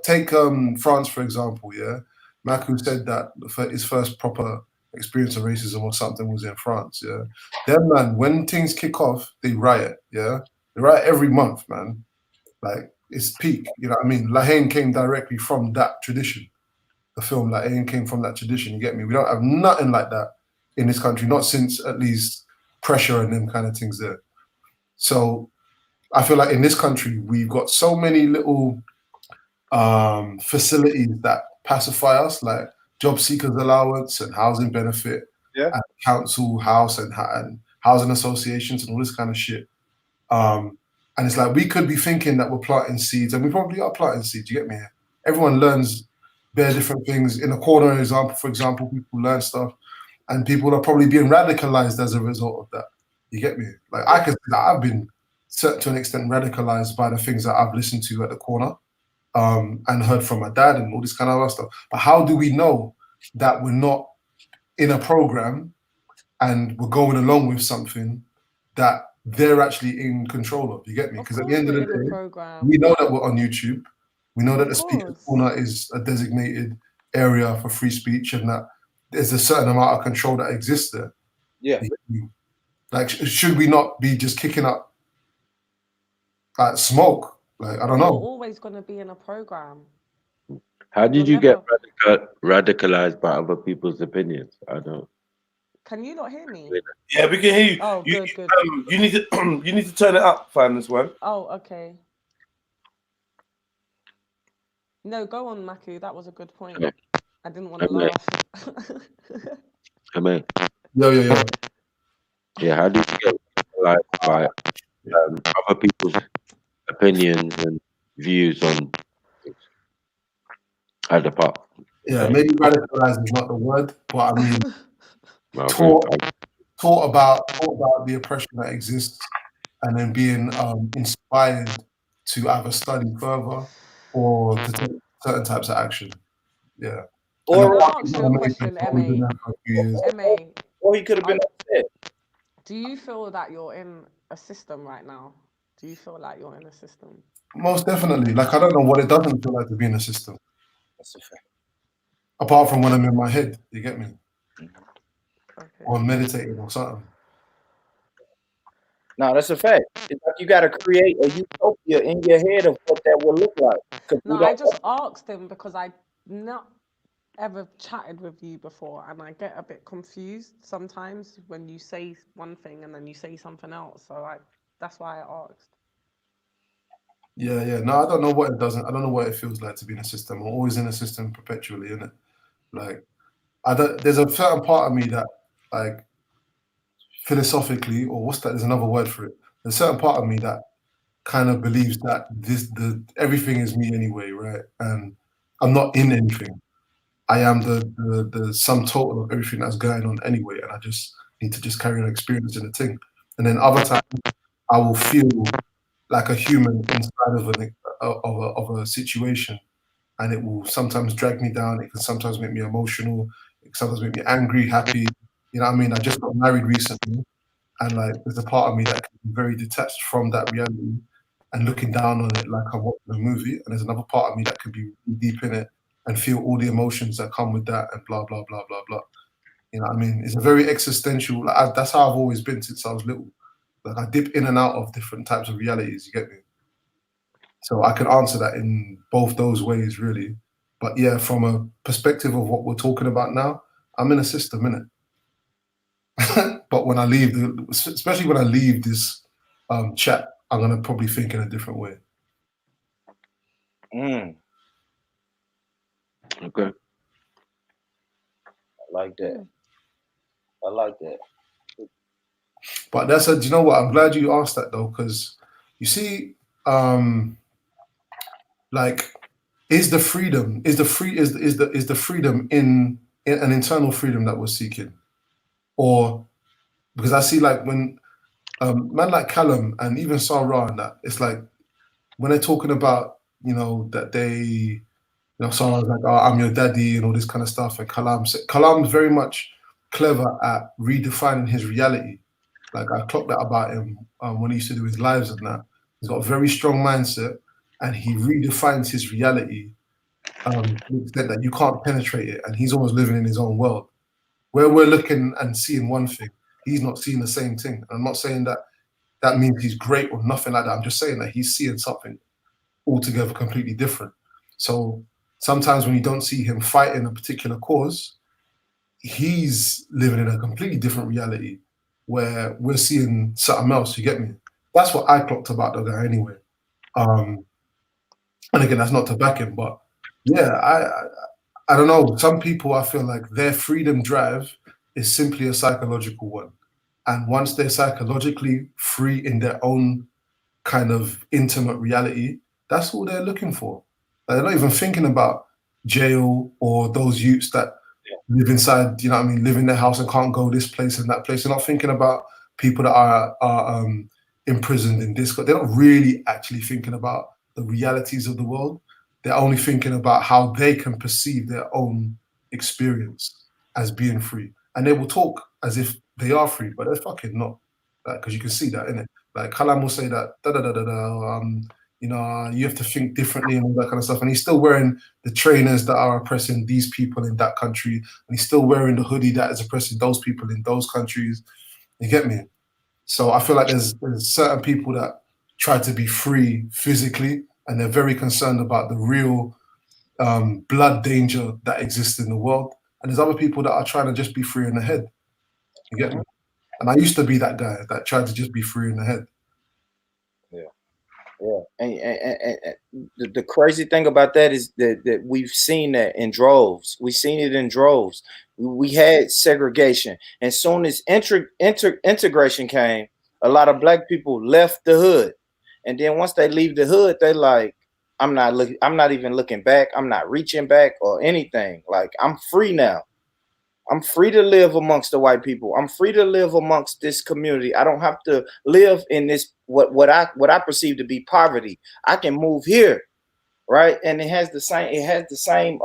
take France for example. Yeah, Maku said that his first proper experience of racism or something was in France. Yeah, them man, when things kick off, they riot. Yeah, they riot every month, man. Like, it's peak. You know what I mean? La Haine came directly from that tradition. The film La Haine came from that tradition. You get me? We don't have nothing like that in this country, not since at least Pressure and them kind of things there. So I feel like in this country, we've got so many little facilities that pacify us, like job seekers allowance and housing benefit, and council house and housing associations and all this kind of shit. And it's like, we could be thinking that we're planting seeds, and we probably are planting seeds. You get me? Everyone learns bare different things. In a corner example, for example, people learn stuff, and people are probably being radicalized as a result of that. You get me? Like, I can say that I've been, to an extent, radicalized by the things that I've listened to at the corner, and heard from my dad and all this kind of other stuff. But how do we know that we're not in a program and we're going along with something that they're actually in control of? You get me? Because at the end of the day, we know that we're on YouTube. We know that the Speaker's Corner is a designated area for free speech, and that there's a certain amount of control that exists there. Yeah. Like, should we not be just kicking up smoke? Like, I don't know. You're always going to be in a program. How did you get radicalized by other people's opinions? I don't. Can you not hear me? Yeah, we can hear you. Oh, good. You need to you need to turn it up, fam, this one. Oh, okay. No, go on, Maku. That was a good point. Yeah. I didn't want to laugh. Come in. Yo. Yeah, how did you get radicalized by other people's opinions and views on things at the pub? Yeah, maybe radicalized is not the word, but I mean, taught about the oppression that exists, and then being inspired to either study further or to take certain types of action. Yeah. Or ask you a question, MA. Or he could have been upset. Do you feel that you're in a system right now? Do you feel like you're in a system? Most definitely. Like, I don't know what it doesn't feel like to be in a system. That's a fact. Apart from when I'm in my head, you get me? Okay. Or meditating or something. No, that's a fact. It's like you got to create a utopia in your head of what that will look like. No, I just asked him because I not ever chatted with you before, and I get a bit confused sometimes when you say one thing and then you say something else. So that's why I asked. Yeah. No, I don't know what it doesn't. I don't know what it feels like to be in a system. I'm always in a system perpetually, innit? Like, there's a certain part of me that, like, philosophically, or what's that? There's another word for it. There's a certain part of me that kind of believes that everything is me anyway, right? And I'm not in anything. I am the sum total of everything that's going on anyway, and I just need to just carry on experiencing the thing. And then other times, I will feel like a human inside of a situation, and it will sometimes drag me down. It can sometimes make me emotional. It can sometimes make me angry, happy. You know what I mean? I just got married recently, and like, there's a part of me that can be very detached from that reality and looking down on it like I'm watching a movie. And there's another part of me that could be deep in it and feel all the emotions that come with that and blah, blah, blah, blah, blah. You know what I mean? It's a very existential, that's how I've always been since I was little. Like, I dip in and out of different types of realities, you get me? So I can answer that in both those ways, really. But yeah, from a perspective of what we're talking about now, I'm in a system, innit? But when I leave, especially when I leave this chat, I'm going to probably think in a different way. Okay. I like that. I like that. But that's do you know what? I'm glad you asked that, though, because you see, like, is the freedom, is the freedom in an internal freedom that we're seeking? Or because I see like when man like Callum and even Sarah and that, it's like when they're talking about, you know, that they, you know, Sarah's like, oh, I'm your daddy and all this kind of stuff. And Kalam's very much clever at redefining his reality. Like I clocked that about him when he used to do his lives and that. He's got a very strong mindset and he redefines his reality to the extent that you can't penetrate it. And he's almost living in his own world. Where we're looking and seeing one thing, he's not seeing the same thing. I'm not saying that that means he's great or nothing like that. I'm just saying that he's seeing something altogether completely different. So sometimes when you don't see him fighting a particular cause, he's living in a completely different reality where we're seeing something else. You get me? That's what I clocked about the guy anyway. And again, that's not to back him, but yeah, I don't know. Some people, I feel like their freedom drive is simply a psychological one. And once they're psychologically free in their own kind of intimate reality, that's all they're looking for. Like, they're not even thinking about jail or those youths that live inside, you know what I mean, live in their house and can't go this place and that place. They're not thinking about people that are imprisoned in this. They're not really actually thinking about the realities of the world. They're only thinking about how they can perceive their own experience as being free. And they will talk as if they are free, but they're fucking not. Because you can see that, innit? Like Kalam will say that, you know, you have to think differently and all that kind of stuff. And he's still wearing the trainers that are oppressing these people in that country. And he's still wearing the hoodie that is oppressing those people in those countries. You get me? So I feel like there's certain people that try to be free physically, and they're very concerned about the real blood danger that exists in the world. And there's other people that are trying to just be free in the head. You get me? And I used to be that guy that tried to just be free in the head. Yeah, and the crazy thing about that is that we've seen that in droves. We've seen it in droves. We had segregation, and soon as integration came, a lot of black people left the hood, and then once they leave the hood, they like, I'm not even looking back. I'm not reaching back or anything. Like, I'm free now. I'm free to live amongst the white people. I'm free to live amongst this community. I don't have to live in this what I perceive to be poverty. I can move here, right? And it has the same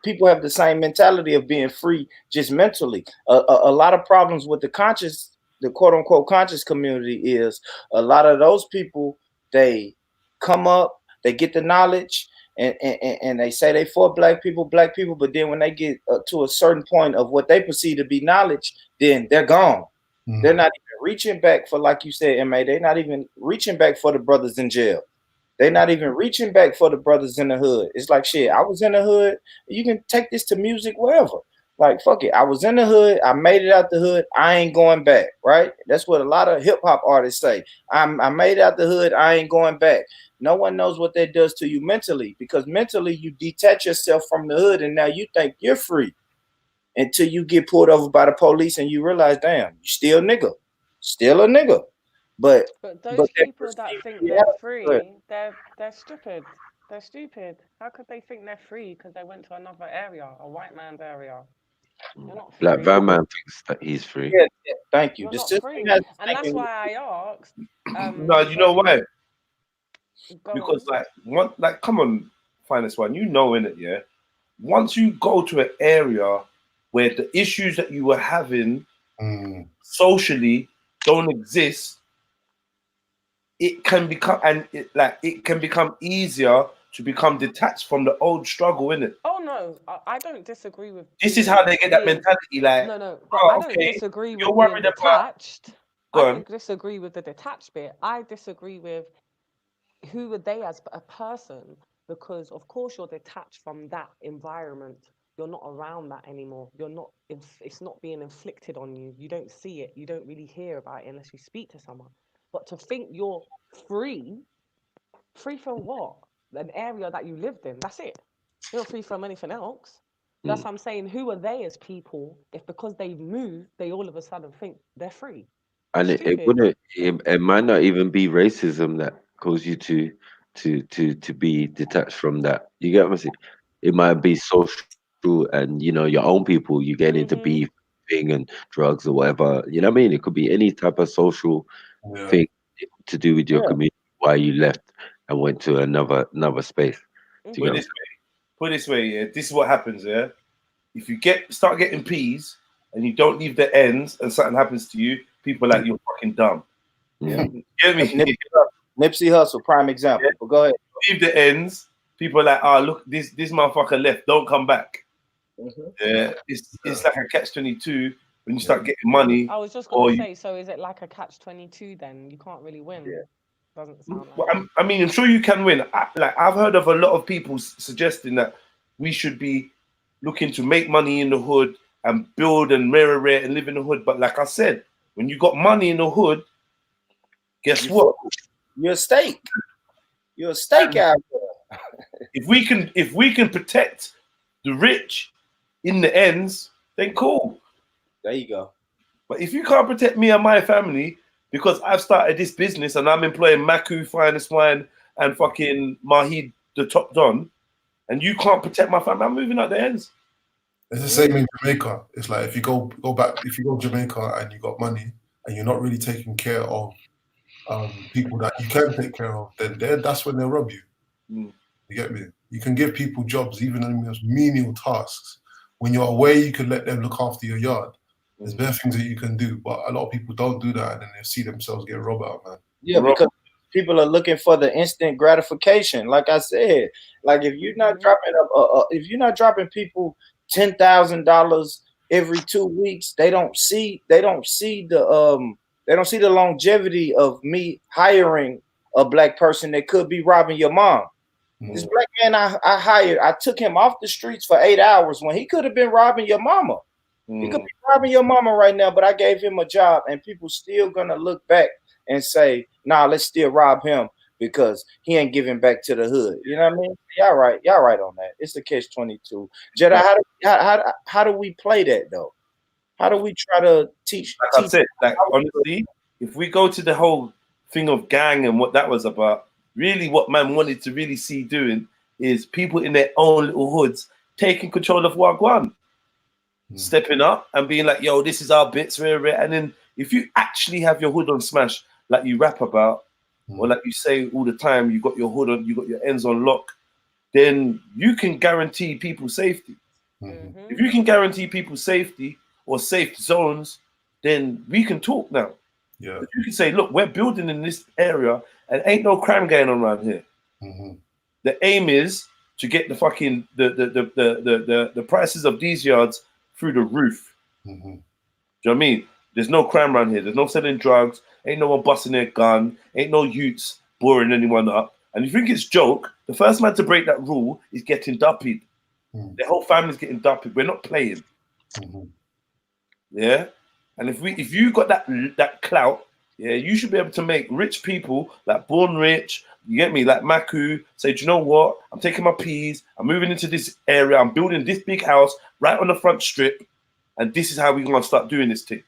people have the same mentality of being free just mentally. A lot of problems with the quote unquote conscious community is a lot of those people, they come up, they get the knowledge, and they say they for black people, but then when they get to a certain point of what they perceive to be knowledge, then they're gone. Mm-hmm. They're not even reaching back for, like you said, MA, they're not even reaching back for the brothers in jail. They're not even reaching back for the brothers in the hood. It's like, shit, I was in the hood. You can take this to music wherever. Like, fuck it. I was in the hood. I made it out the hood. I ain't going back, right? That's what a lot of hip hop artists say. I made it out the hood. I ain't going back. No one knows what that does to you mentally, because mentally you detach yourself from the hood and now you think you're free until you get pulled over by the police and you realize, damn, you still a nigga. But those people that think they're free, they're stupid. They're stupid. How could they think they're free because they went to another area, a white man's area? You're not free. Black Van Man thinks that he's free. Yeah, thank you. You're not free. And that's why I asked. No, you know why? Because on. come on, Finest One, you know, in it, yeah. Once you go to an area where the issues that you were having socially don't exist, it can become easier to become detached from the old struggle, innit? Oh no, I don't disagree with. This is how they get that mentality, like. No, but I don't disagree with being detached. I don't disagree with the detached bit. I disagree with who are they as a person, because of course you're detached from that environment. You're not around that anymore. You're not. It's not being inflicted on you. You don't see it. You don't really hear about it unless you speak to someone. But to think you're free from what? An area that you lived in. That's it. You're not free from anything else. That's what I'm saying. Who are they as people if because they've moved, they all of a sudden think they're free? And it might not even be racism that caused you to to be detached from that. You get what I'm saying? It might be social, and your own people. You get into beef thing and drugs or whatever. You know what I mean? It could be any type of social thing to do with your community. Why you left and went to another space. Do you Put it this way, yeah. This is what happens, yeah. If you start getting peas and you don't leave the ends, and something happens to you, people are like, you're fucking dumb. Yeah. You get me? Nipsey Hussle, prime example. Yeah. But go ahead. Leave the ends. People are like, oh, look, this motherfucker left. Don't come back. Yeah, it's like a catch-22 when you start getting money. I was just going to say, so is it like a catch-22 then? You can't really win. Yeah. Doesn't sound like. Well, I mean, I'm sure you can win. I've heard of a lot of people suggesting that we should be looking to make money in the hood and build and rare and live in the hood. But like I said, when you got money in the hood, guess what? You're a stake. You're a stake out there. If we can protect the rich in the ends, then cool. There you go. But if you can't protect me and my family because I've started this business and I'm employing Maku, Finest Wine, and fucking Mahid, the top don, and you can't protect my family, I'm moving out the ends. It's the same in Jamaica. It's like if you go back, if you go to Jamaica and you got money and you're not really taking care of people that you can take care of, then that's when they'll rob you. You get me? You can give people jobs, even in the most menial tasks. When you're away, you can let them look after your yard. There's bare things that you can do, but a lot of people don't do that, and then they see themselves get robbed out, man. Yeah, because people are looking for the instant gratification. Like I said, like if you're not dropping people $10,000 every 2 weeks, they don't see the longevity of me hiring a black person that could be robbing your mom. This black man I hired, I took him off the streets for 8 hours when he could have been robbing your mama. He could be robbing your mama right now, but I gave him a job, and people still gonna look back and say, nah, let's still rob him because he ain't giving back to the hood. You know what I mean? Y'all right on that. It's the catch-22. Jedi, how do we play that though? How do we try to teach? Like I said, honestly, if we go to the whole thing of gang and what that was about, really what man wanted to really see doing is people in their own little hoods taking control of Wagwan. Stepping up and being like, yo, this is our bits, rare. And then if you actually have your hood on smash, like you rap about, or like you say all the time, you got your hood on, you got your ends on lock, then you can guarantee people safety. If you can guarantee people safety or safe zones, then we can talk now. Yeah. But you can say, look, we're building in this area and ain't no crime going on around here. The aim is to get the fucking the prices of these yards through the roof. Do you know what I mean? There's no crime around here. There's no selling drugs. Ain't no one busting their gun. Ain't no youths boring anyone up. And you think it's joke, the first man to break that rule is getting duppied. The whole family's getting duppied. We're not playing. Yeah? And if you got that clout, yeah, you should be able to make rich people, like born rich, you get me, like Maku, say, do you know what? I'm taking my peas, I'm moving into this area, I'm building this big house right on the front strip, and this is how we're gonna start doing this thing.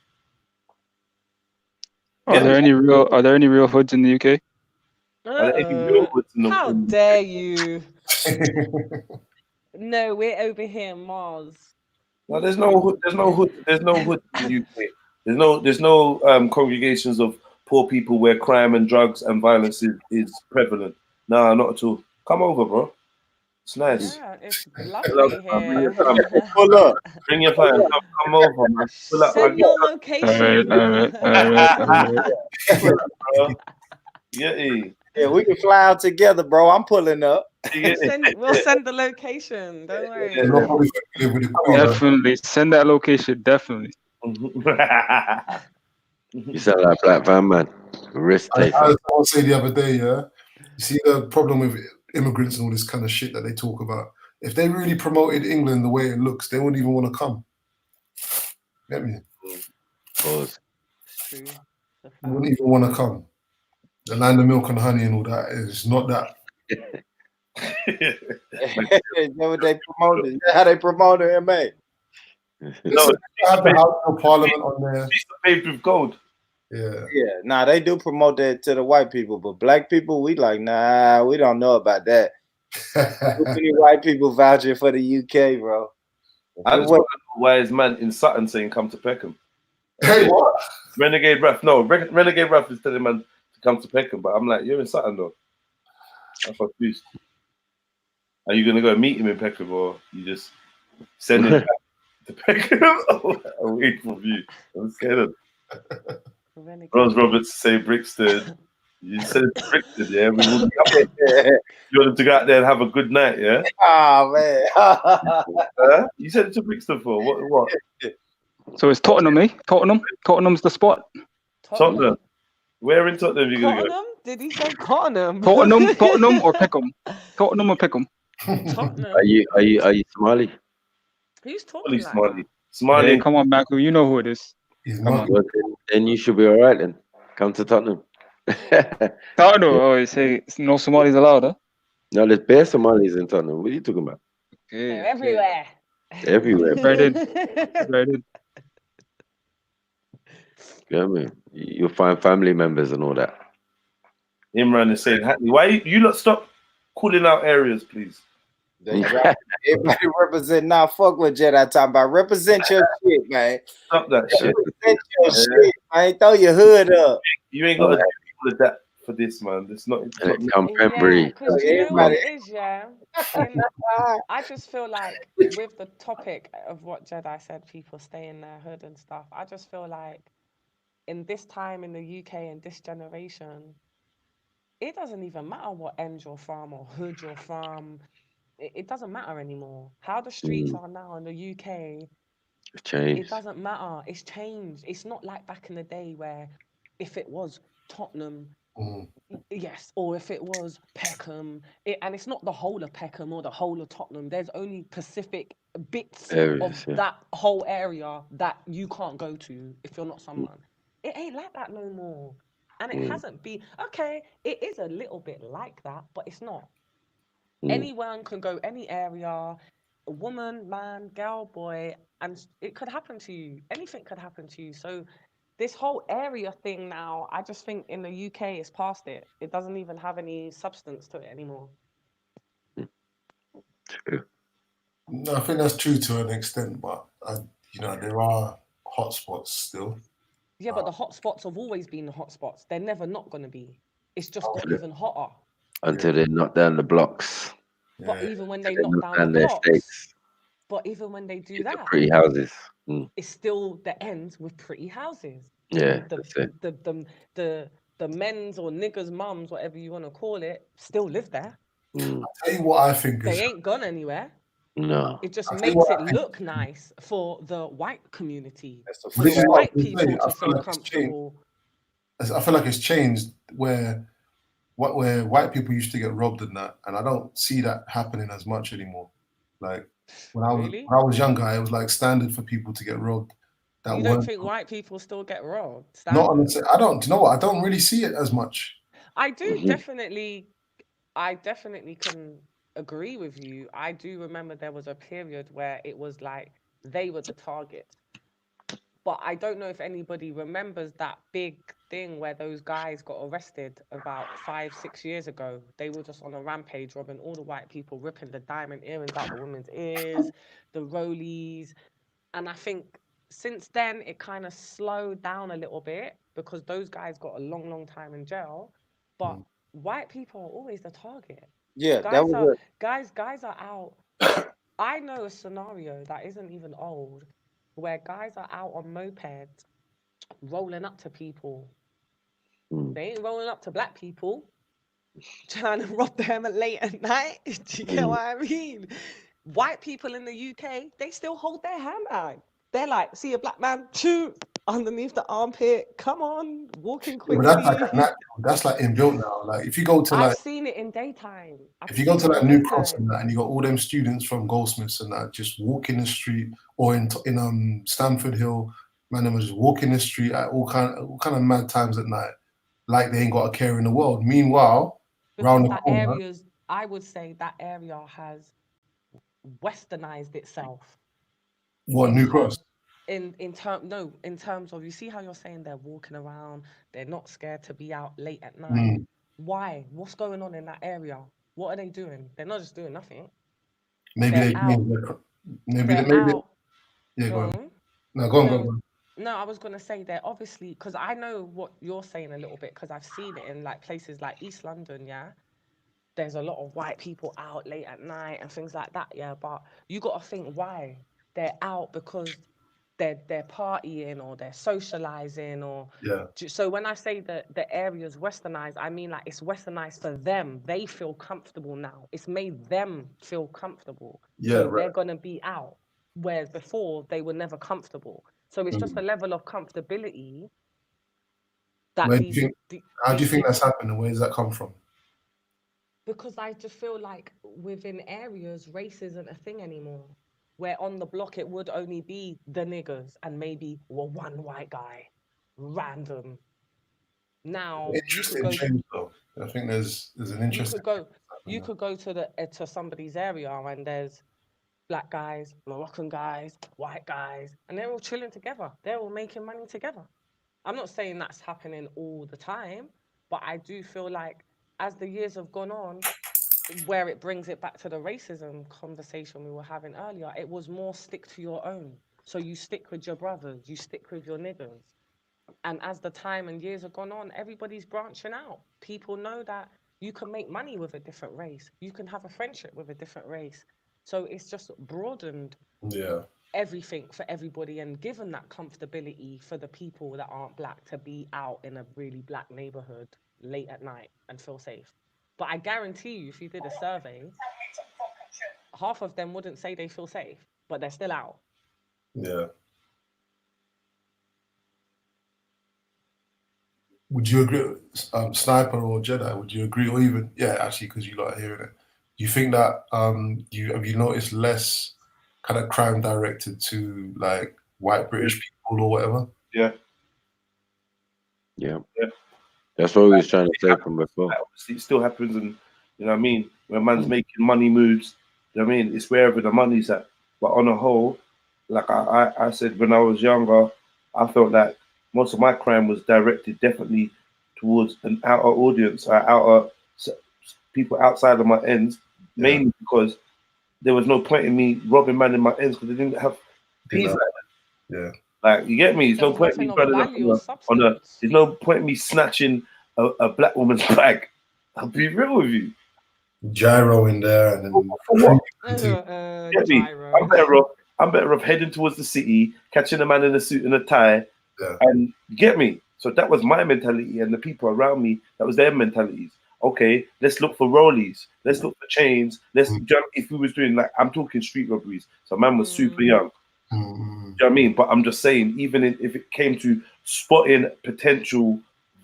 Are there any real hoods in the UK? Are there any real hoods in the How dare you? No, we're over here, Mars. No, there's no hood in the UK. There's no congregations of poor people where crime and drugs and violence is prevalent. Nah, not at all. Come over, bro. It's nice. Yeah, it's lovely here. Pull up. Bring your phone. Come over, man. Pull up. Send your location. All right. Yeah, we can fly out together, bro. I'm pulling up. We'll send the location. Don't worry. Definitely send that location. Definitely. You sound like Black Van Man. Risk taker. I was say the other day, yeah. You see the problem with immigrants and all this kind of shit that they talk about. If they really promoted England the way it looks, they wouldn't even want to come. Get me? Pause. They wouldn't even want to come. The land of milk and honey and all that is not that. What they promoted? How they promoted MA? No, have the House of Parliament on there. It's paved with gold. Yeah. Yeah, nah, they do promote that to the white people, but black people, we like, nah, we don't know about that. Too many white people vouching for the UK, bro. I just want to know why is man in Sutton saying come to Peckham? Hey, what? Renegade Ref. No, Renegade Ref is telling man to come to Peckham, but I'm like, you're in Sutton though. I'm confused. Are you gonna go meet him in Peckham, or you just send him back to Peckham? I'm waiting for you. I'm scared. Rose Roberts say Brixton. You said it to Brixton, yeah. We will be up there. You want him to go out there and have a good night, yeah? Oh man. You said it to Brixton for what? So it's Tottenham, eh? Tottenham's the spot. Tottenham. Where in Tottenham are you gonna go? Tottenham? Did he say Tottenham? Tottenham or Peckham? Tottenham or Peckham? Tottenham. Are you Somali? Who's talking like Somali? that? Somali. Hey, come on, Michael. You know who it is. Come on. Well, then you should be all right then. Come to Tottenham. Tottenham. Oh, you say no Somalis allowed, huh? No, there's bare Somalis in Tottenham. What are you talking about? They're everywhere. Everywhere. Right in. Right in. You know what I mean? You'll find family members and all that. Imran is saying, Hackney, why you lot stop calling out areas, please? Everybody represent now. Fuck what Jedi talking about. Represent your shit, man. Stop that shit. Represent your shit, man. Throw your hood up. You ain't got to do all of that for this, man. It's not. Contemporary. Because you know what it is, yeah? I just feel like with the topic of what Jedi said, people stay in their hood and stuff, I just feel like in this time in the UK and this generation, it doesn't even matter what end you're from or hood you're from. It doesn't matter anymore. How the streets are now in the UK, it's changed. It doesn't matter. It's changed. It's not like back in the day where if it was Tottenham, yes, or if it was Peckham, and it's not the whole of Peckham or the whole of Tottenham. There's only specific bits Areas, of that whole area that you can't go to if you're not someone. It ain't like that no more. And it hasn't been, okay, it is a little bit like that, but it's not. Anyone can go any area, a woman, man, girl, boy, and it could happen to you. Anything could happen to you. So this whole area thing now, I just think in the UK it's past it. It doesn't even have any substance to it anymore. No, I think that's true to an extent, but there are hotspots still. Yeah, but the hotspots have always been the hotspots. They're never not going to be. It's just got even hotter. Until they knock down the blocks. But even when they knock down the blocks, but even when they do that, pretty houses. It's still the end with pretty houses. Yeah, the men's or niggers' mums, whatever you want to call it, still live there. I'll tell you what I think they ain't gone anywhere. No, it just makes it look nice for the white community, for the white people to feel comfortable. I feel like it's changed where white people used to get robbed and that, and I don't see that happening as much anymore. Like when I was younger, it was like standard for people to get robbed. You don't think white people still get robbed? Not on I don't. You know what? I don't really see it as much. I do definitely. I definitely can agree with you. I do remember there was a period where it was like they were the target. But I don't know if anybody remembers that big thing where those guys got arrested about 5-6 years ago. They were just on a rampage, robbing all the white people, ripping the diamond earrings out the women's ears, the rollies. And I think since then, it kind of slowed down a little bit because those guys got a long, long time in jail. But white people are always the target. Yeah, guys are out. I know a scenario that isn't even old, where guys are out on mopeds, rolling up to people. They ain't rolling up to black people, trying to rob them late at night. Do you get what I mean? White people in the UK, they still hold their handbag. They're like, see a black man, shoot underneath the armpit. Come on, walking quickly. But that's like inbuilt now. Like if you go to I've seen it in daytime. If you go to like New Cross and that, and you got all them students from Goldsmiths and that just walking the street, or in Stamford Hill, man, them just walking the street at all kind of mad times at night, like they ain't got a care in the world. Meanwhile, round the corner, I would say that area has westernized itself. What, New Cross? in terms of, you see how you're saying they're walking around, they're not scared to be out late at night. Why? What's going on in that area? What are they doing? They're not just doing nothing. Maybe They're they out. maybe They're they out. yeah, go on. Go No, go on, go No, on. no, I was gonna say they're obviously, because I know what you're saying a little bit, because I've seen it in like places like East London, yeah. There's a lot of white people out late at night and things like that, yeah. But you got to think why they're out, because they're partying or they're socializing or Yeah. so when I say that the area's westernized, I mean like it's westernized for them. They feel comfortable now. It's made them feel comfortable. Yeah, So right. they're gonna be out. Whereas before they were never comfortable. So it's just a level of comfortability that How do you think that's happened, and where does that come from? because I just feel like within areas, race isn't a thing anymore. Where on the block it would only be the niggers and maybe one white guy, random. Now Interesting change, though. I think there's an interesting. You could go to to somebody's area and there's black guys, Moroccan guys, white guys, and they're all chilling together. They're all making money together. I'm not saying that's happening all the time, but I do feel like as the years have gone on, where it brings it back to the racism conversation we were having earlier, it was more stick to your own. So you stick with your brothers, you stick with your niggas. And as the time and years have gone on, everybody's branching out. People know that you can make money with a different race. You can have a friendship with a different race. So it's just broadened everything for everybody and given that comfortability for the people that aren't black to be out in a really black neighborhood late at night and feel safe. But I guarantee you, if you did a survey, half of them wouldn't say they feel safe, but they're still out. Yeah. Would you agree, Sniper or Jedi? Would you agree, or even actually, because you lot are hearing it, do you think that have you noticed less kind of crime directed to like white British people or whatever? Yeah. That's what we was trying to say from before. Obviously, it still happens, and you know what I mean. When man's making money moves, you know what I mean. It's wherever the money's at. But on a whole, like I said when I was younger, I felt like most of my crime was directed definitely towards an outer audience, outer people outside of my ends, mainly because there was no point in me robbing man in my ends because they didn't have peace like that. Yeah. Like, you get me? There's no point in me running up there's no point in me snatching a black woman's bag. I'll be real with you. Gyro in there and then get me? I'm better off heading towards the city, catching a man in a suit and a tie, and get me. So that was my mentality, and the people around me, that was their mentalities. Okay, let's look for rollies, let's look for chains, let's jump. If we was doing like, I'm talking street robberies, so man was super young. Do you know what I mean? But I'm just saying, even if it came to spotting potential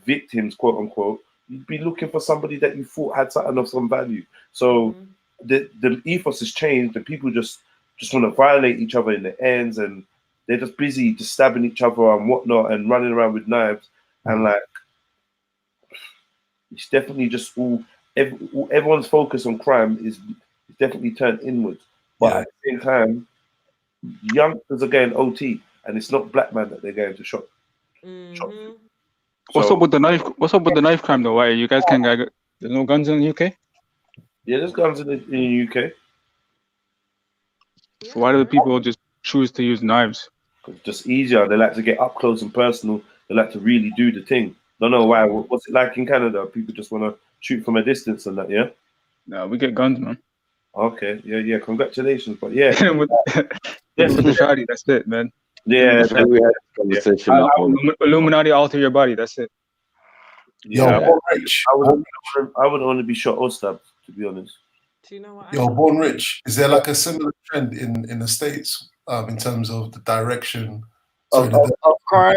victims, quote unquote, you'd be looking for somebody that you thought had something of some value. So the ethos has changed, and people just want to violate each other in the ends, and they're just busy just stabbing each other and whatnot and running around with knives. And like, it's definitely just everyone's focus on crime is definitely turned inwards. But at the same time, youngsters are getting OT, and it's not black man that they're going to shot. What's up with the knife? What's up with the knife crime though? Why you guys can't get? There's no guns in the UK? Yeah, there's guns in the UK. So why do the people just choose to use knives? It's just easier. They like to get up close and personal. They like to really do the thing. Don't know why. What's it like in Canada? People just want to shoot from a distance and that. Yeah. No, we get guns, man. Okay. Yeah. Congratulations. But yeah. with the shotty, that's it, man. Yeah. We had a conversation. Illuminati alter your body. That's it. Yeah. I wouldn't want to be shot or stabbed, to be honest. Do you know what? Born Rich. Is there like a similar trend in the States in terms of the direction of crime?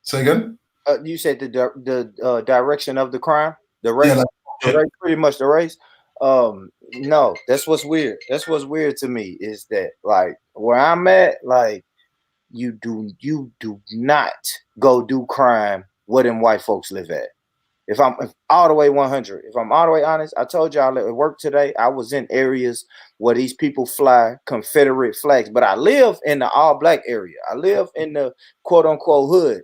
Say again. You said the direction of the crime, the race, pretty much the race. No, that's what's weird. That's what's weird to me is that like where I'm at, like you do not go do crime where them white folks live at. If I'm all the way 100, if I'm all the way honest, I told y'all at work today, I was in areas where these people fly Confederate flags, but I live in the all black area. I live in the quote unquote hood,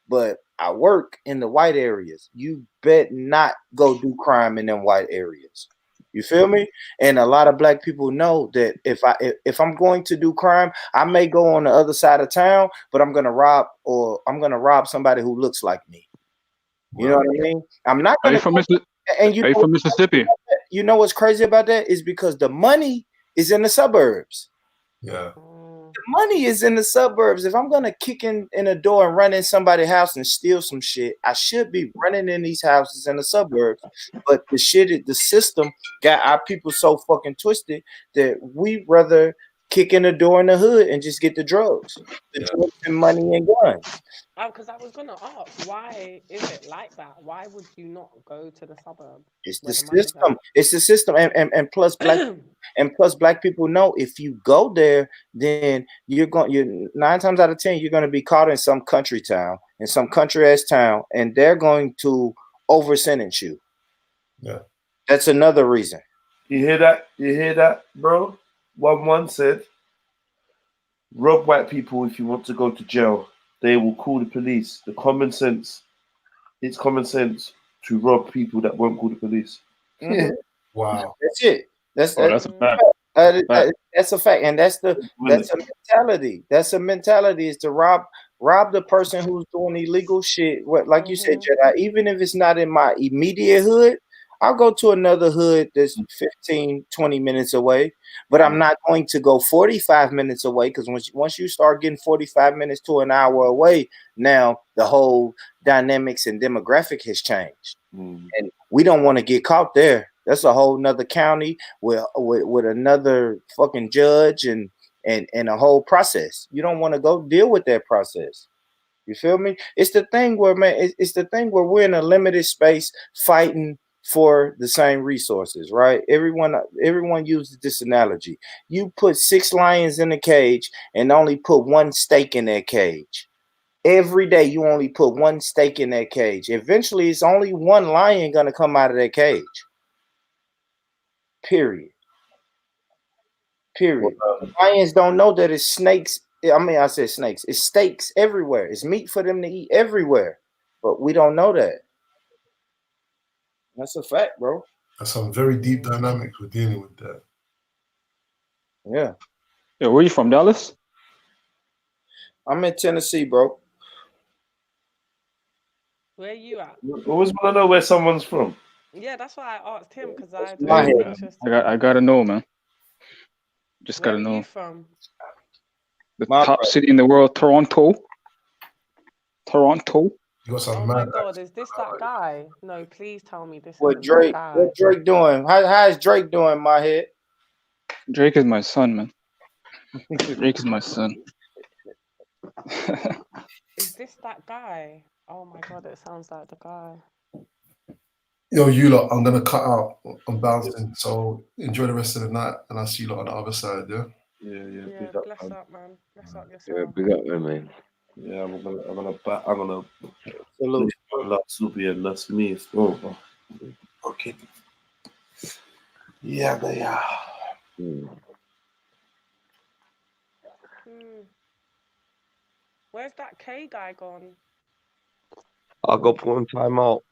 but I work in the white areas. You bet not go do crime in them white areas. You feel me? And a lot of black people know that if I'm going to do crime, I may go on the other side of town, but I'm gonna rob somebody who looks like me. You know what I mean? I'm not Are you gonna from go, and Are you from Mississippi? you know what's crazy about that is because the money is in the suburbs. Yeah. The money is in the suburbs. If I'm gonna kick in a door and run in somebody's house and steal some shit, I should be running in these houses in the suburbs. But the system got our people so fucking twisted that we rather kick in the door in the hood and just get the drugs, drugs and money and guns. Oh, because I was gonna ask, why is it like that? Why would you not go to the suburbs It's the where the money's system. at? It's the system, and plus black people know if you go there, then you're 9 times out of 10 you're gonna be caught in some country town, in some country ass town, and they're going to over sentence you. Yeah, that's another reason. You hear that? You hear that, bro? One said, rob white people if you want to go to jail. They will call the police. It's common sense to rob people that won't call the police. Mhm. Wow. That's it. That's Oh, that's a fact. that's a fact, and that's a mentality. That's a mentality is to rob the person who's doing illegal shit. What, like you said, Jedi. Even if it's not in my immediate hood, I'll go to another hood that's 15, 20 minutes away. But I'm not going to go 45 minutes away because once you start getting 45 minutes to an hour away, now the whole dynamics and demographic has changed, and we don't want to get caught there. That's a whole nother county with another fucking judge and a whole process. You don't want to go deal with that process. You feel me? It's the thing where, man, it's the thing where we're in a limited space fighting for the same resources, right? Everyone uses this analogy. You put 6 lions in a cage and only put 1 steak in that cage. Every day you only put 1 steak in that cage. Eventually it's only 1 lion gonna come out of that cage. Period. Lions don't know that it's snakes. I mean, I said snakes. It's steaks everywhere. It's meat for them to eat everywhere. But we don't know that. That's a fact, bro. That's some very deep dynamics we're dealing with there. Yeah. Yeah, where you from, Dallas? I'm in Tennessee, bro. Where you at? Always want to know where someone's from. Yeah, that's why I asked him because I Hey, man, I gotta know, man. Just Where gotta are know. you from? The top city in the world, Toronto. Toronto. You got some Oh my God, is this that guy? No, please tell me this What isn't Drake? that guy. What Drake doing? How is Drake doing, my head? Drake is my son, man. Drake is my son. Is this that guy? Oh my God, it sounds like the guy. Yo, you lot, I'm gonna cut out. I'm bouncing, so enjoy the rest of the night, and I'll see you lot on the other side. Yeah. Yeah, bless up, man. Bless up Yeah, yourself. big up, man. Yeah, I'm gonna salute Subi and Las Smith. Oh, okay. Yeah, they are. Where's that K guy gone? I got put on timeout.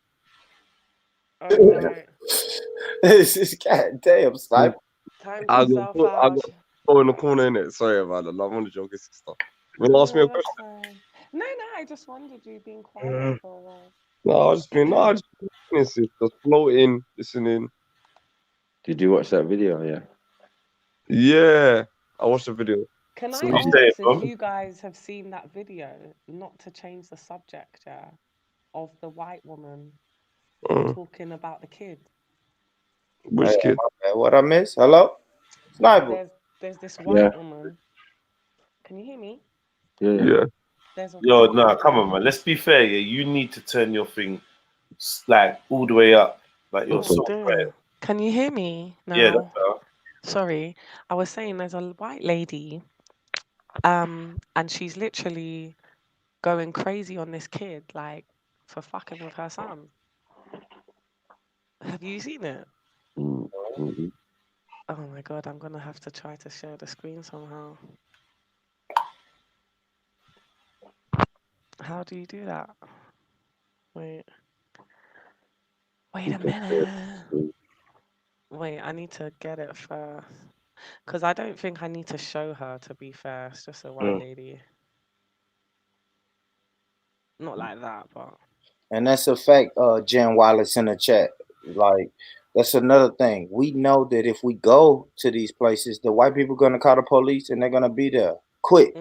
Oh, right. This is goddamn sniper. Time I to got self put, I out. got put in the corner in it. Sorry about that. I'm only joking, sister. You wanna ask me a No, that's question? fine. No, I just wondered you being quiet for a while. No, I just been just floating, listening. Did you watch that video? Yeah. Yeah, I watched the video. Can So I you ask say it, if bro. you guys have seen that video, not to change the subject, yeah, of the white woman talking about the kid? Which kid? What I miss? Hello? Sniper. There's this white woman. Can you hear me? Yeah. There's a Yo, white nah, come on, woman. man. Let's be fair. Yeah, you need to turn your thing like all the way up, like your Oh soft dear. Can you hear me now? Yeah, that's better. Sorry, I was saying there's a white lady, and she's literally going crazy on this kid, like for fucking with her son. Have you seen it? Mm-hmm. Oh my god, I'm gonna have to try to share the screen somehow. How do you do that? Wait a minute. Wait, I need to get it first. Because I don't think I need to show her, to be fair. It's just a white lady. Not like that, but... And that's a fact, Jen Wallace in the chat. Like, that's another thing. We know that if we go to these places, the white people gonna call the police and they're gonna be there. Quick.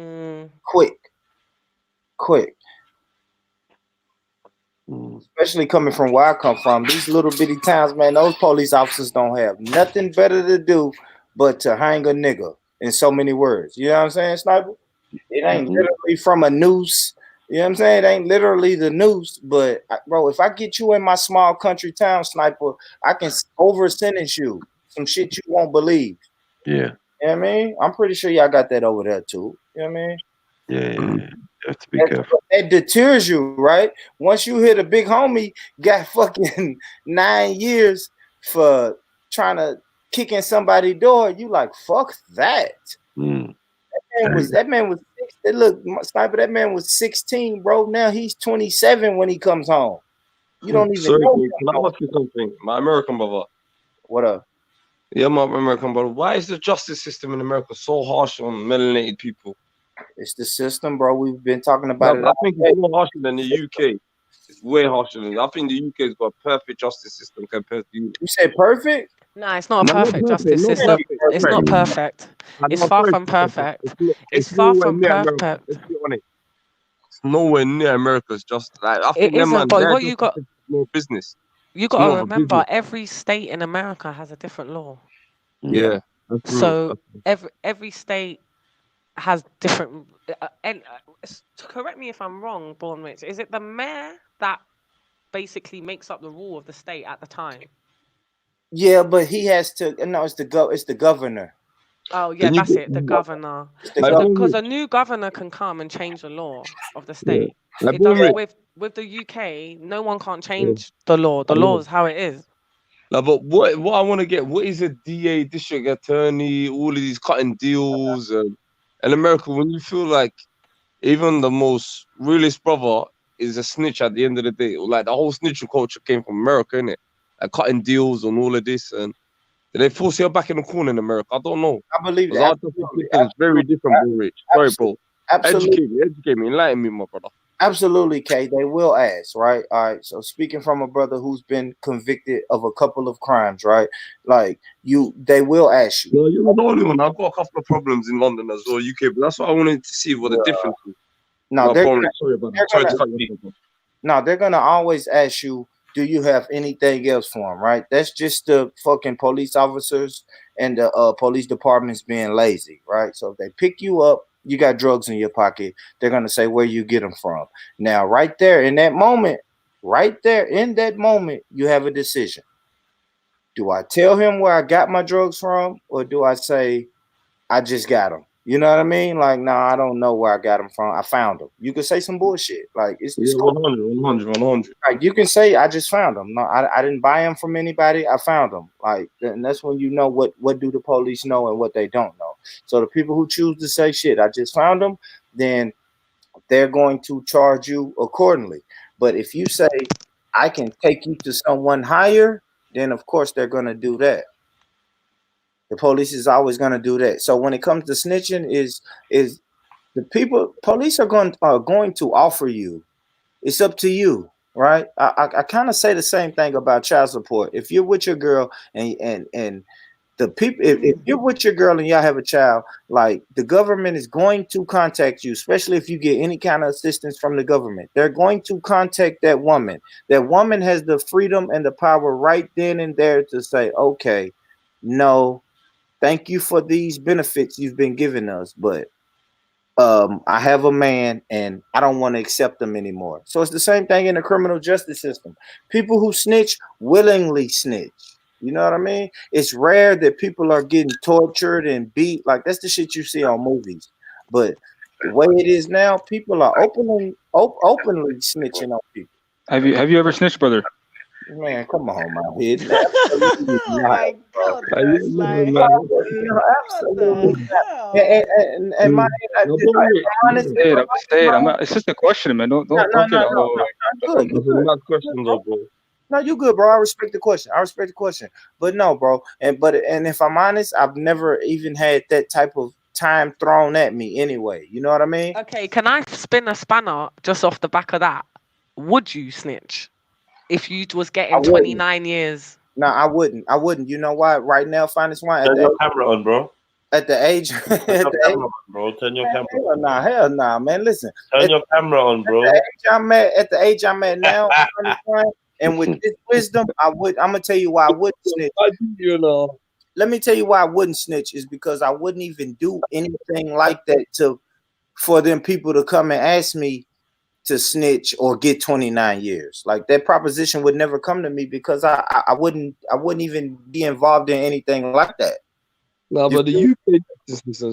Especially coming from where I come from, these little bitty towns, man, those police officers don't have nothing better to do but to hang a nigga, in so many words. You know what I'm saying, Sniper? It ain't literally from a noose. You know what I'm saying? It ain't literally the noose, but bro, if I get you in my small country town, Sniper, I can over sentence you some shit you won't believe. Yeah. You know what I mean? I'm pretty sure y'all got that over there too. You know what I mean? Yeah. You have to be careful. That deters you, right? Once you hit a big homie, got fucking 9 years for trying to kick in somebody's door, you like, fuck that. That man was look, Sniper, that man was 16, bro. Now he's 27 when he comes home. You don't even know. Can I ask you something? My American brother. What up? Yeah, my American brother. Why is the justice system in America so harsh on melanated people? It's the system, bro. We've been talking about it. I think it's more harsher than the UK. It's way harsher than. I think the UK's got a perfect justice system compared to you. You said perfect? No, it's not a perfect justice system. It's not perfect. It's far from perfect. It's far from perfect. It's nowhere near America's just like I think It isn't, but what you got? more business. You got to remember, every state in America has a different law. Yeah. So every state has different. Correct me if I'm wrong, Born Rich. Is it the mayor that basically makes up the rule of the state at the time? Yeah, but he has to. No, it's the governor. Oh yeah, that's it. The governor. Because a new governor can come and change the law of the state. It doesn't with the UK. No one can't change the law. The law is how it is. No, but what I want to get, what is a DA, district attorney, all of these cutting deals, and America, when you feel like even the most realist brother is a snitch at the end of the day, like the whole snitching culture came from America, innit? Like cutting deals and all of this, and they force you back in the corner in America. I don't know. I believe that. It's very different, bro, Rich. Sorry, bro. Absolutely. Educate me, enlighten me, my brother. Absolutely, Kay. They will ask, right? All right. So speaking from a brother who's been convicted of a couple of crimes, right? Like they will ask you. No, you're not the only one. I've got a couple of problems in London as well, UK, but that's what I wanted to see what the difference is. No, they're gonna always ask you, do you have anything else for them, right? That's just the fucking police officers and the police departments being lazy, right? So if they pick you up, you got drugs in your pocket, they're going to say where you get them from. Now, right there in that moment, you have a decision. Do I tell him where I got my drugs from, or do I say I just got them? You know what I mean? Like, no, I don't know where I got them from. I found them. You could say some bullshit. Like, it's 100. Like, you can say, I just found them. No, I didn't buy them from anybody. I found them. Like, and that's when you know what do the police know and what they don't know. So the people who choose to say shit, I just found them, then they're going to charge you accordingly. But if you say, I can take you to someone higher, then of course they're going to do that. The police is always going to do that. So when it comes to snitching, is the police are going to offer you. It's up to you, right? I kind of say the same thing about child support. If you're with your girl and the people, if you're with your girl and y'all have a child, like the government is going to contact you, especially if you get any kind of assistance from the government. They're going to contact that woman. That woman has the freedom and the power right then and there to say, okay, no, thank you for these benefits you've been giving us, but I have a man and I don't want to accept them anymore. So it's the same thing in the criminal justice system. People who snitch willingly snitch. You know what I mean? It's rare that people are getting tortured and beat. Like, that's the shit you see on movies. But the way it is now, people are openly snitching on people. Have you ever snitched, brother? Man, come on, my head. Oh my God, man! Like, what the hell, And my No, if I'm honest, Say it. Say it. It's just a question, man. Don't get it all. good. That's a mad question, though, bro. No, you good, bro. I respect the question. But no, bro. And if I'm honest, I've never even had that type of time thrown at me anyway. You know what I mean? Okay, can I spin a spanner just off the back of that? Would you snitch if you was I getting wouldn't. 29 years? No, I wouldn't. You know why? Right now, finest wine Turn your camera on, bro. at the age. Turn your camera on, bro. Turn your camera on. Hell nah, man. Listen. Turn your camera on, bro. At the age I'm at now, finest wine, and with this wisdom, I'm gonna tell you why I wouldn't snitch. You know. Let me tell you why I wouldn't snitch is because I wouldn't even do anything like that for them people to come and ask me to snitch or get 29 years. Like that proposition would never come to me because I wouldn't even be involved in anything like that. No, but the UK justice system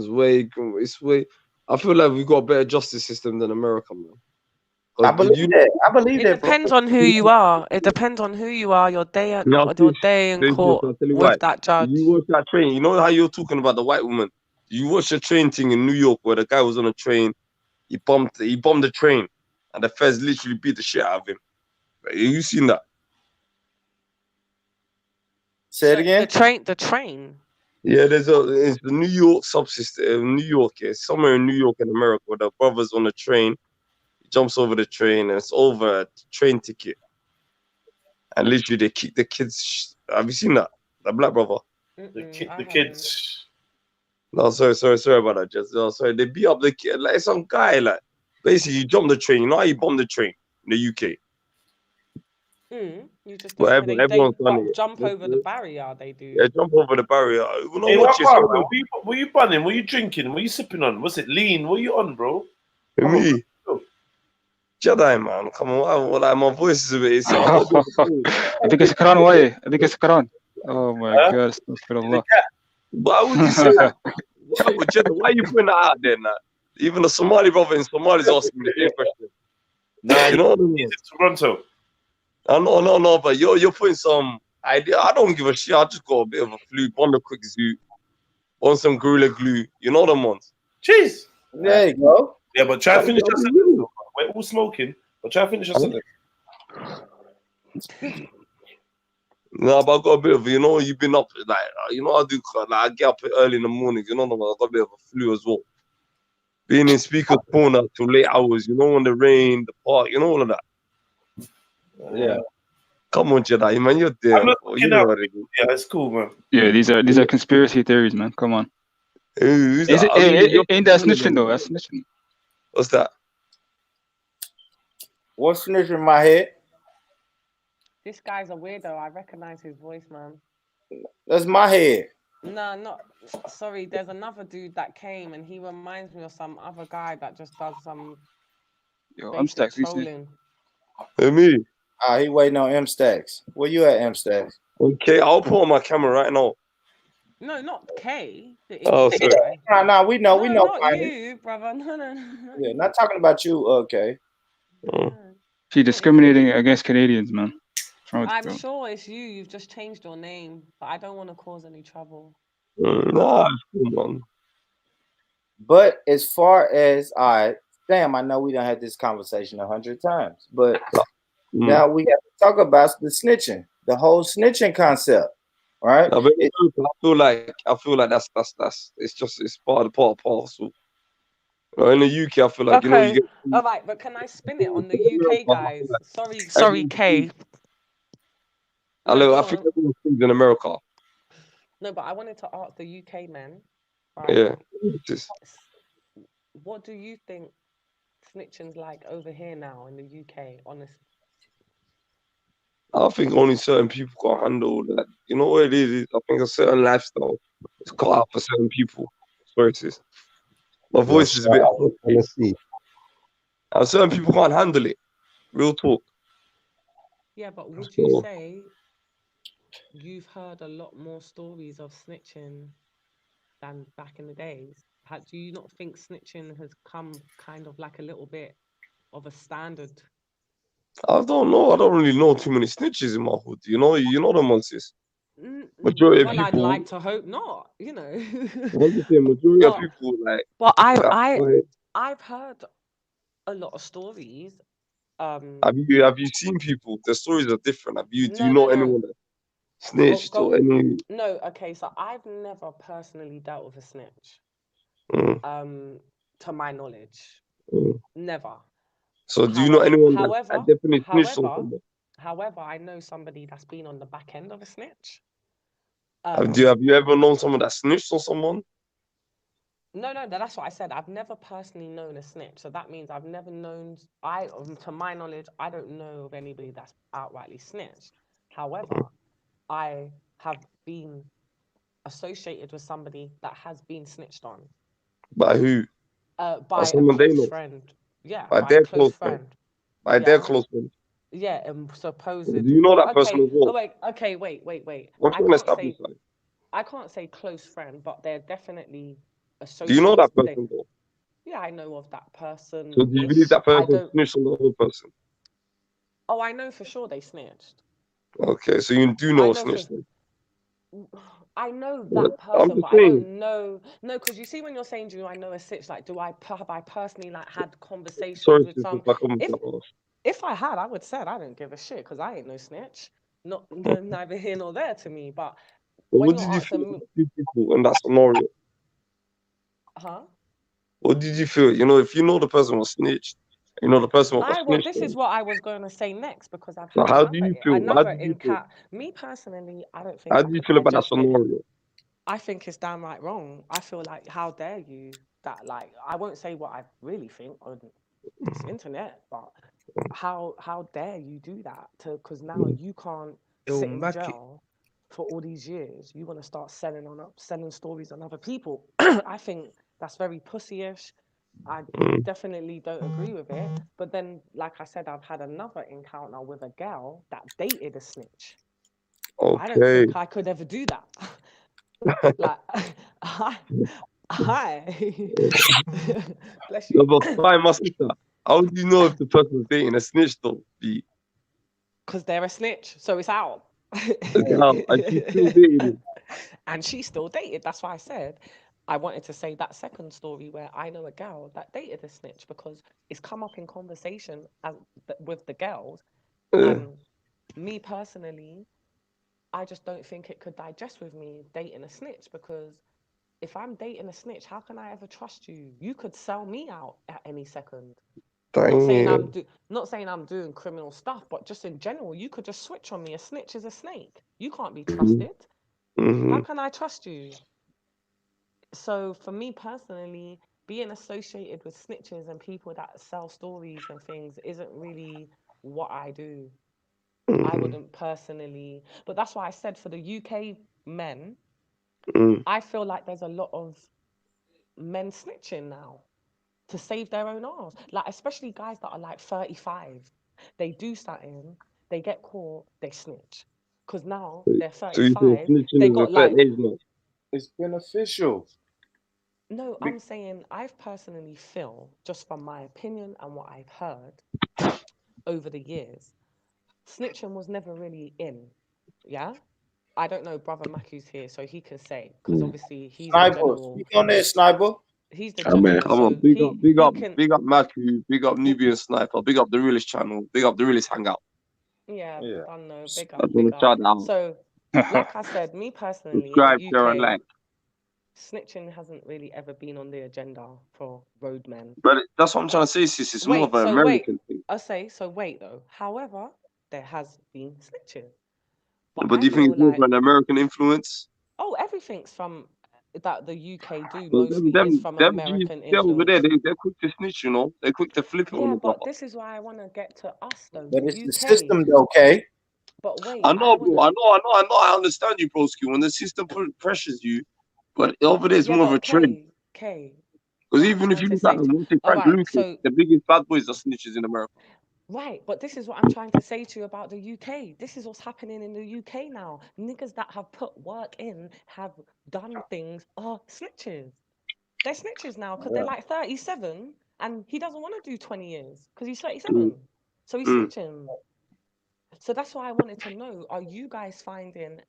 is way. I feel like we've got a better justice system than America, man. I believe that. I believe It that. depends on who you are. It depends on who you are. Your day in court I'll tell you with why. that judge. You watch that train. You know how you're talking about the white woman. You watch the train thing in New York where the guy was on a train. He bombed the train, and the feds literally beat the shit out of him. You seen that? Say it again. The train. Yeah, it's the New York subsystem. New York, yeah, somewhere in New York in America, where the brother's on a train. He jumps over the train, and it's over a train ticket. And literally, they kick the kids. Have you seen that? The black brother. The kids. No, sorry about that. Just sorry. They beat up the kid like some guy. Like basically, you jump the train. You know how you bomb the train in the UK. You just Well, don't. everyone's done it. Jump over the barrier. They do. Yeah, jump over the barrier. Hey, what part, bro? Were you bunning? Were you drinking? Were you sipping on? Was it lean? What are you on, bro? Me? Jedi, man. Come on. My voice is a bit. I think it's Quran. Why? I think it's Quran. Oh my God. Astaghfirullah. Why would you say that? Why are you putting that out there now? Even the Somali brother in Somalia is asking me the same question. Nah, you know what I mean? It's Toronto. No, but you're putting some idea. I don't give a shit. I just got a bit of a flu, bond a quick zoo, on some Gorilla Glue. You know them ones. Jeez. There you go. Yeah, but try to finish your sentence. We're all smoking, but try to finish your sentence. No, but I got a bit of, you've been up, like, I do, like, I get up early in the morning, I got a bit of a flu as well. Being in speaker's corner till late hours, when the rain, the park, all of that. Yeah. Come on, Jedi, man, you're there. Yeah, it's cool, man. Yeah, these are conspiracy theories, man. Come on. Ain't that snitching though? That's snitching. What's that? What's snitching in my head? This guy's a weirdo. I recognize his voice, man. That's my head. No, not sorry. There's another dude that came, and he reminds me of some other guy that just does some. Yo, I'm Stacks. Trolling. Hey, me. He waiting on M Stacks. Where you at, M Stacks? Okay, I'll put on my camera right now. No, not K. Oh, sorry. No, we know. Not you, brother. No. Yeah, not talking about you. Okay. She discriminating against Canadians, man. I'm sure it's you. You've just changed your name, but I don't want to cause any trouble. Nah, come on. But as far as I know we done had this conversation 100 times, but now we have to talk about the snitching, the whole snitching concept, right? I feel like that's it's part of the parcel. In the UK, I feel like you get. All right, but can I spin it on the UK guys? Sorry, K. Hello, I think everyone's things in America. No, but I wanted to ask the UK men. Right? Yeah. What do you think snitching's like over here now in the UK? Honestly, I think only certain people can handle that. You know what it is? I think a certain lifestyle is cut out for certain people. Sorry, sis. My voice is a bit. And certain people can't handle it. Real talk. Yeah, but would you say you've heard a lot more stories of snitching than back in the days? Do you not think snitching has come kind of like a little bit of a standard I don't know. I don't really know too many snitches in my hood. You know them ones, sis. Majority of Well, I'd people. like to hope not. You know. I'm just saying, majority of people like. Well, Go I've heard a lot of stories. Have you seen people? The stories are different. Do you know anyone that snitched or any? No, okay, so I've never personally dealt with a snitch. To my knowledge. Never. So do you know anyone that definitely snitched on someone? However, I know somebody that's been on the back end of a snitch. Have you ever known someone that snitched on someone? No, that's what I said. I've never personally known a snitch. So that means I've never known, to my knowledge, I don't know of anybody that's outrightly snitched. However, I have been associated with somebody that has been snitched on. By who? By a close friend. Yeah, by their close friend. By their close friend. Yeah, supposed. Do you know that person as well? Wait. What you want to establish? I can't say close friend, but they're definitely associated. Do you know that person though? Yeah, I know of that person. So do you believe that person snitched on the other person? Oh, I know for sure they snitched. Okay, so you do know a snitch then? I know that person, but I don't know. No, because you see, when you're saying, do I know a snitch? Like, have I personally like had conversations with some? If I had, I would say I don't give a shit because I ain't no snitch. Neither here nor there to me. But what did you feel about people in that scenario? Huh? What did you feel? You know, if you know the person was snitched, you know the person was snitched. Well, this is what I was going to say next because I've had how do you feel? Me personally, I don't think. How do you feel about that scenario? I think it's downright wrong. I feel like, how dare you? That, like, I won't say what I really think on this internet, but how dare you do that? Because now you can't sit in jail for all these years. You want to start selling stories on other people. I think that's very pussyish. I definitely don't agree with it. But then, like I said, I've had another encounter with a girl that dated a snitch. Okay. I don't think I could ever do that. Like, bless you. My sister, how do you know if the person's dating a snitch though? Because they're a snitch, so it's out. And she still dated. And she still dated. That's why I said I wanted to say that second story where I know a girl that dated a snitch because it's come up in conversation with the girls. And me personally, I just don't think it could digest with me dating a snitch because if I'm dating a snitch, how can I ever trust you? You could sell me out at any second. Not saying I'm doing criminal stuff, but just in general, you could just switch on me. A snitch is a snake. You can't be trusted. How can I trust you? So for me personally, being associated with snitches and people that sell stories and things isn't really what I do. I wouldn't personally, but that's why I said for the UK men, I feel like there's a lot of men snitching now to save their own arse. Like, especially guys that are like 35. They do something, they get caught, they snitch. Because now they're 35. They got like. It's beneficial. No, I'm saying I've personally feel, just from my opinion and what I've heard over the years, snitching was never really in. Yeah? I don't know, Brother Maku's here, so he can say, because obviously he's the general. Speak on there, Sniper. He's the general. Come on, big up Matthew, big up Nubian Sniper, big up the realest channel, big up the realest hangout. Yeah, I know, big up. So, like I said, me personally, subscribe, in share, the and like. Snitching hasn't really ever been on the agenda for roadmen. But that's what I'm trying to say, sis. It's more of an American thing. I say, so wait though. However, there has been snitching. But do you think it's more of an American influence? Oh, everything's from that the UK do mostly is from American influence. Over there, they're quick to snitch, you know. They're quick to flip it on the but this is why I want to get to us though. But it's the system, though, okay? But wait, I know, bro. I understand you, broski. When the system pressures you, but over there, it's more of a trend. Because even if you look at Frank Lucas, the biggest bad boys are snitches in America. Right, but this is what I'm trying to say to you about the UK. This is what's happening in the UK now. Niggas that have put work in, have done things, are snitches. They're snitches now because they're like 37 and he doesn't want to do 20 years because he's 37. So he's snitching. So that's why I wanted to know, are you guys finding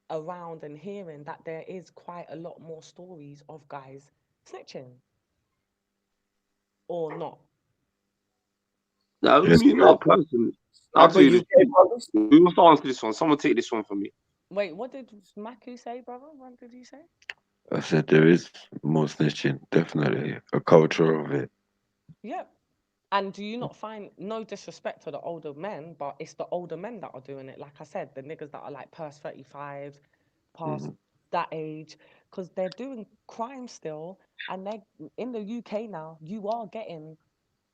around and hearing that there is quite a lot more stories of guys snitching? Or not? Now, me not personally. I'll tell you this. We will answer this one. Someone take this one from me. Wait, what did Maku say, brother? What did he say? I said there is more snitching, definitely a culture of it. Yep. And do you not find, no disrespect to the older men, but it's the older men that are doing it? Like I said, the niggas that are like past 35, past that age, because they're doing crime still, and they're in the UK now. You are getting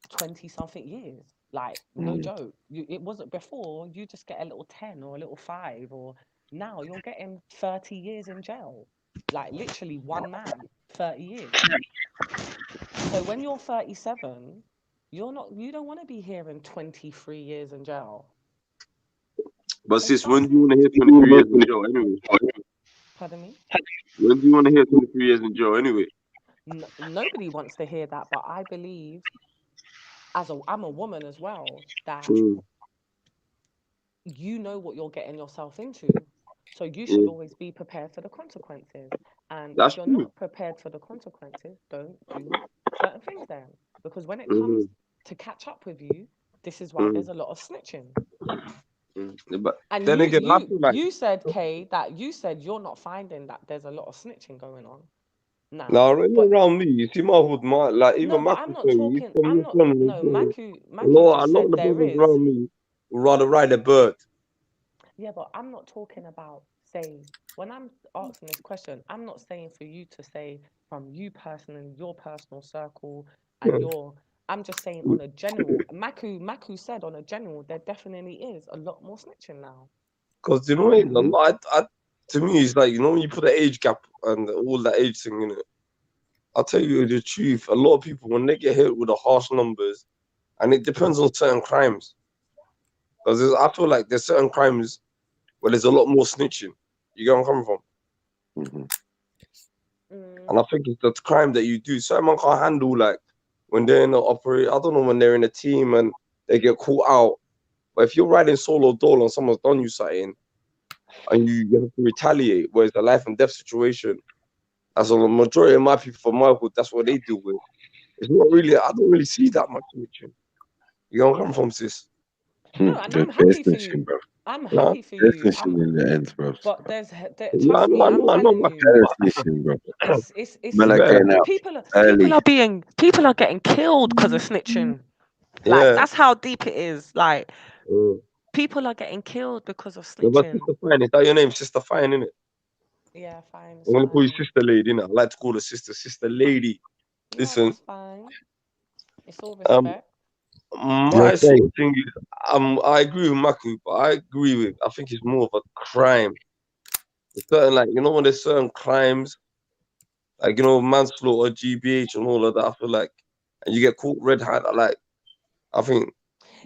20-something years, like no joke. It wasn't before. You just get a little 10 or a little 5, or now you're getting 30 years in jail. Like literally one man, 30 years. So when you're 37, you don't want to be hearing 23 years in jail. But sis, when do you want to hear 23 years in jail anyway? Pardon me? When do you want to hear 23 years in jail anyway? Nobody wants to hear that, but I believe, I'm a woman as well, that you know what you're getting yourself into. So you should always be prepared for the consequences. And if you're not prepared for the consequences, don't do certain things then. Because when it comes to catch up with you, this is why there's a lot of snitching. But and then again, I feel like you said, Kay, that you said you're not finding that there's a lot of snitching going on now. now around me, you see my hood, like even but I'm not talking. I'm not. No, Maku just said the there brothers is. around me would rather ride a bird. Yeah, but I'm not talking about, say, when I'm asking this question, I'm not saying for you to say from you personally, your personal circle, and I'm just saying on a general. Maku said on a general, there definitely is a lot more snitching now. Because you know, a lot. To me, it's like, you know, when you put the age gap and all that age thing in it. I'll tell you the truth. A lot of people, when they get hit with the harsh numbers, and it depends on certain crimes. Because I feel like there's certain crimes where there's a lot more snitching. You get where I'm coming from? And I think it's the crime that you do. Someone can't handle, like, when they're in the operate. I don't know, when they're in a team and they get caught out. But if you're riding solo dole and someone's done you something, and you have to retaliate, where it's a life and death situation, as a majority of my people from my hood, that's what they deal with. It's not really. I don't really see that much snitching. You know where I'm coming from, sis? No, and I'm happy for you. I'm happy for you. Snitching in the ends, bro. But trust me, I'm telling you. Snitching, bro. It's people are getting killed because of snitching. Like that's how deep it is. Like people are getting killed because of snitching. But Sister Fine, is that your name? Sister Fine, innit? Yeah, Fine. I'm gonna call you Sister Lady, innit? I like to call her Sister Lady. Listen. That's fine. It's all respect. My sort of thing is, I agree with Maku, but I think it's more of a crime. There's certain, like, you know, when there's certain crimes, like, you know, manslaughter, GBH, and all of that, I feel like, and you get caught red-handed, like, I think,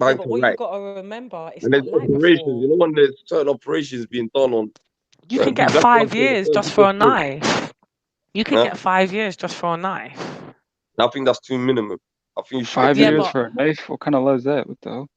yeah, but what you gotta remember, it's and not there's like operations, before. you know, when there's certain operations being done on. You can get 5 years just for a knife. You can get 5 years just for a knife. I think that's too minimum. I think you should 5 years for a knife. What kind of law is that? What the hell?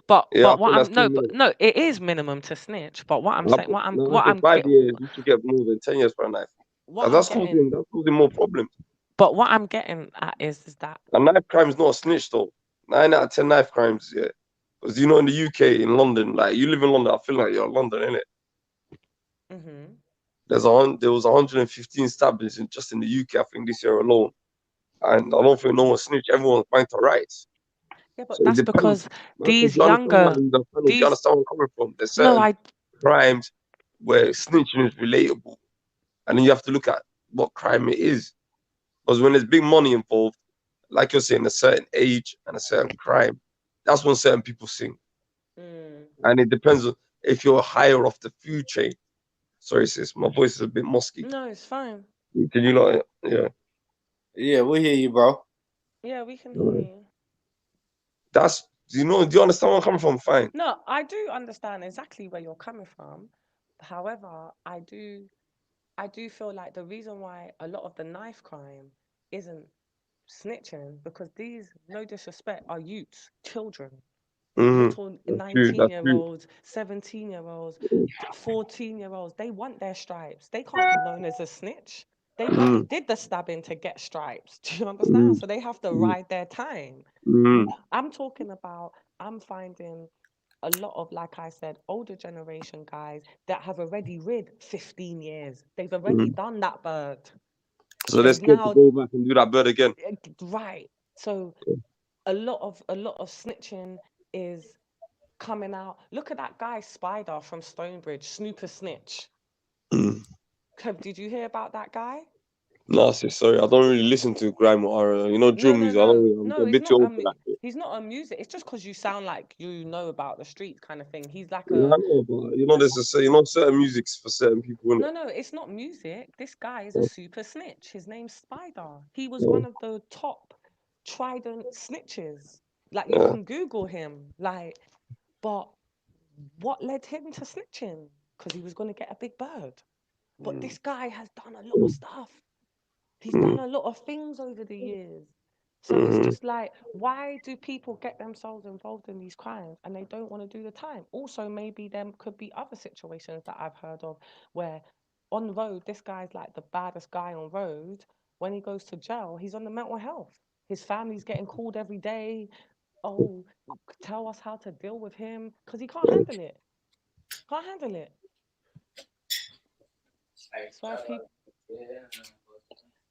But what I'm no, it is minimum to snitch. But what I'm saying, what I'm 5 years, you should get more than 10 years for a knife. That's causing more problems. But what I'm getting at is that a knife crime is not a snitch though. 9 out of 10 knife crimes, yeah. Because you know, in the UK, in London, like you live in London, I feel like you're in London, innit? There was 115 stabbings just in the UK, I think, this year alone. And I don't think no one snitched. Everyone's fighting to rights. Yeah, but that's because these younger. Do you understand where I'm coming from? There's certain crimes where snitching is relatable. And then you have to look at what crime it is. Because when there's big money involved, like you're saying, a certain age and a certain crime, that's when certain people sing. And it depends on if you're higher off the food chain. Sorry, sis, my voice is a bit musky. No, it's fine. Can you not? Yeah. Yeah, we hear you, bro. Yeah, we can hear you. That's, do you understand where I'm coming from? Fine. No, I do understand exactly where you're coming from. However, I do feel like the reason why a lot of the knife crime isn't snitching, because these, no disrespect, are youths, children. Little That's true. That's true. 19-year-olds, 17-year-olds, 14-year-olds, they want their stripes. They can't be known as a snitch. They bloody did the stabbing to get stripes. Do you understand? So they have to ride their time. I'm talking about, I'm finding a lot of, like I said, older generation guys that have already rid 15 years. They've already done that bird. So they're scared to go back and do that bird again. Right. So a lot of snitching is coming out. Look at that guy Spider from Stonebridge, Snooper Snitch. Did you hear about that guy? No, sorry, I don't really listen to grime or drill music. I'm a bit too old for that. He's not a music. It's just because you sound like you know about the streets kind of thing. He's like I know, but there's certain music's for certain people. No, it's not music. This guy is a super snitch. His name's Spider. He was one of the top trident snitches. Like, you can Google him. Like, but what led him to snitching? Because he was going to get a big bird. But this guy has done a lot of stuff. He's done a lot of things over the years. So it's just like, why do people get themselves involved in these crimes and they don't want to do the time? Also, maybe there could be other situations that I've heard of where on the road, this guy's like the baddest guy on road. When he goes to jail, he's on the mental health. His family's getting called every day. Oh, tell us how to deal with him, because he can't handle it. Can't handle it. So people.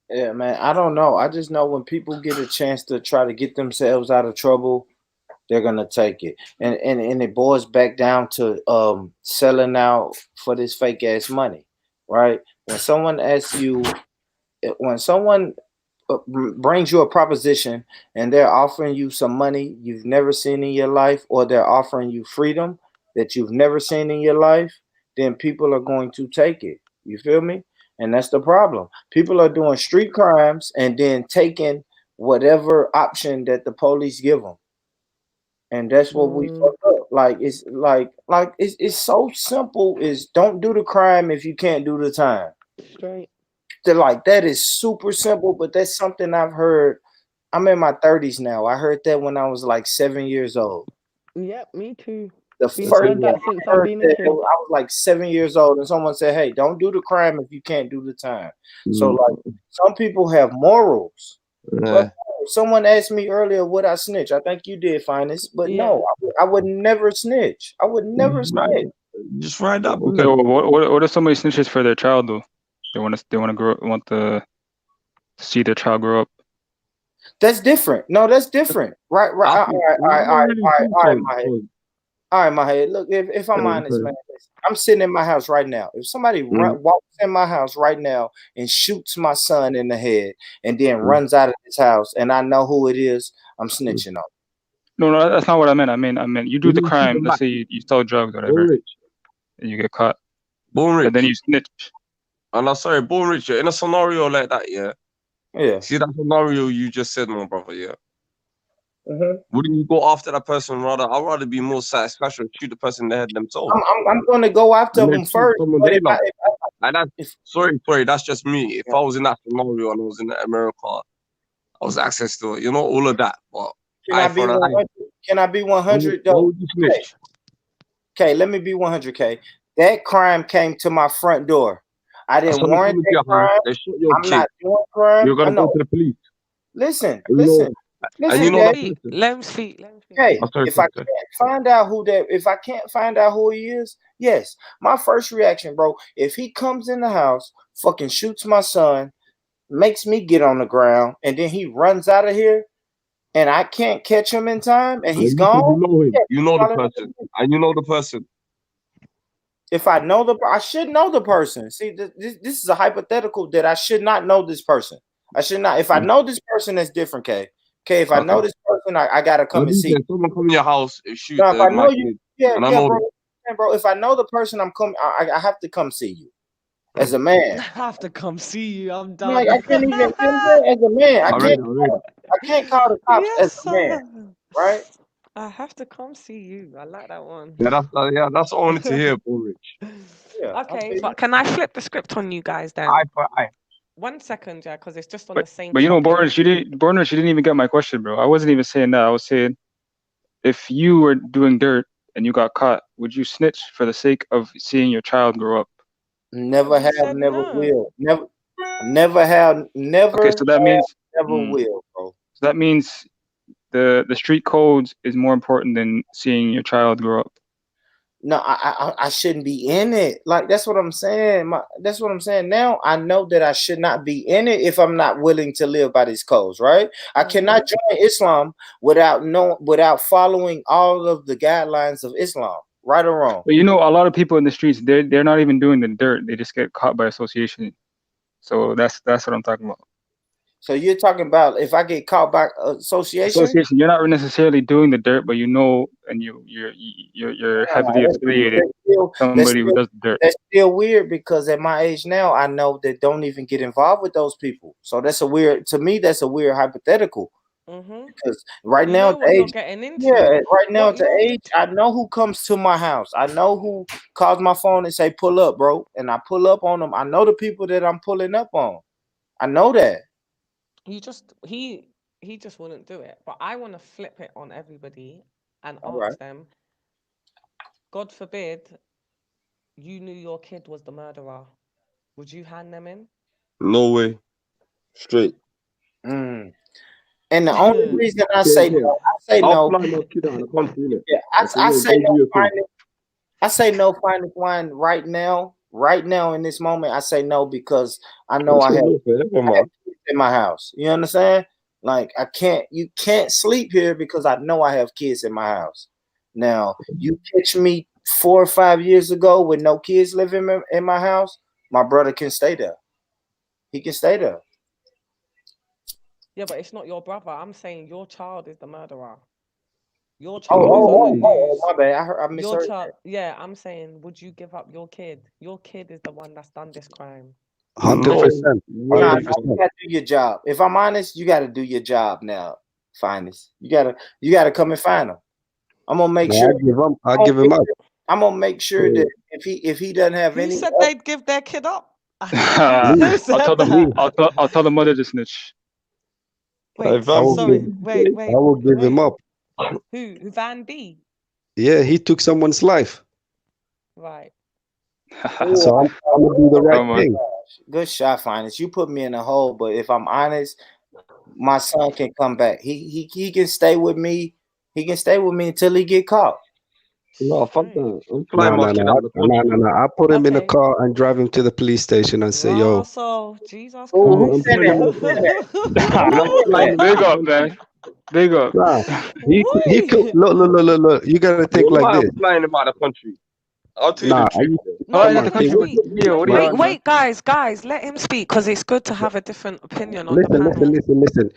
Yeah, man. I don't know. I just know when people get a chance to try to get themselves out of trouble, they're gonna take it. And it boils back down to selling out for this fake ass money, right? When someone asks you, when someone brings you a proposition and they're offering you some money you've never seen in your life, or they're offering you freedom that you've never seen in your life, then people are going to take it. You feel me? And that's the problem. People are doing street crimes and then taking whatever option that the police give them. And that's what we fuck up. Like, it's it's so simple. Is don't do the crime if you can't do the time. Straight. Like, that is super simple, but that's something I've heard. I'm in my 30s now. I heard that when I was like 7 years old. Yep, me too. The Been first heard that since I've been a kid. I was like 7 years old, and someone said, "Hey, don't do the crime if you can't do the time." So, like, some people have morals. But someone asked me earlier, would I snitch? I think you did, Finest. But no, I would never snitch. I would never snitch. Just ride that. Okay, well, what if somebody snitches for their child though? They want to grow, to see their child grow up. That's different. No, that's different. Right. All right, my head. Look, if I'm honest, man, I'm sitting in my house right now. If somebody walks in my house right now and shoots my son in the head and then runs out of his house, and I know who it is, I'm snitching on. No, that's not what I meant. I meant you do the crime. Let's say you sell drugs, or whatever, and you get caught. Born rich. And then you snitch. And I'm sorry, born rich. In a scenario like that, yeah. See that scenario you just said, my brother, Wouldn't you go after that person rather? I'd rather be more satisfaction shoot the person in the head themselves. I'm going to go after them first. Sorry, that's just me. If I was in that scenario and I was in America, I was access to it, all of that. But can I be 100? Okay, let me be 100K. That crime came to my front door. I didn't warrant that crime. I'm not doing crime. You're gonna go to the police. Listen. Let him speak. Hey, if I can't find out who he is, yes. My first reaction, bro, if he comes in the house, fucking shoots my son, makes me get on the ground, and then he runs out of here, and I can't catch him in time, and he's gone. You know the person, and you know the person. If I know I should know the person. See, this is a hypothetical that I should not know this person. I should not. If I know this person, that's different, K. Okay, if I know this person, I gotta come and see. Someone come in your house and shoot. No, if I know you, bro. If I know the person, I'm coming. I have to come see you. As a man, I have to come see you. I'm done. Like, I can't even as a man. I can't call the cops as a man, right? I have to come see you. I like that one. Yeah, that's what I wanted to hear, Rich. Okay, but can I flip the script on you guys then? 1 second, because it's just on the same. But Bornrich, you didn't even get my question, bro. I wasn't even saying that. I was saying, if you were doing dirt and you got caught, would you snitch for the sake of seeing your child grow up? Never have, never will. Never have, never Okay, so that means never will, bro. So that means the street codes is more important than seeing your child grow up. No, I shouldn't be in it. Like, that's what I'm saying. That's what I'm saying. Now I know that I should not be in it if I'm not willing to live by these codes, right? I cannot join Islam without following all of the guidelines of Islam, right or wrong. But you know, a lot of people in the streets, they're not even doing the dirt. They just get caught by association. So that's what I'm talking about. So you're talking about if I get caught by association? Association, you're not necessarily doing the dirt, but you know, and you're heavily affiliated with somebody who does the dirt. That's still weird because at my age now, I know that don't even get involved with those people. So that's a weird, to me, that's a weird hypothetical. Because right now, at the age, right now at the age, I know who comes to my house. I know who calls my phone and say, "Pull up, bro," and I pull up on them. I know the people that I'm pulling up on. I know that. He just wouldn't do it. But I want to flip it on everybody and ask them, God forbid you knew your kid was the murderer. Would you hand them in? No way. Straight. And the only reason I say no, I say no, finest wine right now in this moment. I say no because I know I have kids in my house. You understand? Like you can't sleep here because I know I have kids in my house. Now you catch me 4 or 5 years ago with no kids living in my house, my brother can stay there. He can stay there. Yeah, but it's not your brother. I'm saying your child is the murderer. Your child is on the news. My bad. I misheard your child. Yeah, I'm saying, would you give up your kid? Your kid is the one that's done this crime. 100%. You gotta do your job. If I'm honest, you gotta do your job now, finest. You gotta come and find him. I'm gonna make sure. I'll give him up. I'm gonna make sure that if he doesn't have Who any, said they'd give their kid up? I'll tell the mother to snitch. Wait, wait. I will give him up. Who? Van B? Yeah, he took someone's life. Right. So I'm gonna do the right thing. Good shot, finest. You put me in a hole, but if I'm honest, my son can come back. He can stay with me. He can stay with me until he get caught. No, fuck that. No. I put him in a car and drive him to the police station and say, "Yo." So Jesus Christ. Big up, man. Big up. Nah, he could look. You gotta think like this. Flying about the country. I'll tell you the truth. Wait, guys, let him speak because it's good to have a different opinion on the panel. Listen.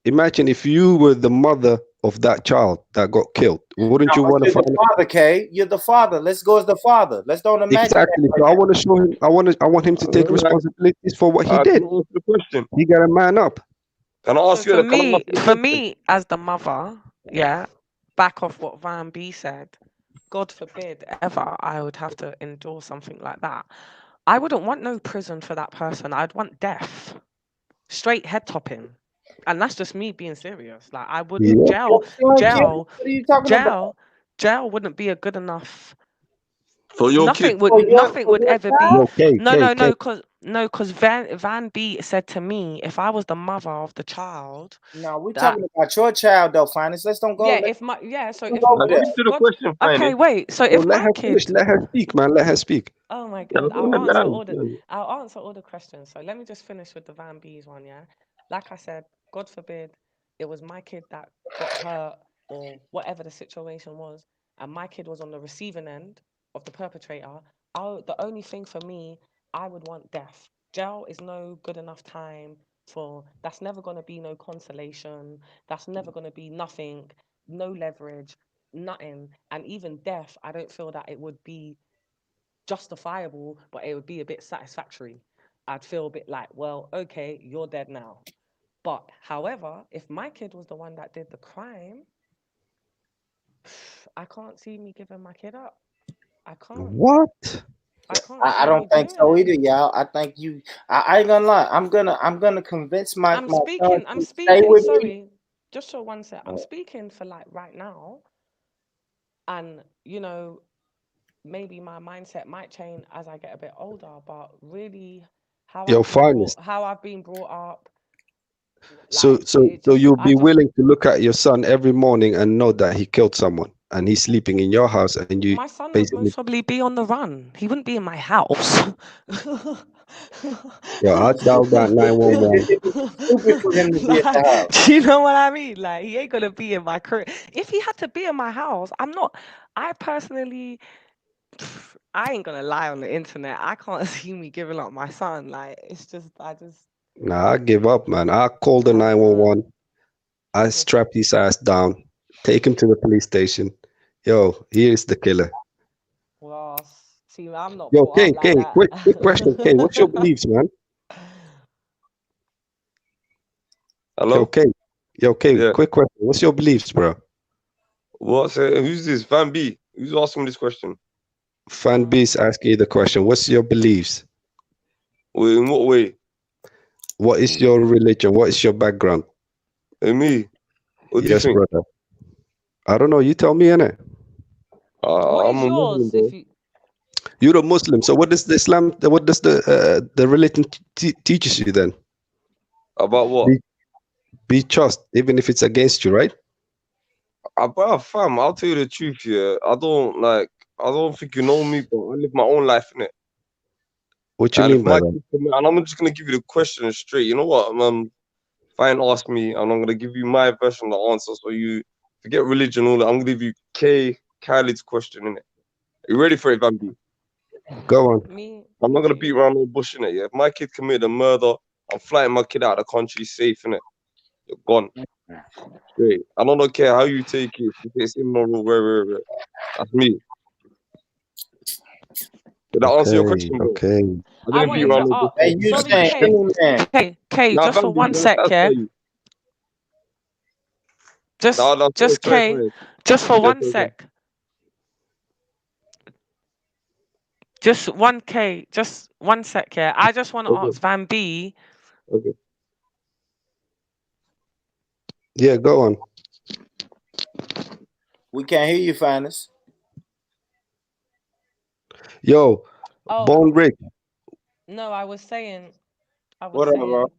Imagine if you were the mother of that child that got killed. Wouldn't you want to find the father, Kay? You're the father. Let's go as the father. Let's don't imagine. Exactly. So I want to show him. I want him to take responsibilities for what he did. He got to man up. Can I ask you? For me, as the mother, back off what Van B said. God forbid ever I would have to endure something like that. I wouldn't want no prison for that person. I'd want death, straight head topping. And that's just me being serious. Like I wouldn't jail wouldn't be a good enough. For your nothing kid. would ever be. Okay, because Van B said to me, if I was the mother of the child. No, we're talking about your child though, finest. Let's don't go. Okay, wait. So if let her finish, let her speak, man. Let her speak. Oh my God, I'll answer all the questions. So let me just finish with the Van B's one, yeah. Like I said, God forbid it was my kid that got hurt or whatever the situation was, and my kid was on the receiving end of the perpetrator. The only thing for me, I would want death. Jail is no good enough time for. That's never going to be no consolation. That's never going to be nothing. No leverage, nothing. And even death, I don't feel that it would be justifiable, but it would be a bit satisfactory. I'd feel a bit like, well, okay, you're dead now. But however, if my kid was the one that did the crime, I can't see me giving my kid up. I can't. What? I don't think so either, y'all. I think I ain't gonna lie. I'm gonna convince my. I'm speaking. Sorry. just for one sec. I'm speaking for like right now, and you know, maybe my mindset might change as I get a bit older. But really, how Yo, I've been finest. brought up, So, like so, it so just, you'll I be just willing to look at your son every morning and know that he killed someone and he's sleeping in your house, and you my son would basically, most probably be on the run. He wouldn't be in my house. yo, I dialed that 911. Stupid for him to be at the Like, house. do you know what I mean? Like, he ain't gonna be in my crib. If he had to be in my house, I'm not. I personally, I ain't gonna lie on the internet. I can't see me giving up my son. Like, it's just, Nah, I give up, man. I called the 911. I strapped his ass down, take him to the police station. Yo, here's the killer. well, see, I'm not Yo, brought Kay, up like that. quick question. Kay, what's your beliefs, man? Hello? Yo, Kay, Yeah. quick question. What's your beliefs, bro? What's who's this? Van B. Who's asking this question? Fan B's asking you the question. What's your beliefs? Well, in what way? What is your religion? What is your background? Me? What do you Yes, think? brother. I don't know. You tell me, innit? What I'm is a Muslim, yours? bro. If you, You're a Muslim. So what does the Islam? What does the religion teaches you then? About what? Be just, even if it's against you, right? But fam, I'll tell you the truth, yeah. I don't think you know me, but I live my own life, innit? What you And mean if by my that? kids come in, and I'm just gonna give you the question straight. You know what? Fine, ask me, and I'm gonna give you my version of the answer. So you forget religion, all that. I'm gonna give you Khalid's question, innit? Are you ready for it, Van B? Go on. me, I'm not gonna beat around no bush, innit? Yeah. If my kid committed a murder, I'm flying my kid out of the country safe, innit? You're gone. Straight. I don't care how you take it. If it's immoral, where. That's me. Did that answer your question, bro? Okay. I I didn't beat wanted around to no bush. ask. Hey, you Sorry, saying Kay. any man? Kay, Nah, just for Van B, one sec, that's yeah. you. Just Sorry. Kay, just for Yeah, one sec. Just 1K, just 1 sec, yeah. I just want to ask Van B. Okay. Yeah, go on. We can't hear you, Finest. Yo, Oh. Bone Rick. No, I was saying, What up, bro?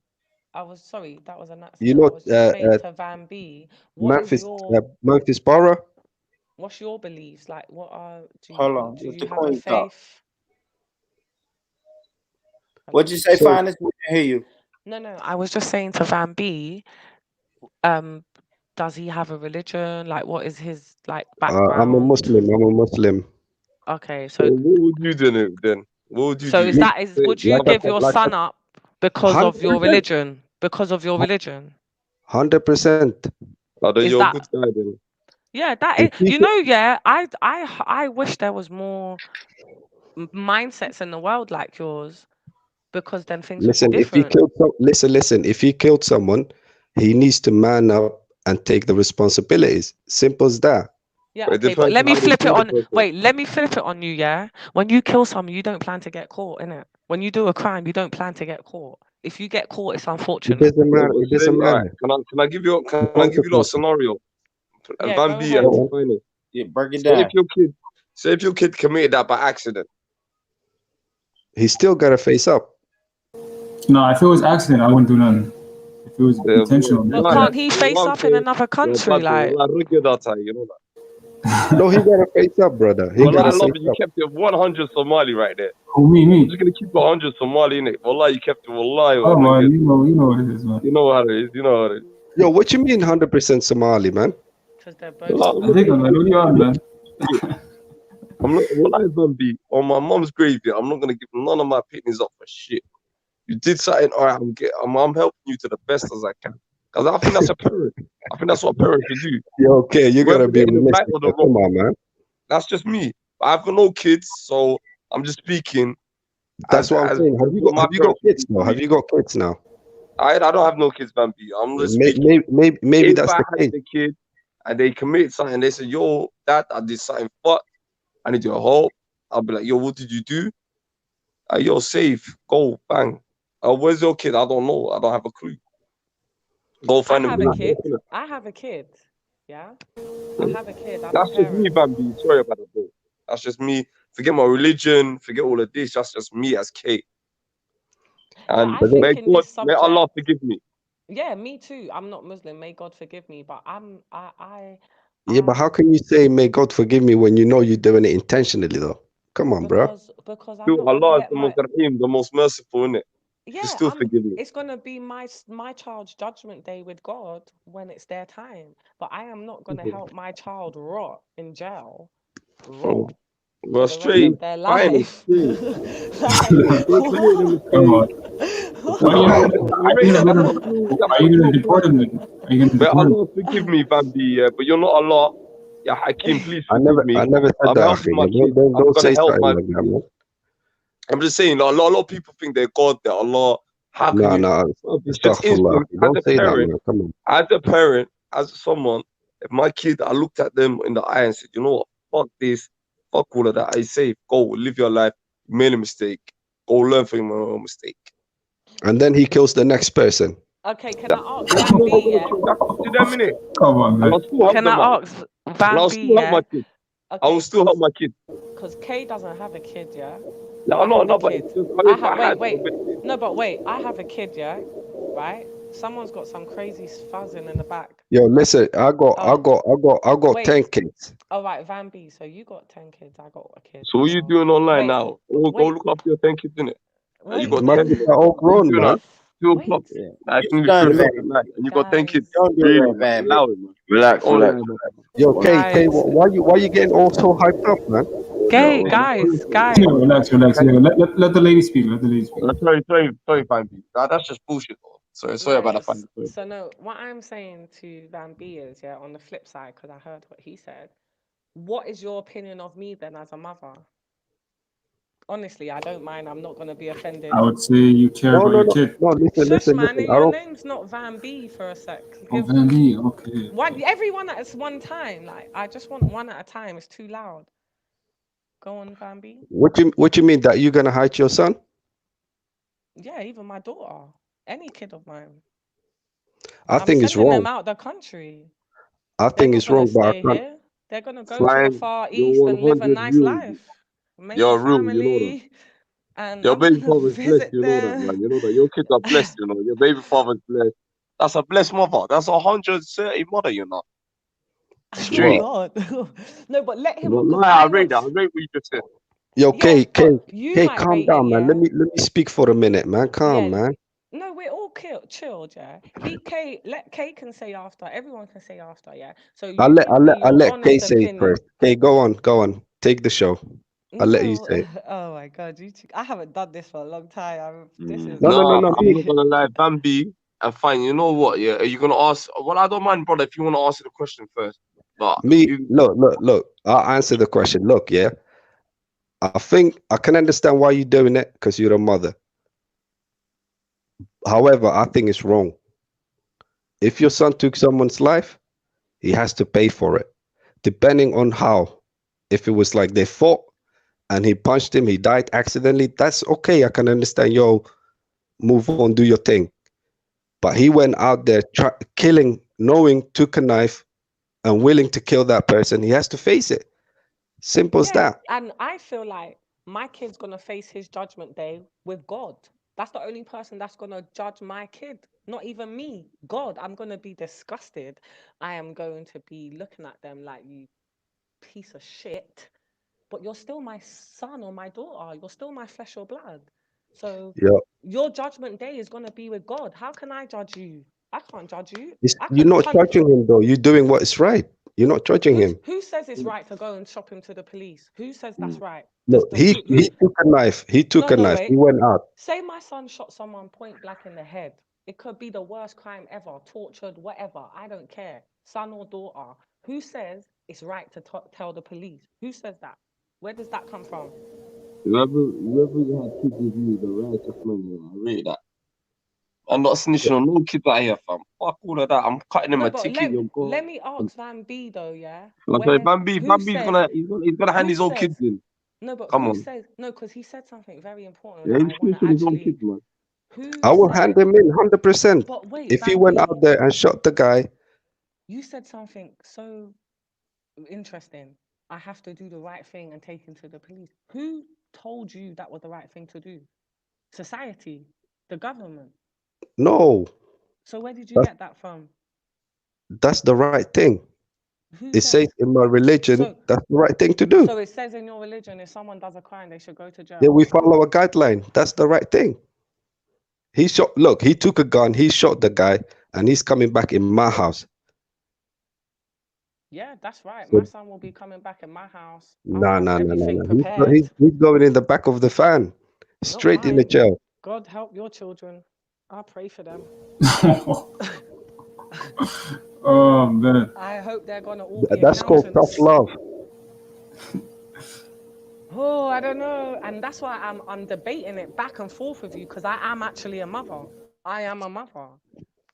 I was sorry, that was an accident. You know, I was just saying to Van B, what is Memphis Borough? what's your beliefs? Like, what are Hold on, do let you the have a queen talk. faith? What'd you say, Finest? We can hear you. No, I was just saying to Van B, does he have a religion? Like, what is his background? I'm a Muslim. Okay, so what would you do then? What would you do? would you give your son up because of your 100%. religion? Because of your religion? 100%. Oh, then Is you're a that- good guy then. Yeah, that is. You know, yeah. I wish there was more mindsets in the world like yours, because then things would be Listen, if he different. killed listen, if he killed someone, he needs to man up and take the responsibilities. Simple as that. Yeah, okay, but let me flip it on. Wait, let me flip it on you. Yeah, when you kill someone, you don't plan to get caught, innit? When you do a crime, you don't plan to get caught. If you get caught, it's unfortunate. It doesn't matter. It doesn't matter. Can I give you a scenario? Yeah, Van go B ahead. and Finest. Yeah, break it Say down. if your kid committed that by accident, he still got to face up. No, if it was accident, I wouldn't do nothing. If it was intentional, But can't he face up in another country? Like, you know that. No, he got to face up, brother. He got I to love face it. You up. kept it 100 Somali right there. Oh, me. I'm just gonna keep it 100 Somali in it. Wallah, you kept it. Wallahi, Oh man, you know what it is, man. You know how it is. You know how it is. Yo, what you mean 100% Somali, man? Because they're I think, man. What you on, man? I'm not. Wallahi, Van B, on my mom's grave. I'm not gonna give none of my opinions up for shit. You did something, all right. I'm helping you to the best as I can. Because I think that's a parent. I think that's what a parent should do. Yo, okay, you gotta be the right realistic. or the wrong. Come on, man. That's just me. I've got no kids, so I'm just speaking. That's what I'm saying. Have you got kids now? Have you got kids now? I don't have no kids, Van B. I'm just Maybe if that's I the had case. the kid and they commit something, they say, yo, Dad, I did something, but I need your help. I'll be like, yo, what did you do? Yo, safe, go, bang. Where's your kid? I don't know. I don't have a clue. Go I find him. have a kid. I have a kid. Yeah. I have a kid. I'm That's a just me, parent. Bambi. Sorry about that, bro. That's just me. Forget my religion. Forget all of this. That's just me as Kate. And I think in this may subject, Allah forgive me. yeah, me too. I'm not Muslim. May God forgive me. But Yeah, but how can you say "May God forgive me" when you know you're doing it intentionally, though? Come on, bro. because I'm Still, not gonna Allah is let the my most Rahim, the most merciful, innit? You can yeah. still forgive me. It's gonna be my child's judgment day with God when it's their time. But I am not gonna help my child rot in jail, rot Well, for the rest of straight, their fine, life. straight. Like Don't create them Come on. But Are you Allah, gonna, rate that. are you gonna deport him then? Are you gonna May deport him? Allah forgive me, Bambi, yeah, but you're not Allah. Yeah, Hakim, please I forgive me. never said I'm that, helping my Akhi. kids. I'm Don't gonna say help something my like that, man. I'm just saying, a lot of people think they're God, they're Allah. How can No, you? no. It's just Astaghfirullah. instinct. Don't say that, man. Come on. As someone, if my kid, I looked at them in the eye and said, you know what, fuck this, fuck all of that. I say, go live your life. You made a mistake. Go learn from your own mistake. And then he kills the next person. Okay, can I ask Van B, yeah? To them, innit? Come on, man. I'll still help Can them I out. ask And Van I'll B, still help yeah? my kid. I will still help my kid. Because Kay doesn't have a kid, yeah? No, I have a but kid. if I had, Wait. No, but wait. I have a kid, yeah? Right? Someone's got some crazy fuzzing in the back. Yo, listen, I got 10 kids. All right, Van B. So you got 10 kids. I got a kid. So what are you doing online now? Go look up your 10 kids, innit? You got My 10 kids are all grown, man. 2 o'clock. I think Done, it's man. at night, and you got 10 kids. Don't do Really, that, man. allow it, man. Relax, Oh, relax. Yo, Kay, why you getting all so hyped up, man? Guys. Yeah, relax. Yeah, let the lady speak. Let the lady speak. Sorry, Bambi. That's just bullshit. Though. Sorry about that. Sorry. So no, what I'm saying to Van B is, yeah, on the flip side, because I heard what he said. What is your opinion of me then as a mother? Honestly, I don't mind. I'm not gonna be offended. I would say you care about your kid. No, listen. Man, I your don't. name's not Van B for a sec. Oh, Van B, okay. Everyone at one time. Like, I just want one at a time. It's too loud. Go on, Van B. What you mean that you're gonna hide your son? Yeah, even my daughter, any kid of mine. I think it's sending wrong. them out the country. I think it's wrong, but I can't. Here. They're gonna go to the Far East and live a nice life. Make You're a real, family, you know that. and Your I'm baby gonna father's blessed, visit you know that, them. man. You know that your kids are blessed, you know. Your baby father's blessed. That's a blessed mother. That's 130 mother, you know. Straight. Oh God. No, but let him. No, I rate that. I rate what you just said. Yo, Kay, might calm rate down, it, man. yeah? Let me speak for a minute, man. Calm, man. No, we're all chilled, yeah. Let Kay can say after. Everyone can say after, yeah. So you I'll let Kay say it first. Kay, go on. Take the show. I'll let you say it. Oh my God, I haven't done this for a long time. This is No. I'm not gonna lie, Bambi. And fine, you know what? Yeah, are you gonna ask? Well, I don't mind, brother, if you want to answer the question first. But Look. I'll answer the question. Look, yeah. I think I can understand why you're doing it because you're a mother. However, I think it's wrong. If your son took someone's life, he has to pay for it, depending on how. If it was like they fought and he punched him, he died accidentally, that's okay. I can understand. Yo, move on, do your thing. But he went out there killing, knowing, took a knife and willing to kill that person. He has to face it. Simple as that. And I feel like my kid's gonna face his judgment day with God. That's the only person that's gonna judge my kid. Not even me. God. I'm gonna be disgusted. I am going to be looking at them like, you piece of shit. But you're still my son or my daughter. You're still my flesh or blood. So your judgment day is gonna be with God. How can I judge you? I can't judge you. You're not judging him though. You're doing what is right. You're not judging him. Who says it's right to go and shop him to the police? Who says that's right? Look, he took a knife. He took a knife. Wait. He went out. Say my son shot someone point blank in the head. It could be the worst crime ever, tortured, whatever. I don't care. Son or daughter. Who says it's right to tell the police? Who says that? Where does that come from? Whoever had kids with you, the righteous man, you know, I rate that. I'm not snitching on no kids out here, fam. Fuck all of that. I'm cutting them a ticket. Let me ask Van B though, yeah. Okay, Bambi's gonna hand his own kids in. No, but come who on. says no? Because he said something very important. Yeah, That he's I want to snitching his own actually. kids, man. I will hand him in 100%. But wait, If he went Bambi, out there and shot the guy, you said something so interesting. I have to do the right thing and take him to the police. Who told you that was the right thing to do? Society, the government. no, So where did you that's, get that from? that's the right thing. Who It says said? in my religion, So, that's the right thing to do. so it says in your religion, if someone does a crime, they should go to jail. Yeah, we follow a guideline. That's the right thing. He shot, look, he took a gun, he shot the guy, and he's coming back in my house. Yeah, that's right. So, My son will be coming back in my house. I'll no, have no, no, no, everything no. prepared. He's going in the back of the van, Not straight in the mine. jail. God help your children. I'll pray for them. Oh man. I hope they're gonna all be That's called tough accountants. love. Oh, I don't know, and that's why I'm debating it back and forth with you, because I am actually a mother. I am a mother.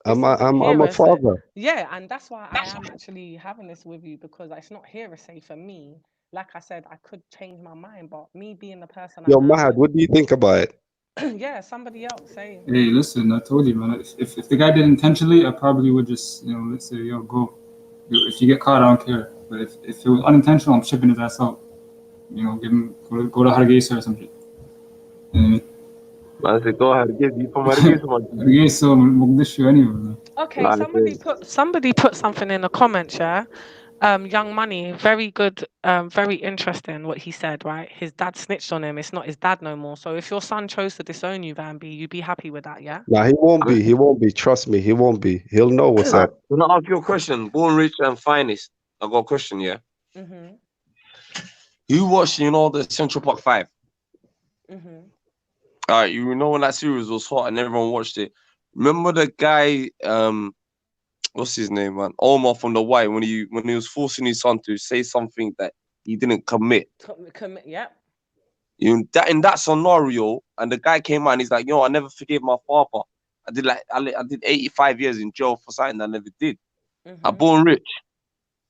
I'm a Hearsay. father. Yeah, and that's why I am actually having this with you, because it's not hearsay for me. Like I said, I could change my mind, but me being the person Yo, I am, Mahad, what do you think about it? yeah, somebody else saying. Hey, listen, I told you, man. If the guy did intentionally, I probably would just, let's say, yo, go. If you get caught, I don't care. But if it was unintentional, I'm shipping his ass out. Give him go to Hargeisa or something. Man said, go ahead, give you from Hargeisa, man. Hargeisa, Mogadishu, anyway, man. Okay, somebody put something in the comments, yeah. Young Money, very good, very interesting what he said, right? His dad snitched on him. It's not his dad no more. So if your son chose to disown you, Vanby, you'd be happy with that, yeah? Nah, he won't be. He won't be. Trust me, he won't be. He'll know what's up. Can I ask you a question? Born rich and finest. I got a question, yeah? Mm-hmm. You watched, the Central Park 5? Mm-hmm. All right, when that series was hot and everyone watched it. Remember the guy, what's his name, man? Omar from the Y, when he was forcing his son to say something that he didn't commit. Commit, yep. In that scenario, and the guy came out and he's like, "Yo, I never forgave my father. I did 85 years in jail for something I never did." Mm-hmm. I born rich.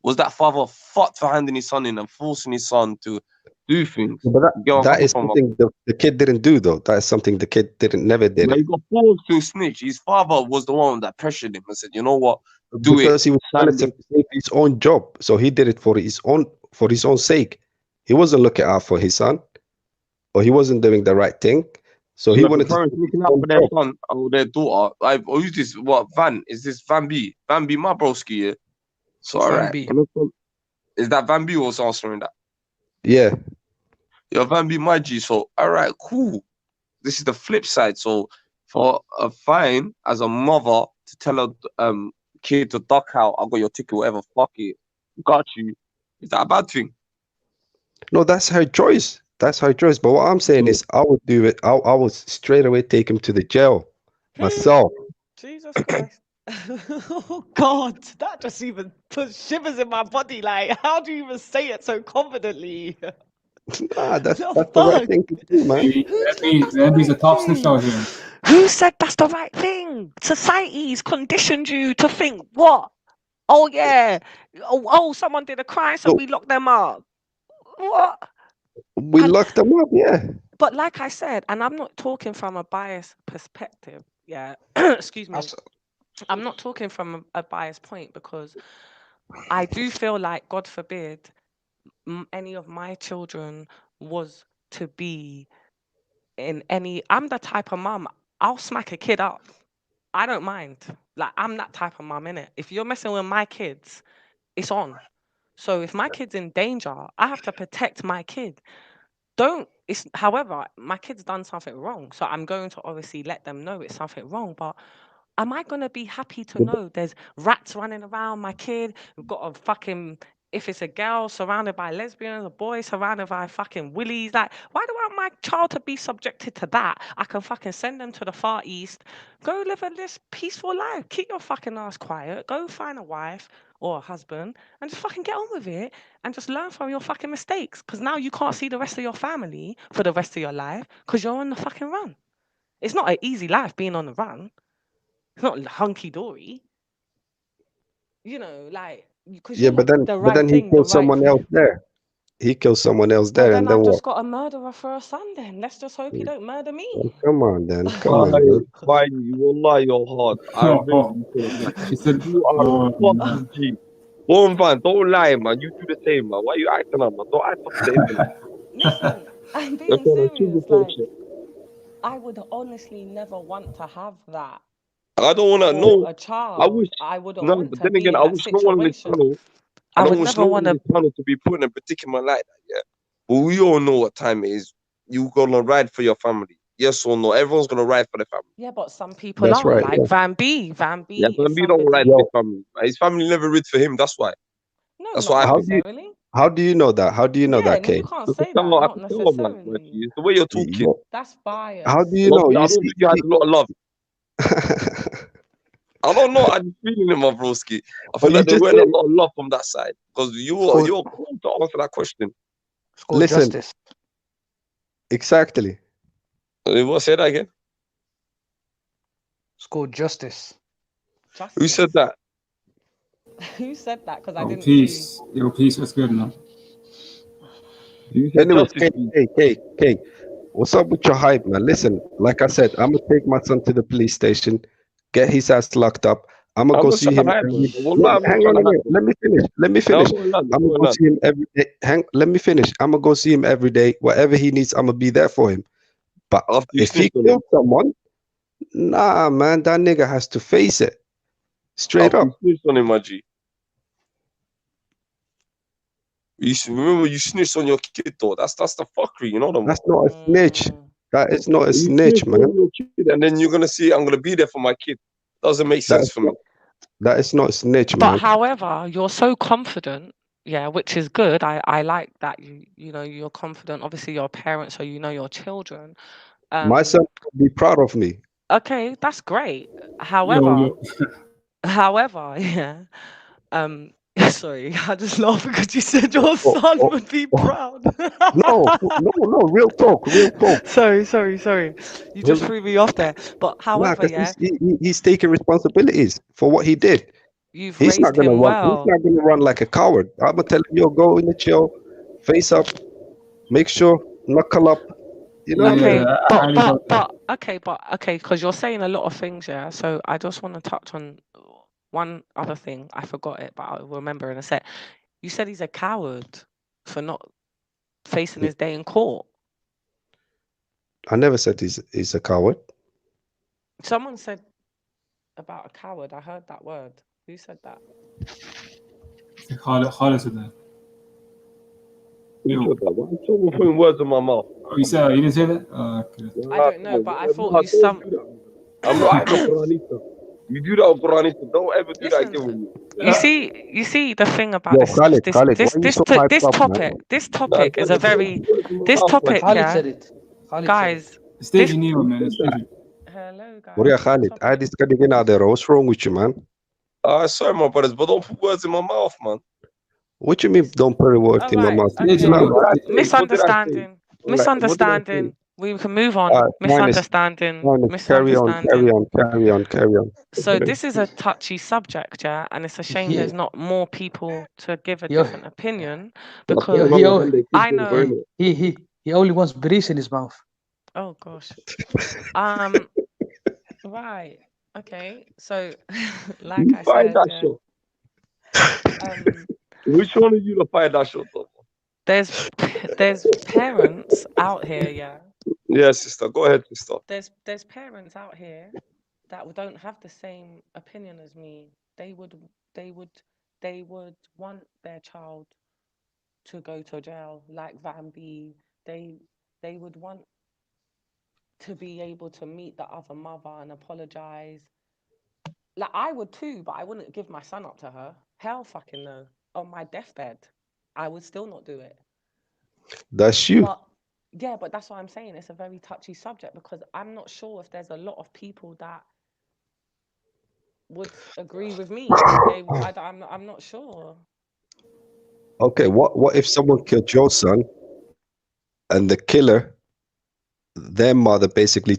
Was that father fucked for handing his son in and forcing his son to do things? But that is something the kid didn't do, though. That is something the kid never did. But he got forced to snitch. His father was the one that pressured him and said, "You know what? Do because it." he was trying to save his own job, so he did it for his own sake. He wasn't looking out for his son, or he wasn't doing the right thing. So he wanted to parents looking out for their son or their daughter. Who's this? What Van? Is this Van B? Van B, my broski, yeah. So Van alright. B. Is that Van B also answering that? Yeah. Yo, Van B, my G. So alright, cool. This is the flip side. So for a fine as a mother to tell a kid to duck out, I got your ticket, whatever, fuck it. Got you. Is that a bad thing? No, that's her choice. That's her choice. But what I'm saying is, I would do it. I would straight away take him to the jail myself. Jesus Christ. Oh God, that just even puts shivers in my body. Like, how do you even say it so confidently? Nah, that's the right thing to do, man. He's a top snitch out here. Who said that's the right thing? Society's conditioned you to think what? Oh yeah. Oh, someone did a crime, so we locked them up. What? We locked them up, yeah. But like I said, and I'm not talking from a biased perspective. Yeah. Excuse me. I'm not talking from a biased point, because I do feel like, God forbid, any of my children was to be in any. I'm the type of mum, I'll smack a kid up. I don't mind. Like, I'm that type of mum, innit? If you're messing with my kids, it's on. So if my kid's in danger, I have to protect my kid. However, my kid's done something wrong, so I'm going to obviously let them know it's something wrong. But am I gonna be happy to know there's rats running around my kid? We've got a fucking, if it's a girl surrounded by lesbians, a boy surrounded by fucking willies. Like, why do I want my child to be subjected to that? I can fucking send them to the Far East. Go live this peaceful life. Keep your fucking ass quiet. Go find a wife or a husband and just fucking get on with it and just learn from your fucking mistakes. Because now you can't see the rest of your family for the rest of your life because you're on the fucking run. It's not an easy life being on the run. It's not hunky-dory. Like, because Yeah, you're but then the right he thing, the killed right someone thing. else there. he kills someone else Well, there, then and then I've what? just got a murderer for a son. Then let's just hope he don't murder me. Well, come on, then. Come on, Wallahi, bro. why you wallahi, you're hard. I really feel like He said, you are a fucking G. Born man, don't lie, man. You do the same, man. Why you acting up, man? Don't act up to the internet. Listen, I'm You're being trying to serious. sugarcoat Like, shit. I would honestly never want to have that I don't wanna for know. a I child. wish I wouldn't no, want but to then be again, in I that wish no one in this situation. channel, I and I would wish never no one want in to. this channel to be put in a predicament like that, yeah. But we all know what time it is. You gonna ride for your family. Yes or no? Everyone's gonna ride for their family. Yeah, but some people That's are right. like Yeah. Van B. Van Yeah, B but is we don't ride somebody. for his Yo, family. His family never rid for him. That's why. No, That's not what I think. necessarily. how do you know that? How do you know Yeah, that, no, you Kay? can't I can say tell. that. I Not can tell, man. necessarily. It's the way you're talking. Yo, That's how do bias. you know? I You don't see, think you had a lot of love. I don't know. I'm feeling it, my broski. I feel but you like there just weren't a said, lot of love from that side because called, you're cool to answer that question. it's called listen, justice. exactly. What? Say that again. It's called justice. Who said Justice. that? Who said that? Because I Yo, didn't see. peace. Yo, peace. What's good, man? You said Anyways, justice. Kay, what's up with your hype, man? Listen, like I said, I'm gonna take my son to the police station, get his ass locked up. I'm gonna I'm go not see trying to him hype, every. bro. Wallah, I'm not Hang trying on to a minute. hype, bro. Let me finish. Let me No, finish. go on, land. I'm Go gonna on, go land. see him every day. Let me finish. I'm gonna go see him every day. Whatever he needs, I'm gonna be there for him. But After you if he snitched on him. killed someone, nah, man, that nigga has to face it straight After up. you snitched on him, my G. Remember you snitched on your kid though. That's the fuckery, you know them. That's not a snitch. That is not a You snitch, snitched man. on your kid, and then you're gonna see I'm gonna be there for my kid. Doesn't make That sense is for me. that is not a snitch, But man. however, you're so confident, yeah, which is good. I like that you know you're confident. Obviously, you're a parent, so you know your children. My son will be proud of me. Okay, that's great. Yo. However, yeah. Sorry, I just laughed because you said your son would be proud. No, real talk. Sorry. You just threw me off there. But Nah, however, because yeah, he's taking responsibilities for what he did. you've He's not raised gonna him run. He's well. not gonna run like a coward. I'm gonna tell him, yo, go in the chill, face up, make sure, knuckle up. You know what I mean? Okay, because you're saying a lot of things, yeah. So I just want to touch on one other thing. I forgot it, but I'll remember in a sec. You said he's a coward for not facing his day in court. I never said he's a coward. Someone said about a coward. I heard that word. Who said that? Khalid said that. Who said that? Why are you putting words in my mouth? Oh, you didn't say that? Okay. I don't know, but I thought you I'm not acting Quranista. You do that on Quranista. Don't ever do that again with me. You see the thing about Yo, Khalid, why are you so hyped up, man? this topic is a very Khalid said it. Guys. Stage Neo, man. Hello, guys. What Khalid? I just gotta get out there. What's wrong with you, man? Sorry, my brothers, but don't put words in my mouth, man. What you mean? Don't put words in my mouth? Misunderstanding. We can move on. Misunderstanding. Carry on. So this is a touchy subject, yeah, and it's a shame there's not more people to give a different opinion because I know he only wants breeze in his mouth. Oh gosh. Right. Okay. So, like I said, which one of you to find that shot though? There's parents out here, yeah. Yeah, sister. Go ahead, sister. There's parents out here that don't have the same opinion as me. They would want their child to go to jail, like Van B. They would want to be able to meet the other mother and apologize. Like I would too, but I wouldn't give my son up to her. Hell fucking no. On my deathbed, I would still not do it. That's you. But that's what I'm saying. It's a very touchy subject because I'm not sure if there's a lot of people that would agree with me. I'm not sure. Okay, what if someone killed your son, and the killer, their mother basically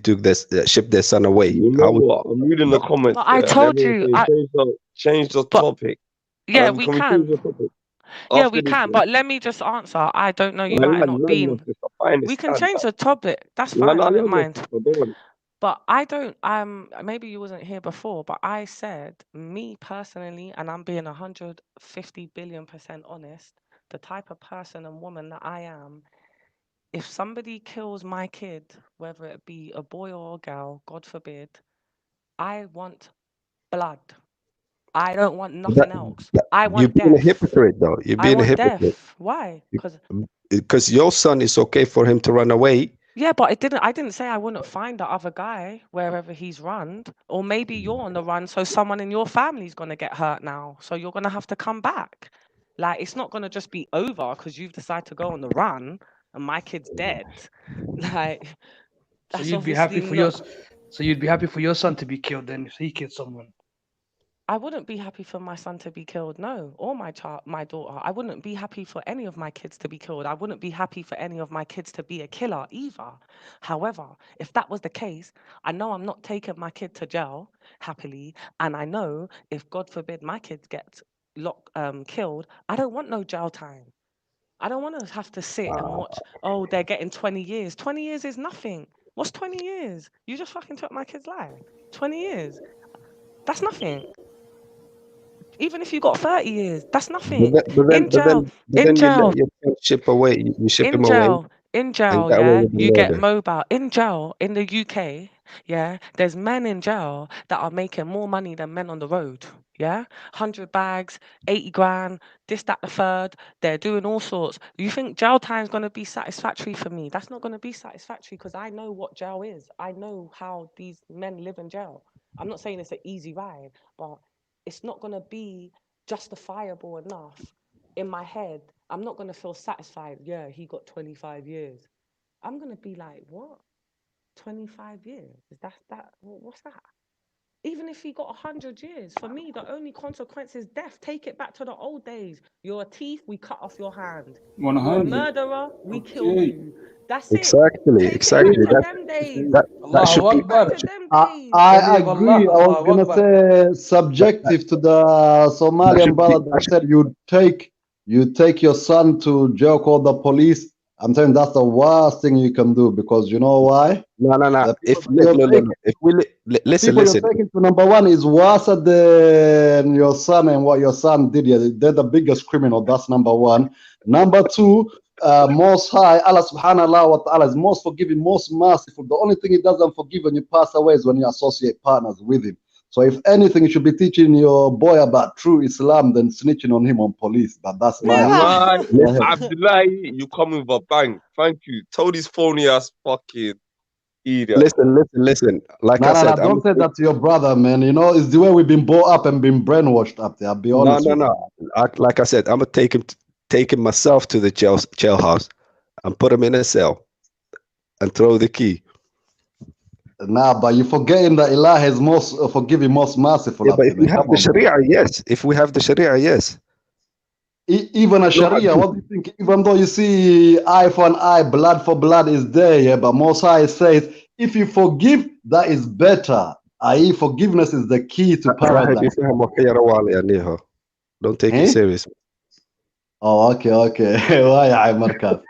shipped their son away? I'm reading the comments. But I told you. Change the topic. Yeah, we can. Yeah, After we this, can, but let me just answer. I don't know. You no, might have no, not no, no, been. just a fine We can stand. change the topic. That's No, fine. no, I don't no, mind. so don't worry. But I don't. Maybe you wasn't here before, but I said me personally, and I'm being 150 billion% honest. The type of person and woman that I am, if somebody kills my kid, whether it be a boy or a girl, God forbid, I want blood. I don't want nothing else. I You're want being a death. hypocrite, though. You're I being a want hypocrite. death. Why? Because your son is okay for him to run away. Yeah, but I didn't say I wouldn't find the other guy wherever he's run. Or maybe you're on the run, so someone in your family's gonna get hurt now. So you're gonna have to come back. Like it's not gonna just be over because you've decided to go on the run and my kid's dead. Like So that's you'd be happy obviously for your not. so you'd be happy for your son to be killed then if he killed someone. I wouldn't be happy for my son to be killed, no, or my daughter. I wouldn't be happy for any of my kids to be killed. I wouldn't be happy for any of my kids to be a killer either. However, if that was the case, I know I'm not taking my kid to jail happily, and I know if God forbid my kids get killed, I don't want no jail time. I don't want to have to sit and watch, oh, they're getting 20 years. 20 years is nothing. What's 20 years? You just fucking took my kid's life. 20 years. That's nothing. Even if you got 30 years, that's nothing. In jail, in You let jail, your son ship away. You ship in him away jail, in and jail, get away yeah, with the you get murder. mobile. In jail, in the UK, yeah, there's men in jail that are making more money than men on the road, yeah? 100 bags, 80 grand, this, that, the third. They're doing all sorts. You think jail time's going to be satisfactory for me? That's not going to be satisfactory because I know what jail is. I know how these men live in jail. I'm not saying it's an easy ride, but it's not going to be justifiable enough in my head. I'm not going to feel satisfied. Yeah, he got 25 years. I'm going to be like, what? 25 years? Is that? What's that? Even if he got 100 years, for me, the only consequence is death. Take it back to the old days. You're a thief, we cut off your hand. You're a 100. murderer, we kill Okay. you. That's it. Exactly, Take exactly. it back to them days. That should Allahu be. Take it back Akbar. to them days. I agree. I was gonna say subjective to the Somalian brother that said you take your son to jail, call the police. I'm saying that's the worst thing you can do because you know why? No. The If people you're taking, if we listen, people you're taking to number one is worse than your son and what your son did. Yeah, they're the biggest criminal. That's number one. Number two, most high, Allah subhanahu wa ta'ala is most forgiving, most merciful. The only thing he doesn't forgive when you pass away is when you associate partners with him. So if anything, you should be teaching your boy about true Islam than snitching on him on police. But that's my Wallahi, Go ahead. Abdullahi, you come with a bang. Thank you. Told these phony ass fucking idiot. Listen. Like I No, said, don't say that to your brother, man. You know, it's the way we've been brought up and been brainwashed up there. I'll be honest with you. Like I said, I'm gonna take him myself to the jailhouse and put him in a cell and throw the key. Nah, but you're forgetting that Allah is most forgiving, most merciful. Yeah, up but there, if we man. have Come the on, bro. Sharia, yes. If we have the Sharia, yes. Even a Sharia, what do you think? Even though you see eye for an eye, blood for blood is there, yeah, but Most High says if you forgive, that is better. I.e., forgiveness is the key to paradise. Don't take Eh? it serious. Oh, okay. Why, Markaz?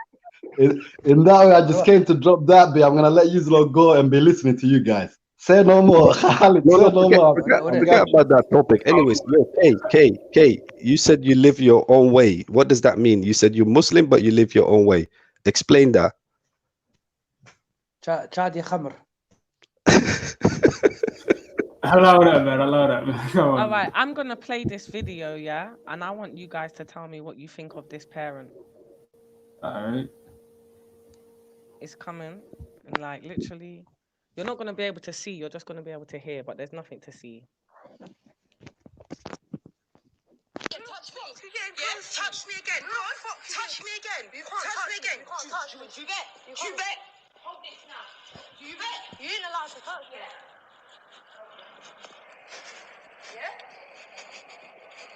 In that way, I just came to drop that bit. I'm gonna let you lot go and be listening to you guys. Say no more, Khalid. No, say no more. forget about that topic. Anyways, K, you said you live your own way. What does that mean? You said you're Muslim, but you live your own way. Explain that. Chad ya khamr. Allow that, man. Allow that, man. Come on. All right, I'm going to play this video, yeah? And I want you guys to tell me what you think of this parent. All right. It's coming. And like, literally, you're not going to be able to see. You're just going to be able to hear, but there's nothing to see. Touch me. Yes, touch me again. Touch me again. You can't touch me again. You can't touch me. Juvet. Hold this now. Juvet. You ain't allowed to touch me. Yeah?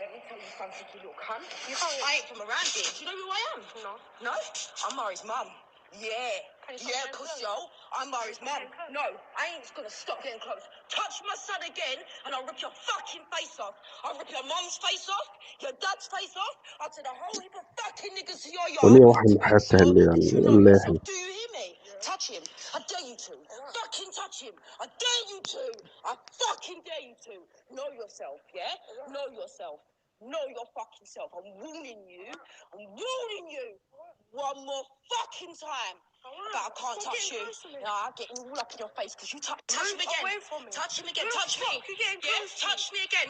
Let me tell you something, you little cunt. I ain't from around here. Do you know who I am? No. No? I'm Murray's mum. Yeah, cause yo, I'm Murray's mum. No, I ain't gonna stop getting close. Touch my son again, and I'll rip your fucking face off. I'll rip your mum's face off, your dad's face off, up to the whole heap of fucking niggas to your yard. وني واحد حتى اللي يعني الله Do you hear me? Touch him. I dare you to. Fucking touch him. I dare you to. I fucking dare you to. Know yourself, yeah? Know yourself. Know your fucking self. I'm warning you. I'm warning you. One more fucking time. But I can't touch you. Nah, I'm getting all up in your face because you touch him again. Touch him again. Touch me. Yeah, touch me again.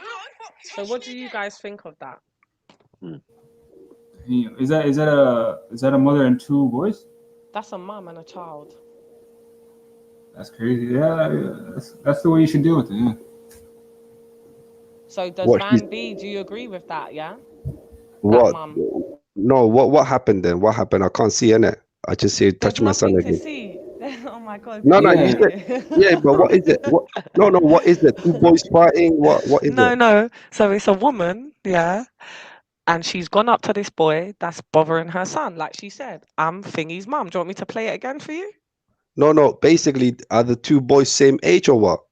So what do you guys think of that? Is that a mother and two boys? That's a mum and a child. That's crazy. Yeah, that's the way you should deal with it. Yeah. So does Van B, do you agree with that? Yeah. What? Mum. No. What happened then? What happened? I can't see in it. I just see touch my son again. To see. Oh my God. No, you said but what is it? What? No, what is it? Two boys fighting? What is it? No. So it's a woman, yeah, and she's gone up to this boy that's bothering her son. Like she said, I'm Thingy's mum. Do you want me to play it again for you? No. Basically, are the two boys same age or what?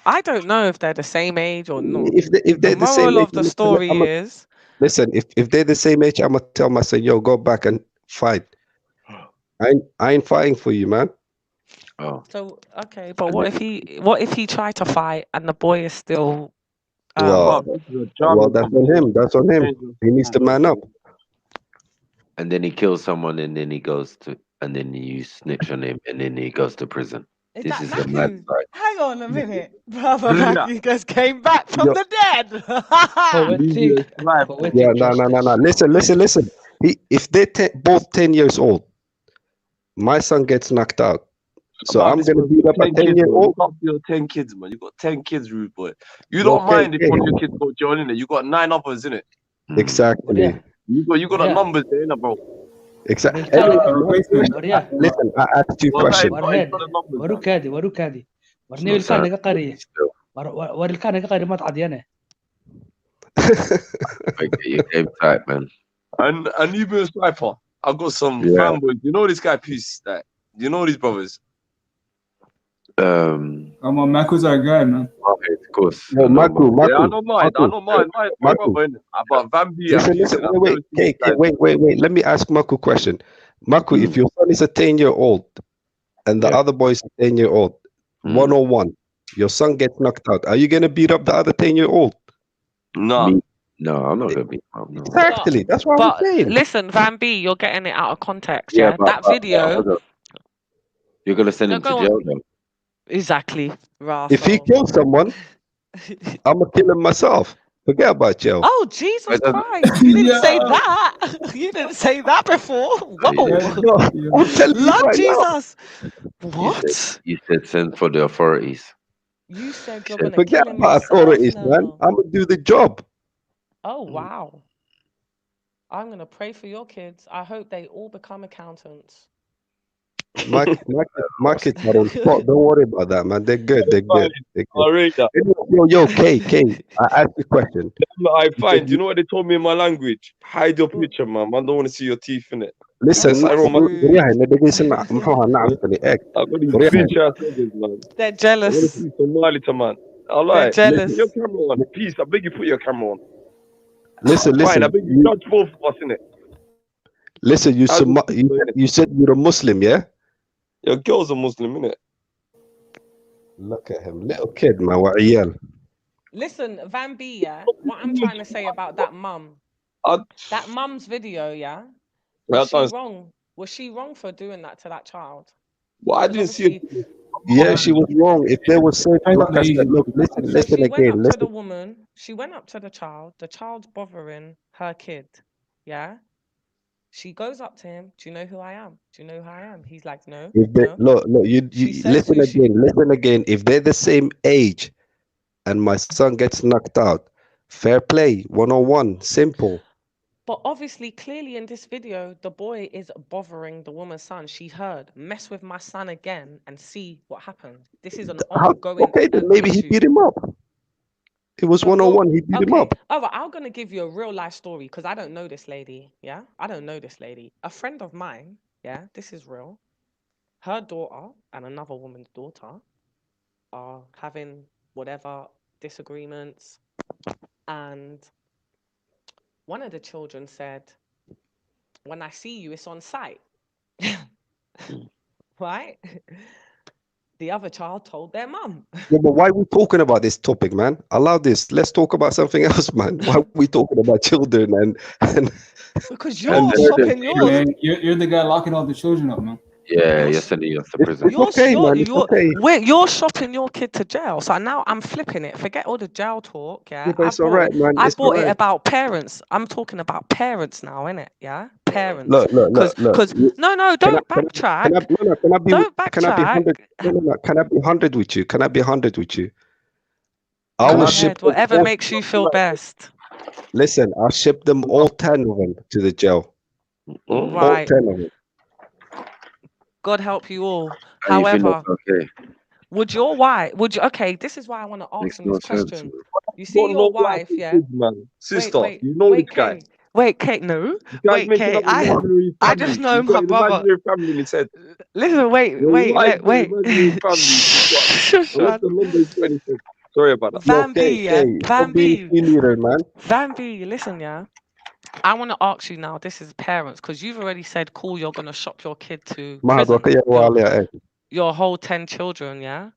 I don't know if they're the same age or not. If they're the same moral age, of the story is, listen. If they're the same age, I'm gonna tell my son, yo, go back and fight. I ain't fighting for you, man. Oh. So okay, but what if he tried to fight and the boy is still Well, that's on him. That's on him. He needs to man up. And then he kills someone, and then then you snitch on him, and then he goes to prison. This is the mad side. Hang on a minute. Brother Matthew just came back from the dead. Yeah, no. Listen. If they're both 10 years old, my son gets knocked out. So I'm gonna beat up a 10-year-old. You got 10 kids, man. You got 10 kids, rude boy. You don't mind if one of your kids go to jail, innit? You got 9 others, innit? Exactly. You got the numbers there, innit, bro? Exactly. Listen, I asked you a question. وركادي ورني الكان نقا قريه وركان نقا قريه ما تعديانه. You came tight, man. And even a sniper. I got some fanboys. You know this guy Peace, that you know these brothers. Come on, Maku's our guy, man. Okay, of course. No, Maku. Yeah, I don't mind. My brother, innit? But Van B. Listen. Wait. Let me ask Maku a question. Maku, if your son is a 10-year-old and the other boy is a 10-year-old, 101, your son gets knocked out, are you gonna beat up the other 10-year-old? No. No, I'm not gonna beat him up. No. Exactly. That's what I'm saying. Listen, Van B, you're getting it out of context. Yeah, that video. You're gonna send him to jail, though. Exactly. If he kills someone, I'm gonna kill him myself. Forget about jail. Oh, Jesus Christ. You didn't say that. You didn't say that before. Whoa. Lord Jesus. What? You said send for the authorities. You said you're going to forget kill him about yourself authorities, now. man. I'm going to do the job. Oh, wow. I'm going to pray for your kids. I hope they all become accountants. My kids are on spot. Don't worry about that, man. They're good. They're good. Yo, K, I asked you a question. I find, you know what they told me in my language? Hide your picture, man. I don't want to see your teeth in it. Listen, They're jealous. Man. All right. They're jealous. Put your camera on. Please, I beg you, put your camera on. Listen. Fine, I beg you, judge both of us, innit? Listen, you said you're a Muslim, yeah? Your girl's a Muslim, innit? Look at him, little kid, man. What are Listen, Van B, yeah. What I'm trying to say about that mum. That mum's video, yeah. Was she wrong? Was she wrong for doing that to that child? Well, I didn't see it. Yeah, she was wrong. If there was safe, like I said, look, listen again. To the woman. She went up to the child. The child's bothering her kid. Yeah. She goes up to him. Do you know who I am? Do you know who I am? He's like, no. Look, you listen again. Listen again. If they're the same age, and my son gets knocked out, fair play, 101, simple. But obviously, clearly in this video, the boy is bothering the woman's son. She heard, mess with my son again and see what happens. This is an ongoing Okay, then maybe he beat him up. It was A real- 101. He beat him Okay. up. All right, I'm gonna give you a real life story because I don't know this lady. Yeah, I don't know this lady. A friend of mine. Yeah, this is real. Her daughter and another woman's daughter are having whatever disagreements, and one of the children said, "When I see you, it's on sight." Right? The other child told their mum. Yeah, but why are we talking about this topic, man? Allow this. Let's talk about something else, man. Why are we talking about children and Because you're shopping Hey, yours. man, you're the guy locking all the children up, man. Yeah, you're sending us to prison. It's okay, man. It's okay. Wait, you're shopping your kid to jail. So now I'm flipping it. Forget all the jail talk. Yeah, Yeah, but it's all right, man. I It's bought all it right. about parents. I'm talking about parents now, innit? Yeah, parents. Look. Because no, don't backtrack. Don't Can I be backtrack. 100? No. Can I be 100 with you? Can I be 100 with you? I Go will ahead. ship them Whatever all. makes you feel best. Listen, I'll ship them all 10 of them to the jail. All Right. 10 of them. God help you all. How you feel However, okay? would your wife? Would you? Okay, this is why I want to ask Makes him no this sense. question. You Got see no your life wife, with yeah? kids, man. Sister, Wait, you know wait, this guy. Kate. Wait, Kate, no. The guy's Wait, making Kate. up an imaginary I family. just know He's got my an brother. imaginary family in his head. Listen, wait. Your wife got an imaginary family. Shush, I went to London 26. Sorry about that. Van B, yeah. Van Stop being B. a leader, man. Van B, listen, yeah. I want to ask you now, this is parents, because you've already said, cool, you're going to shop your kid to prison. Your whole 10 children, yeah?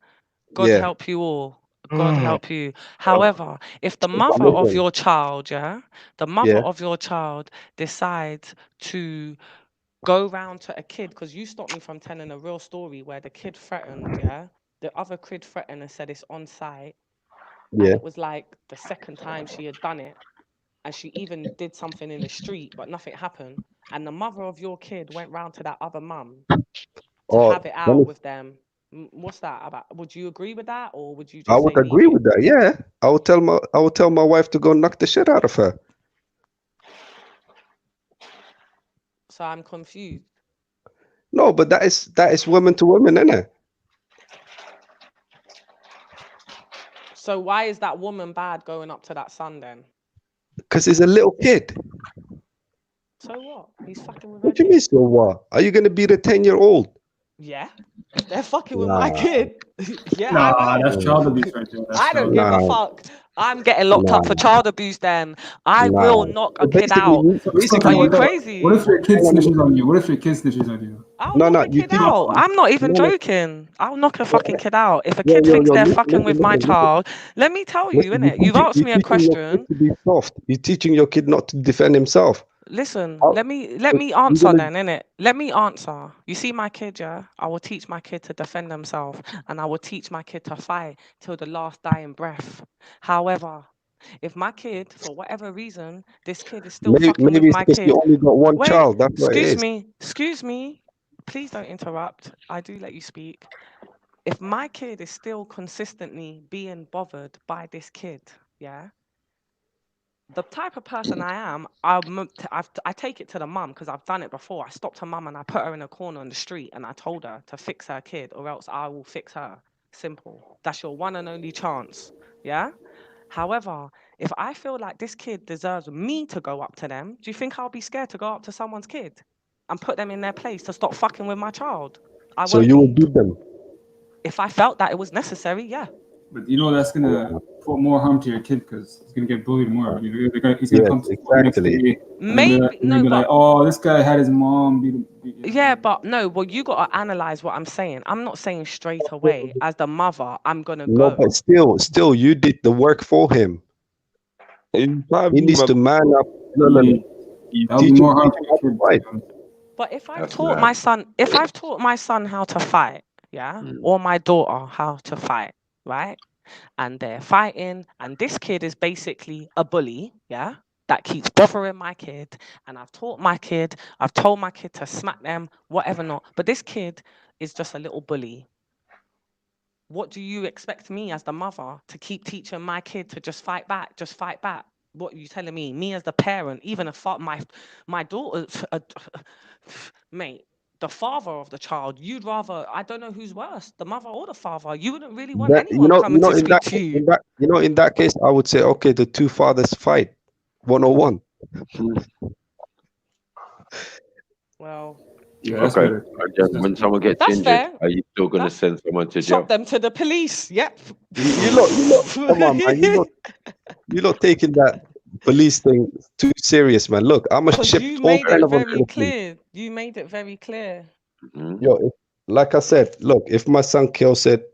God Yeah. help you all. God help you. However, if the mother of your child, yeah, the mother of your child decides to go round to a kid, because you stopped me from telling a real story where the kid threatened, yeah, the other kid threatened and said it's on site, and Yeah. it was like the second time she had done it, and she even did something in the street, but nothing happened, and the mother of your kid went round to that other mum to have it out with them. What's that about? Would you agree with that, or would you just I would say agree leave it? with that. Yeah. I would tell my wife to go knock the shit out of her. So I'm confused. No, but that is women to women, isn't it? So why is that woman bad going up to that son then? Because he's a little kid. So what? He's fucking with What do you mean, so what? Are you going to beat a 10-year-old? Yeah, they're fucking with my kid. Yeah, Nah, I will. that's child abuse right there. That's I don't child give a abuse. fuck. I'm getting locked up for child abuse then. I Nah. will knock a So kid out. basically, Are you crazy? What if your kid snitches on you? What if your kid snitches on you? I'll knock a kid out. I'm not even joking. I'll knock a fucking kid out. If a kid thinks they're fucking with my child, let me tell you, innit? You've asked me a question. To be soft. You're teaching your kid not to defend himself. Listen, let me answer then, innit? Let me answer. You see my kid, yeah? I will teach my kid to defend themselves, and I will teach my kid to fight till the last dying breath. However, if my kid, for whatever reason, this kid is still fucking Maybe with it's my because kid. you only got one Wait, child. That's what it is. excuse me. Please don't interrupt. I do let you speak. If my kid is still consistently being bothered by this kid, yeah, the type of person I am, I take it to the mum because I've done it before. I stopped her mum and I put her in a corner on the street and I told her to fix her kid or else I will fix her. Simple. That's your one and only chance. Yeah? However, if I feel like this kid deserves me to go up to them, do you think I'll be scared to go up to someone's kid and put them in their place to stop fucking with my child? I So won't you will be. beat them. If I felt that it was necessary, yeah. But you know that's gonna put more harm to your kid because he's gonna get bullied more. You know, he's gonna come to school next day. Maybe no, be but like, oh, this guy had his mom beat him. yeah, but no. Well, you gotta analyze what I'm saying. I'm not saying straight away as the mother I'm gonna No, go. but still, you did the work for him. He needs to man up. That'll be more harm to your kid. But if I've taught my son how to fight, yeah, or my daughter how to fight, right? And they're fighting, and this kid is basically a bully, yeah, that keeps bothering my kid. And I've told my kid to smack them, whatever not. But this kid is just a little bully. What do you expect me as the mother to keep teaching my kid to just fight back? Just fight back. What are you telling me? Me as the parent, even if my daughter, mate, the father of the child. You'd rather, I don't know who's worse, the mother or the father. You wouldn't really want That anyone coming to speak to you. in that case, I would say, okay, the two fathers fight 101. Well, Yeah, Okay. When someone gets That's injured, fair. are you still going to send someone to jail? Chop them to the police. Yep. You lot, come on, man. You lot taking that police thing too serious, man. Look, I'm a Because ship you all made kind it of very clear. You made it very clear. Yo, like I said, look, if my son kills it,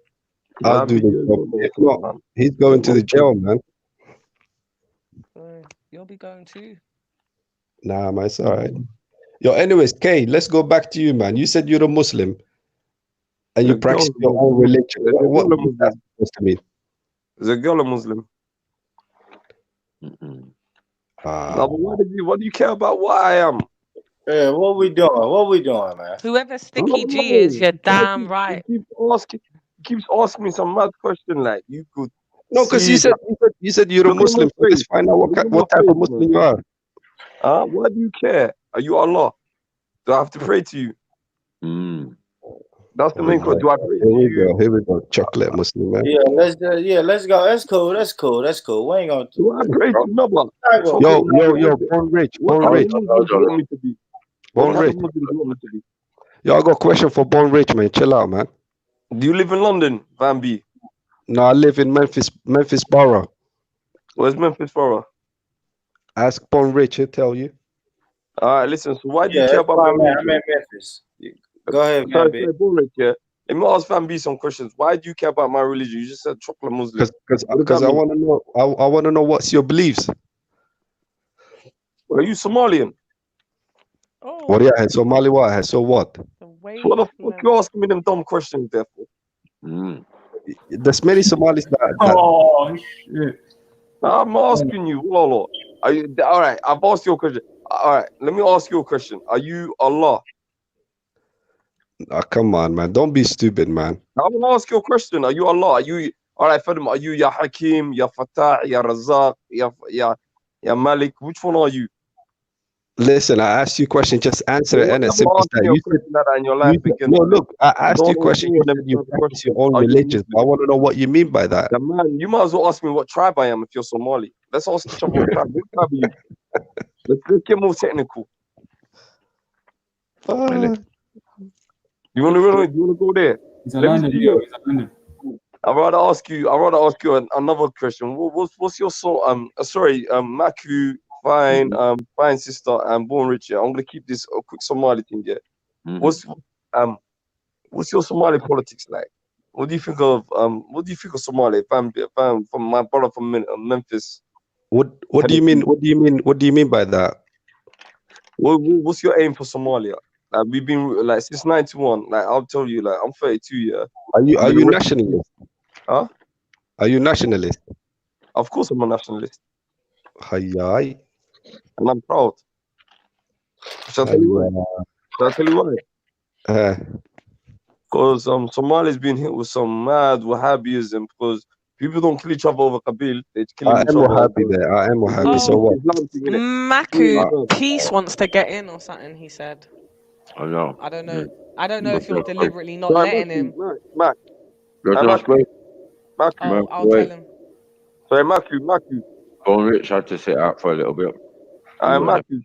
I'll do the job. If not, he's going to the jail, man. You'll be going too. Nah, man, it's all right. Yo, anyways, Kay, let's go back to you, man. You said you're a Muslim and you practice your own religion. What is that supposed to mean? Is a girl a Muslim? No, but what do you care about what I am? Yeah, what we doing? What we doing, man? Whoever Sticky G is, you're damn right. He keeps asking me some mad question like you could. No, because you said you're a Muslim. So let's find out what type of Muslim you are. Why do you care? Are you Allah? Do I have to pray to you? That's the main question. Do I pray to you? Here we go. Chocolate Muslim, man. Yeah, let's go. That's cool. That's cool. That's cool. We ain't gonna do I pray to no, but yo, Born Rich. Yo, I got a question for Born Rich, man. Chill out, man. Do you live in London, Van B? No, I live in Memphis Borough. Where's Memphis Borough? Ask Born Rich, he'll tell you. All right, listen. So why do you care about I'm in Memphis. Go ahead, Van B. Born Rich, yeah. Let me ask Van B some questions. Why do you care about my religion? You just said chocolate Muslim. Because I want to know. I want to know what's your beliefs. Are you Somalian? What yeah, Somali what? So what? What the fuck you asking me them dumb questions there for? There's many Somalis that Oh shit. I'm asking you, Lolo. Are you all right? I've asked you a question. All right, let me ask you a question. Are you Allah? Oh, come on, man. Don't be stupid, man. I'm gonna ask you a question. Are you Allah? Are you all right, Fatima? Are you Ya Hakim, Ya Fatah, Ya Razak, Ya Malik? Which one are you? Listen, I asked you a question. Just answer it, and it's simple as that. No, look, I asked you a question. You said you practice your own religion. I want to know what you mean by that. Yeah, man, you might as well ask me what tribe I am if you're Somali. Let's ask each other what tribe. What tribe are you? Let's get more technical. You want to go there? Let me see you. I'd rather ask you another question. What's your sorry, Maku, fine sister, and Born Rich. I'm gonna keep this a quick Somali thing here. What's your Somali politics like? What do you think of Somali? From my brother from Memphis. What do you mean? What do you mean by that? What's your aim for Somalia? Like we've been like since '91. Like I'll tell you, like I'm 32. Yeah. Are you nationalist? Huh? Are you nationalist? Of course, I'm a nationalist. Hi. And I'm proud. Shall I tell you why? Because Somalia's been hit with some mad Wahhabism because people don't kill each other over Qabil. They kill each other. I am Wahhabi. So what? Maku, Peace wants to get in or something, he said. I know. I don't know. I don't know if you're deliberately not letting him. Mac. I'll tell him. Sorry, Maku. Born Rich had to sit out for a little bit. Maku.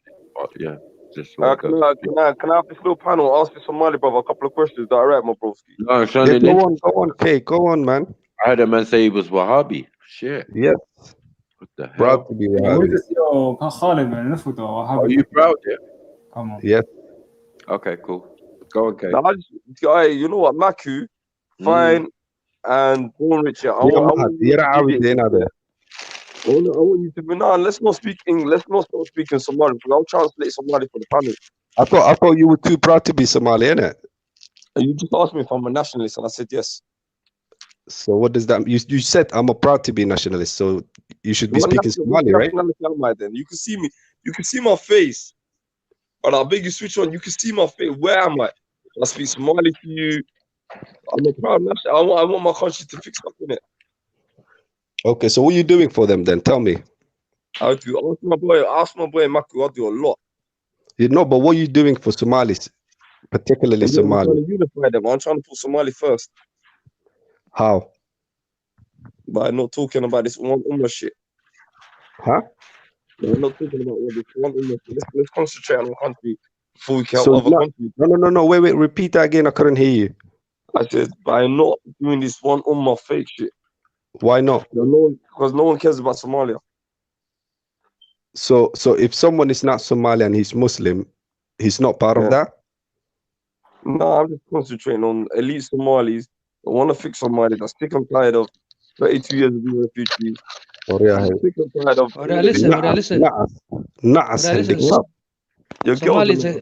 Yeah. Just can I have this little panel ask this Somali brother a couple of questions? That right, my broski? No, go on, Kay. Go on, man. I heard a man say he was Wahhabi. Shit. Yes. What the hell? Proud to be Wahhabi. Are you proud? Yeah. Come on. Yes. Okay, cool. Go on, Kay. You know what, Maku, fine, and Born Rich. I want you to be now. Let's not speak English. Let's not start speaking Somali. I'll translate Somali for the panel. I thought you were too proud to be Somali, innit? And you just asked me if I'm a nationalist, and I said yes. So what does that? You said I'm a proud to be nationalist, so you should be speaking Somali, right? Then you can see me. You can see my face. But I beg you switch on. You can see my face. Where am I? I speak Somali to you. I'm a proud national. I want my country to fix up in it. Okay, so what are you doing for them then? Tell me. I do. Ask my boy Maku. I do a lot. You know, but what are you doing for Somalis? particularly I'm Somali. trying to unify them. I'm trying to put Somali first How? by not talking about this one Ummah shit. Huh? We're not talking about all this one Ummah shit. Let's concentrate on our country before we can help So other countries. no. Wait. Repeat that again. I couldn't hear you. I said by not doing this one Ummah fake shit. Why not? Because no one cares about Somalia. So if someone is not Somali and he's Muslim, he's not part of that. No, I'm just concentrating on elite Somalis that want to fix Somalia. That's sick and tired of 32 years of being refugees. Sick and tired of. listen. Your Somali girls is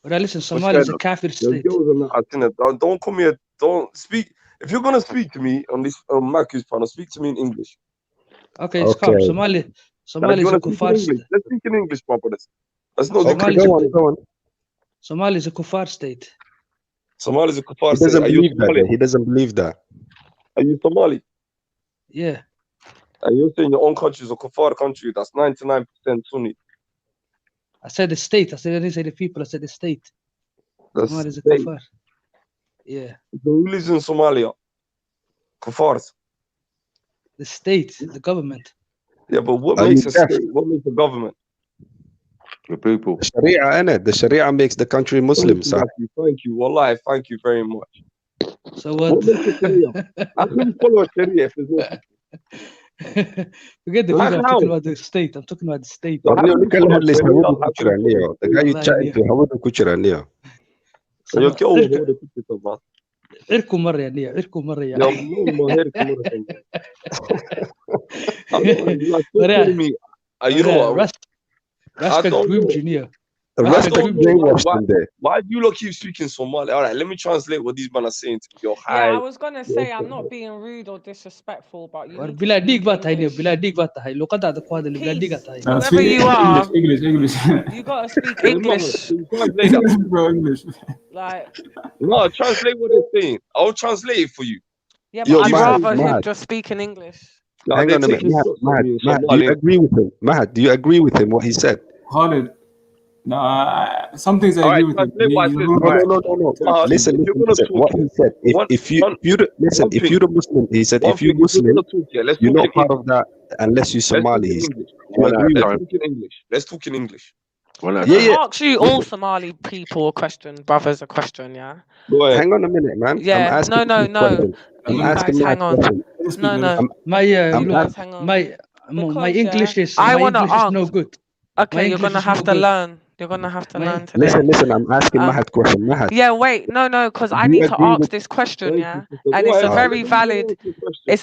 are listen, Somali is a kafir state. Your girls are not. Don't come here. Don't speak. If you're gonna speak to me on this Marcus panel, speak to me in English. Okay, it's calm. Somali is a kuffar state. Let's speak in English, my brothers. Let's not go on. Somali is a kuffar state. Somali is a kuffar He state. doesn't Are you believe that. Somali? He doesn't believe that. Are you Somali? Yeah. And you're saying your own country is a kuffar country that's 99% Sunni. I said the state. I didn't say the people. I said the state. The Somali is a state. kuffar. Yeah. Who lives in Somalia? Kuffars. The state, the government. Yeah, but what Are makes you a deaf? state? What makes a government? The people. The Sharia, innit? The Sharia makes the country Muslim. So Thank you. Wallahi, thank you very much. So what? makes a Sharia? How can you follow a Sharia if there's no Forget the people. I'm talking about the state. I'm talking about the state. So how do you follow a Sharia? How can you follow the guy you chatting to, how would you kuchira So your girl will hold a picture of us. اركوا مرة يا نية اركوا مرة يا Yo, no, my hair is more than like telling me, you know what? I don't know. Why do you lot keep speaking Somali? All right, let me translate what these men are saying to me. Yo, hi. Yeah, I was gonna say I'm not being rude or disrespectful, but you need to بلاديك speak بات هاي English. بلاديك بات هاي لو قطعت قواد اللي بلاديك بات هاي Whoever you are, English. you gotta speak English. Translate that. Bro, English. Like, no, translate what they're saying. I'll translate it for you. yeah, but I'd rather him just speak in English. No, hang on a minute. Mahad, do you agree with him? Mahad, do you agree with him what he said? Khalid. No, some things I agree with him. No. Listen. What he said. If you're a Muslim, he said, if you're Muslim, you're not part of that unless you're Somali. Let's talk in English. Ask you all Somali people a question, brothers a question, yeah? Hang on a minute, man. Yeah, no. I'm You asking guys my hang on. question. My English is I wanna ask. no good. Okay, you're gonna have to learn. You're gonna have to learn today. Listen, I'm asking Mahad question. Mahad. Yeah, wait, no, because I need to ask this question, yeah? And it's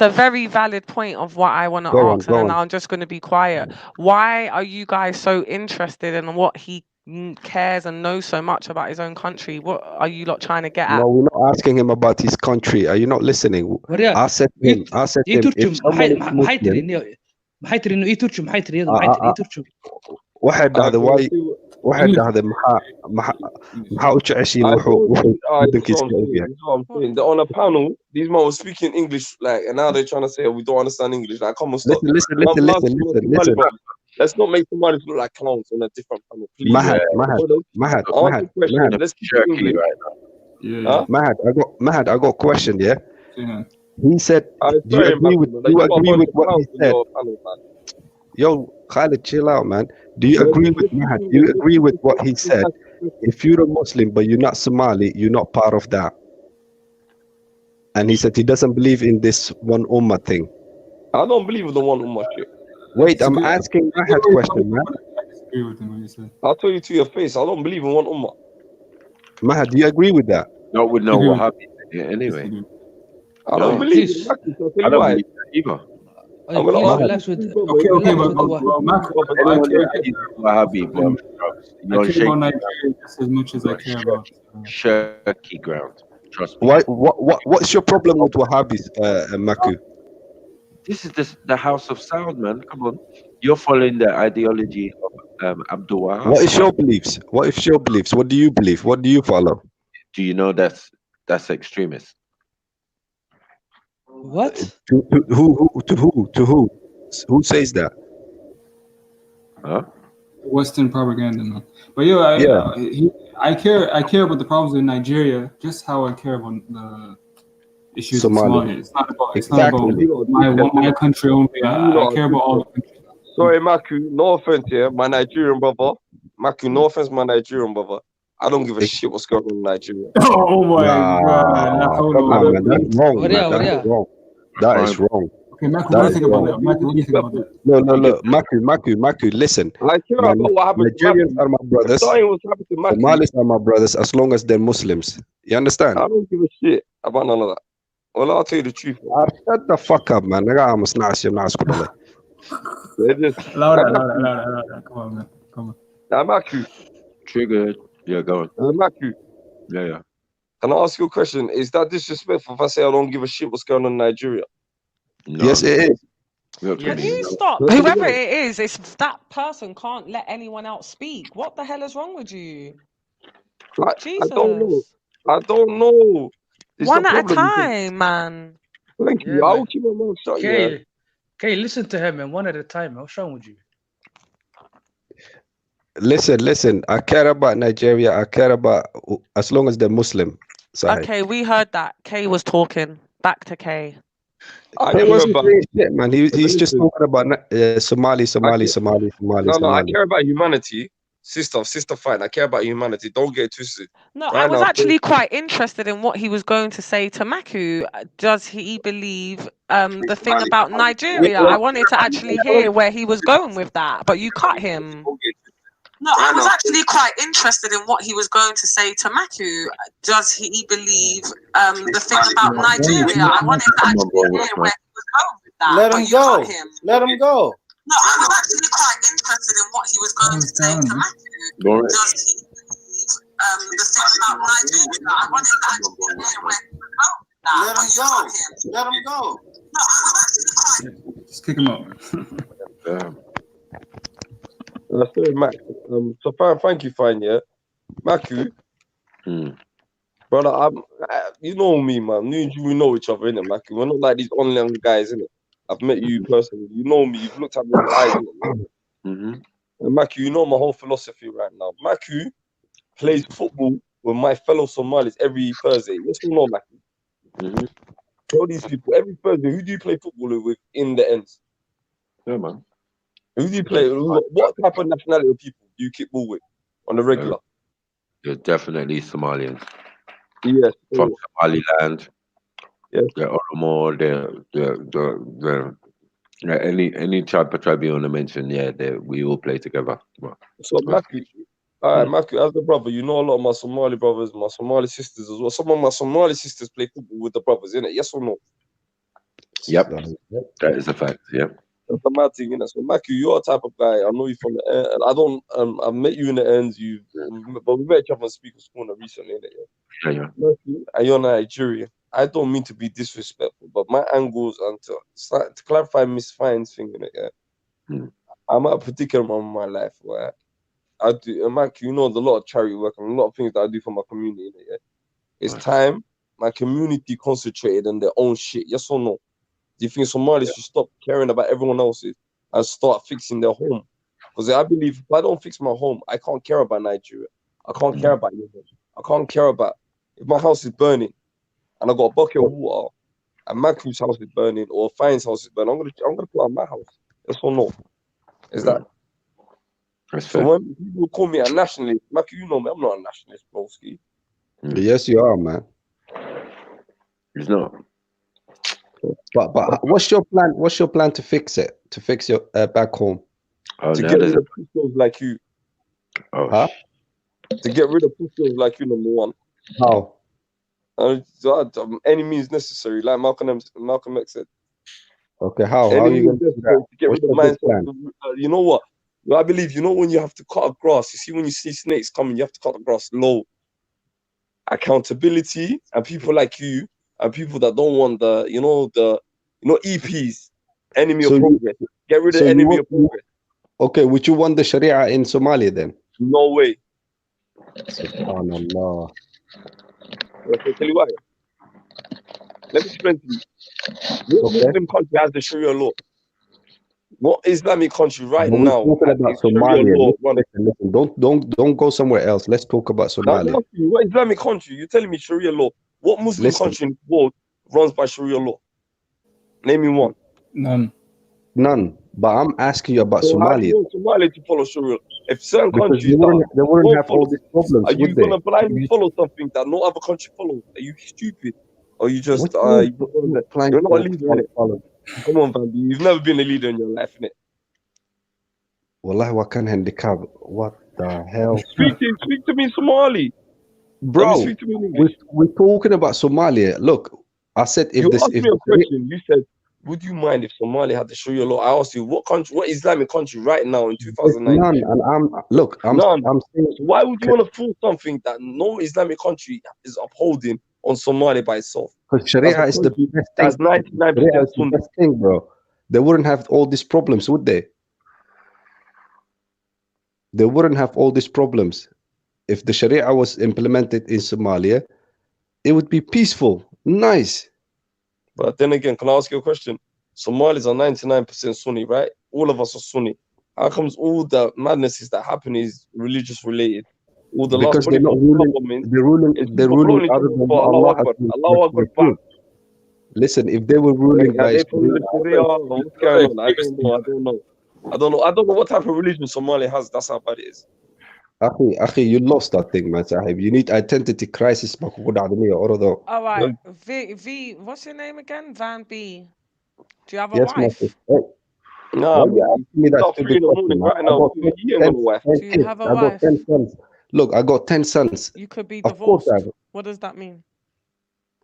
a very valid point of what I want to ask, and then I'm just gonna be quiet. Why are you guys so interested in what he cares and knows so much about his own country? What are you lot trying to get at? No, we're not asking him about his country. Are you not listening? I said to him, if someone is Muslim, واحد هذا هذا محا وجعشين on a panel, these men were speaking English, like, and now they're trying to say we don't understand English. Like, come on, stop. Listen. Let's not make somebody look like clowns on a different panel, please. Mahad. Let's keep English right now. Mahad, I got a question, yeah? He said, do you agree with what he said? Yo, Khalid, chill out, man. Do you agree with Mahad? Do you agree with what he said? If you're a Muslim but you're not Somali, you're not part of that. And he said he doesn't believe in this one Ummah thing. I don't believe in the one Ummah shit. Wait, I'm asking Mahad question, man. I'll tell you to your face, I don't believe in one Ummah. Mahad, do you agree with that? Not with no Wahhabi anyway. I don't believe in that. I don't believe that either. I'm gonna relax with Wahhabi, I care about Nigeria just as much as I care about shaky ground. Trust me. What's your problem with Wahhabis, Maku? This is the house of sound, man. Come on, you're following the ideology of Abdul Wahab. What is your beliefs? What do you believe? What do you follow? Do you know that's extremist? What? To who? Who says that? Huh? Western propaganda, man. But yo, I care about the problems in Nigeria, just how I care about the issues in Somalia. It's not about my country only. I care about all the countries. Sorry, Maku, no offense, yeah. My Nigerian brother. Maku, no offense, my Nigerian brother. I don't give a shit what's going on in Nigeria. Oh my God. Come on, man. That's wrong, man. That's wrong. That is wrong. Okay, Maku, what do you think about that? Maku, what do you think about that? No, look, Maku, listen. I care about what happened to Nigerians are my brothers. Somalis are my brothers as long as they're Muslims. You understand? I don't give a shit about none of that. Well, I'll tell you the truth. Shut the fuck up, man. Louder. Come on, man. Come on. Now, Maku. Triggered. Yeah, go on. Maku. Yeah. Can I ask you a question? Is that disrespectful if I say I don't give a shit what's going on in Nigeria? No, yes, it is. Can you stop? Whoever it is, it's that person can't let anyone else speak. What the hell is wrong with you? Jesus. I don't know. It's one at a time, man. Thank you. I'll keep my mouth shut. Okay, listen to him, man. One at a time. What's wrong with you? Listen. I care about Nigeria. I care about as long as they're Muslim. Okay, we heard that. Kay was talking. Back to Kay. He wasn't saying shit, man. He's just talking about Somali. No, I care about humanity. Sister, fine. I care about humanity. Don't get twisted. No, I was actually quite interested in what he was going to say to Maku. Does he believe the thing about Nigeria? I wanted to actually hear where he was going with that, but you cut him. No, I was actually quite interested in what he was going to say to Maku. Does he believe the thing about Nigeria? I wanted to actually hear where he was going with that. Let him go. Let him go. No, I was actually quite interested in what he was going to say to Maku. Does he believe the thing about Nigeria? I wanted to actually hear where he was going with that. Let him go. Let him go. No, I was actually quite... Just kick him out. Sorry, Mac. So thank you, fine, yeah. Maku, brother, you know me, man. Me and you, we know each other, innit, Maku? We're not like these online guys, innit? I've met you personally. You know me. You've looked at me in the eyes, innit? And Maku, you know my whole philosophy right now. Maku plays football with my fellow Somalis every Thursday. Yes or no, Maku? Tell these people every Thursday, who do you play football with in the ends? Yeah, man. Who do you play? What type of nationality of people do you kick ball with on the regular? You're definitely Somalians. Yes. From Somaliland. Yes. The Oromo, any tribe you want to mention, we all play together. So Maku, as the brother, you know a lot of my Somali brothers, my Somali sisters as well. Some of my Somali sisters play football with the brothers, innit? Yes or no? Yep. That is a fact, yep. That's the mad thing, innit? So Maku, you're a type of guy. I know you from the end. I've met you in the ends. But we met each other on Speaker's Corner recently, innit? Yeah. Maku, and you're Nigerian. I don't mean to be disrespectful, but my angles and to clarify Miss Fine's thing, innit? I'm at a particular moment in my life where I do, and Maku, you know, there's a lot of charity work and a lot of things that I do for my community, innit? It's time my community concentrated on their own shit. Yes or no? Do you think Somalis should stop caring about everyone else's and start fixing their home? Because I believe if I don't fix my home, I can't care about Nigeria. I can't care about you. I can't care about if my house is burning and I got a bucket of water and Maku's house is burning or Fine's house is burning. I'm gonna put out my house. Yes or no? Is that? So when people call me a nationalist, Maku, you know me, I'm not a nationalist, broski. Yes, you are, man. He's not. But what's your plan? What's your plan to fix it? To fix your back home? To get rid of pussies like you. To get rid of pussies like you, number one. How? Any means necessary, like Malcolm X said. Okay, how are you going to do that? To get rid of mindset? You know what? I believe, you know, when you have to cut a grass, you see when you see snakes coming, you have to cut the grass low. Accountability and people like you and people that don't want the EPs, enemy of progress. Get rid of enemy of progress. Okay, would you want the Sharia in Somalia then? No way. Subhanallah. I'll tell you why. Let me explain to you. What Muslim country has the Sharia law? what Islamic country right We're now talking has about a Sharia Somalia. law running? Listen. Don't go somewhere else. Let's talk about Now, I'm Somalia. asking you, what Islamic country? You're telling me Sharia law. What Muslim Listen. country in the world runs by Sharia law? Name me one. None. But I'm asking you about So how do you Somalia want Somalia to follow Sharia? If certain because countries that they wouldn't won't have follow, all these problems, are you would they? gonna blindly follow something that no other country follows? Are you stupid? Or you just What do you mean, you're not a leader in it? Come on, Van. You've never been a leader in your life, innit? Wallahi, what can handicap? What the hell? Speak to me in Somali. Bro, Speak to me in English. we're talking about Somalia. Look, I said if You this asked if me a question. You said, would you mind if Somalia had the Sharia law? I asked you, what country, what Islamic country right now in there's 2019? none, and I'm saying, So why would you want to force something that no Islamic country is upholding on Somalia by itself? because Sharia is the best That's thing. 99% Sharia is the Sunni. best thing, bro. They wouldn't have all these problems, would they? They wouldn't have all these problems if the Sharia was implemented in Somalia. It would be peaceful, nice. But then again, can I ask you a question? Somalis are 99% Sunni, right? All of us are Sunni. How comes all the madnesses that happen is religious related? All the Because last they're not 24 ruling. governments They're people ruling blowing each other other than for what Allahu Allah has Akbar, been Allahu Akbar, bam. Listen, if they were ruling Are by they following the Sharia? Sharia, What's going on? I don't know what type of religion Somalia has. That's how bad it is. Akhi, you lost that thing, man, Sahib. You need identity crisis. All right, V, what's your name again? Van B. Do you have a Yes, my wife? sister. Hey, Nah, why you asking me that about 3 stupid in the question, morning man? right I now. got You ain't got no wife. Do you kids. have a I got wife? 10 sons. Look, I got 10 sons. You could be Of course divorced. I have. What does that mean?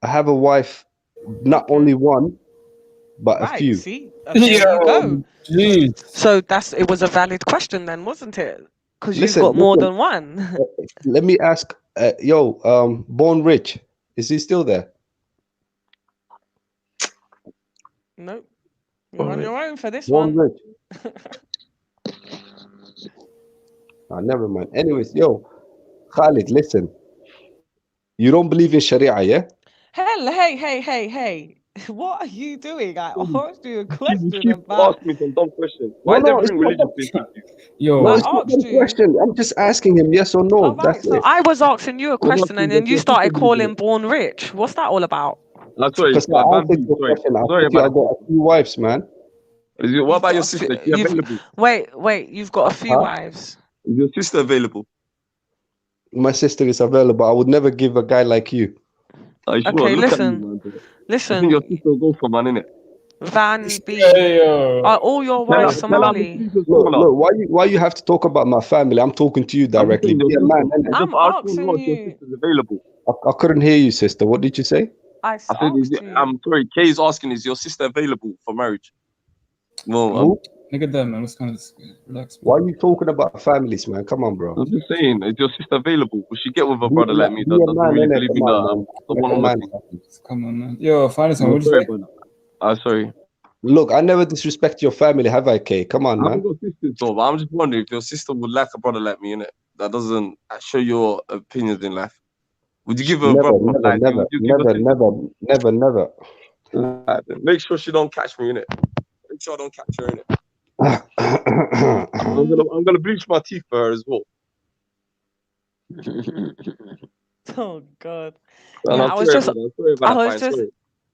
I have a wife, not only one, but a few. See, there you go. So it was a valid question then, wasn't it? Because you've got more than one. Let me ask, Born Rich, is he still there? Nope. You're on your own for this Born one. Rich. Never mind. Anyways, yo, Khalid, listen. You don't believe in Sharia, yeah? Hey. What are you doing? I asked you a question You keep about... asking me some dumb questions. Why is everything religious based with you? No, it's not a question. I'm just asking him yes or no. All right, so I was asking you a question and then you started calling it. Born Rich. What's that all about? Sorry, Because I answered your question. I sorry told you I about got a few wives, man. What about your sister? Is she available? Wait, you've got a few wives. Is your sister available? My sister is available. I would never give a guy like you. Are you sure? Okay, Look listen. at you, man. Listen. I think your sister will go for man, innit? Van B. Are all your wives Somali? Look, why you have to talk about my family? I'm talking to you directly. Be a man, innit? I'm asking you. Available. I couldn't hear you, sister. What did you say? I said, I'm sorry, Kay is asking, is your sister available for marriage? Well, look at that, man. What's kind of relax? Why are you talking about families, man? Come on, bro. I'm just saying, is your sister available? Will she get with a brother like me Be that a doesn't man, really innit? believe in Come on, the man. one Man. Come on, man. Yo, finally, I'm what sorry, you brother. Sorry. Look, I never disrespect your family, have I, Kay? Come on, I man. haven't got sisters though, but I'm just wondering if your sister would like a brother like me, innit? That doesn't show your opinions in life. Would you give her a brother like me? Would you give her Never. Make sure she don't catch me, innit? Make sure I don't catch her, innit? I'm gonna bleach my teeth for her as well. Oh God. And Yeah,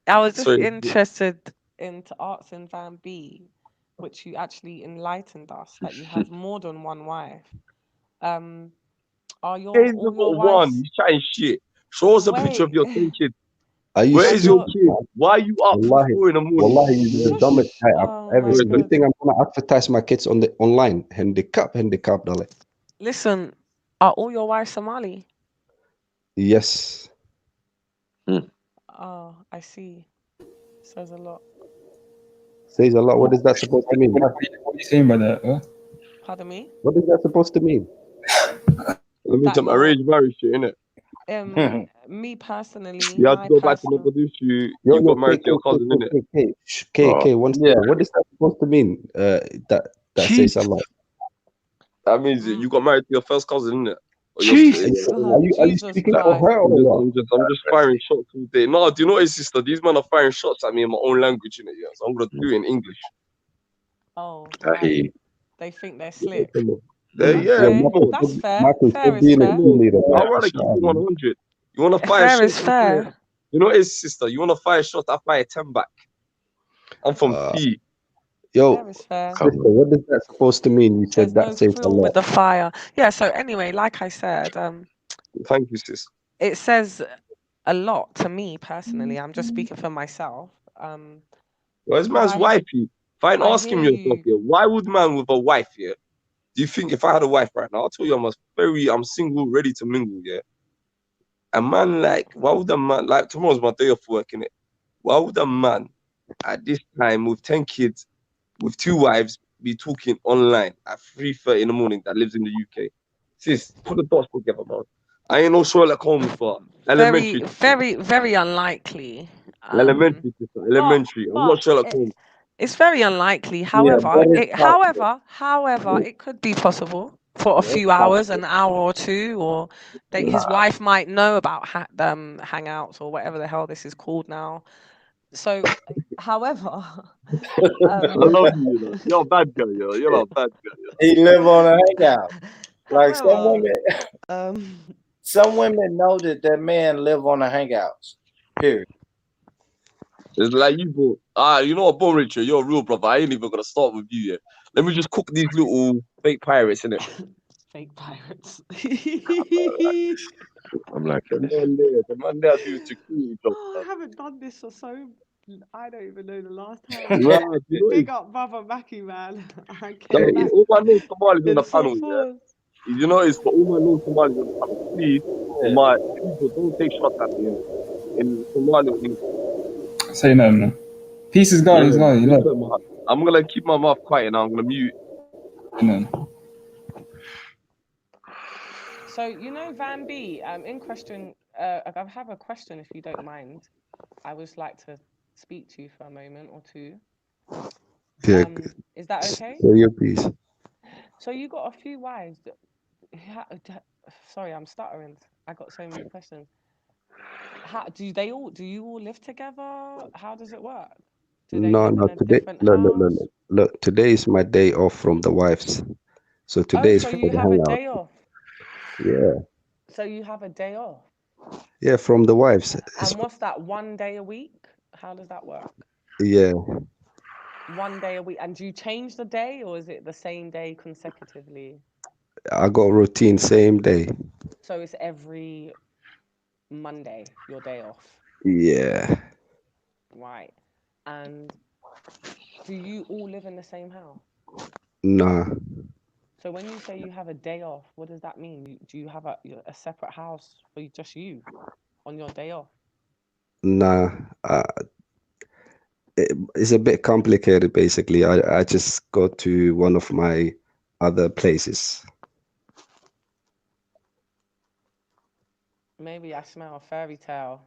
I was just interested into asking Van B, which you actually enlightened us that you have more than one wife. Are your Kay's all got your one. wives? He's chatting shit. Show us a picture of your 10 kids. Where is your kid? Why are you up for 4 in the morning? Wallahi, you're the dumbest guy I've ever seen. God. You think I'm gonna advertise my kids on the online? Handicap, darling. Listen, are all your wives Somali? Yes. Oh, I see. Says a lot. Says a lot. What is that supposed to mean? What are you saying by that? Huh? Pardon me? What is that supposed to mean? It means some arranged marriage shit, innit? Me personally, you have to go back to Mogadishu. You got married to your cousin, innit? K, one second. What is that supposed to mean? That says a lot. That means you got married to your first cousin, innit? Are you speaking for her or what? I'm just firing shots all day. No, do you know what, sister? These men are firing shots at me in my own language, innit? Yeah, so I'm gonna do it in English. Oh, I hear you. they think they're slick. Yeah, Okay, come on. that's fair. Michael, Fair stop is being a fair. cheerleader, I'd bro. rather keep it 100. You want to fire a Fair shot? is fair. You know what it is, sister? You want to fire a shot? I fire 10 back. I'm from T. Yo, Fair is fair. sister, what is that supposed to mean? You said There's that no says a thrill with lot. the fire. Yeah. So anyway, like I said, Thank you, sis. it says a lot to me personally. I'm just speaking for myself. Where's Because man's wifey? Fine, I ask him hear yourself you. here. Why would man with a wife here? Do you think if I had a wife right now, I'll tell you I'm single, ready to mingle, yeah? A man why would a man, like tomorrow's my day off work, innit? Why would a man at this time with 10 kids, with 2 wives, be talking online at 3:30 in the morning that lives in the UK? Sis, put the dots together, man. I ain't no Sherlock Holmes for elementary. Very unlikely. Elementary, sister. Elementary. I'm not Sherlock Holmes. It's very unlikely. Yeah, However, that is however, it could be possible for a few hours, an hour or two, or his wife might know about hangouts or whatever the hell this is called now. So, however, I love you, know. You're a bad girl, yo. You're a bad girl, yo. He live on a hangout. Like some However, women, some women know that their man live on the hangouts. Period. It's like you, bro. You know what, Bo Richard, you're a real brother. I ain't even gonna start with you yet. Let me just cook these little fake pirates, innit? Fake pirates. I'm like this. The man there do security job. Oh, I haven't done this for so. I don't even know the last time. Nah, you know Big up, brother Mackie, man. I Hey, came back all my known Somalis on the in full panel, yeah. force. You know, it's for all my known Somalis on the panel. Please, for my people, don't take shots at me in Somali or English. Say no, man. Peace is gone. He's gone. You know. I'm gonna keep my mouth quiet now. I'm gonna mute. No. So you know, Van B. In question, I have a question if you don't mind. I would like to speak to you for a moment or two. Yeah. Is that okay? Say your piece. So you got a few wives. Sorry, I'm stuttering. I got so many questions. How do you all live together? How does it work? Do they No, live no, in a today, different no, house? no. Look, today is my day off from the wives. So today Oh, is so for you the have a hangout. day off. Yeah. So you have a day off. Yeah, from the wives. And what's that, 1 day a week? How does that work? Yeah. 1 day a week. And do you change the day or is it the same day consecutively? I got routine same day. So it's every Monday, your day off. Yeah. Right. And do you all live in the same house? Nah. So when you say you have a day off, what does that mean? Do you have a separate house for just you on your day off? Nah. It's a bit complicated, basically. I just go to one of my other places. Maybe I smell a fairy tale.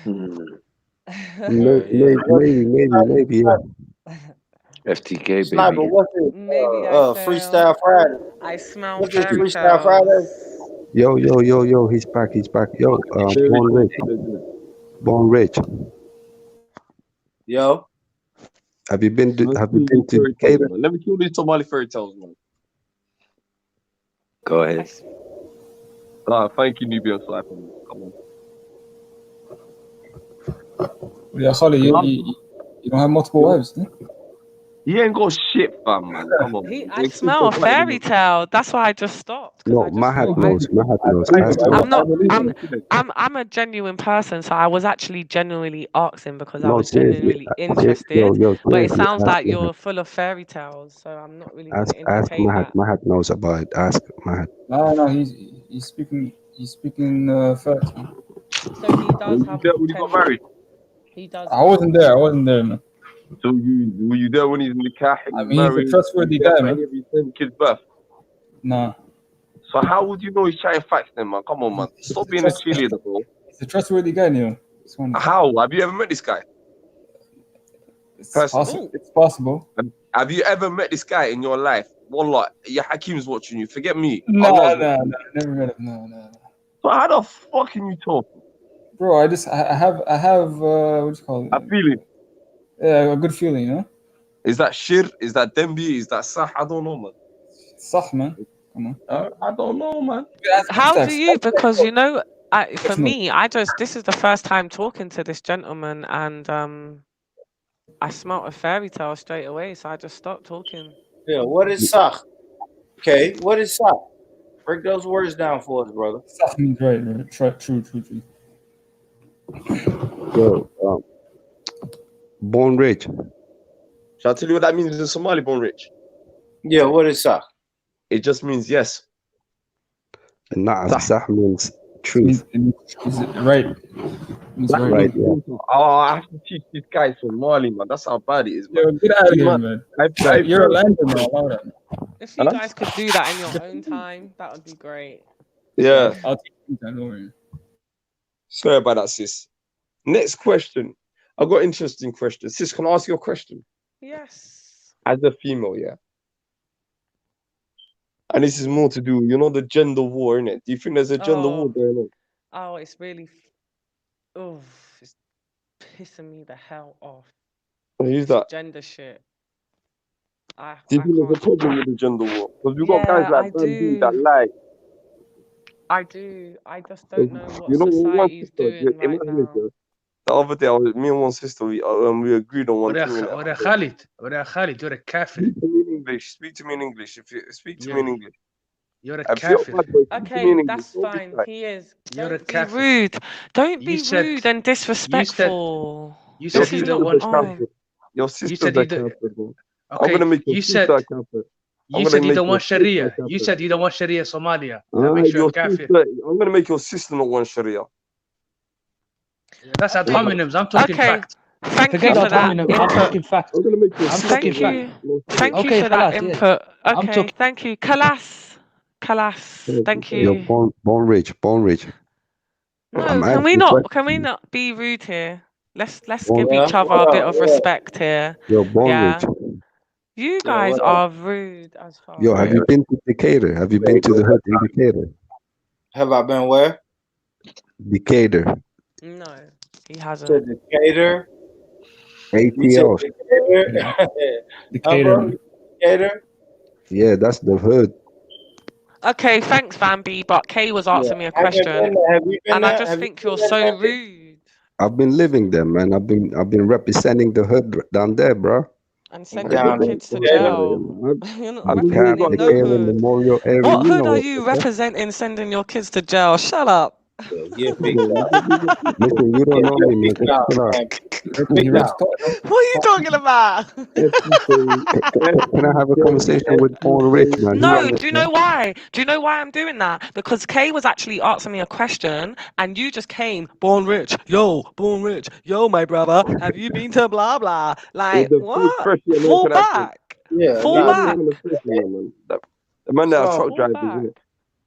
Maybe, yeah. FTK, Sniper, baby. what's it? Maybe Freestyle Friday. I smell What's this fairy Freestyle tales. Friday? Yo, he's back. Yo, Born Rich. Yo. Have you been to fairy tales, Cape? man. Let me kill these Somali fairy tales, man. Go ahead. Thank you, Nubian Sniper. Come on. Yeah, Khalid, you don't have multiple wives, huh? He ain't got shit, fam, man. Come on. I smell a fairy tale. That's why I just stopped. No, Mahat knows. I'm a genuine person, so I was actually genuinely asking because I No, was seriously. genuinely interested. But it Seriously, sounds ask like Mahat. you're full of fairy tales, so I'm not really going to Ask entertain Mahat. that. Mahat knows about it. Ask Mahat. No, he's speaking facts. Man. So he does have. When he got married? He does. I wasn't there, man. So were you there when he's in the car? I mean, he's a trustworthy guy, man. Every 10 kids' birth. Nah. So how would you know he's chatting facts then, man? Come on, man. Stop being a cheerleader, bro. He's a trustworthy guy, Neil. How? Have you ever met this guy? It's possible. Have you ever met this guy in your life? Wallah, your Hakim's watching you. Forget me. No, never met him. No. So how the fuck can you talk? Bro, I have what do you call it? A feeling. Yeah, a good feeling, you know? Is that shir? Is that dembi? Is that sah? I don't know, man. Sah, man. Come on. I don't know, man. How do you? Because you know, for me, this is the first time talking to this gentleman, and I smelt a fairy tale straight away, so I just stopped talking. Yeah, what is sah? Okay, what is sah? Break those words down for us, brother. Sah means right. True. Yo, born rich. Shall I tell you what that means in Somali, born rich? Yeah, what is sah? It just means yes. Nah, sah means truth. Is it right? It's Right, yeah. Oh, I have to teach this guy Somali, man. That's how bad it is, man. Yo, get out of here, man. You're a lander, man. Allow that. If you guys could do that in your own time, that would be great. Yeah. I'll teach you that, don't worry. Sorry about that, sis. Next question. I've got an interesting question. Sis, can I ask you a question? Yes. As a female, yeah. And this is more to do, you know, the gender war, innit? Do you think there's a gender war going on? Oh, it's really, it's pissing me the hell off. Who's that? Gender shit. Do you think there's a problem with the gender war? Because we've got guys like Bambi that lie. I do. I just don't know what You know, society's doing right now. The other day, me and one sister, we agreed on one thing. Khalid, you're a kafir. Speak to me in English. Speak to me in English. If you speak to me in English. You're a kafir. Okay, that's fine. He is. You're a Don't be kafir. rude. Don't be rude and disrespectful. You said you don't want. Your sister's a kafir, bro. Okay, I'm gonna make your sister a kafir. You said you don't want Sharia. You said you don't want Sharia Somalia. That makes you a kafir. I'm gonna make your sister not want Sharia. That's ad hominems. I'm talking facts. Thank you for that. I'm talking facts. I'm gonna make your Thank you. Thank you for that input. Okay, thank you. Kalas. Thank you. You're born rich. No, can we not be rude here? Let's give each other a bit of respect here. You're born rich. You guys are rude as fuck. Yo, have you been to Decatur? Have you been to the hood in Decatur? Have I been where? No, Decatur. he hasn't. To Decatur. ATL. Decatur. Yeah, that's the hood. Okay, thanks, Bambi. But Kay was asking me a question, and I just think you're so rude. I've been living there, man. I've been representing the hood down there, bro. And sending your kids to jail. You're not I'm representing no hood. Memorial area. What hood are you representing sending your kids to jail? Shut up. Listen, you don't know me, man. What are you talking about? Can I have a conversation with Born Rich, man? No, do you know why? Do you know why I'm doing that? Because Kay was actually asking me a question and you just came, Born Rich, yo, my brother, have you been to blah blah? Like, what? Fall back. Fall back. The man that truck drivers,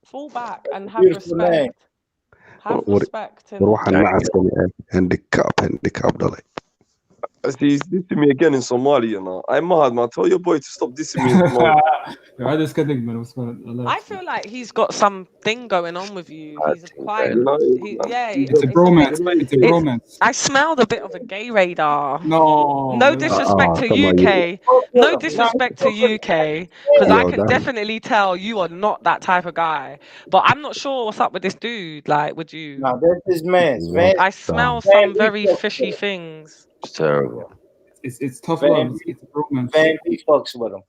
Fall back and have respect. Have respect. Handicap, darling. He's dissing me again in Somali, you know. I'm mad, man. Tell your boy to stop dissing me in Somali. I feel like he's got something going on with you. He's quite, It's a bromance. It's a bromance. I smelled a bit of a gay radar. No disrespect to UK. No disrespect to UK, because I can definitely tell you are not that type of guy. But I'm not sure what's up with this dude. Like, would you? No, that's his man. I smell some very fishy things. It's terrible. It's tough love. It's bromance. Van P fucks with him.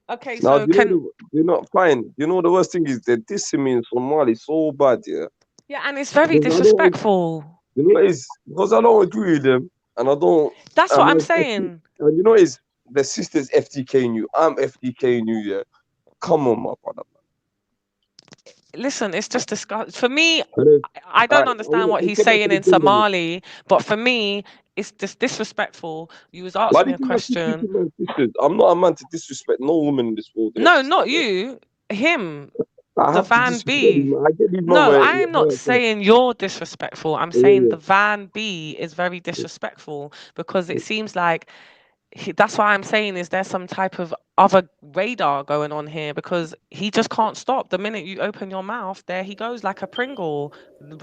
Okay, now, so you're not fine. You know the worst thing is they're dissing me in Somali so bad, yeah. Yeah, and it's very disrespectful. You know what it is? Because I don't agree with them, and I don't. That's what I'm saying. And you know what it is? The sister's FTKing you. I'm FTKing you, yeah. Come on, my brother. Listen, it's just disgusting. For me, I don't understand what he's saying in Somali, but for me, it's just disrespectful. You was asking me a question. I'm not a man to disrespect no woman in this world. No, not you. Him. The Van B. No, I am not saying you're disrespectful. I'm saying the Van B is very disrespectful because it seems like that's why I'm saying, is there some type of other radar going on here? Because he just can't stop. The minute you open your mouth, there he goes like a Pringle,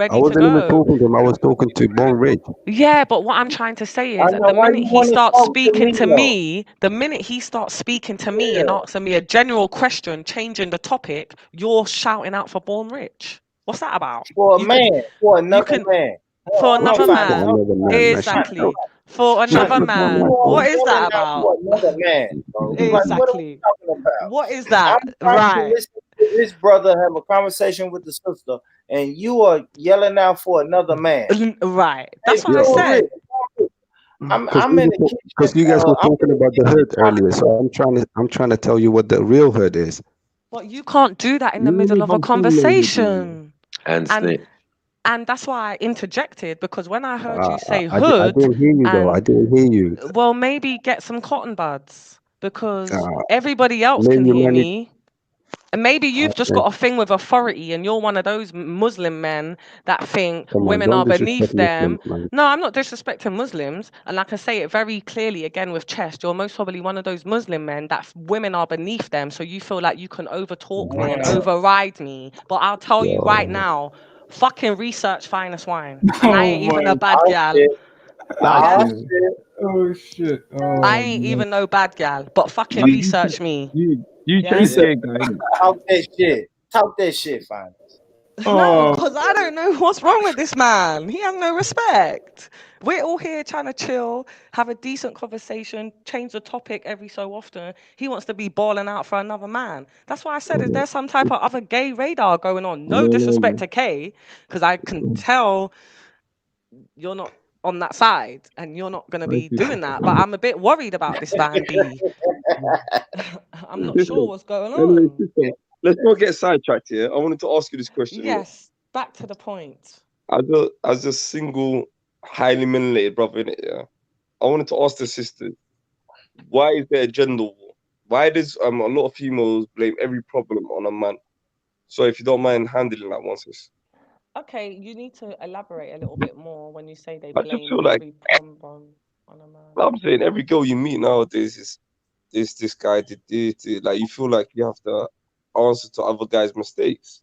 I ready to wasn't even go. talking to him. I was talking to Bone Ridge. Yeah, but what I'm trying to say I is, know the why minute you he want to starts talk to speaking me to though. me, the minute he starts speaking to me Yeah. and asking me a general question, changing the topic, you're shouting out for Born Rich. What's that about? For a You can, man, for you another can, man. for I'm another fine. For man. another man, man. Shut Exactly. up. For Shut another your dumb man. ass You are What up. is that yelling out about? for another man, bro. Like, what are we Exactly. talking about? What is I'm that? trying to Right. listen to this brother have a conversation with the sister, and you are yelling out for another man. Right. Hey, That's what Yeah. I Bro Rich, said. I'm in the kitchen. Because you guys were I'm talking in the about the kitchen hood trying to earlier, so I'm trying to tell you what the real hood is. But you can't do that in the You middle live of a on Fulham, man. conversation. And And snitch. and that's why I interjected, because when I heard you say I hood, didn't hear you though. I and didn't hear you. well, maybe get some cotton buds, because Uh, everybody else maybe can you hear might need. me. And maybe you've just Okay. got a thing with authority, and you're one of those Muslim men that think Come on, women don't are beneath disrespect them. Muslims, man. No, I'm not disrespecting Muslims, and I can say it very clearly again with chest. You're most probably one of those Muslim men that women are beneath them, so you feel like you can overtalk me and What? override me. But I'll tell you right Yo, now, fucking research finest wine, and I Oh ain't even my. a bad Oh gal. shit. That's Yeah, Oh it. shit. Oh shit. I Oh ain't man. even no bad gal. But fucking research me. You Yeah. chose Research. gay guy, innit? Talk that shit. Talk that shit, fine. No, Oh, because I don't know what's wrong with this man. He has no respect. We're all here trying to chill, have a decent conversation, change the topic every so often. He wants to be balling out for another man. That's why I said, is there some type of other gay radar going on? No disrespect to Kay, because I can tell you're not on that side and you're not going to be doing that. But I'm a bit worried about this Van B. I'm not sure what's going Anyway, on. sister, let's not get sidetracked here. I wanted to ask you this question. Innit? Yes, back to the point. As a single, highly melanated brother, innit, yeah. I wanted to ask the sisters, why is there a gender war? Why does a lot of females blame every problem on a man? So if you don't mind handling that one, sis. Okay, you need to elaborate a little bit more when you say they I just blame feel like every problem on a man. I'm saying every girl you meet nowadays is this guy did this, like you feel like you have to answer to other guys' mistakes.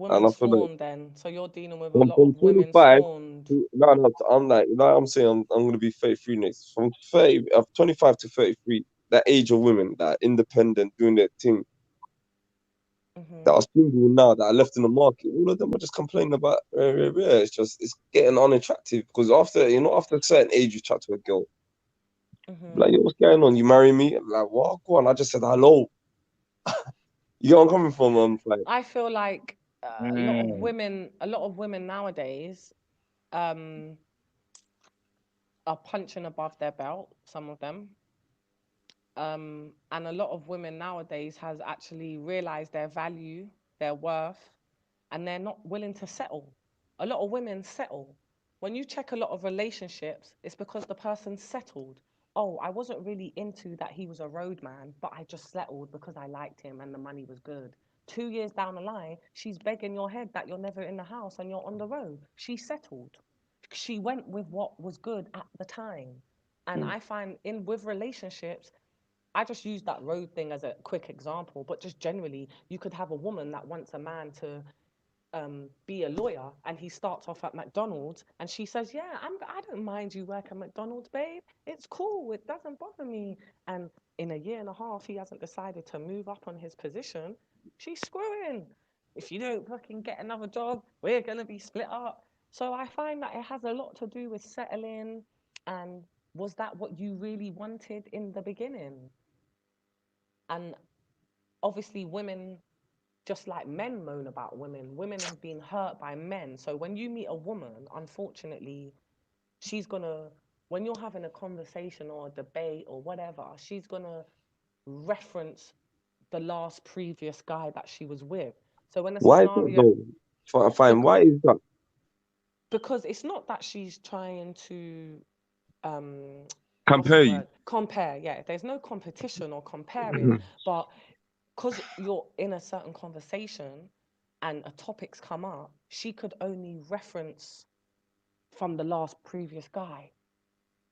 And Women I feel like scorned then. So you're dealing with a lot from of women 25 scorned. to no, I'm like, I'm saying I'm gonna be 33 next. From 25 to 33, that age of women that are independent, doing their thing, that are single now, that are left in the market, all of them are just complaining about it's getting unattractive because after after a certain age you chat to a girl, like, yo, what's going on? You marry me? I'm like, what? Go on. I just said hello. You know where I'm coming from? Like, I feel like a lot of women nowadays are punching above their belt, some of them. And a lot of women nowadays has actually realized their value, their worth, and they're not willing to settle. A lot of women settle. When you check a lot of relationships, it's because the person settled. Oh, I wasn't really into that he was a roadman, but I just settled because I liked him and the money was good. 2 years down the line, she's begging your head that you're never in the house and you're on the road. She settled. She went with what was good at the time. And I find with relationships, I just use that road thing as a quick example, but just generally, you could have a woman that wants a man to be a lawyer, and he starts off at McDonald's, and she says, "Yeah, I don't mind you work at McDonald's, babe. It's cool. It doesn't bother me." And in a year and a half, he hasn't decided to move up on his position. She's screwing. If you don't fucking get another job, we're gonna be split up. So I find that it has a lot to do with settling, and was that what you really wanted in the beginning? And obviously, women, just like men moan about women, women have been hurt by men. So when you meet a woman, unfortunately, she's gonna, when you're having a conversation or a debate or whatever, she's gonna reference the last previous guy that she was with. So when a why is that scenario, though? Fine. Why is that? because it's not that she's trying to um what's the Compare you. word, compare. Yeah, there's no competition or comparing, but because you're in a certain conversation and a topic's come up, she could only reference from the last previous guy.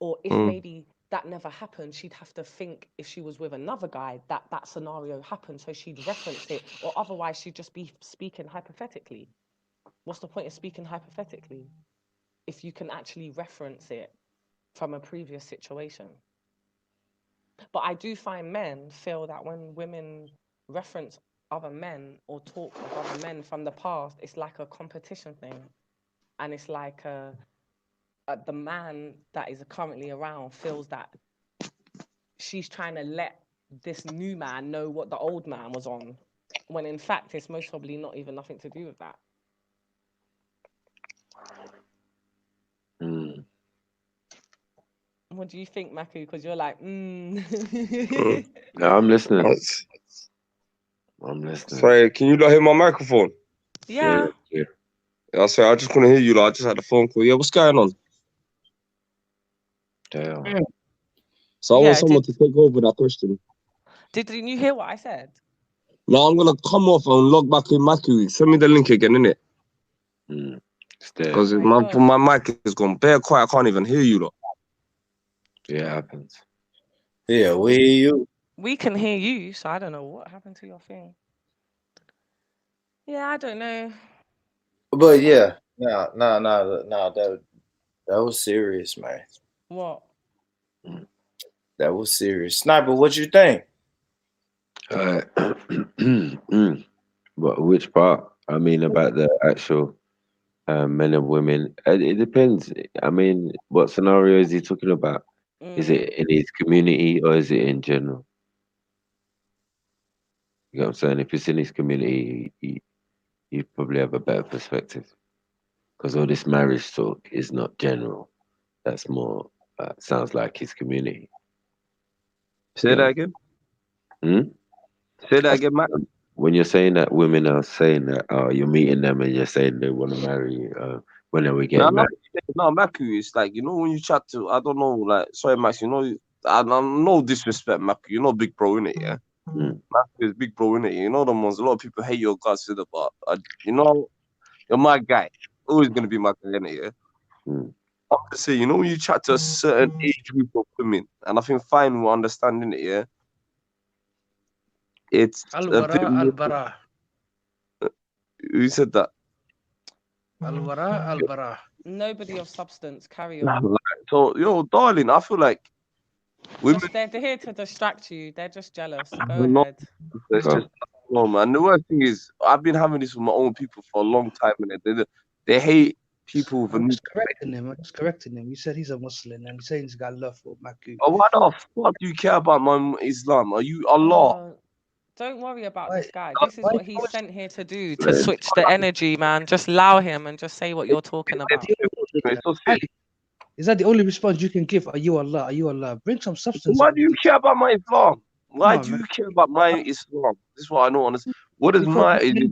Or if maybe that never happened, she'd have to think if she was with another guy that scenario happened, so she'd reference it, or otherwise she'd just be speaking hypothetically. What's the point of speaking hypothetically if you can actually reference it from a previous situation? But I do find men feel that when women reference other men or talk of other men from the past, it's like a competition thing, and it's like the man that is currently around feels that she's trying to let this new man know what the old man was on, when in fact it's most probably not even nothing to do with that. What do you think, Maku? Because you're like, No, I'm listening. I'm listening. Sorry, can you not hear my microphone? Yeah. Yeah, sorry, I just couldn't hear you. Like, I just had a phone call. Yeah, what's going on? Damn. So I want someone to take over that question. Didn't you hear what I said? No, I'm gonna come off and log back in Maku. Send me the link again, innit? Because my mic is gone bare quiet. I can't even hear you, though. Yeah, it happens. Yeah, we hear you. We can hear you, so I don't know what happened to your thing. Yeah, I don't know. But yeah, no, that was serious, man. What? That was serious. Sniper, what you think? But which part? I mean, about the actual men and women. It depends. I mean, what scenario is he talking about? Is it in his community or is it in general? You know what I'm saying? If it's in his community, you probably have a better perspective. Because all this marriage talk is not general. That's more, sounds like his community. Say that again? Say that again, Matt. When you're saying that women are saying that, you're meeting them and you're saying they want to marry you, when are we getting married? No, Maku, it's like, you know, when you chat to, I don't know, like, sorry, Max, you know, I'm no disrespect, Maku, you're not big bro, innit, yeah? Maku is big bro, innit? You know them ones, a lot of people hate your guts, but, you know, you're my guy. Always going to be my guy, innit, yeah? I'm just saying, you know, when you chat to a certain age group of women, and I think fine we're understanding it, yeah? It's Al-Bara. Who said that? Al-Bara. Nobody of substance. Carry on. So, yo, darling, I feel like women. They're here to distract you. They're just jealous. Go No, ahead. it's just no, man. The worst thing is, I've been having this with my own people for a long time, and they hate people with a new. I'm just correcting him. You said he's a Muslim, and he's saying he's got love for Maku. Oh, why the fuck do you care about my Islam? Are you Allah? Don't worry about this guy. This is what he's sent here to do, to switch the energy, man. Just allow him and just say what you're talking about. Is that the only response you can give? Are you Allah? Are you Allah? Bring some substance. Why do you care about my Islam? Why do you care about my Islam? This is what I don't understand. What is my? Are you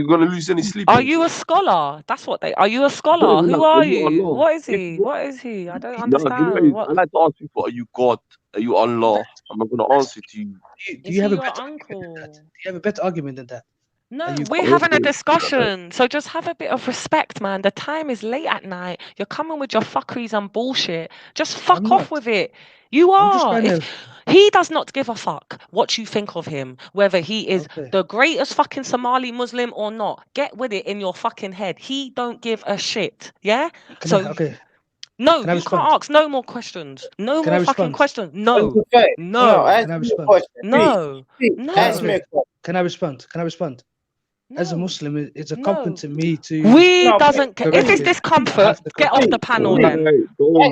gonna lose any sleep? Are you a scholar? That's what they. Are you a scholar? Who are you? What is he? What is he? I don't understand. I like to ask people: are you God? Are you Allah? I'm not gonna answer to you. Do you have a your better uncle? Do you have a better argument than that? No, we're having a discussion. So just have a bit of respect, man. The time is late at night. You're coming with your fuckeries and bullshit. Just fuck off with it. You are. He does not give a fuck what you think of him, whether he is the greatest fucking Somali Muslim or not. Get with it in your fucking head. He don't give a shit. Yeah? No, you can't ask no more questions. No more fucking questions. No. No. Ask me a question. No. Ask me a question. Can I respond? As a Muslim, it's incumbent to me to. If it's discomfort, get off the panel then.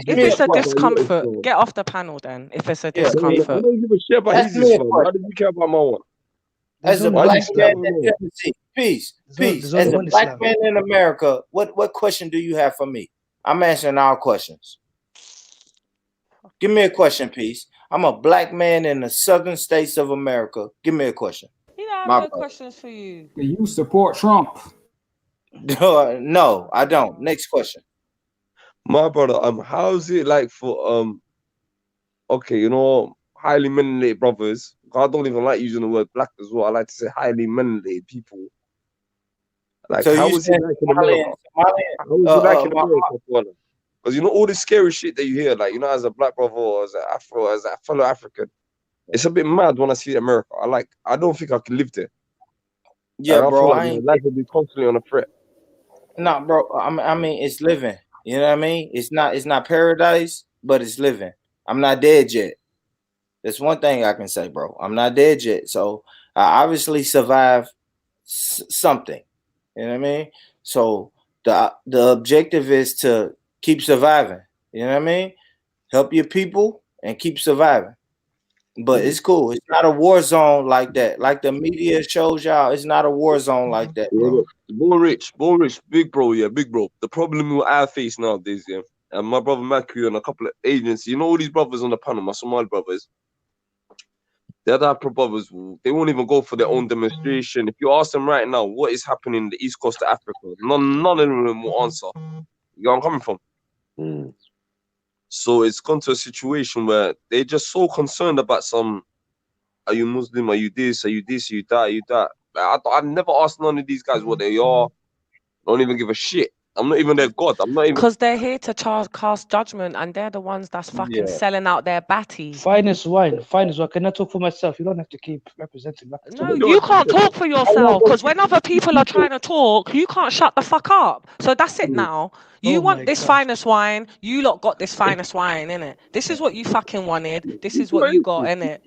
If it's a discomfort, get off the panel then. If it's a discomfort. I don't give a shit about his Islam. Why do you care about my one? As a black man, peace. As a black man in America, what question do you have for me? I'm answering all questions. Give me a question, peace. I'm a black man in the southern states of America. Give me a question. You know, I have no questions for you. Do you support Trump? No, I don't. Next question. My brother, how's it like for okay, you know, highly melanated brothers? I don't even like using the word black as well. I like to say highly melanated people. Like, So how you was it like in America? How was it like in America? Because you know all this scary shit that you hear, like, you know, as a black brother or as a fellow African, it's a bit mad when I see America. I don't think I can live there. Yeah, And I bro. feel like I my ain't. life will be constantly on a threat. Nah, bro. I mean, it's living. You know what I mean? It's not paradise, but it's living. I'm not dead yet. That's one thing I can say, bro. I'm not dead yet. So I obviously survived something. You know what I mean? So the objective is to keep surviving. You know what I mean? Help your people and keep surviving. But it's cool. It's not a war zone like that. Like the media shows y'all, it's not a war zone like that, Yeah, bro. look, born rich, big bro, yeah, big bro. The problem what I face nowadays, yeah, and my brother Maku and a couple of agents, you know, all these brothers on the panel, my Somali brothers, they're the type of brothers, they won't even go for their own demonstration. If you ask them right now, what is happening in the east coast of Africa, none of them will answer. You know where I'm coming from? So it's gone to a situation where they're just so concerned about are you Muslim, are you this, are you this, are you that, are you that. I never asked none of these guys what they are. Don't even give a shit. I'm not even their god. I'm not even. Because they're here to cast judgment, and they're the ones that's fucking selling out their batty. Finest wine. Can I talk for myself? You don't have to keep representing that. No, you can't talk for yourself, because when other people are trying to talk, you can't shut the fuck up. So that's it now. You want this finest wine, you lot got this finest wine, innit? This is what you fucking wanted. This is what you got, innit?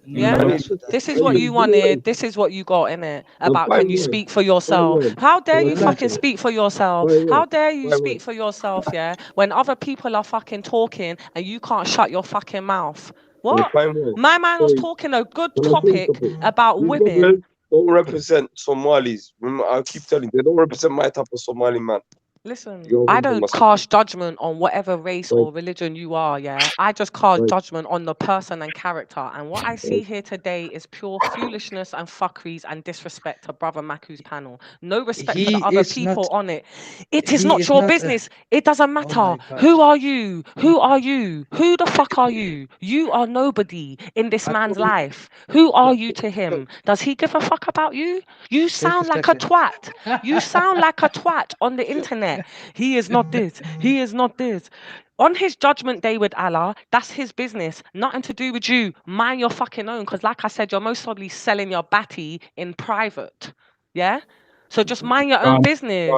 Yeah, this is what you wanted. This is what you got in it. About can you speak for yourself? How dare you fucking speak for yourself? How dare you speak for yourself? Yeah, when other people are fucking talking and you can't shut your fucking mouth. What? My man was talking a good topic about women. Don't represent Somalis. Remember, I keep telling you, they don't represent my type of Somali man. Listen, I don't cast judgment on whatever race or religion you are, yeah? I just cast judgment on the person and character. And what I see here today is pure foolishness and fuckeries and disrespect to Brother Maku's panel. No respect for the other people on it. It is not your business. It doesn't matter. Who are you? Who are you? Who the fuck are you? You are nobody in this man's life. Who are you to him? Does he give a fuck about you? You sound like a twat. You sound like a twat on the internet. He is not this. He is not this. On his judgment day with Allah, that's his business. Nothing to do with you. Mind your fucking own. Because like I said, you're most probably selling your batty in private. Yeah? So just mind your own business.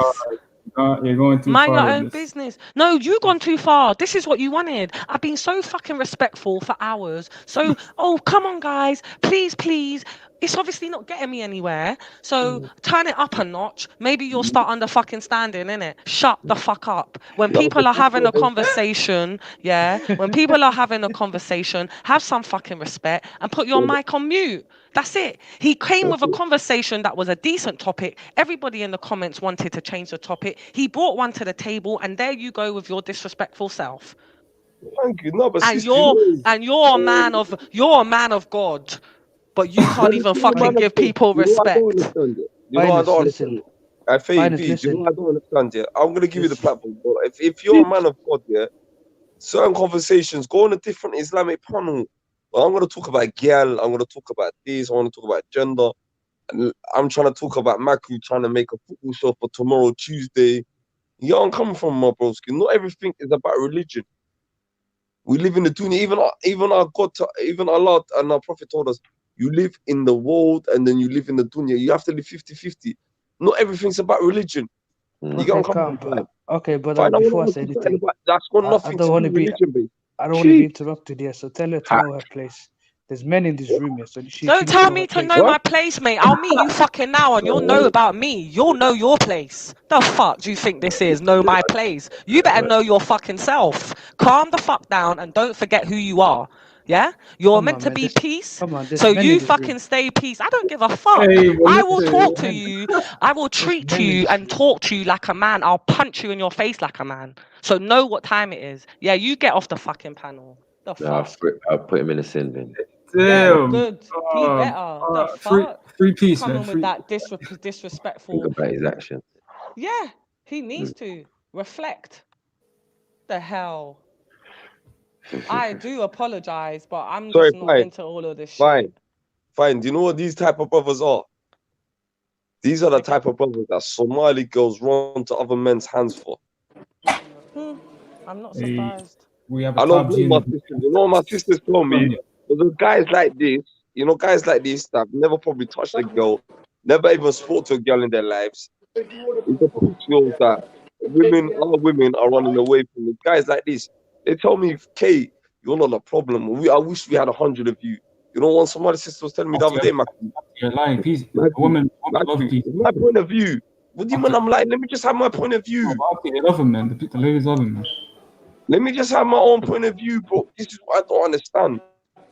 You're going too Mind far your with own this. business. No, you gone too far. This is what you wanted. I've been so fucking respectful for hours. So, oh, come on, guys. Please, please. It's obviously not getting me anywhere. So turn it up a notch. Maybe you'll start under fucking standing, innit? Shut the fuck up. When people are having a conversation, yeah, when people are having a conversation, have some fucking respect and put your mic on mute. That's it. He came with a conversation that was a decent topic. Everybody in the comments wanted to change the topic. He brought one to the table, and there you go with your disrespectful self. Thank you. No, but and you're a man of God, but you can't even fucking give people respect. You know I don't understand. I think you know I don't understand. Yeah, I'm gonna give you the platform. But if you're a man of God, yeah, certain conversations go on a different Islamic panel. Well, I'm gonna talk about girl. I'm gonna talk about this. I want to talk about gender. And I'm trying to talk about Maku trying to make a football show for tomorrow, Tuesday. You know, I'm coming from, my broski. Not everything is about religion. We live in the dunya. Even our God, even Allah and our Prophet told us, you live in the world and then you live in the dunya. You have to live 50-50. Not everything's about religion. You Okay, calm. Okay, but before I say anything, that's got I nothing don't to want do to with be. religion, babe. I don't want to be interrupted here, so tell her to know her place. There's men in this room here, so she Don't needs tell to know me her to place. know my place, mate. I'll meet you fucking now and you'll know about me. You'll know your place. The fuck do you think this is? Know my place. You better know your fucking self. Calm the fuck down and don't forget who you are. Yeah? You're meant to be peace. So you fucking stay peace. I don't give a fuck. I will talk to you. I will treat you and talk to you like a man. I'll punch you in your face like a man. So know what time it is. Yeah, you get off the fucking panel. The fuck? I'll put him in a sin bin. Yeah, good. He better. The fuck? Free peace, Coming man. with that disrespectful. Think about his actions. Yeah, he needs to reflect. The hell. I do apologize, but I'm Sorry, just not into all of this shit. Fine. Do you know what these type of brothers are? These are the type of brothers that Somali girls run to other men's hands for. I'm not Hey, surprised. we have I a don't top blame my gene. sisters. You know what my sisters told me? But the guys like this, you know, guys like this that have never probably touched a girl, never even spoke to a girl in their lives. It's a picture that women are running away from it. Guys like this, they tell me, Kay, you're not a problem. I wish we had 100 of you. You know what somebody sister was telling me the other day, Matthew? You're lying. Peace. A Matthew, woman love Matthew, peace. it's my point of view. What do you mean I'm lying? Let me just have my point of view. Okay, they love him, man. The ladies love him, man. Let me just have my own point of view, bro. This is what I don't understand.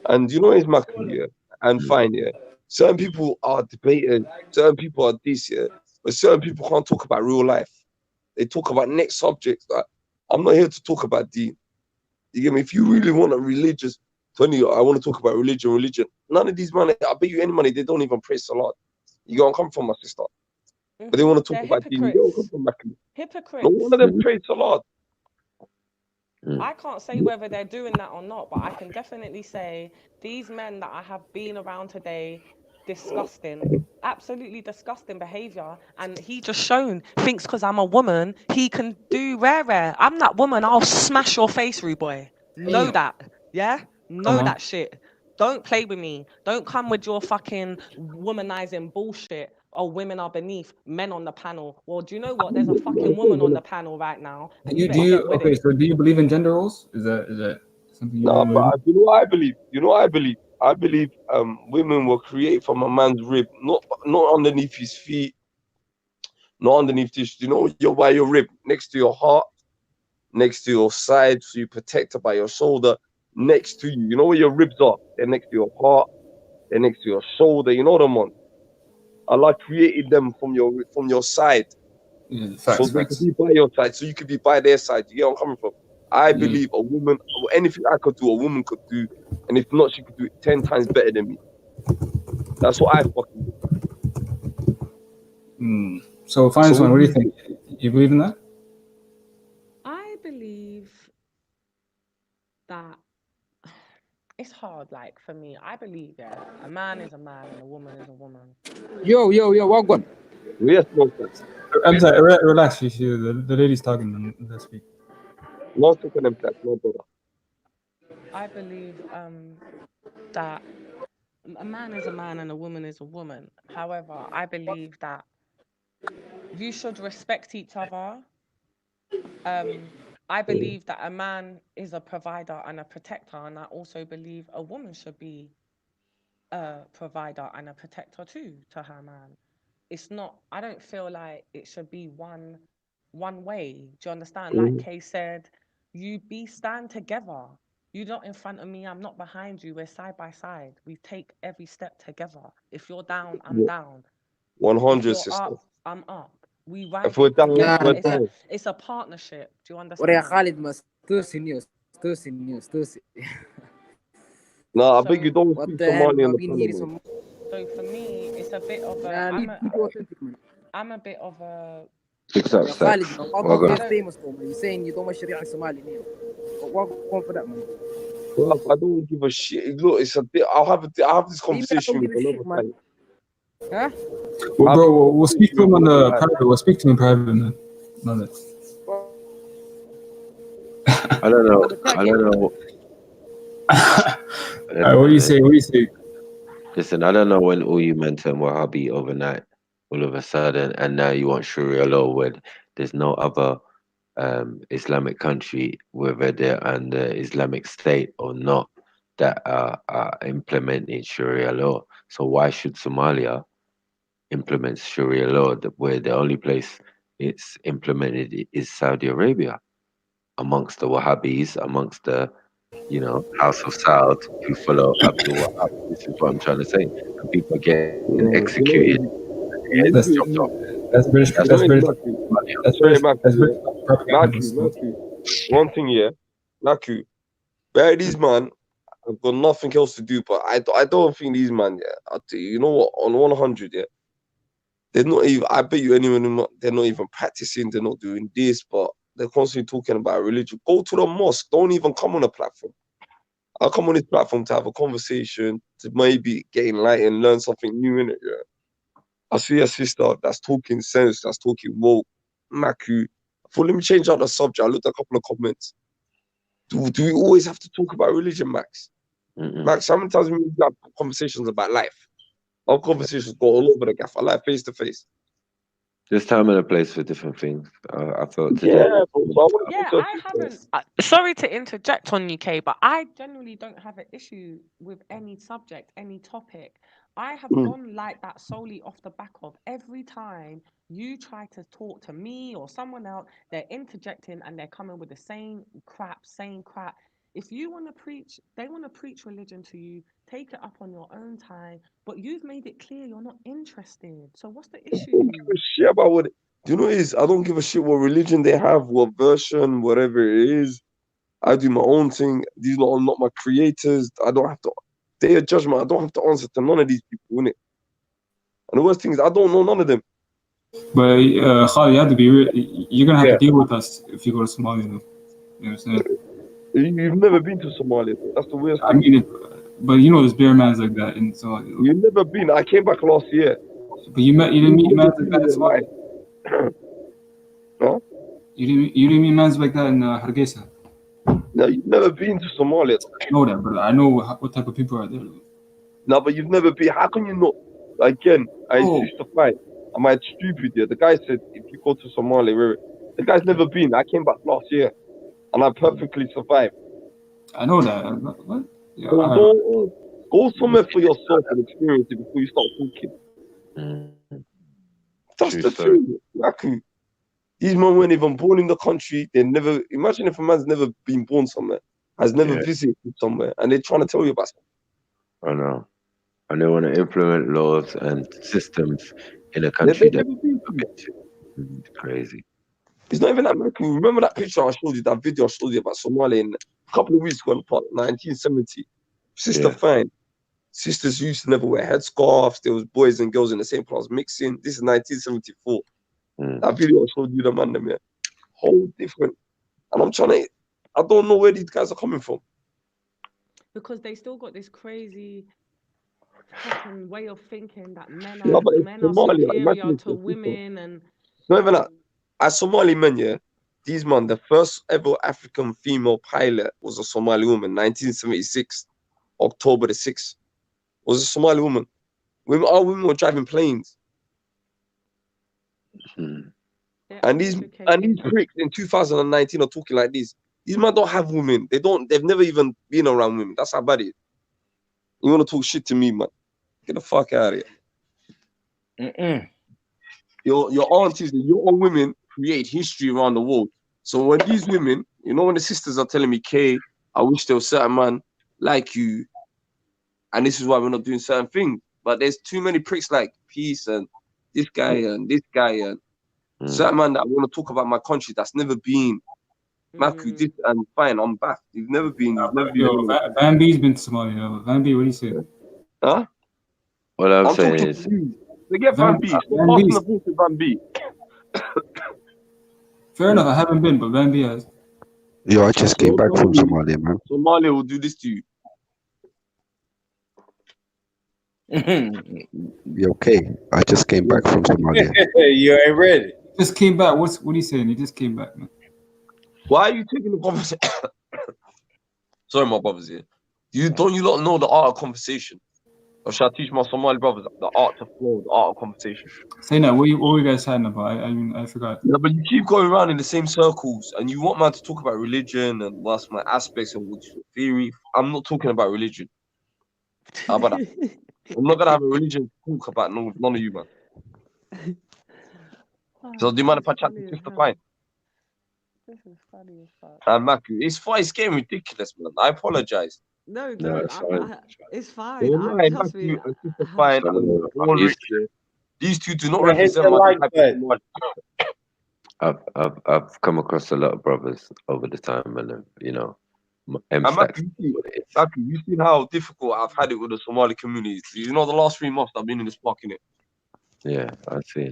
And you know, it's Matthew, yeah, and fine, yeah. Certain people are debaters, certain people are this, yeah, but certain people can't talk about real life. They talk about next subjects. Like, I'm not here to talk about deen. You get me? If you really want a religious, Tony, I want to talk about religion. None of these money, I bet you any money, they don't even pray Salat. You go and come from my sister. But they want to talk They're about deen. You don't come from Matthew. Hypocrites. No one of them prays Salat. I can't say whether they're doing that or not, but I can definitely say these men that I have been around today, disgusting, absolutely disgusting behavior. And he just thinks because I'm a woman, he can do rare. I'm that woman, I'll smash your face, rude boy. Know that, yeah? Know that shit. Don't play with me. Don't come with your fucking womanizing bullshit. Oh, women are beneath men on the panel. Well, do you know what? There's a fucking woman on the panel right now. And you better get with it. So do you believe in gender roles? Is that something you No, believe but you know what I believe? You know what I believe? I believe women were created from a man's rib, not underneath his feet, not underneath this. You know, you're by your rib, next to your heart, next to your side, so you're protected by your shoulder, next to you. You know where your ribs are? They're next to your heart, they're next to your shoulder. You know them, man. Allah created them from your side. So they could be by your side, so you could be by their side. You get where I'm coming from? I believe a woman, anything I could do, a woman could do, and if not, she could do it 10 times better than me. That's what I fucking do. So, finance one, what do you think? You believe in that? I believe that it's hard, like for me. I believe, yeah, a man is a man and a woman is a woman. Yo, what one? Yes, no sense. I'm sorry, relax. The lady's talking. Let's speak. No second impact, no brother. I believe that a man is a man and a woman is a woman. However, I believe that you should respect each other. I believe that a man is a provider and a protector, and I also believe a woman should be a provider and a protector too to her man. It's not, I don't feel like it should be one way. Do you understand? Like Kay said, stand together. You're not in front of me, I'm not behind you. We're side by side. We take every step together. If you're down, I'm down. 100, if sister. you're up, I'm up. We ride If we're down, together. we're down. It's a partnership. Do you ورا يا understand? خالد ما ستوسي نيوز توسي No, I beg you don't What speak the hell Somali on ما the بين panel, هيري man. So for me, it's a bit of a. I'm a bit of a. Accept يا خالد sex. ما Well very done. famous though man. You saying you don't want Sharia Somali name. What go for that man? Well, I don't give a shit. Look, it's a bit. I'll have this conversation with another time. Huh? Well, bro, we'll speak to him on the private. We'll speak to him in private, man. Love it. I don't know. What do you say? Listen, I don't know when all you men turn Wahhabi overnight, all of a sudden, and now you want Sharia law when there's no other Islamic country, whether they're under Islamic State or not, that are implementing Sharia law. So why should Somalia implement Sharia law where the only place it's implemented is Saudi Arabia, amongst the Wahhabis, amongst the House of Saud who follow Abdul Wahhab? This is what I'm trying to say. And people are getting executed. That's British. Matthew. One thing, yeah, Matthew. Bear these man, I've got nothing else to do, but I don't think these man, yeah. I'll tell you, you know what? On 100, yeah, they're not even. I bet you anyone, they're not even practicing. They're not doing this, but they're constantly talking about religion. Go to the mosque. Don't even come on a platform. I'll come on this platform to have a conversation, to maybe get enlightened, learn something new in it. Yeah. I see a sister that's talking sense, that's talking woke, Maku. I thought, let me change out the subject. I looked at a couple of comments. Do we always have to talk about religion, Max? Mm-mm. Max, how many times we have conversations about life? Our conversations go all over the gaff. I like face to face. There's time and a place for different things. I felt today. Yeah, bro. So I want to Yeah, go to I a haven't. place. Sorry to interject on UK, but I generally don't have an issue with any subject, any topic. I have gone like that solely off the back of every time you try to talk to me or someone else, they're interjecting and they're coming with the same crap, same crap. If you want to preach, they want to preach religion to you, take it up on your own time, but you've made it clear you're not interested. So what's the I don't issue? give a shit about what. Do you know what it is? I don't give a shit what religion they have, what version, whatever it is. I do my own thing. These are not my creators. I don't have to. They are judgment. I don't have to answer to none of these people, innit? And the worst thing is, I don't know none of them. But Khalid, you have to be real. You're gonna have to deal with us if you go to Somalia, though. You know what I'm saying? You've never been to Somalia. That's the worst thing. I mean, but you know, there's bear mans like that in Somalia. You've never been. I came back last year. But you didn't meet mans like that in Somalia. Huh? You didn't meet mans like that in Hargeisa. No, you've never been to Somalia. I know that, but I know what type of people are there. No, but you've never been. How can you not? Again, I used to fight. Am I stupid here? The guy said, if you go to Somalia, the guy's never been. I came back last year, and I perfectly survived. I know that. What? Yeah, So go somewhere for yourself and experience it before you start talking. That's the truth. Exactly. These men weren't even born in the country. They never. Imagine if a man's never been born somewhere, has never visited somewhere, and they're trying to tell you about something. I know. And they want to implement laws and systems in a country that it's crazy. It's not even American. Remember that picture I showed you, that video I showed you about Somalia in a couple of weeks ago in the park, 1970. Sister fine. Sisters used to never wear headscarves. There was boys and girls in the same class mixing. This is 1974. That video I showed you, the man, them, yeah. Whole different. And I'm trying to, I don't know where these guys are coming from. Because they still got this crazy fucking way of thinking that men Yeah, are but it's Somalia, like, imagine superior it's to the system. women and It's not even that. As Somali men, yeah, these men, the first ever African female pilot was a Somali woman, 1976, October the 6th. Was a Somali woman. All women were driving planes. And these pricks in 2019 are talking like this. These men don't have women. They've never even been around women. That's how bad it is. You want to talk shit to me, man? Get the fuck out of here. Your aunties and your own women create history around the world. So when these women, you know, when the sisters are telling me, Kay, I wish there was a certain man like you, and this is why we're not doing certain things. But there's too many pricks like Peace and this guy and certain man that want to talk about my country that's never been. Maku, this and fine, I'm back. You've never been. Yo, Van B's been to Somalia. Van B, what do you say? Huh? What I'm saying is, forget Van B. Stop passing the ball to Van B. Fair enough, I haven't been, but Van B has. Yo, I just came back from Somalia, man. Somalia will do this to you. You okay? I just came back from Somalia. You ain't ready. Just came back. What are you saying? He just came back, man. Why are you taking the conversation? Sorry, my brothers here. Don't you lot know the art of conversation? Or should I teach my Somali brothers the art to flow, the art of conversation? Say that. What were you guys chatting about? I forgot. Yeah, but you keep going around in the same circles, and you want man to talk about religion and what's my aspects and what's your theory. I'm not talking about religion. How about that? I'm not gonna have a religion talk about none of you, man. So do you mind if I chat to Sister Fine? This is funny as fuck. And Maku, it's getting ridiculous, man. I apologize. No, No, don't. it's fine. It's fine. Don't lie, Trust me. Maku and Sister Fine and all used rich. These two do not Hit represent the my like type of button. I've come across a lot of brothers over the time, and you know, And Maku, you seen how difficult I've had it with the Somali community. You know, the last 3 months I've been in this park, innit? Yeah, I see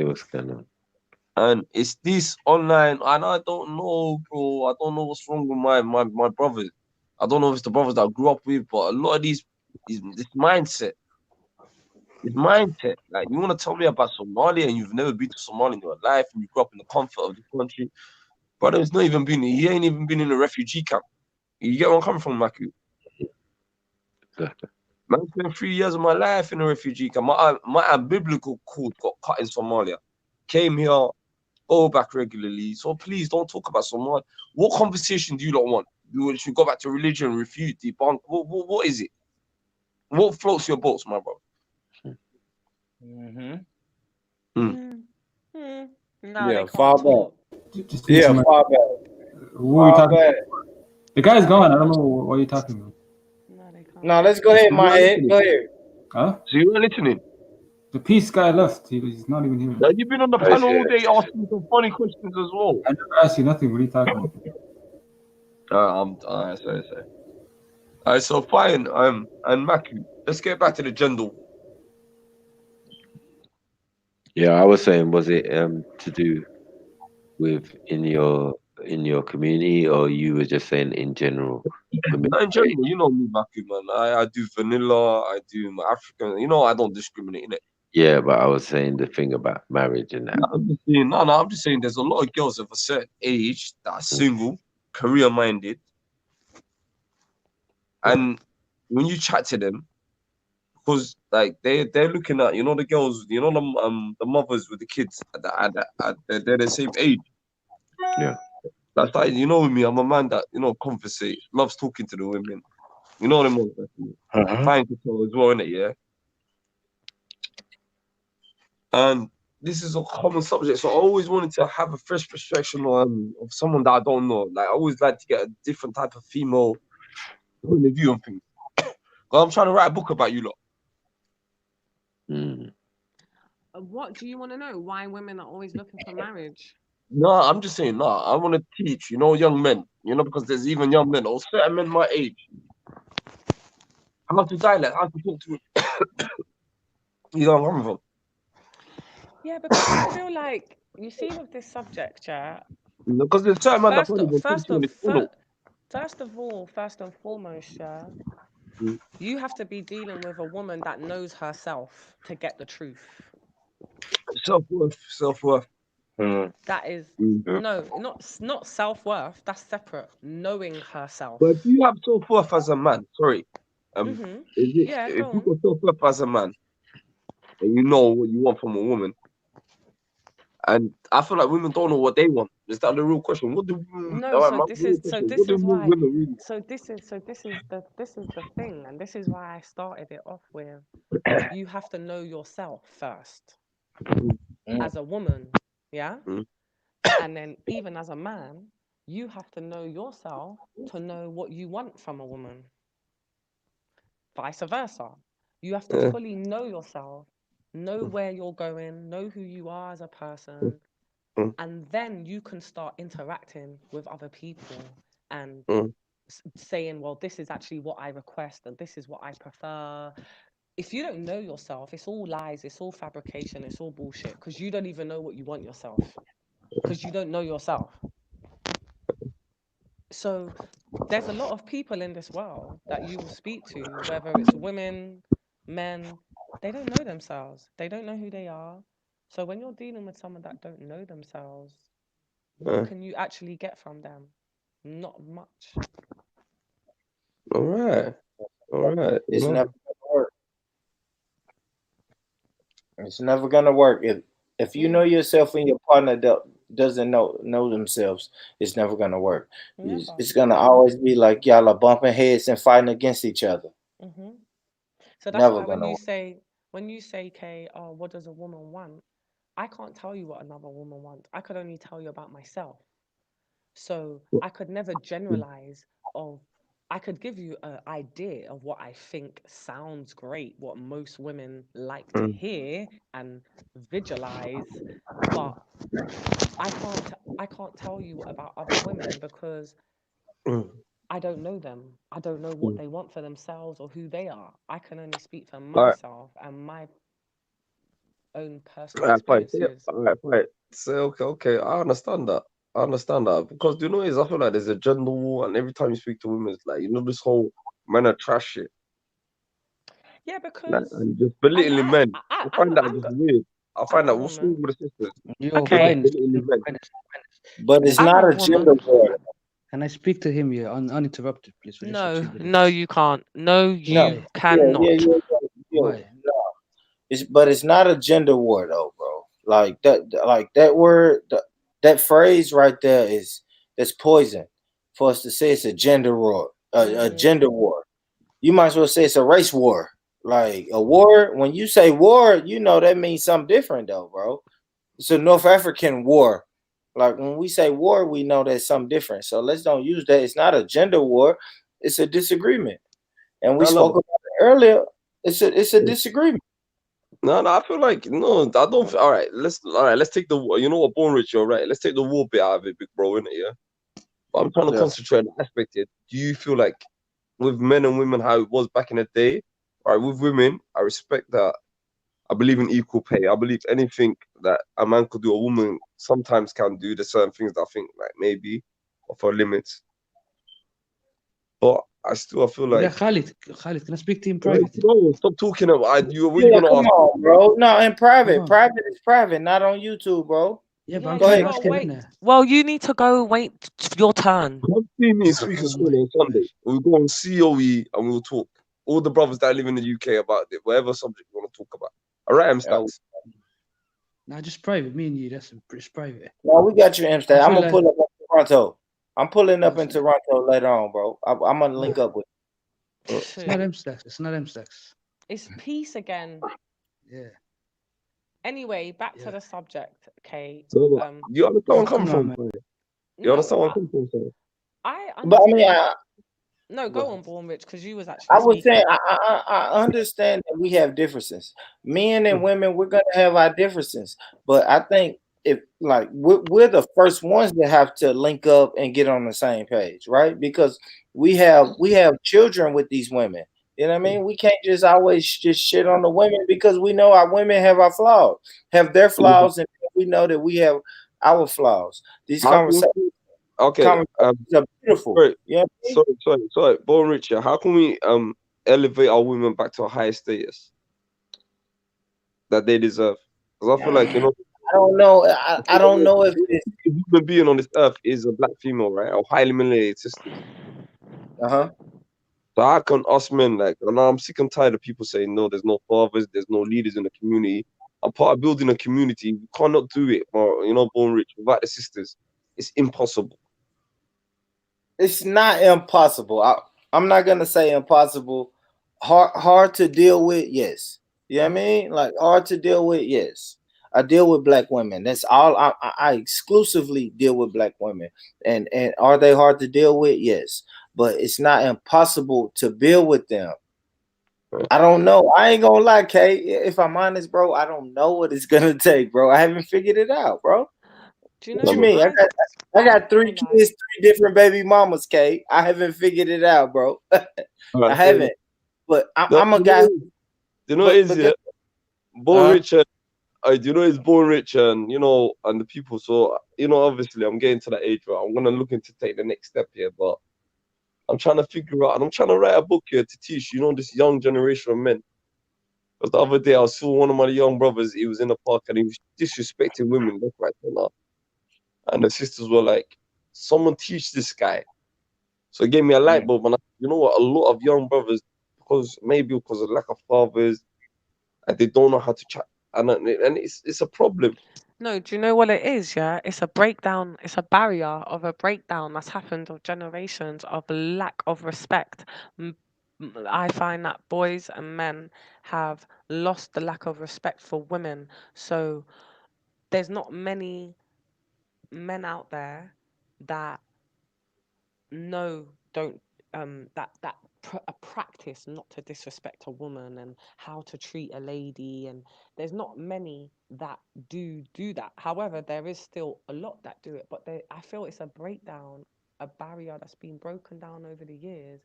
what's going on. And it's this online, and I don't know, bro. I don't know what's wrong with my brothers. I don't know if it's the brothers that I grew up with, but a lot of this mindset. This mindset. Like, you want to tell me about Somalia and you've never been to Somalia in your life and you grew up in the comfort of this country. Brother, he ain't even been in a refugee camp. You get where I'm coming from, Maku? Man, I spent 3 years of my life in a refugee camp. My umbilical cord got cut in Somalia. Came here, go back regularly. So please don't talk about Somalia. What conversation do you lot want? You should go back to religion, refute, debunk. What is it? What floats your boats, my bro? Mm-hmm. No, Yeah, they far can't back. talk. Yeah, far back. Who are you Far talking back. The guy's gone. I don't know what you're talking about. No, let's go ahead, my head. Go ahead. Huh? So you were listening? The peace guy left. He's not even here. Now, you've been on the panel all day asking some funny questions as well. I never asked you nothing. What are you talking about? Sorry. Alright, so fine. And Maku, let's get back to the gender. Yeah, I was saying, was it to do with in your community, or you were just saying in general? No, in general, you know me, Maku, man. I do vanilla. I do my African. You know, I don't discriminate in it. Yeah, but I was saying the thing about marriage and that. I'm just saying there's a lot of girls of a certain age that are single, career minded, and when you chat to them, because like they're looking at, you know, the girls, you know, the mothers with the kids they're the same age. Yeah. That's like, you know, with me, I'm a man that, you know, conversates, loves talking to the women. You know them all. Fine to tell as well, innit? Yeah. And this is a common subject, so I always wanted to have a fresh perspective of someone that I don't know. Like I always like to get a different type of female point of view on things. I'm trying to write a book about you lot. What do you want to know? Why women are always looking for marriage? No, I'm just saying, I want to teach, you know, young men, you know, because there's even young men or certain men my age. How to dialect, how to talk to you know where I'm coming from. Yeah, because I feel like, you see with this subject, yeah. Because there's certain men that First probably and foremost, yeah, you have to be dealing with a woman that knows herself to get the truth. Self-worth. That is no, not self-worth. That's separate. Knowing herself. But if you have self-worth as a man, sorry, is it, Yeah, if go you on. got self-worth as a man, and you know what you want from a woman, and I feel like women don't know what they want. Is that the real question? What do women? No, so this is why. Really? So this is the thing, and this is why I started it off with. You have to know yourself first, as a woman, yeah, and then even as a man, you have to know yourself to know what you want from a woman. Vice versa, you have to fully know yourself, know where you're going, know who you are as a person. And then you can start interacting with other people and saying, well, this is actually what I request and this is what I prefer. If you don't know yourself, it's all lies, it's all fabrication, it's all bullshit, because you don't even know what you want yourself, because you don't know yourself. So there's a lot of people in this world that you will speak to, whether it's women, men, they don't know themselves. They don't know who they are. So when you're dealing with someone that don't know themselves, what can you actually get from them? Not much. All right. It's never gonna work. It's never gonna work. If you know yourself and your partner doesn't know themselves, it's never gonna work. It's gonna always be like y'all are bumping heads and fighting against each other. So that's why when you say, Kay, oh, what does a woman want? I can't tell you what another woman wants. I could only tell you about myself. So I could never generalize I could give you an idea of what I think sounds great, what most women like to hear and visualize, but I can't tell you about other women because I don't know them. I don't know what they want for themselves or who they are. I can only speak for myself and my own personal experiences. All right, fine. So okay, I understand that. Because you know, is I feel like there's a gender war, and every time you speak to women, it's like, you know, this whole men are trash shit. Yeah, because like, and just belittling men. I find that just weird. I find that what's wrong with the sisters? Okay. But it's not a gender war. Can I speak to him here uninterrupted, please, for just a No, 2 minutes? no, you can't. No, No, you yeah, cannot. Why? no. But it's not a gender war though, bro. Like that word, that phrase right there that's poison for us to say it's a gender war, a gender war. You might as well say it's a race war. Like a war, when you say war, you know that means something different though, bro. It's a North African war. Like when we say war, we know that's something different. So let's don't use that. It's not a gender war, it's a disagreement. And we No, no, spoke about it earlier. It's a disagreement. no, I feel like no, I don't. All right, let's take the you know what, born rich, you're right. Let's take the war bit out of it, big bro, innit? Yeah. But I'm trying to Yeah. concentrate on the aspect here. Do you feel like with men and women how it was back in the day? All right, with women, I respect that. I believe in equal pay. I believe anything that a man could do, a woman sometimes can do. There's certain things that I think like maybe for limits. But I feel Yeah, like Khalid, can I speak to him no, privately? stop talking about you. What are you Yeah, gonna come ask? on, bro. No, in private. on. Private is private, not on YouTube, bro. Yeah, but Yeah, I'm Go trying ahead. to ask him, innit? Well, you need to go wait your turn. Come see me in Speaker School on Sunday. We'll go on COE and we'll talk. All the brothers that live in the UK about it, whatever subject you want to talk about. All right, Stacks. Nah, just private. Me and you, it's private. No, we got you, Amsterdam. I I'm feel gonna like pull up in Toronto. I'm pulling up in Toronto later on, bro. I'm gonna link up with it's not them stacks. It's not them stacks. It's peace again. Yeah. Anyway, back to the subject, okay? So, you understand where I'm Come coming on, from? man. Sorry. You understand where I'm coming from? Sorry. I But I mean, understand. No, go on, Born Rich, because you was actually I was speaking. saying I understand that we have differences. Men and women, we're gonna have our differences. But I think if like we're the first ones that have to link up and get on the same page, right? Because we have children with these women. You know what I mean? We can't just always just shit on the women because we know our women have our flaws, have their flaws, and we know that we have our flaws. These How can we, conversations okay, are beautiful. sorry, You know what I mean? sorry, Born Richard. How can we elevate our women back to a higher status that they deserve? Because I feel like I don't know. I don't know if it's human being on this earth is a black female, right? Or highly melanated sisters. uh-huh. So how can us men, like, and I'm sick and tired of people saying, no, there's no fathers, there's no leaders in the community. I'm part of building a community. We cannot do it, Born Rich, without the sisters. It's impossible. It's not impossible. I'm not gonna say impossible. Hard to deal with, yes. You know what I mean? Like hard to deal with, yes. I deal with black women. That's all. I exclusively deal with black women. And are they hard to deal with? Yes. But it's not impossible to build with them. I don't know. I ain't gonna lie, Kay. If I'm honest, bro, I don't know what it's gonna take, bro. I haven't figured it out, bro. Do you know What you mean? I got 3 kids, 3 different baby mamas, Kay. I haven't figured it out, bro. I haven't. But I'm a guy. You know it is, yeah? Born Rich, do you know it's Born Rich and, and the people. So, obviously I'm getting to that age where I'm going to look into take the next step here, but I'm trying to figure out, and I'm trying to write a book here to teach, this young generation of men. Because the other day I saw one of my young brothers, he was in the park and he was disrespecting women left, right, and up. And the sisters were like, someone teach this guy. So it gave me a light bulb. And you know what? A lot of young brothers, because of lack of fathers, and they don't know how to chat. And it's a problem. No, do you know what it is? Yeah, it's a breakdown. It's a barrier of a breakdown that's happened of generations of lack of respect. I find that boys and men have lost the lack of respect for women. So there's not many men out there that don't a practice not to disrespect a woman and how to treat a lady, and there's not many that do that. However, there is still a lot that do it, but I feel it's a breakdown, a barrier that's been broken down over the years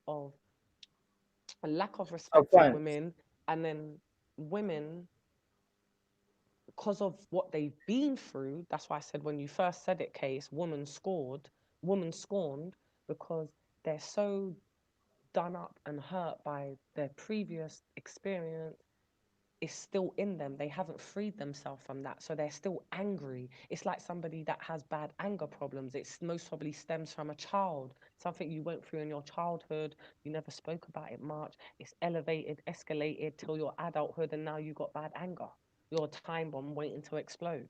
of a lack of respect for women, and then women, because of what they've been through. That's why I said when you first said it, Case, woman scorned, because they're so done up and hurt by their previous experience. is still in them. They haven't freed themselves from that. So they're still angry. It's like somebody that has bad anger problems. It's most probably stems from a child, something you went through in your childhood. You never spoke about it much. It's elevated, escalated till your adulthood, and now you got bad anger. You're a time bomb waiting to explode.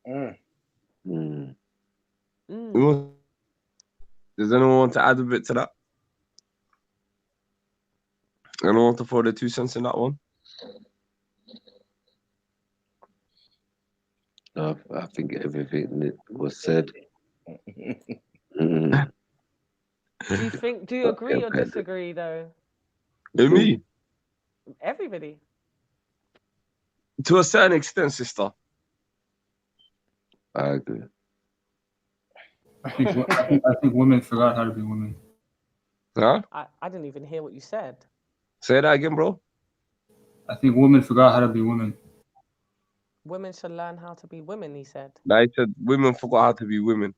Does anyone want to add a bit to that? Anyone want to throw their 2 cents in that one? I think everything that was said. Do you agree or disagree though? Me? Everybody. To a certain extent, sister. I agree. I think women forgot how to be women. Huh? I didn't even hear what you said. Say that again, bro. I think women forgot how to be women. Women should learn how to be women, he said. I said women forgot how to be women.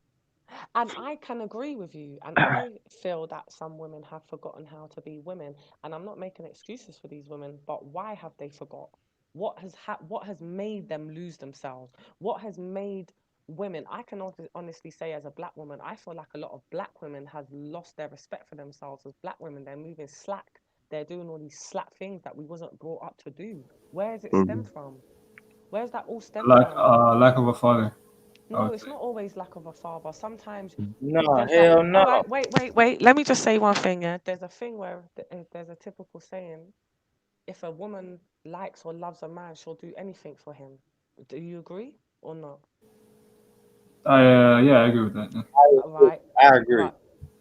And I can agree with you. And I feel that some women have forgotten how to be women. And I'm not making excuses for these women, but why have they forgot? What has made them lose themselves? What has made women? I can honestly say, as a black woman, I feel like a lot of black women have lost their respect for themselves as black women. They're moving slack. They're doing all these slack things that we wasn't brought up to do. Where does it stem from? Where's that all stem from? Lack of a father. No, it's not always lack of a father. Sometimes No, there's hell that. no. All right, wait. Let me just say one thing. Yeah, there's a thing where there's a typical saying: if a woman likes or loves a man, she'll do anything for him. Do you agree or not? Yeah, I agree with that. Yeah. Right. I agree.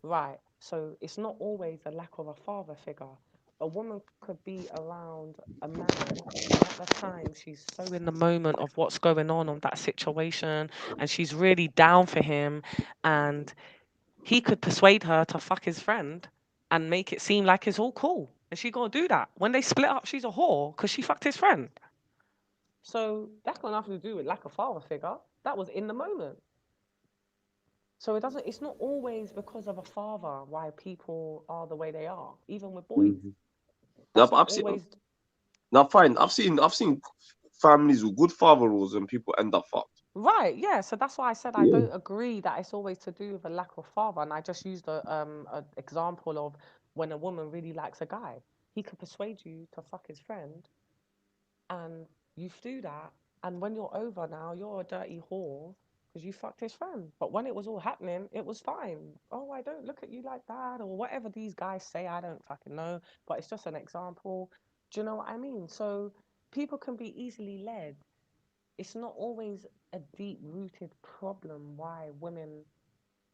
Right. So it's not always a lack of a father figure. A woman could be around a man, and at the time she's so in the moment of what's going on that situation, and she's really down for him, and he could persuade her to fuck his friend and make it seem like it's all cool. And she gonna do that. When they split up, she's a whore because she fucked his friend. So that's got nothing to do with lack of father figure. That was in the moment. So it's not always because of a father why people are the way they are, even with boys. That's not always. Fine. I've seen families with good father roles and people end up fucked. Right, yeah. So that's why I said I don't agree that it's always to do with a lack of father. And I just used a example of when a woman really likes a guy. He could persuade you to fuck his friend, and you do that. And when you're over now, you're a dirty whore because you fucked his friend. But when it was all happening, it was fine. Oh, I don't look at you like that, or whatever these guys say. I don't fucking know. But it's just an example. Do you know what I mean? So people can be easily led. It's not always a deep-rooted problem why women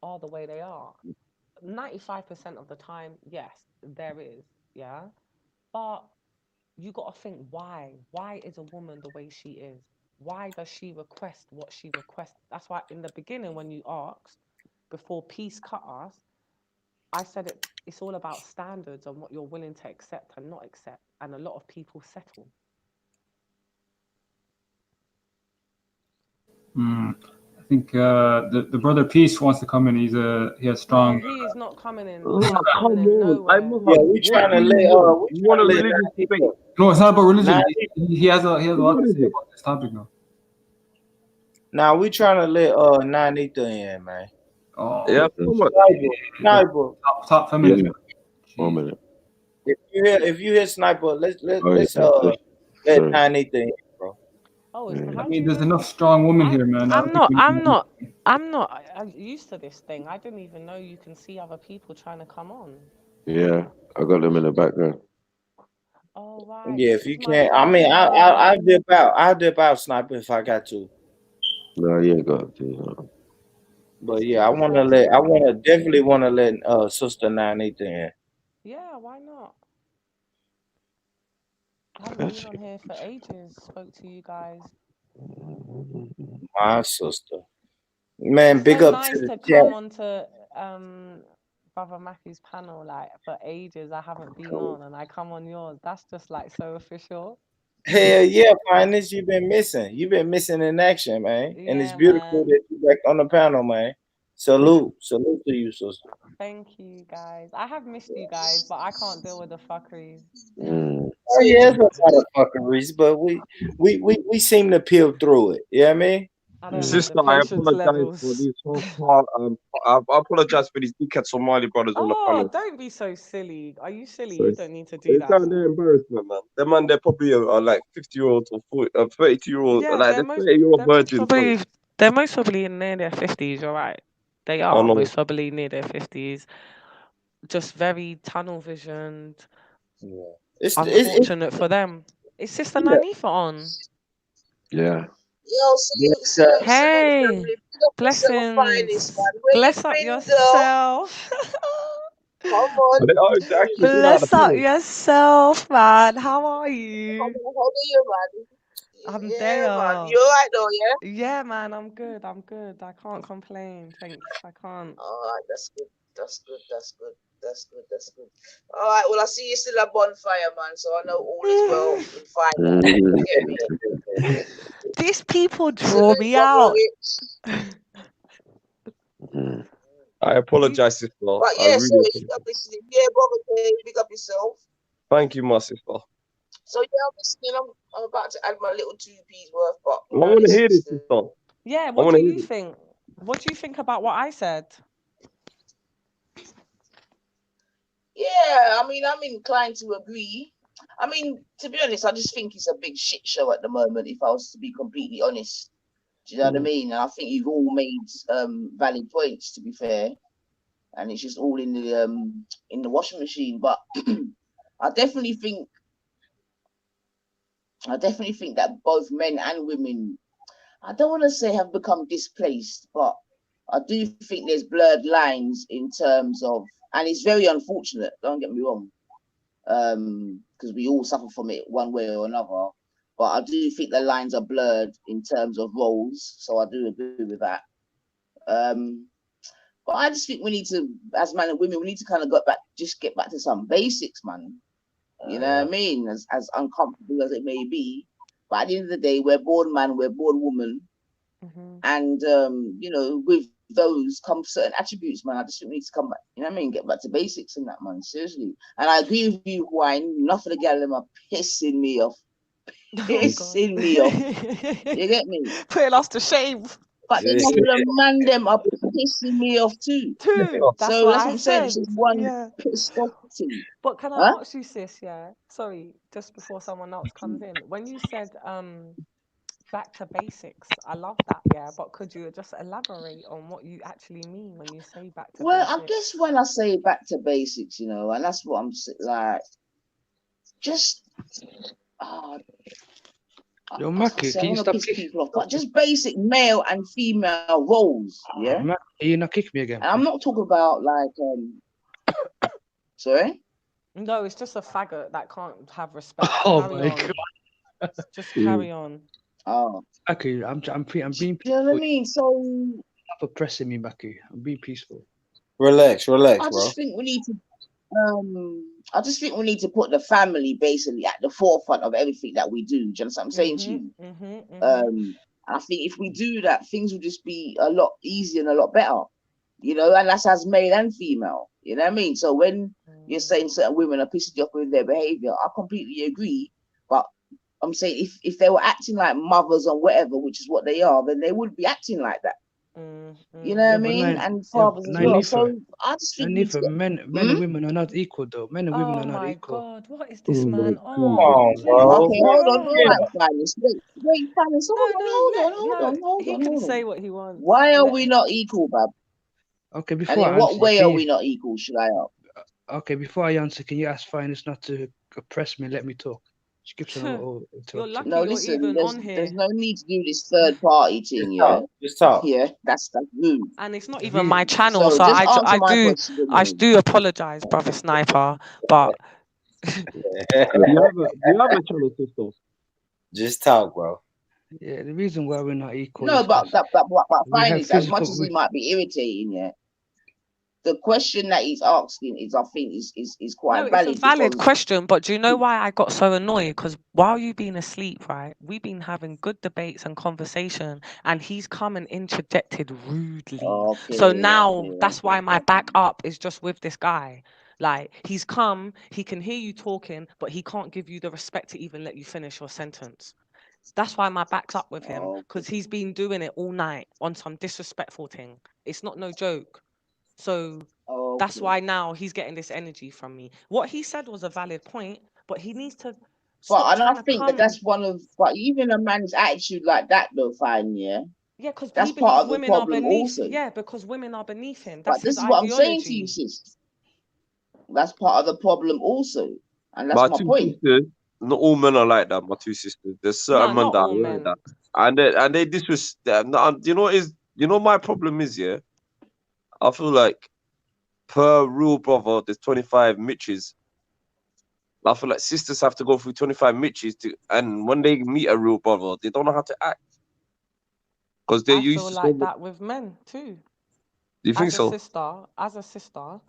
are the way they are. 95% of the time, yes, there is, yeah. But you got to think why. Why is a woman the way she is? Why does she request what she requests? That's why in the beginning, when you asked, before peace cut us, I said it's all about standards and what you're willing to accept and not accept. And a lot of people settle. I think the brother Peace wants to come in. He has strong. No, he is not coming in. He's not coming in nowhere. Yeah, we trying to let No, it's not about religion. He has a lot to say about this topic now. Now we trying to let Nanita in, man. Oh yeah, Sniper. Top feminist. 1 minute. If you hear Sniper, let's let Nanita in, bro. Oh, I mean, there's enough strong women here, man. I'm used to this thing. I didn't even know you can see other people trying to come on. Yeah, I got them in the background. Oh right. Yeah, if you can't, I mean, I'll dip out, Sniper, if I got to. No, you ain't got to. But yeah, definitely want to let Sister Nanita in. Yeah, why not? I haven't been on here for ages. Spoke to you guys. My sister, man, It's big so up nice to the to chat. come onto Brother Matthew's panel. Like for ages, I haven't been on, and I come on yours. That's just like so official. Hell yeah, Finest, you've been missing. You've been missing in action, man. And it's beautiful that you're back on the panel, man. Salute to you, sister. Thank you, guys. I have missed you guys, but I can't deal with the fuckeries. Oh yeah, it's a lot of fuckeries, but we seem to peel through it. You know what I mean? I don't have Sister, the I patience apologize for levels. these whole part. I apologize for these dickhead Somali brothers on the Oh, panel. don't be so silly. Are you silly? So You it's, don't need to do it's that. down there embarrassment, man. Them man, they're probably like 50-year-olds or 32-year-olds. Yeah, Like they're 30-year-old virgins. they're most probably near their 50s, you're right. They Oh are no. most probably near their 50s. Just very tunnel visioned. Yeah. Unfortunate for them. Is Sister Nanifa on? Yeah. Yo, salute, Hey, family. Pick up yourself, finest, blessings. man. Where you Bless up been, girl? yourself. Come on. Oh, they actually been out of Bless the up panel. yourself, man. How are you? How are you, man? I'm Yeah, there. man. You alright though, yeah? Yeah, man, I'm good. I'm good. I can't complain. Thanks. I can't. Alright, that's good. That's good. That's good. That's good. That's good. Alright, well, I see you still at bonfire, man. So I know all is well in fire. You get me? These people draw Salute, me brother out. Rich. I apologize, sister. But I yeah, really so if apologize. you're listening, yeah, brother, K, pick up yourself. Thank you, my sister. So yeah, I'm listening. I'm about to add my little 2p's worth, but I want to hear this, sister. Yeah, I what want do to hear you this. think? What do you think about what I said? yeah, I mean, I'm inclined to agree. I mean, to be honest, I just think it's a big shit show at the moment, if I was to be completely honest. Do you know what I mean? And I think you've all made valid points, to be fair. And it's just all in the washing machine. But I definitely think that both men and women, I don't want to say have become displaced, but I do think there's blurred lines in terms of, and it's very unfortunate, don't get me wrong, because we all suffer from it one way or another. But I do think the lines are blurred in terms of roles, so I do agree with that. But I just think we need to, as men and women, we need to kind of get back to some basics, man. You know what I mean? As uncomfortable as it may be, but at the end of the day, we're born man, we're born woman, and you know, with those come certain attributes, man. I just think we need to come back. You know what I mean? Get back to basics in that, man. Seriously. And I agree with you, Wine. Enough of the gal them are pissing me off. Pissing me off. You get me? Putting us to shame. But enough of the man them are pissing me off too. That's So what that's I what I'm saying. said. It's just one Yeah. pissed off thing. But can I ask you, sis? Yeah. Sorry, just before someone else comes in, when you said back to basics, I love that. Yeah. But could you just elaborate on what you actually mean when you say back to Well, basics? I guess when I say back to basics, you know, and that's what I'm like, just Yo, Maki, can you stop piss people off, but just basic male and female roles, yeah. Maki, you not kick me again. And I'm not talking about like, sorry. No, it's just a faggot that can't have respect. Oh Carry my on. god. Just carry on. Oh. Maki, I'm being peaceful. You know what I mean? So Stop oppressing me, Maki. I'm being peaceful. Relax, I bro. just think we need to put the family basically at the forefront of everything that we do. Do you understand what I'm saying to you? And I think if we do that, things will just be a lot easier and a lot better. You know, and that's as male and female. You know what I mean? So when you're saying certain women are pissing you off with their behavior, I completely agree. But I'm saying if they were acting like mothers or whatever, which is what they are, then they would be acting like that. You know what I mean? And fathers as well. So I just think men and women are not equal though. Men and women are not equal. God, what is this man Come on, on? bro. Okay, hold on, all right, Finest. Wait, Finest, hold He can on. say what he wants. Why are we not equal, Bab? Okay, And before in I what answer, way are we not equal, should I ask? Okay, before I answer, can you ask Finest not to oppress me and let me talk? She keeps on interrupting. No, listen, there's no need to do this third party thing, Just talk. Yeah, that's rude. And it's not even my channel, so just answer I my do question. apologize, brother Sniper, but Do you have a channel, sister? Just talk, bro. Yeah, the reason why we're not equal No, is but we have Finest, as much physical. as he might be irritating, yeah. the question that he's asking is, I think, is quite No, it's a valid valid because question, but do you know why I got so annoyed? Because while you've been asleep, right, we've been having good debates and conversation, and he's come and interjected rudely. So now that's why my back up is just with this guy. Like, he's come, he can hear you talking, but he can't give you the respect to even let you finish your sentence. That's why my back's up with him, because he's been doing it all night on some disrespectful thing. It's not no joke. So that's why now he's getting this energy from me. What he said was a valid point, but he needs to stop and I trying to think come. that's one of, but even a man's attitude like that though, fine, yeah. Yeah, because That's he part believes of the women are problem beneath. also. Yeah, because women are beneath him. But That's his this is what I'm saying to you, ideology. sis. That's part of the problem also, and that's My my two point. sisters, not all men are like that. My two sisters, there's certain No, men not that are all like men. that, and they disrespect. You know what is? You know my problem is, yeah. I feel like per real brother, there's 25 Mitches. I feel like sisters have to go through 25 Mitches to, and when they meet a real brother, they don't know how to act because they're I used feel to so like much. that with men too. Do you think so? As a sister,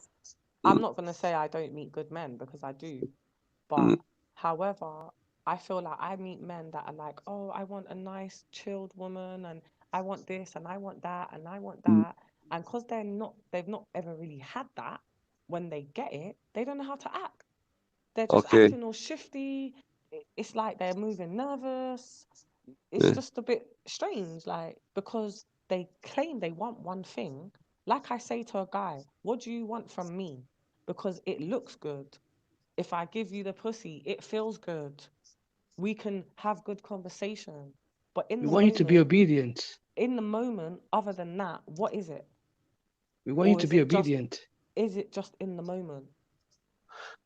I'm not gonna say I don't meet good men because I do. But however, I feel like I meet men that are like, oh, I want a nice, chilled woman, and I want this, and I want that, and I want that. And because they've not ever really had that, when they get it, they don't know how to act. They're just Okay. acting all shifty. It's like they're moving nervous. It's just a bit strange, like, because they claim they want one thing. Like I say to a guy, what do you want from me? Because it looks good. If I give you the pussy, it feels good. We can have good conversation. But We want you to be obedient. in the moment, other than that, what is it? We want you to be obedient. Is it just in the moment?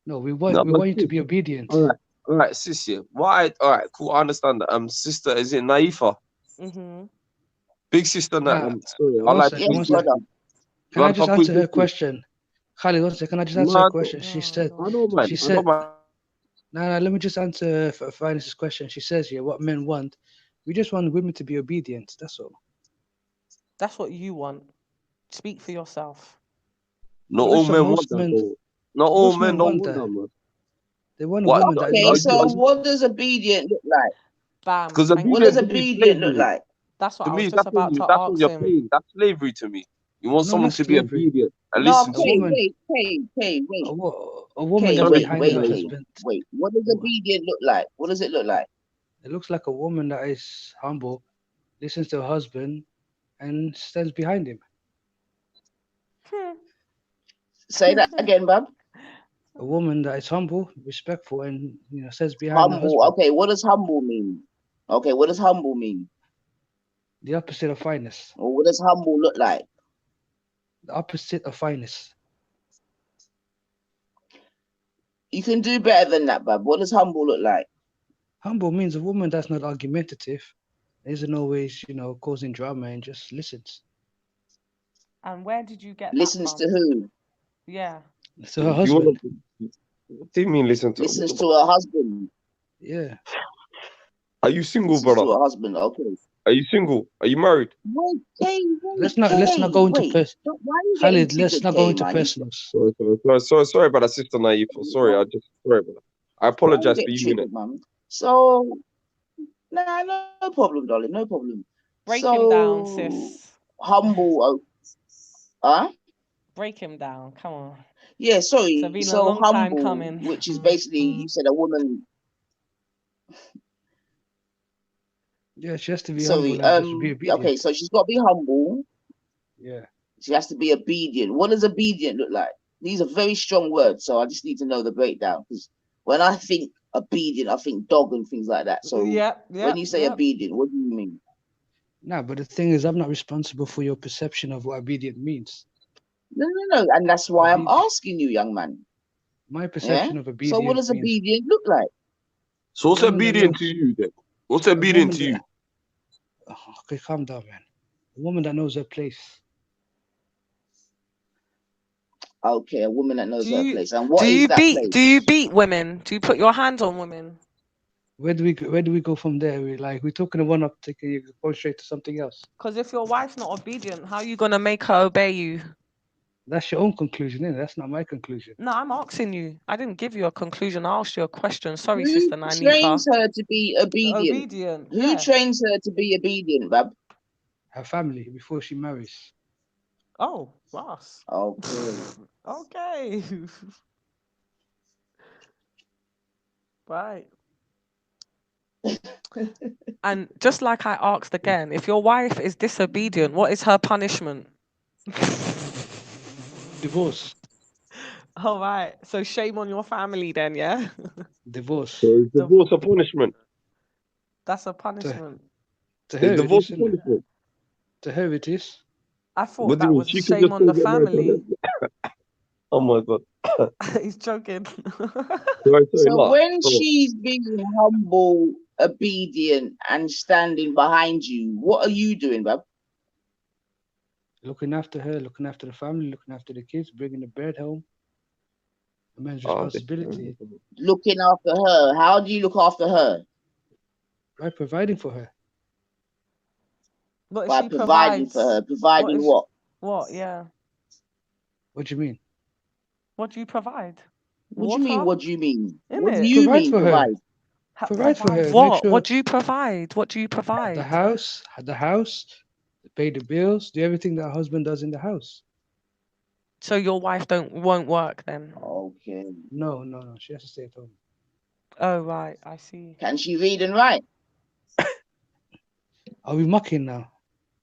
No, we want you to be obedient. All right, sis. Yeah. Why? All right, cool. I understand that. Sister, is it Naifa? Mm-hmm. Big sister. Sorry, I One like. second, one second. Can I just answer her question? Khalid, one second. Can I just answer her question? She said. I don't mind. She said. No, let me just answer Finance' question. She says here, what men want. We just want women to be obedient. That's all. That's what you want. Speak for yourself. Not Well, all listen, men most want that, men. though. Not all Most men men don't want want that. that, man. They want a What? woman that Okay, knows so her. what does obedient look like? Bam. Because What does obedience to me is obedient look slavery. like? That's what To I me, was just about to that's what ask you're him. paying. That's slavery to me. You want No, someone not to be slavery. obedient and No, listen to okay, you. woman. wait. A woman that's behind her husband. Wait. What does obedient look like? What does it look like? It looks like a woman that is humble, listens to her husband, and stands behind him. Say that again, Bob. A woman that is humble, respectful, and stands behind her Humble. husband. Okay, what does humble mean? Okay, what does humble mean? The opposite of fineness. Or what does humble look like? The opposite of fineness. You can do better than that, Bob. What does humble look like? Humble means a woman that's not argumentative, isn't always, causing drama and just listens. And where did you get Listens that from? to who? Yeah. To her husband. What do you mean listen to? Listens to her husband. Yeah. Are you single, Listens brother? to her husband. Okay. Are you single? Are you married? Let's not go into personal. Khalid, let's not go into personals. Sorry about that, sister Naive. Sorry, sorry about that. I apologize for you, innit? Man. So, nah, no problem, darling. No problem. Break him down, sis. Humble. Huh? Break him down. Come on. Yeah, sorry. It's been a So long time humble, coming. which is basically, you said a woman. Yeah, she has to be humble and just be obedient. Okay, so she's got to be humble. Yeah. She has to be obedient. What does obedient look like? These are very strong words, so I just need to know the breakdown. Because when I think obedient, I think dog and things like that. So when you say obedient, what do you mean? No, but the thing is, I'm not responsible for your perception of what obedient means. No. And that's why I'm asking you, young man. My perception of obedient. So what does obedient look like? So what's obedient to you then? What's obedient to you? Okay, calm down, man. A woman that knows her place. Okay, a woman that knows her place. And what is that place? Do you beat women? Do you put your hands on women? Where do we go from there? We're talking one up, taking go straight to something else. Because if your wife's not obedient, how are you gonna make her obey you? That's your own conclusion, isn't it? That's not my conclusion. No, I'm asking you. I didn't give you a conclusion. I asked you a question. Sorry, Who Sister Nanifa. trains her to be obedient? Obedient. Who Yeah. trains her to be obedient, Bab? Her family before she marries. Oh, Ross. Okay. Okay. Right. And just like I asked again, if your wife is disobedient, what is her punishment? Divorce. All right. So shame on your family then, yeah? Divorce. So is divorce a punishment? That's a punishment. To her, Is it divorce is, a isn't it? punishment? To her, it is. I thought What do you that mean? was She could shame just on go the get married to a family. lesbian. Oh my god. He's joking. Sorry, So no. when So, she's being humble, obedient, and standing behind you, what are you doing, Bab? Looking after her, looking after the family, looking after the kids, bringing the bread home. A man's okay. responsibility. Looking after her. How do you look after her? By providing for her. What if By she providing provides? for her. Providing what? What? Yeah. What do you mean? What do you provide? What do you mean? What do you mean? What do Innit? you Provide mean for her. provide? Provide for her. Make What? sure What do you provide? What do you provide? the house, pay the bills, do everything that a husband does in the house. So your wife won't work then? Okay. No. She has to stay at home. Oh right, I see. Can she read and write? Are we mocking now?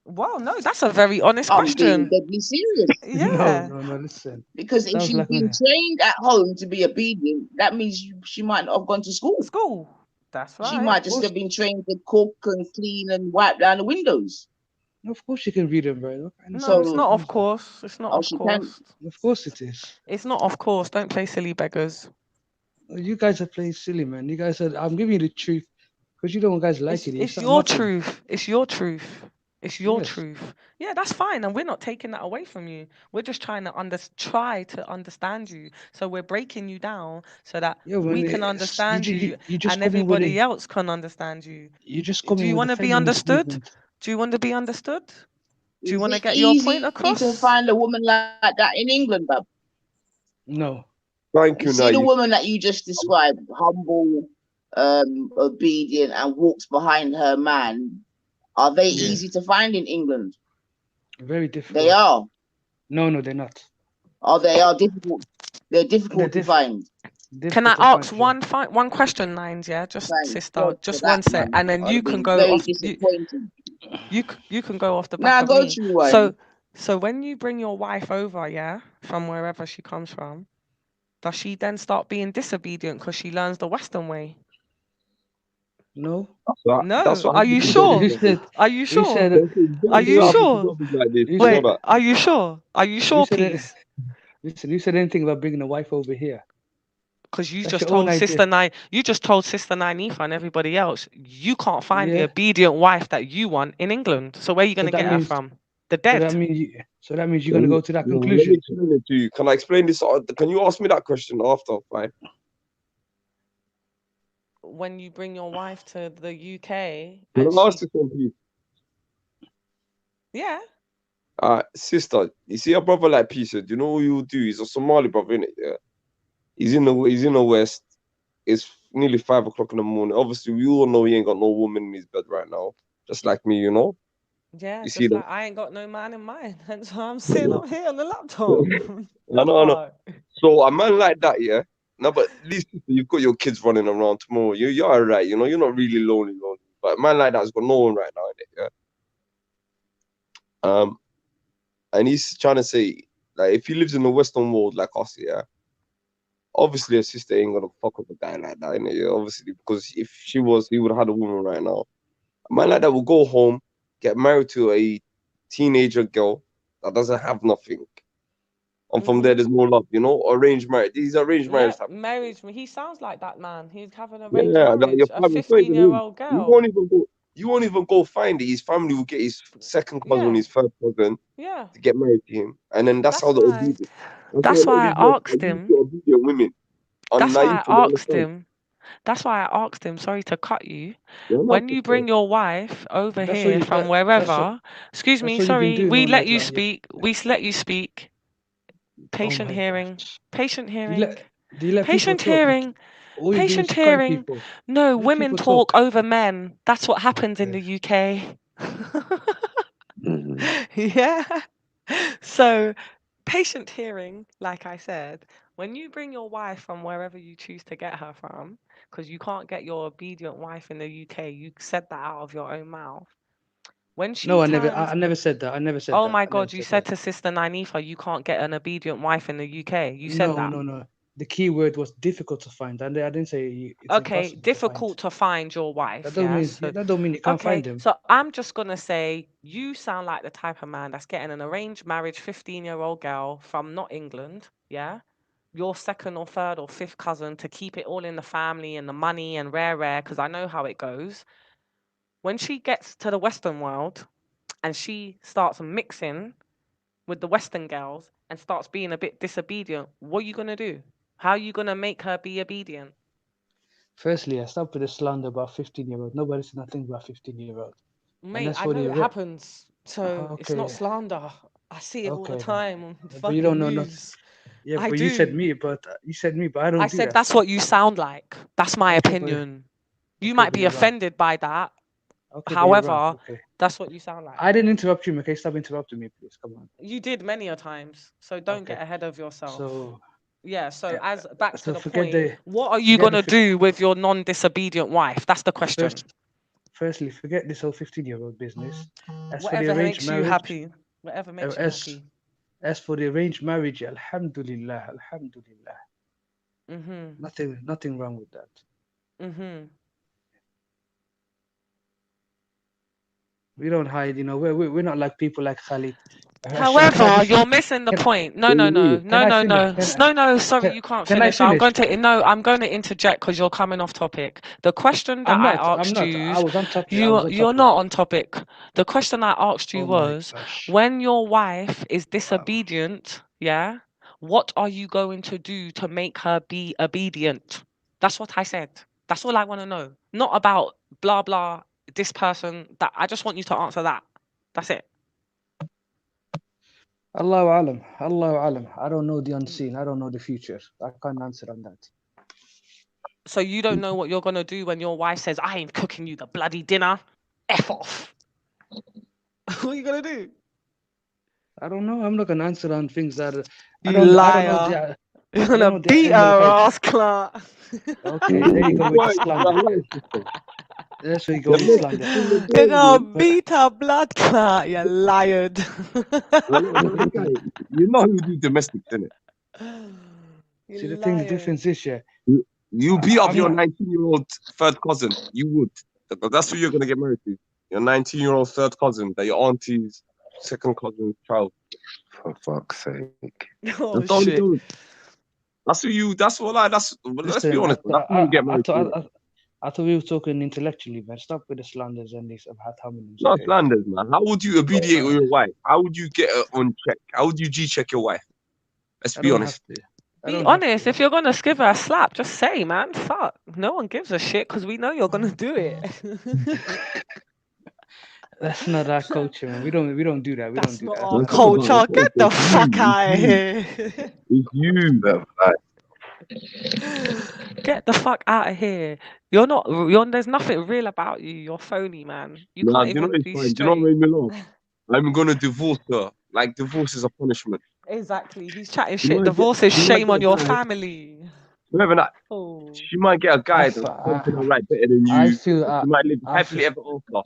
Well, no, that's a very honest I'm being question. deadly serious. Yeah. No, listen. Because if Sounds she's like been trained at home to be obedient, that means she might not have gone to school. School. That's right. She might just have been trained to cook and clean and wipe down the windows. Of course she can read and write. No, it's not of course. It's not of she course. Of course it is. It's not of course. Don't play silly beggars. You guys are playing silly, man. You guys said I'm giving you the truth because you don't want guys like it. It's your truth. It's your truth. It's your truth. Yeah, that's fine, and we're not taking that away from you. We're just trying to try to understand you. So we're breaking you down so that we can understand you, and everybody else can understand you. You just Do you want to be understood? Do you want to be understood? Do you want to get your point across? To find a woman like that in England, Bab? No. Thank you. See the woman that you just described, humble, obedient, and walks behind her man. Are they easy to find in England? Very difficult. They are. No, they're not. Oh, they are difficult. They're difficult to find. Can I ask one question, Nines? Yeah, just sister, just one sec, and then you can go off. You can go off the back of me. So when you bring your wife over, yeah, from wherever she comes from, does she then start being disobedient because she learns the Western way? No. No. Are you sure? Are you sure? Are you sure? Wait. Are you sure? Are you sure, please? Listen, you said anything about bringing a wife over here? Because you just told Sister Nine. You just told Sister Nanifa and everybody else you can't find the obedient wife that you want in England. So where are you going to get her from? The dead. So that means you're going to go to that conclusion. Let me explain it to you. Can I explain this? Can you ask me that question after? Fine. When you bring your wife to the UK, can I ask you something, please? Yeah. Sister, you see a brother like P said, you know what you do? He's a Somali brother, innit? Yeah. He's in the West. It's nearly 5 o'clock in the morning. Obviously, we all know he ain't got no woman in his bed right now, just like me, you know. Yeah, you just see like I ain't got no man in mind. Hence why I'm sitting up here on the laptop. I know. So a man like that, yeah. No, but at least you've got your kids running around tomorrow. You're alright, you know. You're not really lonely. But a man like that's got no one right now, innit? Yeah. And he's trying to say, like, if he lives in the Western world like us, yeah. Obviously, a sister ain't gonna fuck with a guy like that, innit? Yeah, obviously, because if she was, he would have had a woman right now. A man like that will go home, get married to a teenager girl that doesn't have nothing. And from there, there's no love, you know? Arranged marriage. These arranged marriage. Marriage. He sounds like that man. He's having a Your a family, 15-year-old girl. You won't even go find it. His family will get his second cousin, his first cousin, to get married to him. And then that's how the obedient. That's why I asked him. Women. That's why I asked him. That's why I asked him. Sorry to cut you. When you bring your wife over here from wherever, excuse me. Sorry, we let you speak. We let you speak. Patient hearing. Patient Do you hearing. let people Patient talk? hearing. All you do Patient is cut hearing. people. No, Let women people talk over men. That's what happens in the UK. Mhm. Yeah. So, patient hearing, like I said, when you bring your wife from wherever you choose to get her from, because you can't get your obedient wife in the UK, you said that out of your own mouth. When she No, turns, I never said that. I never said oh that. my I never God, you said said that. to Sister Nanifa, you can't get an obedient wife in the UK. You said No, that. no. The key word was difficult to find, and I didn't say it's Okay, impossible to find. difficult to find your wife. That don't Yeah. mean So, that don't mean you can't okay, find them. so I'm just gonna say you sound like the type of man that's getting an arranged marriage 15-year-old girl from not England, yeah? Your second or third or fifth cousin to keep it all in the family and the money and rare, because I know how it goes. When she gets to the Western world and she starts mixing with the Western girls and starts being a bit disobedient, what are you gonna do? How are you gonna make her be obedient? Firstly, I stopped with the slander about 15-year-old. Nobody said nothing about 15-year-old. And Mate, that's I for know the it happens, so it's not okay. slander. I see it all the Okay, then. time on But you fucking don't know nothing. news. Yeah, I but you said do. me, but I don't I do said that. that's what you sound like. That's my Okay, but opinion. You okay, might but be you're wrong. offended by that. Okay, but you're wrong. However, Okay. that's what you sound like. I didn't interrupt you, okay? Stop interrupting me, please. Come on. You did many a times, so don't Okay. get ahead of yourself. So Yeah, so as back to so the forget point, the what are you forget the gonna do with your non-disobedient wife? That's the question. Firstly, forget this whole 15-year-old business. As for the Whatever arranged makes you marriage, happy. Whatever makes you happy. as for the arranged marriage, alhamdulillah, alhamdulillah. Mhm. Nothing wrong with that. Mhm. We don't hide, you know. We're not like people like Khalid. Can I However, just you're missing the point. No. Can I finish? No, sorry, you can't Can I finish. I'm finish? going to interject because you're coming off topic. The question that I'm I not. asked you, I was on topic. I was on you're topic. not on topic. The question I asked you Oh my was, gosh. when your wife is disobedient, yeah, what are you going to do to make her be obedient? That's what I said. That's all I want to know. Not about blah blah, this person, that. I just want you to answer that. That's it. Allahu alam. Allahu alam. I don't know the unseen. I don't know the future. I can't answer on that. So you don't know what you're gonna do when your wife says, "I ain't cooking you the bloody dinner." F off. What are you gonna do? I don't know. I'm not gonna answer on things that I You don't know liar. You're I don't gonna know the beat ilm her al-ghayb. ass, Clark. Okay, there you go with the slander. That's where you go with the slander. You're gonna beat her blood clot, you liar. You know who do domestics, innit? See, the difference is, yeah. You beat up I'm your not. 19-year-old third cousin. You would. That's who you're gonna get married to. Your 19-year-old third cousin, that your auntie's second cousin's child. For fuck's sake. Oh That's the only shit. thing. That's who you. That's what. Like, that's. Let's be Listen, honest. That's who you get married to. I thought we were talking intellectually, man. Stop with the slanders and these ad hominems. Not Okay? slanders, man. How would you obediate with your wife? How would you get her on check? How would you G-check your wife? Let's I be don't honest. have to. Be honest, if you're gonna give her a slap, just say, man, fuck. No one gives a shit because we know you're gonna do it. That's not our culture, man. We don't do that. We That's don't do not that. our That's culture. Get the fuck out of here. It's you. Get the fuck out of here. You're not. There's nothing real about you. You're phony, man. You Nah, can't do you know even it's be fine? Do you know what straight. made me laugh? I'm gonna divorce her. Like divorce is a punishment. Exactly. He's chatting You shit. might get. Divorce is You might shame get on a your guy. family. Remember that. Oh. She might get a guy that's something right better than I you. feel. She might live I happily feel. ever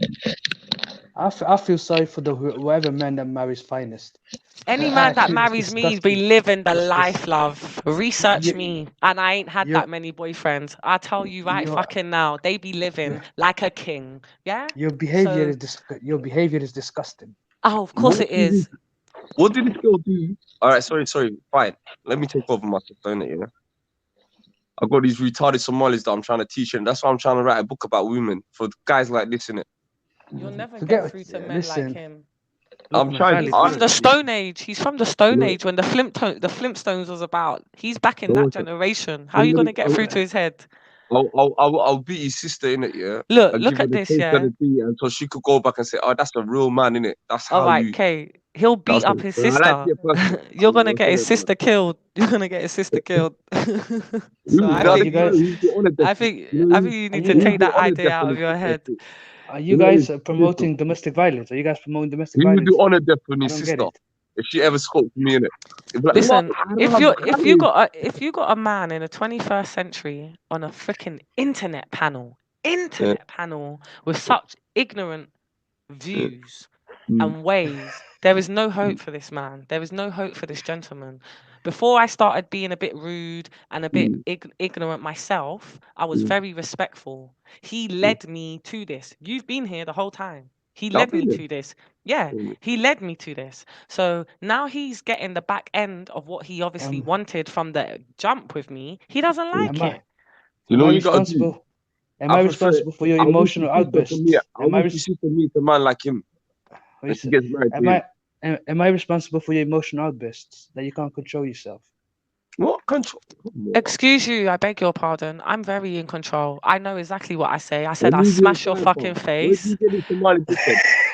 after. I feel sorry for whoever man that marries finest. Any man that Actually, it's marries me be disgusting. living the It's life, love. Research me. And I ain't had you're- that many boyfriends. I tell you right you're- fucking now, they be living like a king. Yeah? Your behavior So, is disgusting. oh, of course it is. What did this girl do? All right, sorry, fine. Let me take over my sister, innit, yeah? I've got these retarded Somalis that I'm trying to teach, and that's why I'm trying to write a book about women for guys like this, innit? You'll never get through to men like him. I'm trying. He's from the Stone Age. He's from the Stone Age when the Flintstones was about. He's back in that generation. How are you gonna get through to his head? I'll beat his sister, innit, yeah? Look I'll give her at the this, taste yeah. of the beat, and so she could go back and say, "Oh, that's a real man, innit? That's All how right, you." Kay. He'll beat up his sister. You're gonna get his sister killed. You're gonna get his sister killed. So I think you need to take that idea out of your head. Are you guys promoting domestic violence? Are you guys promoting domestic He would violence? do honor death for I his don't get sister it. if she ever spoke to me in it. Listen, if you got a man in the 21st century on a freaking internet panel with such ignorant views and ways, there is no hope for this man. There is no hope for this gentleman. Before I started being a bit rude and a bit ignorant myself, I was very respectful. He led me to this. You've been here the whole time. He led me to this. Yeah, he led me to this. So now he's getting the back end of what he obviously wanted from the jump with me. He doesn't like it. You know, you got to do. Am I responsible for your emotional outbursts? I wish you to meet a man like him. When she gets married to him. Am I responsible for your emotional outbursts that you can't control yourself? What control? Excuse you, I beg your pardon. I'm very in control. I know exactly what I say. I said I'll smash your fucking face.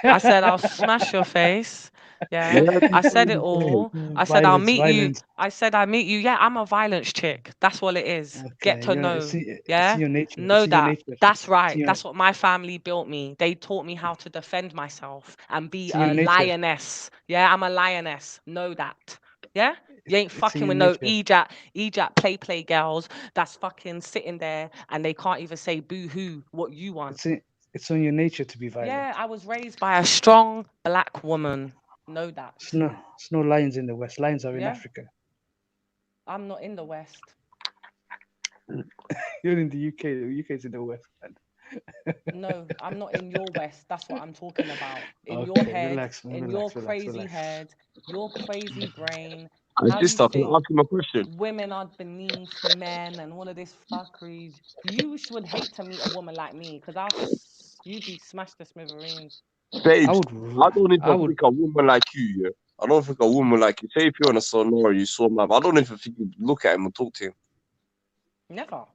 I said I'll smash your face. Yeah, I said it all. I said I'll meet you. I said I meet you. Yeah, I'm a violence chick. That's what it is. Get to know. Yeah, know that. That's right. That's what my family built me. They taught me how to defend myself and be a lioness. Yeah, I'm a lioness. Know that. Yeah. You ain't fucking with no EJAT play girls that's fucking sitting there and they can't even say boo-hoo what you want. It's on your nature to be violent. Yeah, I was raised by a strong black woman. Know that. It's no lions in the West. Lions are in Africa. I'm not in the West. You're in the UK. The UK's in the West. No, I'm not in your West. That's what I'm talking about. In your head, your crazy head, your crazy brain. Can I ask him a question? Women are beneath men and all of this fuckery. You would hate to meet a woman like me because you'd be smashed to smithereens. Babes, I don't even think a woman like you, yeah. I don't think a woman like you. Say if you're on a sonora, you saw him, I don't even think you look at him and talk to him. Never.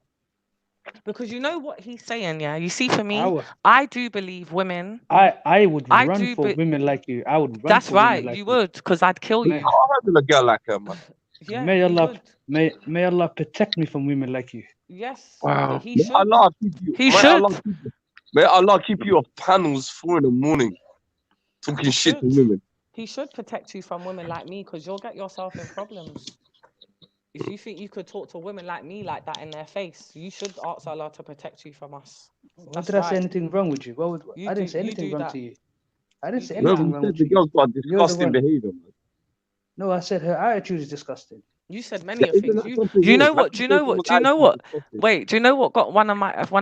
Because you know what he's saying, yeah? You see, for me, I do believe women. I would run for women like you. I would run That's for right, women like you would, because I'd kill you. I have a girl like her, man. Yeah, may Allah protect me from women like you. Yes. Wow. He should. Allah keep you. He should. May Allah keep you off panels 4 in the morning talking shit to women. He should protect you from women like me because you'll get yourself in problems. If you think you could talk to women like me like that in their face, you should ask Allah to protect you from us. Did I say anything wrong with you? I didn't say anything wrong to you. I didn't say anything wrong with you. The girl's got disgusting behavior, man. No, I said her attitude is disgusting. You said many of things. You know what? Do you know what? Wait, do you know what got one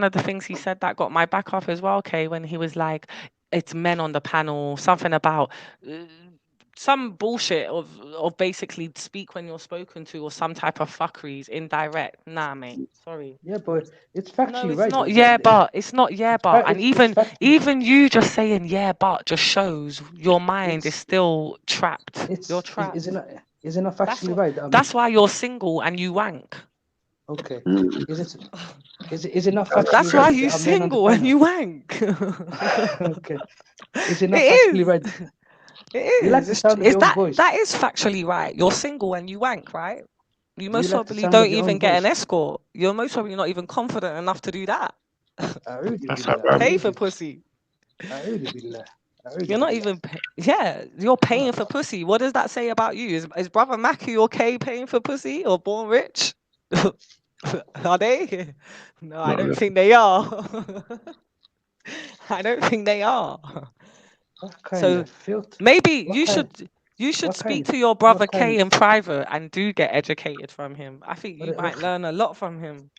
of the things he said that got my back off as well? Okay, when he was like, it's men on the panel, something about some bullshit of basically speak when you're spoken to or some type of fuckeries indirect. Nah, mate. Sorry. Yeah, but it's factually right. Not yeah, but it's not yeah, but and even you just saying yeah, but just shows your mind is still trapped. You're trapped. Is it not factually right? That's why you're single and you wank. Okay. Is it not factually That's why you're single and you wank. Okay. Is it not factually right? It is. You like the sound of your own voice. That is factually right. You're single and you wank, right? You most probably don't even get an escort. You're most probably not even confident enough to do that. Pay for pussy. You're not even. You're paying for pussy. What does that say about you? Is Brother Mackie okay paying for pussy or born rich? Are they? No, I don't think they are. I don't think they are. So maybe you should speak to your brother K in private and do get educated from him. I think you might learn a lot from him.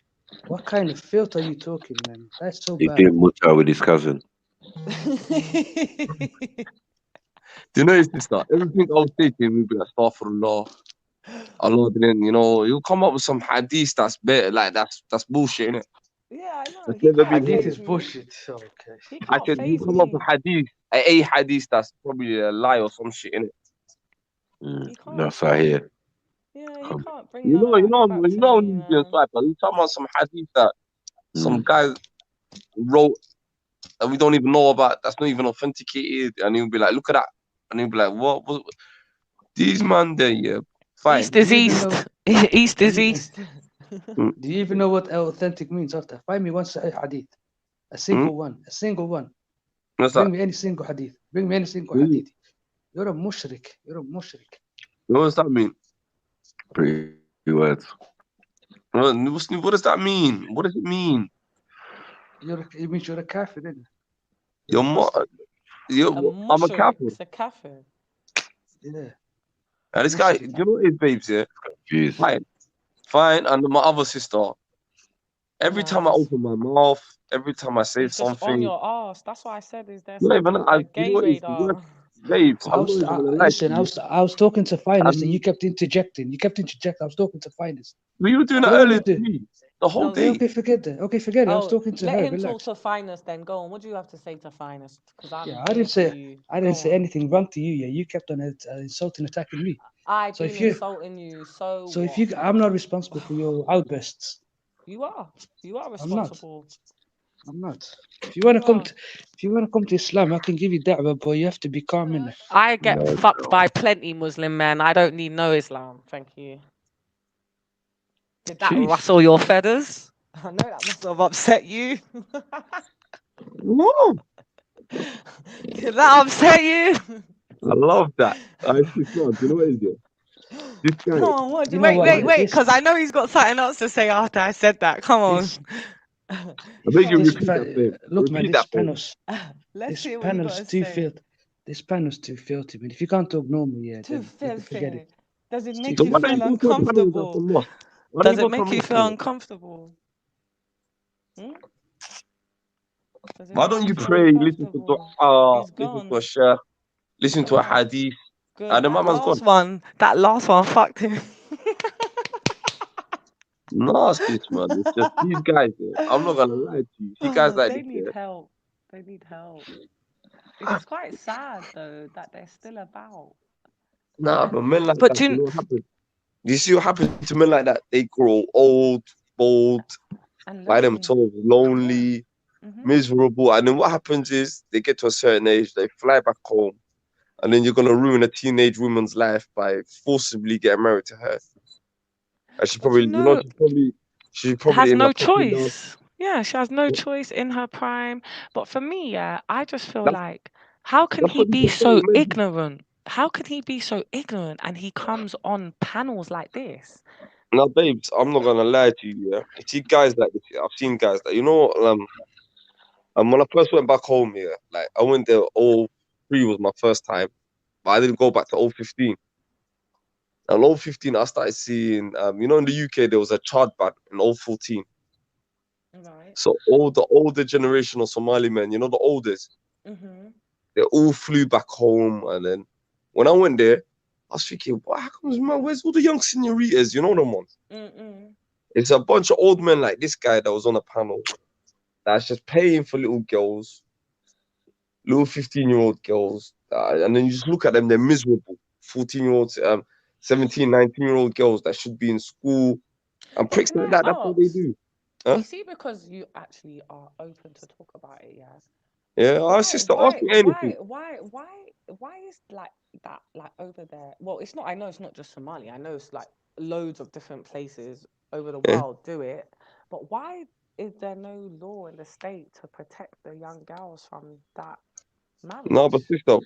What kind of filth are you talking, man? That's so He bad. did mucho with his cousin. Do you know his sister? Everything I was thinking, we'd be like, Astaghfirullah. Allah, then you'll come up with some hadith that's better, like that's bullshit, innit? Yeah, I know. Hadith is bullshit. So, okay. I said you come up with hadith, a hadith that's probably a lie or some shit, innit? That's I hear. Yeah, he can't bring you know, you talking about some hadith that some guy wrote that we don't even know about, that's not even authenticated, and he'll be like, look at that. and he'd be like, what? These man there, yeah, fine. East is Do you even east. know? East is east. Mm, Do you even know what authentic means? After, find me one Sahih hadith, a single one, a single one. What's Bring that? me any single hadith. Bring me any single Really? hadith. You're a mushrik. You're a mushrik. What does that mean? Pretty words. What does that mean? What does it mean? It means you're a kafir, isn't it? You're I'm a mushrik. kafir. It's a kafir. Yeah. And this guy, do you know what it is, babes? Yeah, Confused. fine. And my other sister, every No, time I it's open my mouth, every time I say it's just on something, your ass. That's why I said, is there not even something I. a You know gay what it is? radar? Babes, I I'm not was even gonna lie to listen. you. I was talking to Finest, and you And kept interjecting. You kept interjecting. I was talking to Finest. we were doing So that what am I earlier to doing? me, the whole No, Yeah, day. okay, forget that. Okay, forget it. I was Oh, talking to let her. him talk Relax. to Finest then. Go on. What do you have to say to Finest? Because I'm Yeah, here for you. I Go didn't say on. anything wrong to you. Yeah, you kept on insulting, attacking me. I've So been if you, insulting you. So so if what? you, I'm not responsible for your outbursts. You are. You are I'm not. responsible. I'm not. If you want to You come are. to, if you want to come to Islam, I can give you da'wah, but you have to be calm in it. I get No, fucked by plenty Muslim men. I don't need no Islam. Thank you. Did that jeez. rustle your feathers? I know that must have upset you. No, Did that upset you? I love that. I just not. You know what it is? Yeah? This guy. Come on, what? You know what? Wait, This, because I know he's got something else to say after I said that. Come on. this, I beg you, this. repeat that, babe. Look, man, Repeat this that, babe. panel's, Let's this hear what you panel's got to too say. filthy. This panel's too filthy, man. If you can't talk normal, yeah, Too then forget filthy. it. Does it It's too make So you why don't filthy. you feel go to a panel that's uncomfortable? from mosque? Why don't Does you it go to a make you mosque feel panel? uncomfortable? Hmm? Does it Why make don't you you feel pray, listen to uncomfortable? dua, He's listen to gone. a share, listen to a Oh, hadith, good. and the That man's gone. last one fucked him. Nasty, man. It's just these guys. Yeah. I'm not gonna lie to you. See guys like They this, need yeah. help. They need help. It's quite sad though that they're still about. Nah, but men like But that, you know what happens? You see what happens to men like that? They grow old, bold, And by lonely. themselves, lonely, Mhm. miserable. And then what happens is they get to a certain age, they fly back home, and then you're gonna ruin a teenage woman's life by forcibly getting married to her. And she But probably, you know, she's has probably in no the puppy now. choice. Yeah, she has no choice in her prime. But for me, yeah, I just feel That's, like, how can that's he what you be can say, so man. ignorant? How can he be so ignorant and he comes on panels like this? Now, babes, I'm not gonna lie to you. Yeah, you see guys like this. Yeah? I've seen guys like you know. When I first went back home here, like I went there. 03 was my first time, but I didn't go back to 015. And 015, I started seeing. You know, in the UK there was a child ban in 014. Right. So all the older generation of Somali men, you know, the oldest, Mhm. they all flew back home. And then when I went there, I was thinking, how comes, man? Where's all the young senoritas? You know them ones. Mm. It's a bunch of old men like this guy that was on a panel that's just paying for little girls, little 15-year-old girls. And then you just look at them, they're miserable. 14-year-olds, 17, 19-year-old girls that should be in school. And But pricks can like I that, that's what they ask? do. Huh? You see, because you actually are open to talk about it, yeah. Yeah, our sister, ask me anything. Why is like that like over there? Well, it's not. I know it's not just Somalia. I know it's like loads of different places over the Yeah. world do it. But why is there no law in the state to protect the young girls from that marriage? No, but sister,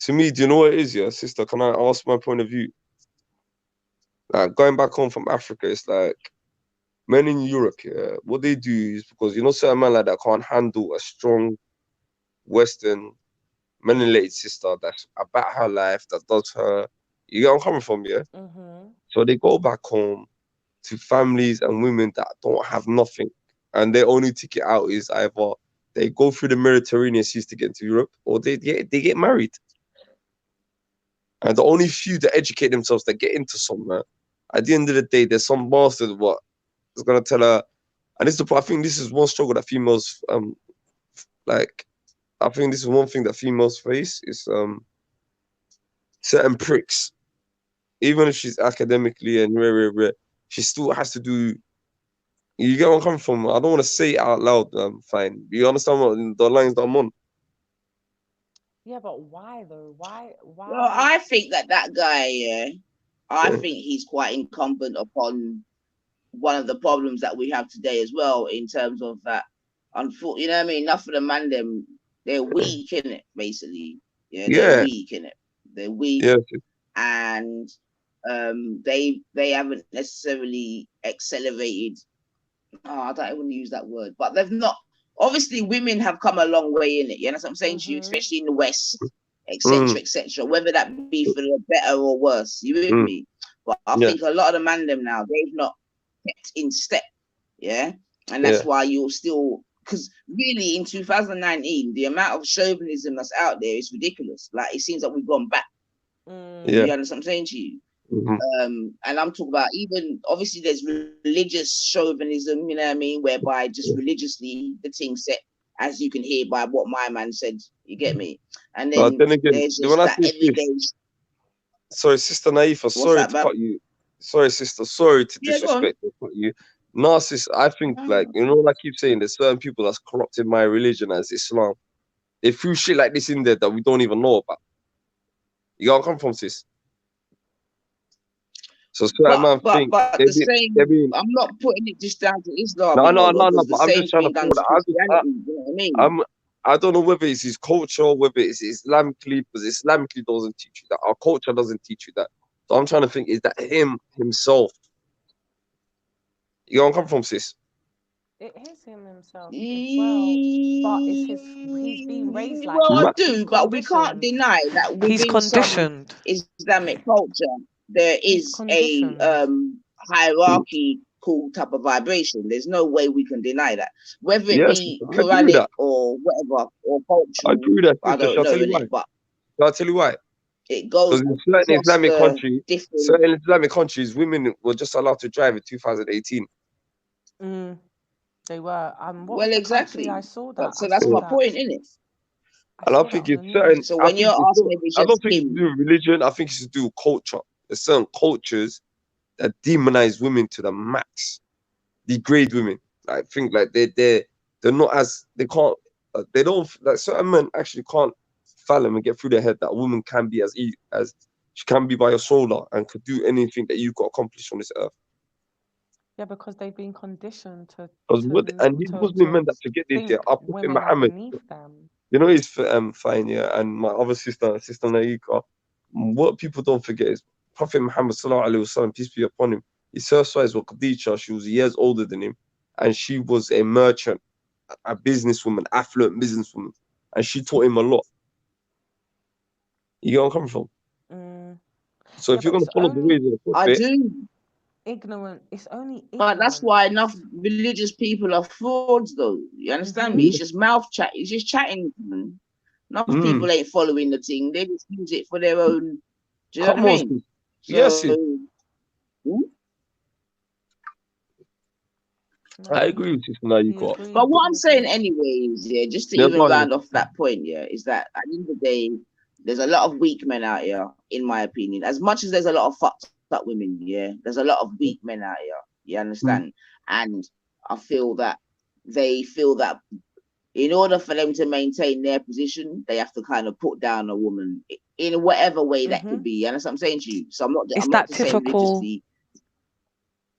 to me, do you know what it is, yeah? Sister, can I ask my point of view? Like, going back home from Africa, it's like men in Europe, yeah, what they do is because, you know, certain men like that can't handle a strong Western melanated sister that's about her life, that does her. You get where I'm coming from, yeah? Mhm. So they go back home to families and women that don't have nothing. And their only ticket out is either they go through the Mediterranean seas to get to Europe or they get married. And the only few that educate themselves that get into somewhere, at the end of the day, there's some bastard what is gonna tell her. And I think this is one struggle that females like. I think this is one thing that females face is certain pricks. Even if she's academically and rare, she still has to do. You get where I'm coming from. I don't want to say it out loud. Fine. You understand what the lines that I'm on? Yeah, but why though? Why? Well, I think that guy, yeah, I think he's quite incumbent upon one of the problems that we have today as well, in terms of that. Unfortunately, you know what I mean? Enough of the man, them, they're weak in it, basically. Yeah, they're weak in it. They're weak, and they haven't necessarily accelerated. Oh, I don't even want to use that word, but they've not. Obviously, women have come a long way in it. You know what I'm saying to you, especially in the West, etc., etc. Whether that be for the better or worse, you with me? But I think a lot of the man them now, they've not kept in step. Yeah, and that's why you'll still, because really in 2019, the amount of chauvinism that's out there is ridiculous. Like, it seems like we've gone back. You understand what I'm saying to you? And I'm talking about, even obviously there's religious chauvinism, you know what I mean, whereby just religiously the thing set, as you can hear by what my man said, you get me? And then, again, there's just that everyday. Sorry, Sister Naifa, sorry to cut you. Sorry, sister, sorry to disrespect or cut you. Narcissist, I think, like, you know, like I keep saying, there's certain people that's corrupted my religion as Islam. They threw shit like this in there that we don't even know about. You gotta come from, sis. So certain man think the same. I'm not putting it just down to Islam. No. The But I'm same just trying to thing done pull to Christianity. You know what I mean? I don't know whether it's his culture, whether it's Islamically, because Islamically doesn't teach you that. Our culture doesn't teach you that. So I'm trying to think, is that himself? You gonna come from, sis? It is him himself as well, but it's he's been raised like Well, that. I do, but we can't deny that within some Islamic culture there is a hierarchical type of vibration. There's no way we can deny that, whether it be Quranic or whatever, or cultural. I agree with that. I don't know, innit? But I'll tell you why. It goes because in certain Islamic countries, certain Islamic countries, women were just allowed to drive in 2018. They were. Well, exactly. I saw that. So that's my point, isn't it? And I think it's certain. So when you're asking if it's I don't just think it's to do with religion. I think it's to do with culture. There's certain cultures that demonize women to the max, degrade women. I think like they're not as they can't they don't like certain men actually can't fathom and get through their head that a woman can be as she can be by your shoulder and could do anything that you've got accomplished on this earth. Yeah, because they've been conditioned to. And these Muslim men that forget this here are Prophet Muhammad. You know he's fine, yeah. And my other sister Naika. What people don't forget is Prophet Muhammad sallallahu alaihi wasallam, peace be upon him. His first wife was Khadija. She was years older than him, and she was a merchant, a businesswoman, affluent businesswoman, and she taught him a lot. You get where I'm coming from? So if you're going to follow the ways of the Prophet, I do. Ignorant. It's only ignorant. But that's why enough religious people are frauds, though. You understand me? It's just mouth chat. It's just chatting. Enough people ain't following the thing. They just use it for their own. Do you know what I mean? Yes. I agree with you, Naika. But what I'm saying, anyways, yeah, just to even round off that point, yeah, is that at the end of the day, there's a lot of weak men out here, in my opinion. As much as there's a lot of fucked up women, yeah, there's a lot of weak men out here. You understand? And I feel that they feel that in order for them to maintain their position, they have to kind of put down a woman in whatever way that could be. You understand what I'm saying to you? So I'm not just saying religiously.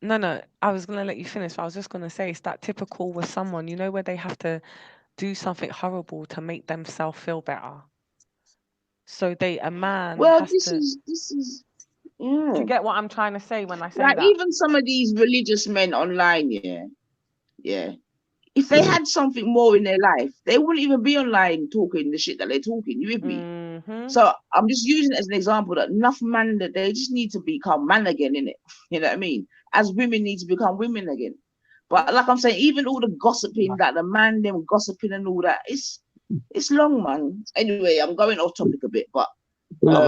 No, I was gonna let you finish. I was just gonna say it's that typical with someone, you know, where they have to do something horrible to make themselves feel better. So a man. Well, has this to, is. Do you get what I'm trying to say when I say like that? Even some of these religious men online, yeah. If they had something more in their life, they wouldn't even be online talking the shit that they're talking. You with me? So I'm just using it as an example that enough man that they just need to become man again, innit? You know what I mean? As women need to become women again. But like I'm saying, even all the gossiping, that the man them gossiping and all that, it's long, man. Anyway, I'm going off topic a bit, but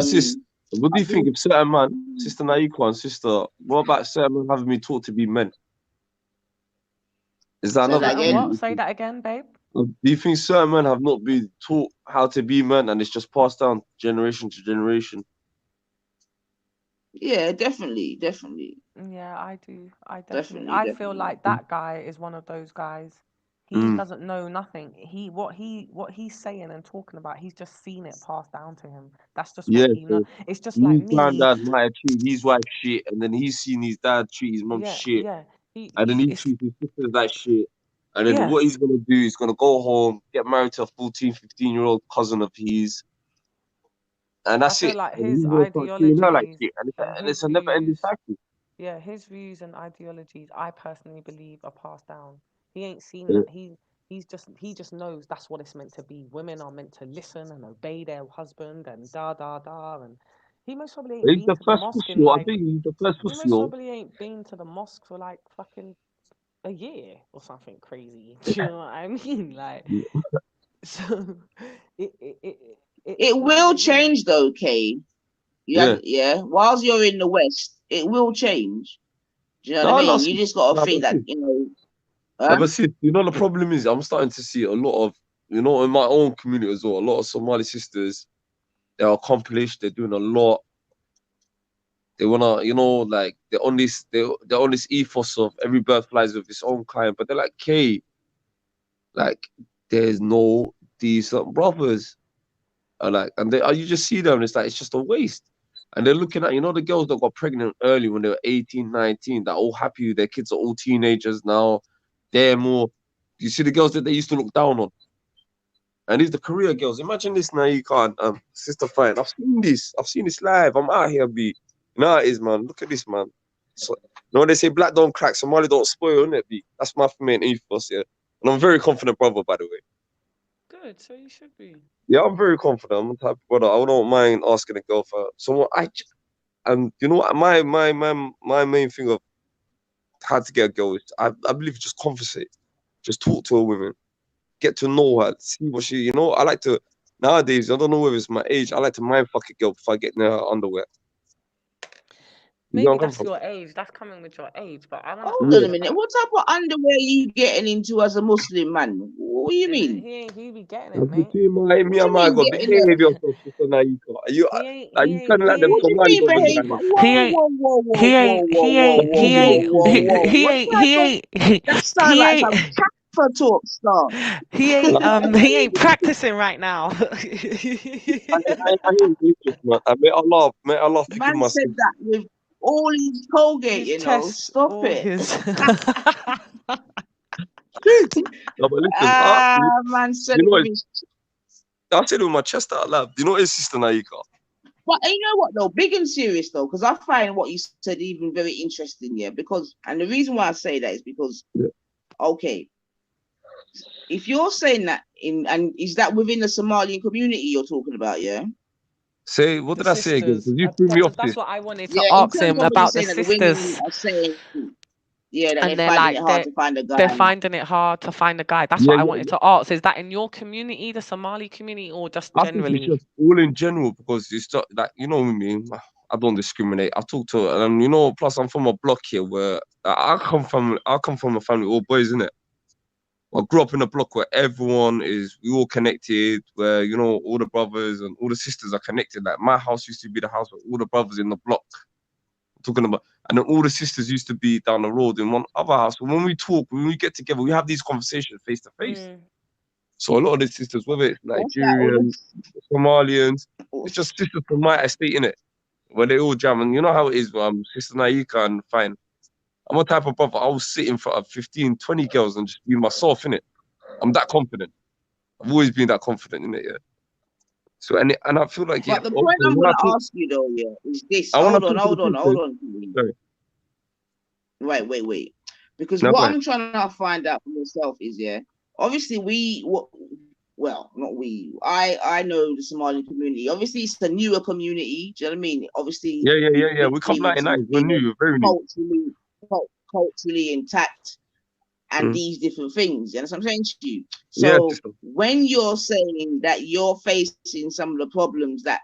sis, what do you think if certain man, Sister Naika and Sister, what about certain men having me taught to be men? Is that another? Say that again, babe. Do you think certain men have not been taught how to be men and it's just passed down generation to generation? Yeah, definitely. Yeah, I do. I definitely. I feel like that guy is one of those guys. He doesn't know nothing. What he's saying and talking about, he's just seen it passed down to him. That's just Yeah, what he knows. so It's just like his me. granddad might have treated his wife shit, and then he's seen his dad treat his mum shit, and then he treats his sisters like shit. And then what he's gonna do is gonna go home, get married to a 14, 15-year-old cousin of his, and I that's feel it. like And his he's gonna start treating her like ideologies shit, and and it's his a never-ending views, cycle. yeah, his views and ideologies, I personally believe are passed down. He ain't seen Yeah. that. He just knows that's what it's meant to be. Women are meant to listen and obey their husband and and he most probably ain't He's been the to the first mosque in pussy. I like think he's the first he pussy. most probably ain't been to the mosque for like fucking a year or something crazy. Do you know what I mean? Like, so It will change though, Kay. Yeah. Whilst you're in the West, it will change. Do you know what I mean? You just got to think that, But see, you know, the problem is I'm starting to see a lot of, you know, in my own community as well, a lot of Somali sisters, they're accomplished, they're doing a lot. They wanna, you know, like they're on this ethos of every bird flies with its own kind, but they're like, Kay, like there's no decent brothers. And you just see them and it's like it's just a waste. And they're looking at, you know, the girls that got pregnant early when they were 18, 19, they're all happy, their kids are all teenagers now. They're more, you see the girls that they used to look down on. And these the career girls. Imagine this now, you can't, Sister Fine. I've seen this live. I'm out here, B. You know how it is, man. Look at this, man. So, you know when they say black don't crack, Somali don't spoil, innit, B? That's my main ethos, yeah. And I'm a very confident brother, by the way. good, so you should be. Yeah, I'm very confident. I'm the type of brother. I don't mind asking a girl for someone. And you know what? My main thing of how to get a girl is I believe just conversate, just talk to a woman, get to know her, see what she. You know, I like to nowadays. I don't know whether it's my age. I like to mind fuck a girl before I get in her underwear. Maybe that's your age. That's coming with your age. But I want to Hold on a minute. What type of underwear are you getting into as a Muslim man? What do you mean? He be getting it, mate. Me and my God, behave yourself, Sister Naika. Are you turning like them Somali brothers right now? That sounds like some Kaffir talk stuff. He ain't practicing right now. I ain't racist, man. May Allah forgive Man my said sins. that with all his Colgate, you know. Stop it. No, but listen, Man said you know, with his... I said it with my chest out loud. You know, it's Sister Naika. But you know what though, big and serious though, because I find what you said even very interesting, yeah. Because and the reason why I say that is because, okay, if you're saying that and is that within the Somalian community you're talking about, yeah? Say what did I say again? Because you threw me off That's this. what I wanted to In ask terms him of what you're about the saying that the women sisters. are saying, that And they're they're finding like it hard to find a guy. they're finding it hard to find a guy. That's what I wanted to ask. Is that in your community, the Somali community, or just I think it's generally? just all in general because it's just like, you know what I mean. I don't discriminate. I talk to and you know. Plus, I'm from a block here where I come from a family all boys, innit? I grew up in a block where we all connected, where, you know, all the brothers and all the sisters are connected. Like my house used to be the house where all the brothers in the block. I'm talking about, and then all the sisters used to be down the road in one other house. And when we talk, when we get together, we have these conversations face to face. So a lot of the sisters, whether it's Nigerians, Somalians, it's just sisters from my estate, innit? Where they all jam. And you know how it is, Sister Naika and Fine. I'm a type of brother, I will sit in front of 15, 20 girls and just be myself, innit? I'm that confident. I've always been that confident, innit? Yeah. So, and I feel like, But the point I'm going to ask you though, is this. Hold on. Sorry. Wait. Because what I'm trying to find out for myself is, obviously I know the Somali community. Obviously, it's a newer community. Do you know what I mean? Obviously, yeah. We come 99. We're new. We're very new. Culturally intact, and these different things. You know what I'm saying to you? So when you're saying that you're facing some of the problems that,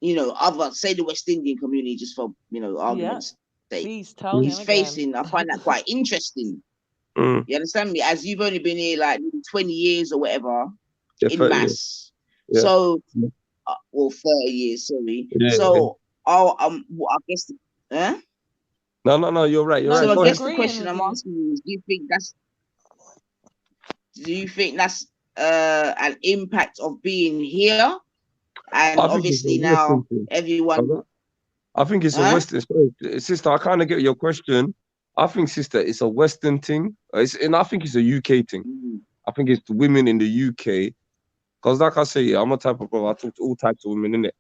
you know, say the West Indian community, just for, you know, argument's sake, is facing, I find that quite interesting. You understand me? As you've only been here like 20 years or whatever in mass. So, 30 years, sorry. I guess, No, you're right. So I guess the question I'm asking you is, do you think that's Do you think that's an impact of being here? And I think it's a obviously Western now thing. everyone, I think it's a huh? Western. Sorry, sister, I kind of get your question. I think, sister, it's a Western thing. And I think it's a UK thing. I think it's the women in the UK. Because, like I say, I'm a type of brother. I talk to all types of women, innit?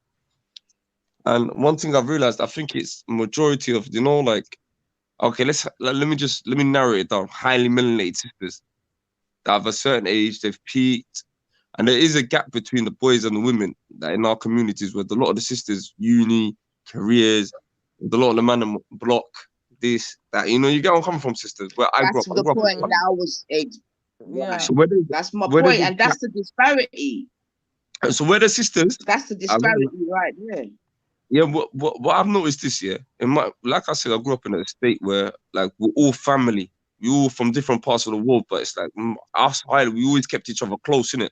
And one thing I've realized, I think it's majority of, like, okay, let me narrow it down. Highly melanated sisters that have a certain age, they've peaked, and there is a gap between the boys and the women that in our communities where a lot of the sisters, uni, careers, a lot of the man block, this, that. You get where I'm coming from, sisters. Where I grew That's up, the point that I was. Yeah. So that's my where point, there's and that's the disparity. So where the sisters, That's the disparity right there. yeah, what I've noticed this year, like I said, I grew up in a state where like we're all family, we all from different parts of the world, but it's like us, we always kept each other close, innit?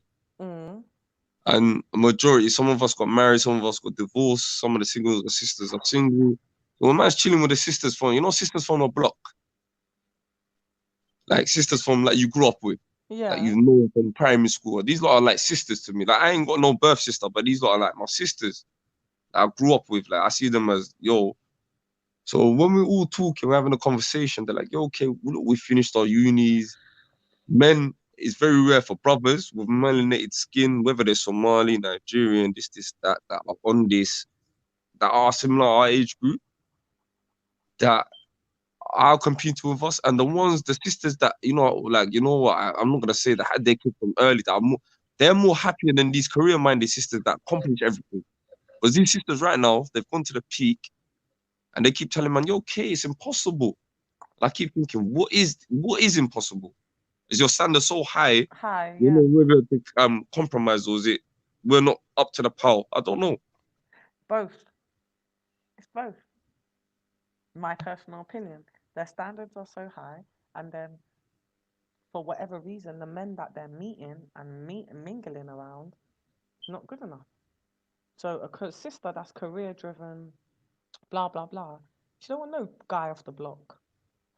And a majority, some of us got married, some of us got divorced, some of the singles, the sisters are single. So when man's chilling with the sisters from, sisters from a block, like sisters from like you grew up with, like you know from primary school. These lot are like sisters to me. Like I ain't got no birth sister, but these lot are like my sisters that I grew up with. Like I see them as yo. So when we're all talking, we're having a conversation, they're like, yo, okay, look, we finished our unis. Men, it's very rare for brothers with melanated skin, whether they're Somali, Nigerian, this, that are on this, that are similar our age group, that are competing with us. And the sisters that, like, you know what, I'm not going to say that had their kids from early, they're more happier than these career-minded sisters that accomplish everything. But these sisters right now, they've gone to the peak, and they keep telling man, yo, okay, it's impossible. I keep thinking, what is impossible? Is your standard so high? You know, whether to compromise, or is it we're not up to the power? I don't know. Both. It's both. My personal opinion. Their standards are so high, and then for whatever reason, the men that they're meeting and mingling around, not good enough. So a sister that's career driven, blah blah blah. She don't want no guy off the block.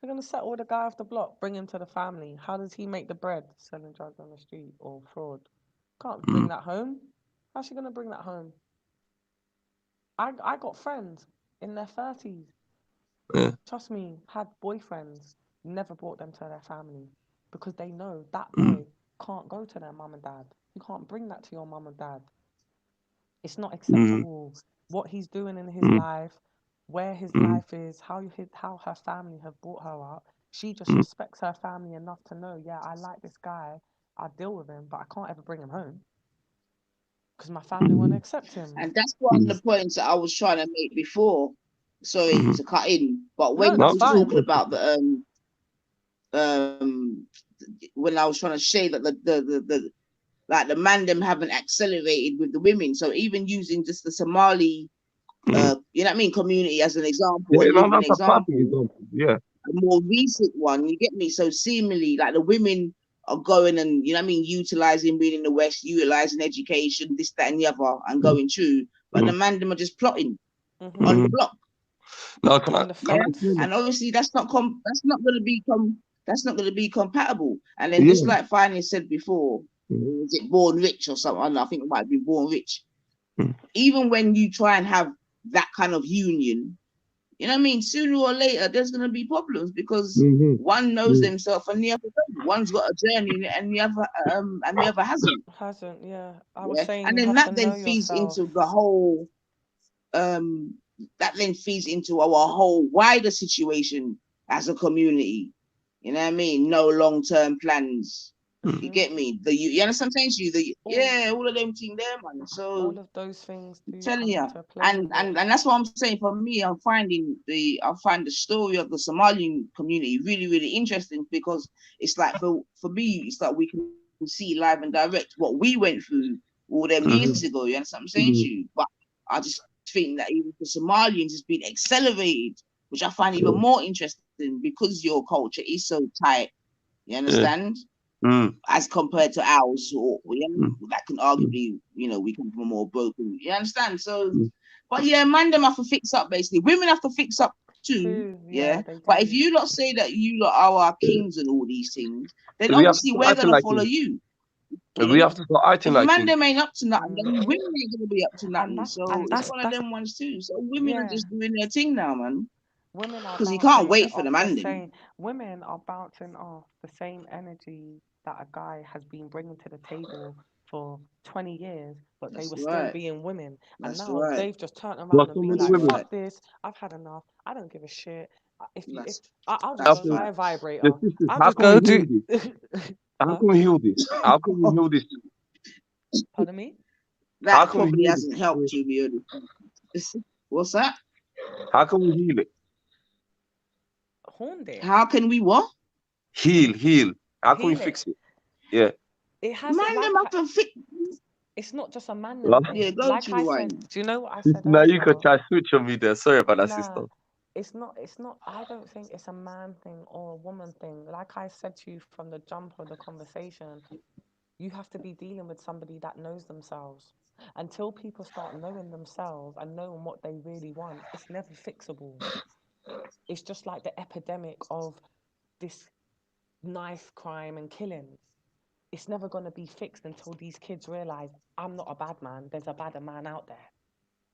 They're gonna settle with a guy off the block, bring him to the family. How does he make the bread? Selling drugs on the street or fraud? Can't bring that home. How's she gonna bring that home? I got friends in their 30s. Yeah. Trust me, had boyfriends, never brought them to their family because they know that boy can't go to their mum and dad. You can't bring that to your mum and dad. It's not acceptable. What he's doing in his life, where his life is, how her family have brought her up. She just respects her family enough to know, yeah, I like this guy, I deal with him, but I can't ever bring him home because my family won't accept him. And that's one of the points that I was trying to make before. Sorry to cut in, but when I was talking about the when I was trying to say that the man them haven't accelerated with the women. So even using just the Somali, you know what I mean, community as an example, Yeah, a living that's a perfect example. example. Yeah. A more recent one, you get me? So seemingly, like the women are going and, you know what I mean, utilizing being in the West, utilizing education, this, that, and the other, and going through. But the man them are just plotting on the block. No, can I and obviously that's not going to be compatible. And then just like Finally said before, was it Born Rich or something? I think it might be Born Rich. Even when you try and have that kind of union, you know what I mean, sooner or later there's going to be problems because one knows themselves and the other doesn't. One's got a journey and the other hasn't. Yeah. I was saying, and then that then feeds into the whole that then feeds into our whole wider situation as a community. You know what I mean? No long-term plans. You get me? You understand what I'm saying? All of them things there, man. So all of those things I'm telling you, and that's what I'm saying. For me, I find the story of the Somalian community really, really interesting because it's like for me, it's like we can see live and direct what we went through all them years ago. You understand what I'm saying to you? But I just think that even for Somalians, it's been accelerated, which I find even more interesting because your culture is so tight. You understand? As compared to ours, or that can arguably, we come from a more broken. You understand? So, but yeah, man, them have to fix up. Basically, women have to fix up too. Yeah. they But if do. you lot say that you lot are our kings and all these things, then We have to obviously start we're acting gonna like follow kings. you. We have to start acting If like man kings. them ain't up to nothing, then Mhm. women ain't gonna be up to nothing. And So it's one of that's them ones too. So women are yeah. just doing their thing now, man. Women are Because you can't bouncing wait for off the the man them. same. Women are bouncing off the same energy that a guy has been bringing to the table for 20 years, but they That's were still right. being women. And That's now right. they've just turned around What and so been many That's like, women? right. "Fuck this! I've had enough. I don't give a shit. If That's I'll just How go that's can, buy a right. vibrator. the sisters, I'll how just can we go heal do." this? How Huh? can we heal this? How can we heal this? Pardon me? How That can we probably heal this? hasn't helped you, really. What's that? How can we heal it? Horned it. How can we what? Heal. How can we Heal it. fix it? Yeah. It has Man them like up and fit. it's not just a man them Last, thing. Yeah, go Like to I wine. said, do you know what I sister, said now you earlier? could try switch on me there. Sorry about that, Nah, sister. it's not I don't think it's a man thing or a woman thing. Like I said to you from the jump of the conversation, you have to be dealing with somebody that knows themselves. Until people start knowing themselves and knowing what they really want, it's never fixable. It's just like the epidemic of this knife crime and killing. It's never going to be fixed until these kids realize I'm not a bad man. There's a badder man out there.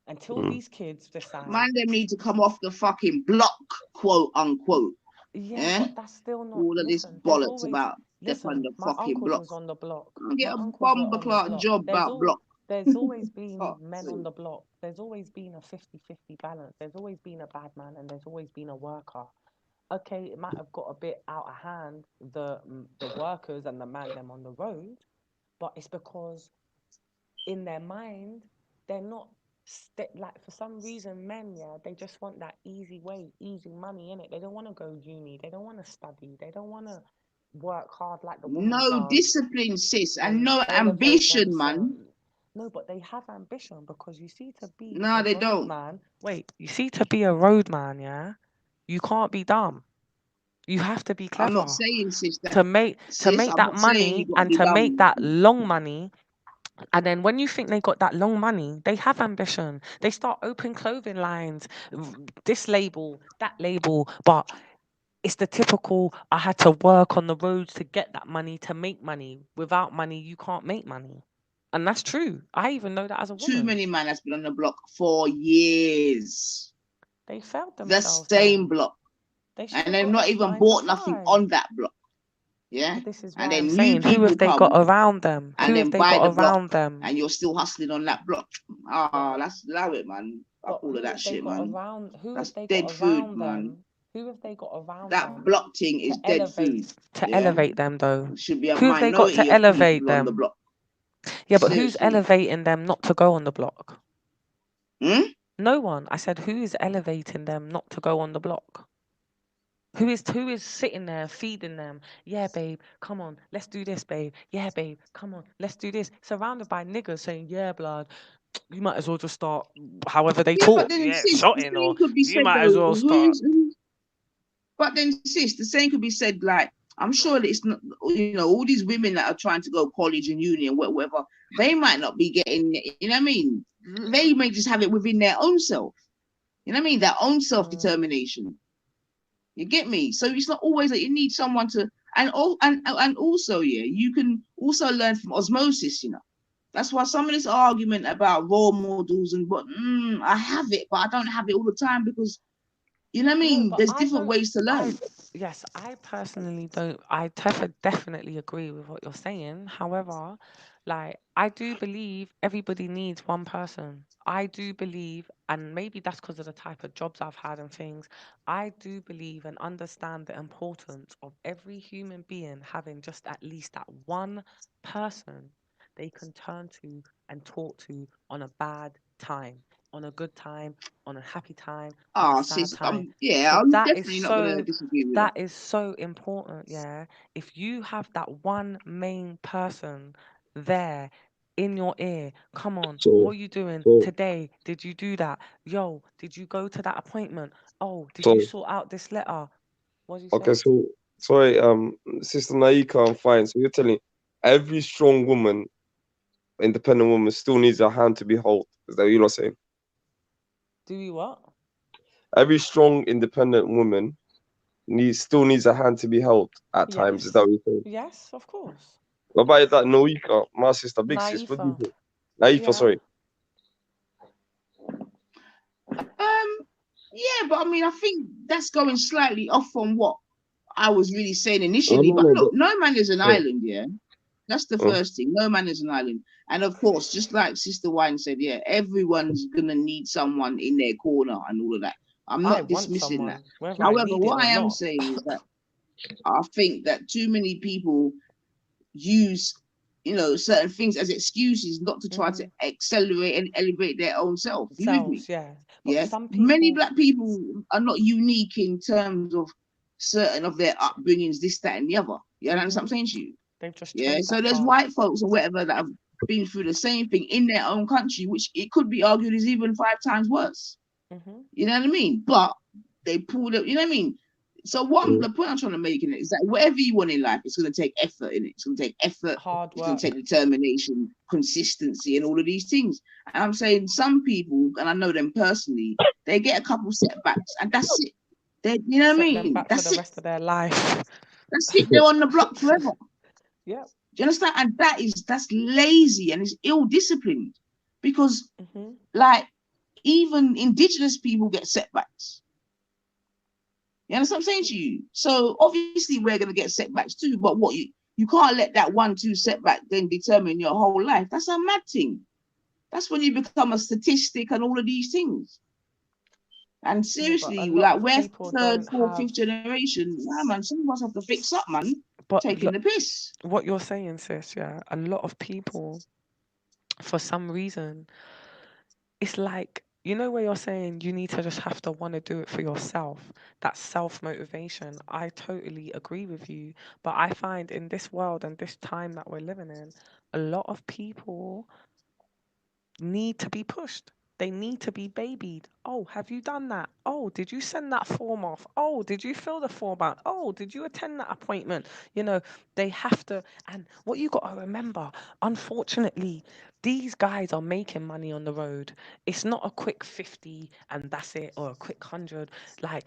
Until these kids decide, Man them need to come off the fucking block, quote unquote. yeah, but that's still not. All of this Listen, there's bollocks always about step on listen. the My fucking uncles block. was on the block. Can't get My a uncles were bomber on the clock block. job about block. There's always been Oh, men on the block. There's always been a 50-50 balance. There's always been a bad man and there's always been a worker. Okay, it might have got a bit out of hand, the workers and the man them on the road, but it's because in their mind they're not like for some reason men, yeah, they just want that easy way, easy money in it. They don't want to go uni, they don't want to study, they don't want to work hard like the woman no does discipline, sis, and and no elevate ambition, themselves. man. No, but they have ambition because you see, to be No, a they road don't. man, wait, you see, to be a road man, yeah, you can't be dumb. You have to be I'm not clever saying, sis, that to make sis. I'm that not saying you money got to and be to make dumb. that long money. And then when you think they got that long money, they have ambition. They start open clothing lines, this label, that label. But it's the typical, I had to work on the roads to get that money, to make money. Without money, you can't make money. And that's true. I even know that as a Too woman. many man has been on the block for years. They failed The themselves same there. block. They should And have they've got not a even 9 to bought nothing 5. on that block. Yeah. But this is And why then I'm new saying, who people have they come got around them? and Who have then they buy got the block around them? and you're still hustling on that block. Ah, Right. that's allow it, man. I But call it who that have they shit, got man. around? Who have That's they got dead food, around man. them? Who have they got around That them block thing is to dead elevate food. Yeah. elevate them though? There should be a Who have they got minority to of elevate people on the them? block. Yeah, but who's Seriously. elevating them not to go on the block? Hmm? No one. I said, who is elevating them not to go on the block? Who is sitting there feeding them? Yeah, babe, come on, let's do this, babe. Yeah, babe, come on, let's do this. Surrounded by niggas saying, yeah, blood, you might as well just start however they Yeah, but talk. then Yeah, sis, the shotting, or same could be you said might as though. well start. But then sis, the same could be said, like, I'm sure that it's not, you know, all these women that are trying to go college and uni and whatever, they might not be getting, you know what I mean? They may just have it within their own self. You know what I mean? Their own self-determination. You get me? So it's not always that you need someone to, and also, yeah, you can also learn from osmosis, you know. That's why some of this argument about role models and what, I have it, but I don't have it all the time because, you know what I mean? But There's I different don't. ways to learn. Yes, I personally don't. I definitely agree with what you're saying. However, like I do believe everybody needs one person. I do believe, and maybe that's because of the type of jobs I've had and things. I do believe and understand the importance of every human being having just at least that one person they can turn to and talk to on a bad time, on a good time, on a happy time, on a sad Sis, time. yeah, So I'm that is definitely not gonna disagree with that. that is so important, yeah. If you have that one main person there in your ear, come on, what are you doing today? Did you do that? Yo, did you go to that appointment? Oh, did you So sort out this letter? What did you okay, say? so sorry, Sister Naika, I'm fine. So you're telling every strong woman, independent woman, still needs a hand to be held. Is that what you're saying? Do you what? every strong, independent woman still needs a hand to be held at times. Is that what you're saying? Yes, of course. What about that Noika, my sister, big sis? What do you think? Naifa, sorry. Yeah, but I mean, I think that's going slightly off from what I was really saying Oh, initially. no, But no, look, but no man is an oh, island, yeah. That's the oh. first thing. No man is an island. And of course, just like Sister Wine said, yeah, everyone's gonna need someone in their corner and all of that. I'm I not want dismissing that. someone, whether I However, need it what or I am not. saying is that I think that too many people use, you know, certain things as excuses not to try to accelerate and elevate their own self. You with me? Selves, yeah. But Yeah. some Many people, black people are not unique in terms of certain of their upbringings, this, that, and the other. You know what I'm saying to you? they've just Yeah. traced So that there's path. white folks or whatever that have been through the same thing in their own country, which it could be argued is even 5 times worse. You know what I mean? But they pulled it, you know what I mean? So the point I'm trying to make in it is that whatever you want in life, it's going to take effort in it. It's going to take effort. Hard It's going work. to take determination, consistency, and all of these things. And I'm saying some people, and I know them personally, they get a couple setbacks, and that's it. You know what I Set them mean? back for That's the it. rest of their life. That's it. They're on the block forever. Yeah. Do you understand? And that's lazy and it's ill-disciplined, because like even indigenous people get setbacks. You understand what I'm saying to you? So obviously we're gonna get setbacks too, but what you can't let that 1-2 setback then determine your whole life. That's a mad thing. That's when you become a statistic and all of these things. And seriously, like we're 3rd, 4th, 5th generation. Nah, man, some of us have to fix up, man. But taking the piss. What you're saying, sis, yeah, a lot of people, for some reason, it's like, you know, where you're saying you need to just have to want to do it for yourself. That's self-motivation. I totally agree with you. But I find in this world and this time that we're living in, a lot of people need to be pushed. They need to be babied. Oh, have you done that? Oh, did you send that form off? Oh, did you fill the form out? Oh, did you attend that appointment? You know, they have to. And what you got to remember, unfortunately, these guys are making money on the road. It's not a quick 50 and that's it, or a quick 100. Like,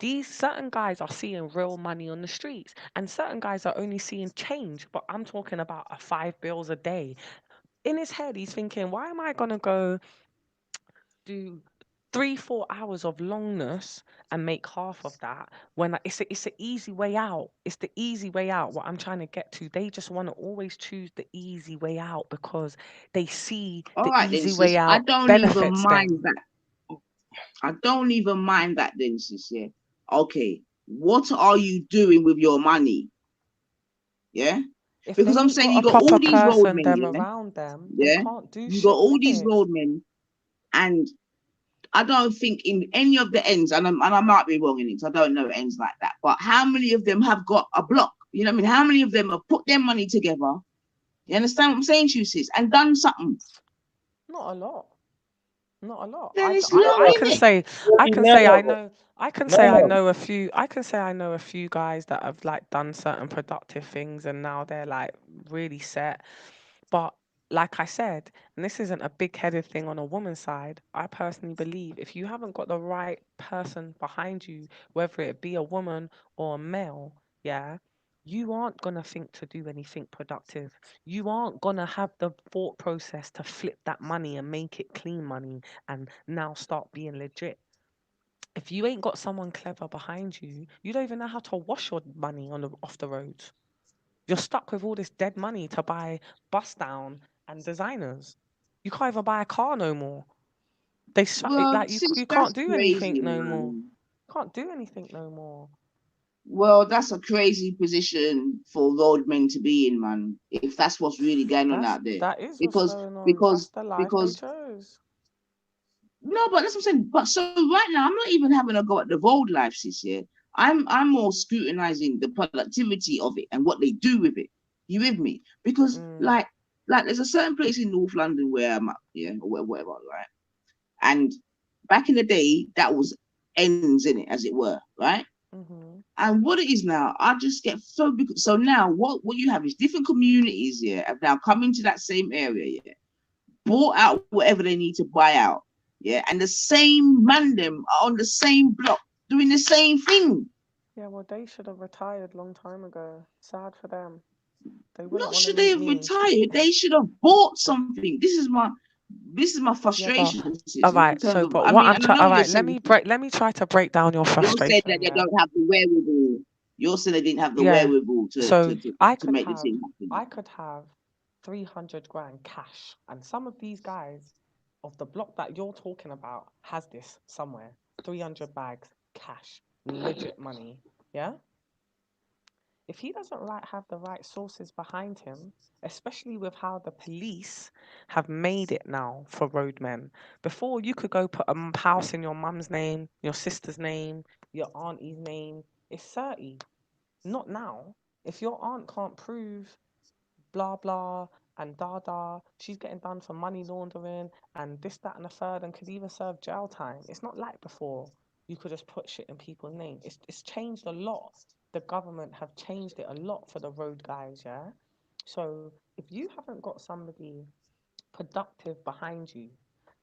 these certain guys are seeing real money on the streets, and certain guys are only seeing change. But I'm talking about a 5 bills a day. In his head, he's thinking, why am I going to go do 3-4 hours of longness and make half of that when it's an easy way out? It's the easy way out. What I'm trying to get to, they just want to always choose the easy way out because they see All the right, then, easy way sis. I out don't even benefits mind them. that. I don't even mind that, then, sis. Yeah. Okay. What are you doing with your money? Yeah. If Because they I'm ain't saying got you a got all proper these person roadmen, them yeah. around them, they Yeah. can't do You got shit all with these it. roadmen, and I don't think in any of the ends, and I might be wrong in it, I don't know ends like that, but how many of them have got a block? You know what I mean? How many of them have put their money together? You understand what I'm saying to you, sis? And done something? Not a lot. Not a lot. Then it's I long, can innit? say I can say I know a few guys that have like done certain productive things and now they're like really set. But like I said, and this isn't a big-headed thing on a woman's side, I personally believe if you haven't got the right person behind you, whether it be a woman or a male, yeah, you aren't going to think to do anything productive. You aren't going to have the thought process to flip that money and make it clean money and now start being legit. If you ain't got someone clever behind you, you don't even know how to wash your money off the roads. You're stuck with all this dead money to buy bust down and designers. You can't even buy a car no more. They shut it, Well, like sis, you that's can't do anything crazy, no more. man. Can't do anything no more. Well, that's a crazy position for roadmen to be in, man. If that's what's really going on out there, That is what's because going on. That's because the life they because chose. no, but that's what I'm saying. But so right now, I'm not even having a go at the road life, sis. Yeah, I'm more scrutinizing the productivity of it and what they do with it. You with me? Because like there's a certain place in North London where I'm at, yeah, or whatever, right? And back in the day, that was ends in it, as it were, right? And what it is now, I just get so big. So now what you have is different communities, yeah, have now come into that same area, yeah, bought out whatever they need to buy out, Yeah, and the same man them are on the same block doing the same thing. Yeah, well, they should have retired long time ago. Sad for them. They wouldn't Not want to should they meet have me. retired? They should have bought something. This is my Yeah, but frustration all in right. terms So, of. but I what mean, I'm and I trying. know All you're right. saying Let me try to break down your you're saying that frustration. they Yeah. don't have the wherewithal. You're saying they didn't have the Yeah. wherewithal to So to make the thing happen. I could have 300 grand cash, and some of these guys of the block that you're talking about has this somewhere. 300 bags cash, legit money. Yeah. If he doesn't have the right sources behind him, especially with how the police have made it now for roadmen. Before, you could go put a house in your mum's name, your sister's name, your auntie's name. It's 30. Not now. If your aunt can't prove blah blah and da, she's getting done for money laundering and this, that, and the third, and could even serve jail time. It's not like before. You could just put shit in people's name. It's changed a lot. The government have changed it a lot for the road guys, yeah. So if you haven't got somebody productive behind you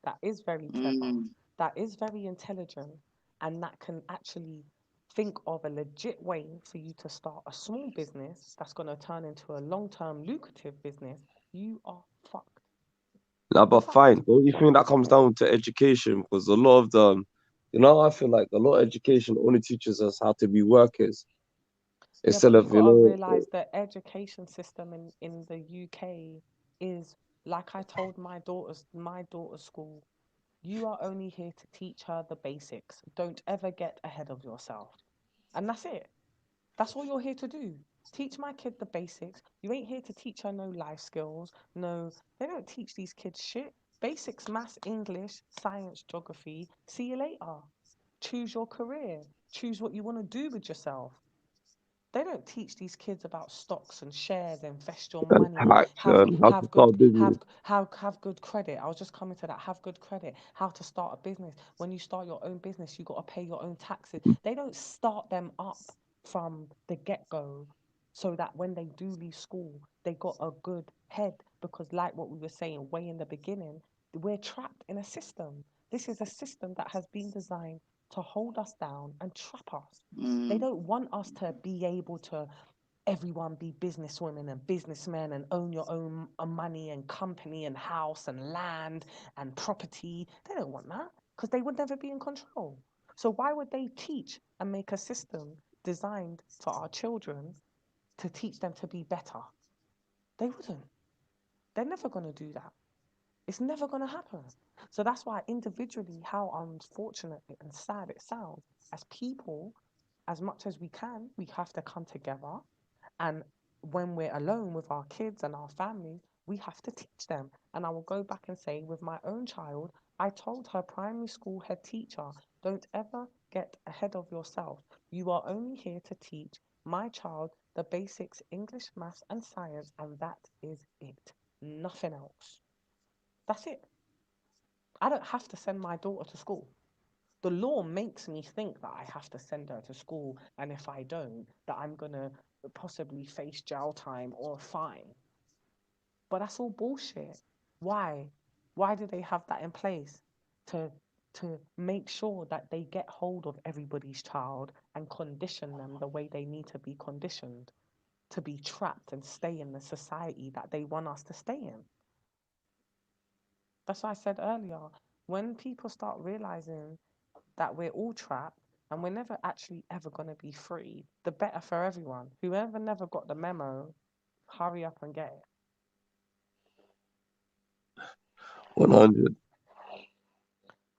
that is very clever, that is very intelligent, and that can actually think of a legit way for you to start a small business that's going to turn into a long-term lucrative business, you are fucked. No, but fine. Don't you think that comes down to education? Because a lot of them, I feel like a lot of education only teaches us how to be workers Yeah, instead but you of, got to realize the education system in the UK is like I told my daughter's school. You are only here to teach her the basics. Don't ever get ahead of yourself. And that's it. That's all you're here to do. Teach my kid the basics. You ain't here to teach her no life skills. No, they don't teach these kids shit. Basics, maths, English, science, geography. See you later. Choose your career. Choose what you want to do with yourself. They don't teach these kids about stocks and shares, invest your money, tax and how to start a business. have good credit. I was just coming to that. Have good credit. How to start a business. When you start your own business, you got to pay your own taxes. They don't start them up from the get-go so that when they do leave school, they got a good head. Because like what we were saying way in the beginning, we're trapped in a system. This is a system that has been designed to hold us down and trap us. They don't want us to be able to everyone be businesswomen and businessmen and own your own money and company and house and land and property. They don't want that because they would never be in control. So why would they teach and make a system designed for our children to teach them to be better? They wouldn't. They're never going to do that. It's never going to happen. So that's why individually, how unfortunate and sad it sounds, as people, as much as we can, we have to come together. And when we're alone with our kids and our families, we have to teach them. And I will go back and say, with my own child, I told her primary school head teacher, don't ever get ahead of yourself. You are only here to teach my child the basics, English, maths, and science, and that is it. Nothing else. That's it. I don't have to send my daughter to school. The law makes me think that I have to send her to school, and if I don't, that I'm going to possibly face jail time or a fine. But that's all bullshit. Why? Why do they have that in place? To make sure that they get hold of everybody's child and condition them the way they need to be conditioned, to be trapped and stay in the society that they want us to stay in. That's why I said earlier, when people start realizing that we're all trapped and we're never actually ever going to be free, the better for everyone. Whoever never got the memo, hurry up and get it. 100.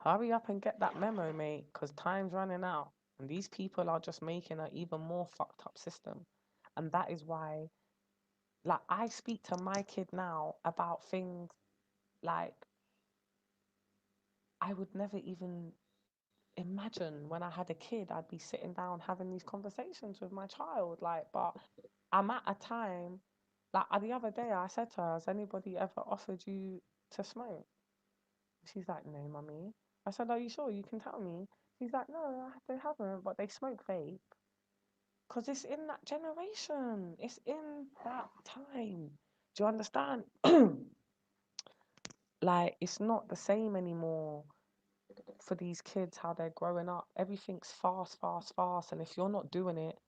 Hurry up and get that memo, mate, because time's running out. And these people are just making an even more fucked up system. And that is why, like, I speak to my kid now about things like I would never even imagine when I had a kid, I'd be sitting down having these conversations with my child. Like, but I'm at a time, like the other day, I said to her, has anybody ever offered you to smoke? She's like, no, mummy. I said, are you sure? You can tell me. She's like, no, they haven't, but they smoke vape. Because it's in that generation. It's in that time. Do you understand? Like, it's not the same anymore. for these kids how they're growing up. Everything's fast, fast, fast. And if you're not doing it,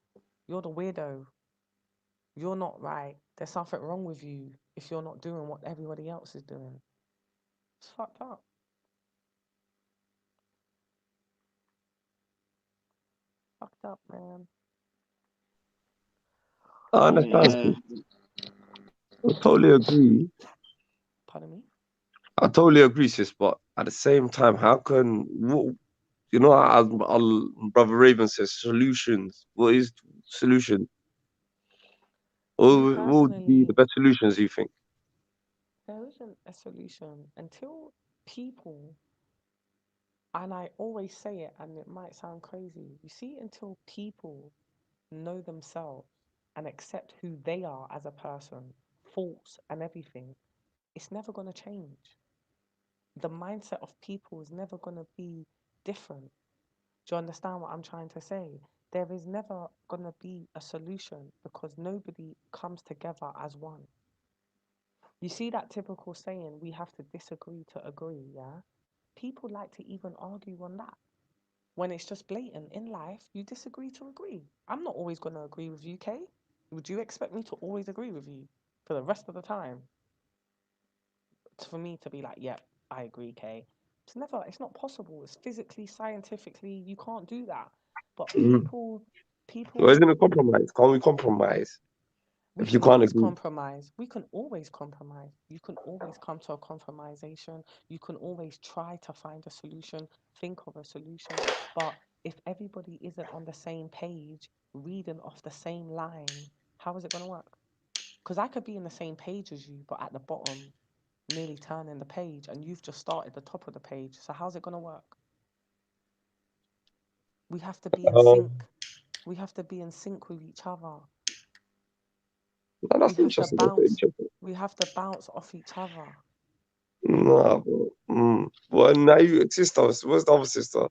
you're the weirdo. You're not right. There's something wrong with you if you're not doing what everybody else is doing. It's fucked up. Fucked up, man. I understand. I totally agree. Pardon me? I totally agree, sis. But at the same time, how can you know? As Brother Raven says, solutions. What is solution? What would be the best solutions? You think? There isn't a solution until people, and I always say it, and it might sound crazy. You see, until people know themselves and accept who they are as a person, faults and everything, it's never going to change. The mindset of people is never going to be different. Do you understand what I'm trying to say? There is never going to be a solution because nobody comes together as one. You see that typical saying, we have to disagree to agree, yeah? People like to even argue on that. When it's just blatant in life, you disagree to agree. I'm not always going to agree with you, Kay. Would you expect me to always agree with you for the rest of the time? For me to be like, yep, I agree, Kay. It's not possible. It's physically, scientifically, you can't do that. But people. Well, isn't it compromise? Can't we compromise? We If you can can't always agree. compromise. We can always compromise. You can always come to a compromisation. You can always try to find a solution, think of a solution. But if everybody isn't on the same page, reading off the same line, how is it going to work? Because I could be in the same page as you, but at the bottom, nearly turning the page, and you've just started the top of the page. So how's it going to work? We have to be in sync. We have to be in sync with each other. No, that's interesting. We have to bounce off each other. No, bro. Well, now sister. Where's the other sister?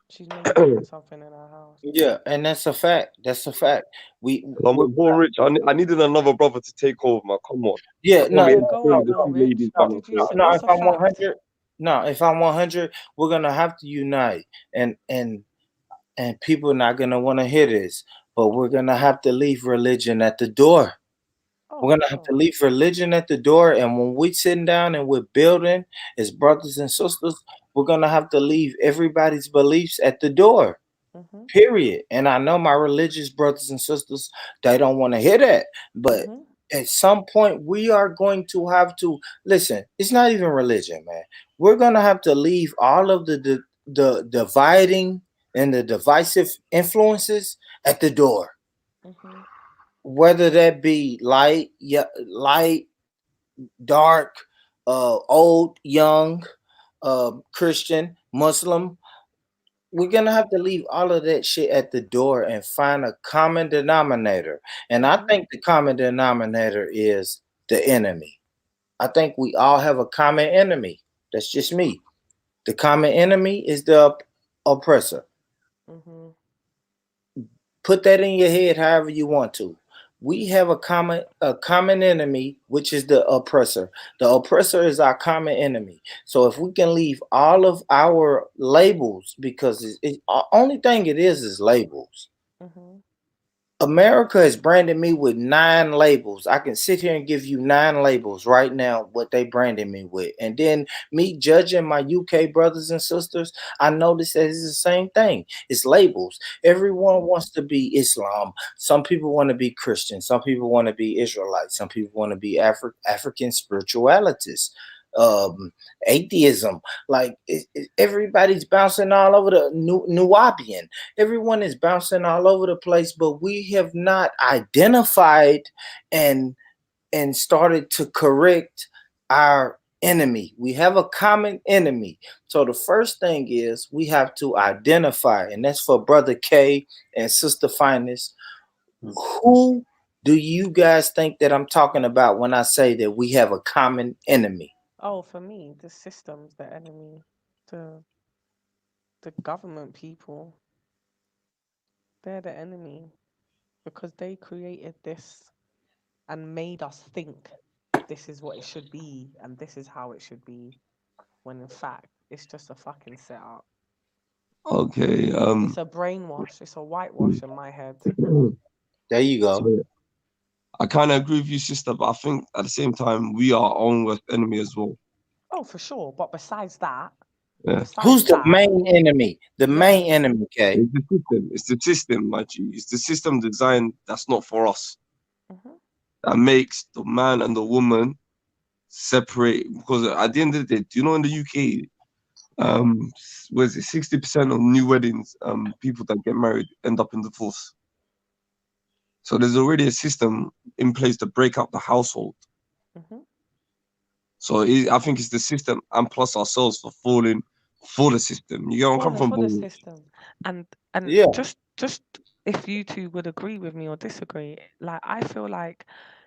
She's maybe doing something in her house. Yeah, and that's a fact. That's a fact. I'm with Paul Rich. I needed another brother to take over, man. Come on. Yeah, no, What's if I'm 100, if I'm 100, we're gonna have to unite, and people are not gonna want to hear this, but we're gonna have to leave religion at the door. We're gonna have to leave religion at the door, and when we're sitting down and we're building as brothers and sisters, we're gonna have to leave everybody's beliefs at the door. Period. And I know my religious brothers and sisters, they don't want to hear that, but at some point we are going to have to listen. It's not even religion, man. We're gonna have to leave all of the dividing and the divisive influences at the door. Whether that be light, dark, old, young, Christian, Muslim, we're gonna have to leave all of that shit at the door and find a common denominator. And I think the common denominator is the enemy. I think we all have a common enemy. That's just me. The common enemy is the oppressor. Put that in your head however you want to. We have a common enemy, which is the oppressor. The oppressor is our common enemy. So if we can leave all of our labels, because only thing it is labels. America has branded me with 9 labels. I can sit here and give you 9 labels right now, what they branded me with. And then me judging my UK brothers and sisters, I notice that it's the same thing. It's labels. Everyone wants to be Islam. Some people want to be Christian. Some people want to be Israelites. Some people want to be African spiritualities. Atheism, like everybody's bouncing all over the Nubian. Everyone is bouncing all over the place, but we have not identified and started to correct our enemy. We have a common enemy. So the first thing is we have to identify, and that's for Brother K and Sister Finest. Who do you guys think that I'm talking about when I say that we have a common enemy? Oh, for me, the system's the enemy. The government people, they're the enemy because they created this and made us think this is what it should be and this is how it should be, when in fact it's just a fucking setup. Okay. It's a brainwash. It's a whitewash in my head. There you go. So, I kind of agree with you, sister, but I think at the same time we are our own worst enemy as well. Oh, for sure. But besides that, Yeah. Who's the main enemy? The main enemy, okay? It's the system. It's the system, my G. It's the system design that's not for us. That makes the man and the woman separate. Because at the end of the day, do you know in the UK, was it 60% of new weddings, people that get married end up in divorce. So there's already a system in place to break up the household. So I think it's the system and plus ourselves for falling for the system. You get where I'm coming from, for the boy? system. And Yeah. just if you two would agree with me or disagree, like I feel like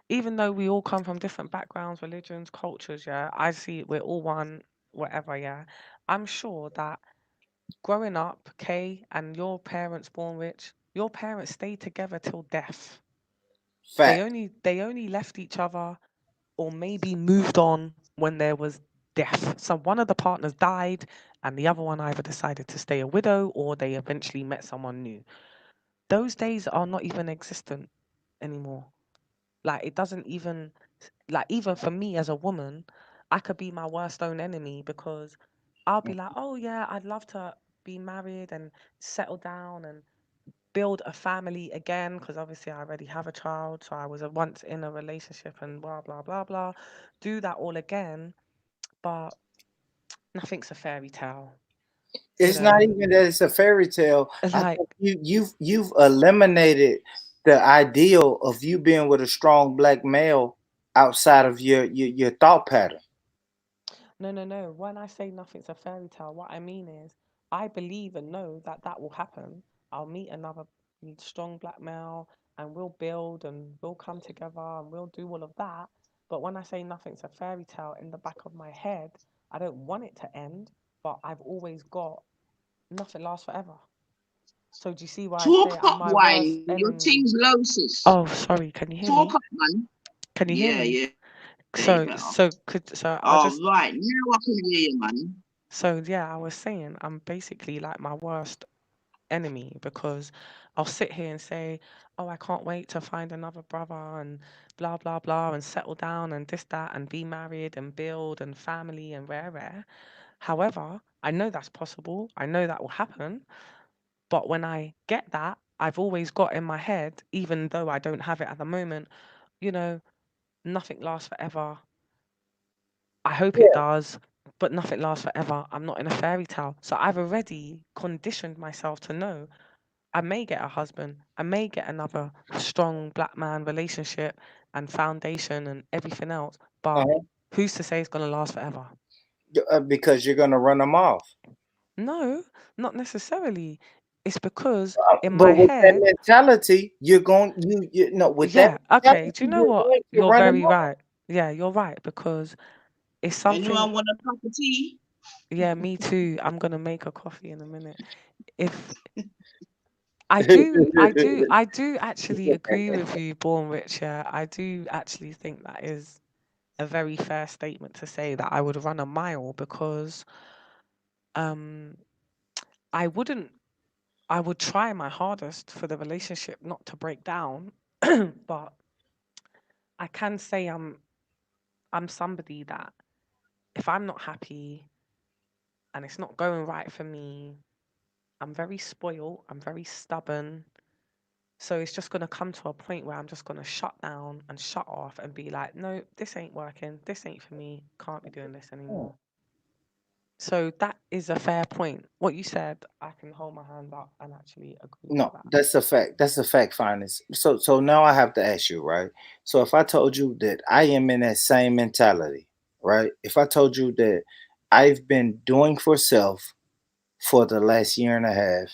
even though we all come from different backgrounds, religions, cultures, yeah, I see we're all one, whatever, yeah. I'm sure that growing up, Kay, and your parents born rich, your parents stayed together till death. Fact. They only left each other or maybe moved on when there was death. So one of the partners died and the other one either decided to stay a widow or they eventually met someone new. Those days are not even existent anymore. Like it doesn't even, like even for me as a woman, I could be my worst own enemy because I'll be like, oh yeah, I'd love to be married and settle down and build a family again because obviously I already have a child, so I was once in a relationship and blah blah blah blah. Do that all again, but nothing's a fairy tale. It's not even that it's a fairy tale. I Like think you've eliminated the ideal of you being with a strong black male outside of your thought pattern. No. When I say nothing's a fairy tale, what I mean is I believe and know that that will happen. I'll meet another strong black male and we'll build and we'll come together and we'll do all of that. But when I say nothing's a fairy tale, in the back of my head, I don't want it to end, but I've always got nothing lasts forever. So do you see why I Talk say I'm up, my worst wine. Your enemy? thing's low, sis. Oh, sorry. Can you hear Talk me? up, man. Can you hear Yeah, me? yeah. So Better. I'll All just right, now I can hear you, man. So yeah, I was saying I'm basically like my worst enemy because I'll sit here and say, oh, I can't wait to find another brother and blah blah blah and settle down and this that and be married and build and family and rare. However, I know that's possible. I know that will happen. But when I get that, I've always got in my head, even though I don't have it at the moment, you know, nothing lasts forever. I hope it does, but nothing lasts forever. I'm not in a fairy tale. So I've already conditioned myself to know I may get a husband, I may get another strong black man relationship and foundation and everything else, but who's to say it's going to last forever? Because you're gonna run them off. No, not necessarily. It's because in But my with that head, mentality, you're going you know with that okay. mentality, Do you know you're what? going to You're run them very off. right. Yeah, you're right because it's Anyone something. want a cup of tea? Yeah, me too. I'm gonna make a coffee in a minute. If I do actually agree with you, Born Rich. Yeah, I do actually think that is a very fair statement to say that I would run a mile because um I wouldn't I would try my hardest for the relationship not to break down, but I can say I'm somebody that if I'm not happy and it's not going right for me, I'm very spoiled, I'm very stubborn. So it's just gonna come to a point where I'm just gonna shut down and shut off and be like, no, this ain't working, this ain't for me, can't be doing this anymore. So that is a fair point. What you said, I can hold my hand up and actually agree to No, that. that's a fact. That's a fact, finest. So now I have to ask you, right? So if I told you that I am in that same mentality, right? If I told you that I've been doing for self for the last year and a half,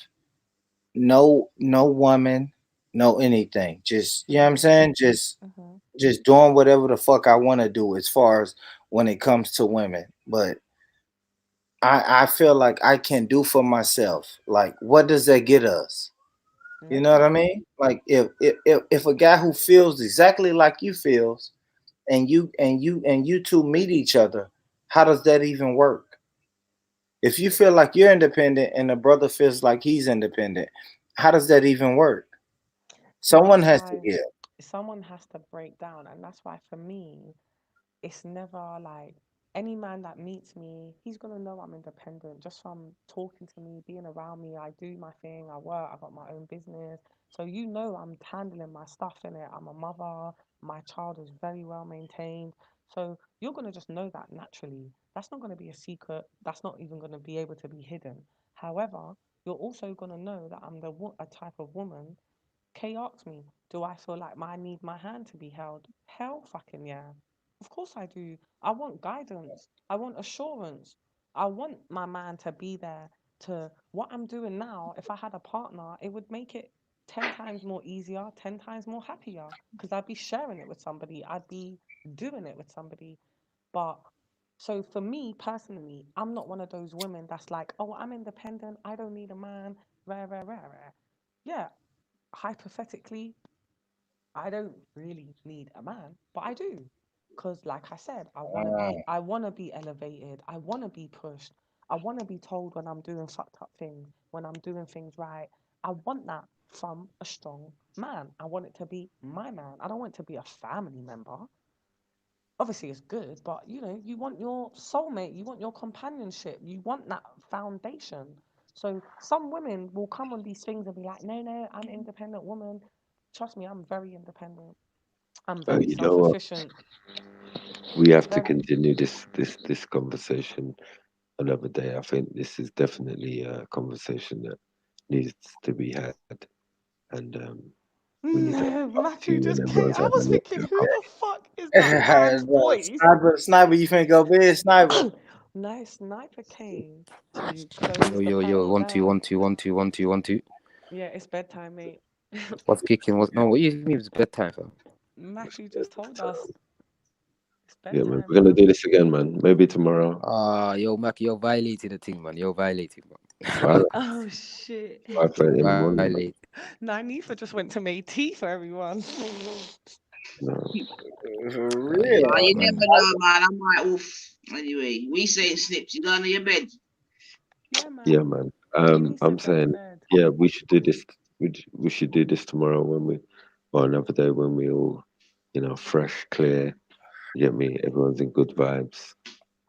no woman, no anything. Just you know what I'm saying? Just doing whatever the fuck I want to do as far as when it comes to women. But I feel like I can do for myself. Like, what does that get us? You know what I mean? Like if a guy who feels exactly like you feels and you two meet each other, how does that even work? If you feel like you're independent and the brother feels like he's independent, how does that even work? Someone has to give. Someone has to break down, and that's why for me, it's never like any man that meets me, he's gonna know I'm independent just from talking to me, being around me. I do my thing, I work, I got my own business. So you know I'm handling my stuff in it. I'm a mother, my child is very well maintained. So you're gonna just know that naturally. That's not gonna be a secret. That's not even gonna be able to be hidden. However, you're also gonna know that I'm a type of woman. Kay asked me, do I feel like I need my hand to be held? Hell fucking yeah. Of course I do. I want guidance. I want assurance. I want my man to be there to what I'm doing now. If I had a partner, it would make it 10 times more easier, 10 times more happier because I'd be sharing it with somebody. I'd be doing it with somebody. But so for me personally, I'm not one of those women that's like, oh, I'm independent. I don't need a man. Rare, rare, rare, rare. Yeah, hypothetically, I don't really need a man, but I do. Because like I said, I wanna be elevated. I wanna be pushed. I wanna be told when I'm doing fucked up things, when I'm doing things right. I want that from a strong man. I want it to be my man. I don't want it to be a family member. Obviously it's good, but you want your soulmate, you want your companionship, you want that foundation. So some women will come on these things and be like, no, I'm an independent woman. Trust me, I'm very independent. I'm very You know what? self-sufficient. We have to Very. continue this conversation another day. I think this is definitely a conversation that needs to be had, and we need to have No, a part Matthew two when just came. everyone's I had a was look. thinking, who the fuck is that man's voice? Sniper, you finna go big, Sniper. Nice Sniper came to close the Yo, panel 1 2 down. 1 2 1 2 1 2 1 2. Yeah, it's bedtime, mate. What's kicking? What you mean it's bedtime, fam? Matthew just told us it's Yeah, man. bedtime, We're gonna fam. do this again, man. Maybe tomorrow. Yo, Mac, you're violating the thing, man. You're violating, Right? man. Oh shit. 5:30 in the morning, man. Violate. Nifa just went to make tea for everyone. No. Real. You never know, man. I might oof. Anyway, we saying snips. You going to your bed? Yeah, man. Yeah, man. I'm saying, yeah, we should do this. We should do this tomorrow or another day when we all, fresh, clear. You get me? Everyone's in good vibes.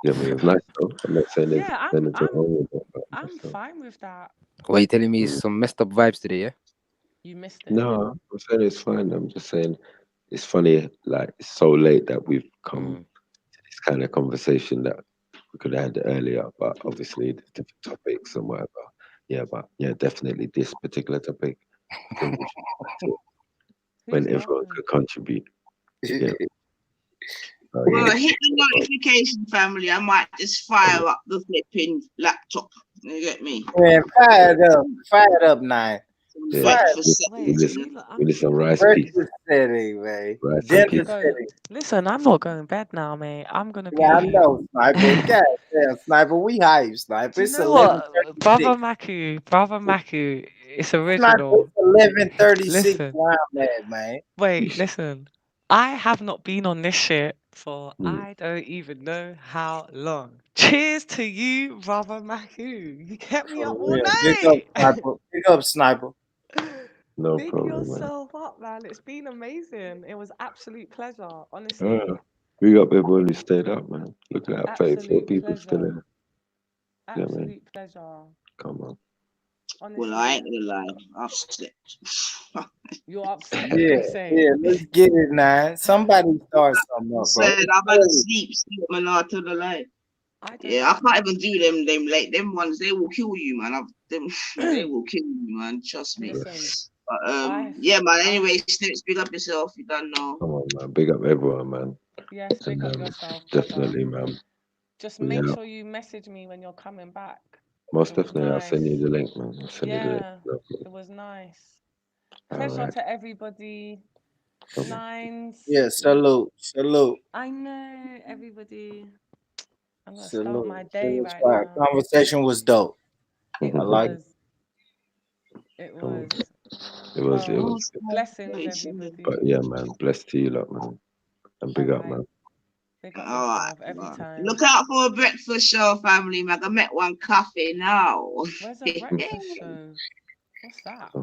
You get me? It was nice though. I'm not saying there's Yeah, anything wrong with it. But I'm fine with that. What you telling me? Some messed up vibes today, yeah? You missed it. No, I'm saying it's fine. I'm just saying it's funny. Like it's so late that we've come to this kind of conversation that we could have had earlier. But obviously, there's different topics and whatever. Yeah, but yeah, definitely this particular topic. I think we should do it when everyone could contribute. Yeah. Well, hit the notification, family. I might just fire up the flipping laptop. You get me? Man, fire it up, 9. Yeah. We need some rice peas. Setting, man. Rice I'm and gonna peas. go. Listen, I'm not going to bed now, mate. I'm gonna be. Yeah, I know, Sniper. God damn, Sniper. We hype, Sniper. Do you It's know what, 11:36. Brother Maku, it's Sniper, original. it's 11:36 Listen, where I'm at, man. wait, listen. I have not been on this shit for I don't even know how long. Cheers to you, Brother Maku. You kept me up all Real. night. Big up, Sniper. No Big problem, man. yourself up, man. It's been amazing. It was absolute pleasure, honestly. Big up everyone who stayed up, man. Look at that, 34 Absolute people still pleasure. here. Yeah, man. Absolute pleasure. Come on. Honestly. Well, I ain't gonna lie. I've slept. You're upset. Yeah, let's get it, 9. Somebody start something up, bro. Said I've had a sleep, man. I tell the lie. Yeah, I can't even do them late. Them ones, they will kill you, man. They will kill you, man. Trust me. Listen, but yeah, man. Anyway, Snips, big up yourself. You don't know. Come on, man. Big up everyone, man. yes, big up yourself, brother. Definitely, man. Just make sure you message me when you're coming back. Most definitely, I'll send you the link, man. I'll send you the link. Yeah, No it was nice. All Pleasure right. to everybody. Nines. Yeah, salute. I know, everybody. I'm gonna Salute. start my day Salute, right Squire. now. Conversation was dope. It I like it. It was. It was. Blessings, everybody. But yeah, man. Blessed to you, lot, man. And big up, man. Big up All right. yourself every time. Look out for a breakfast show, family. I met one coffee now. Where's a breakfast show? What's that?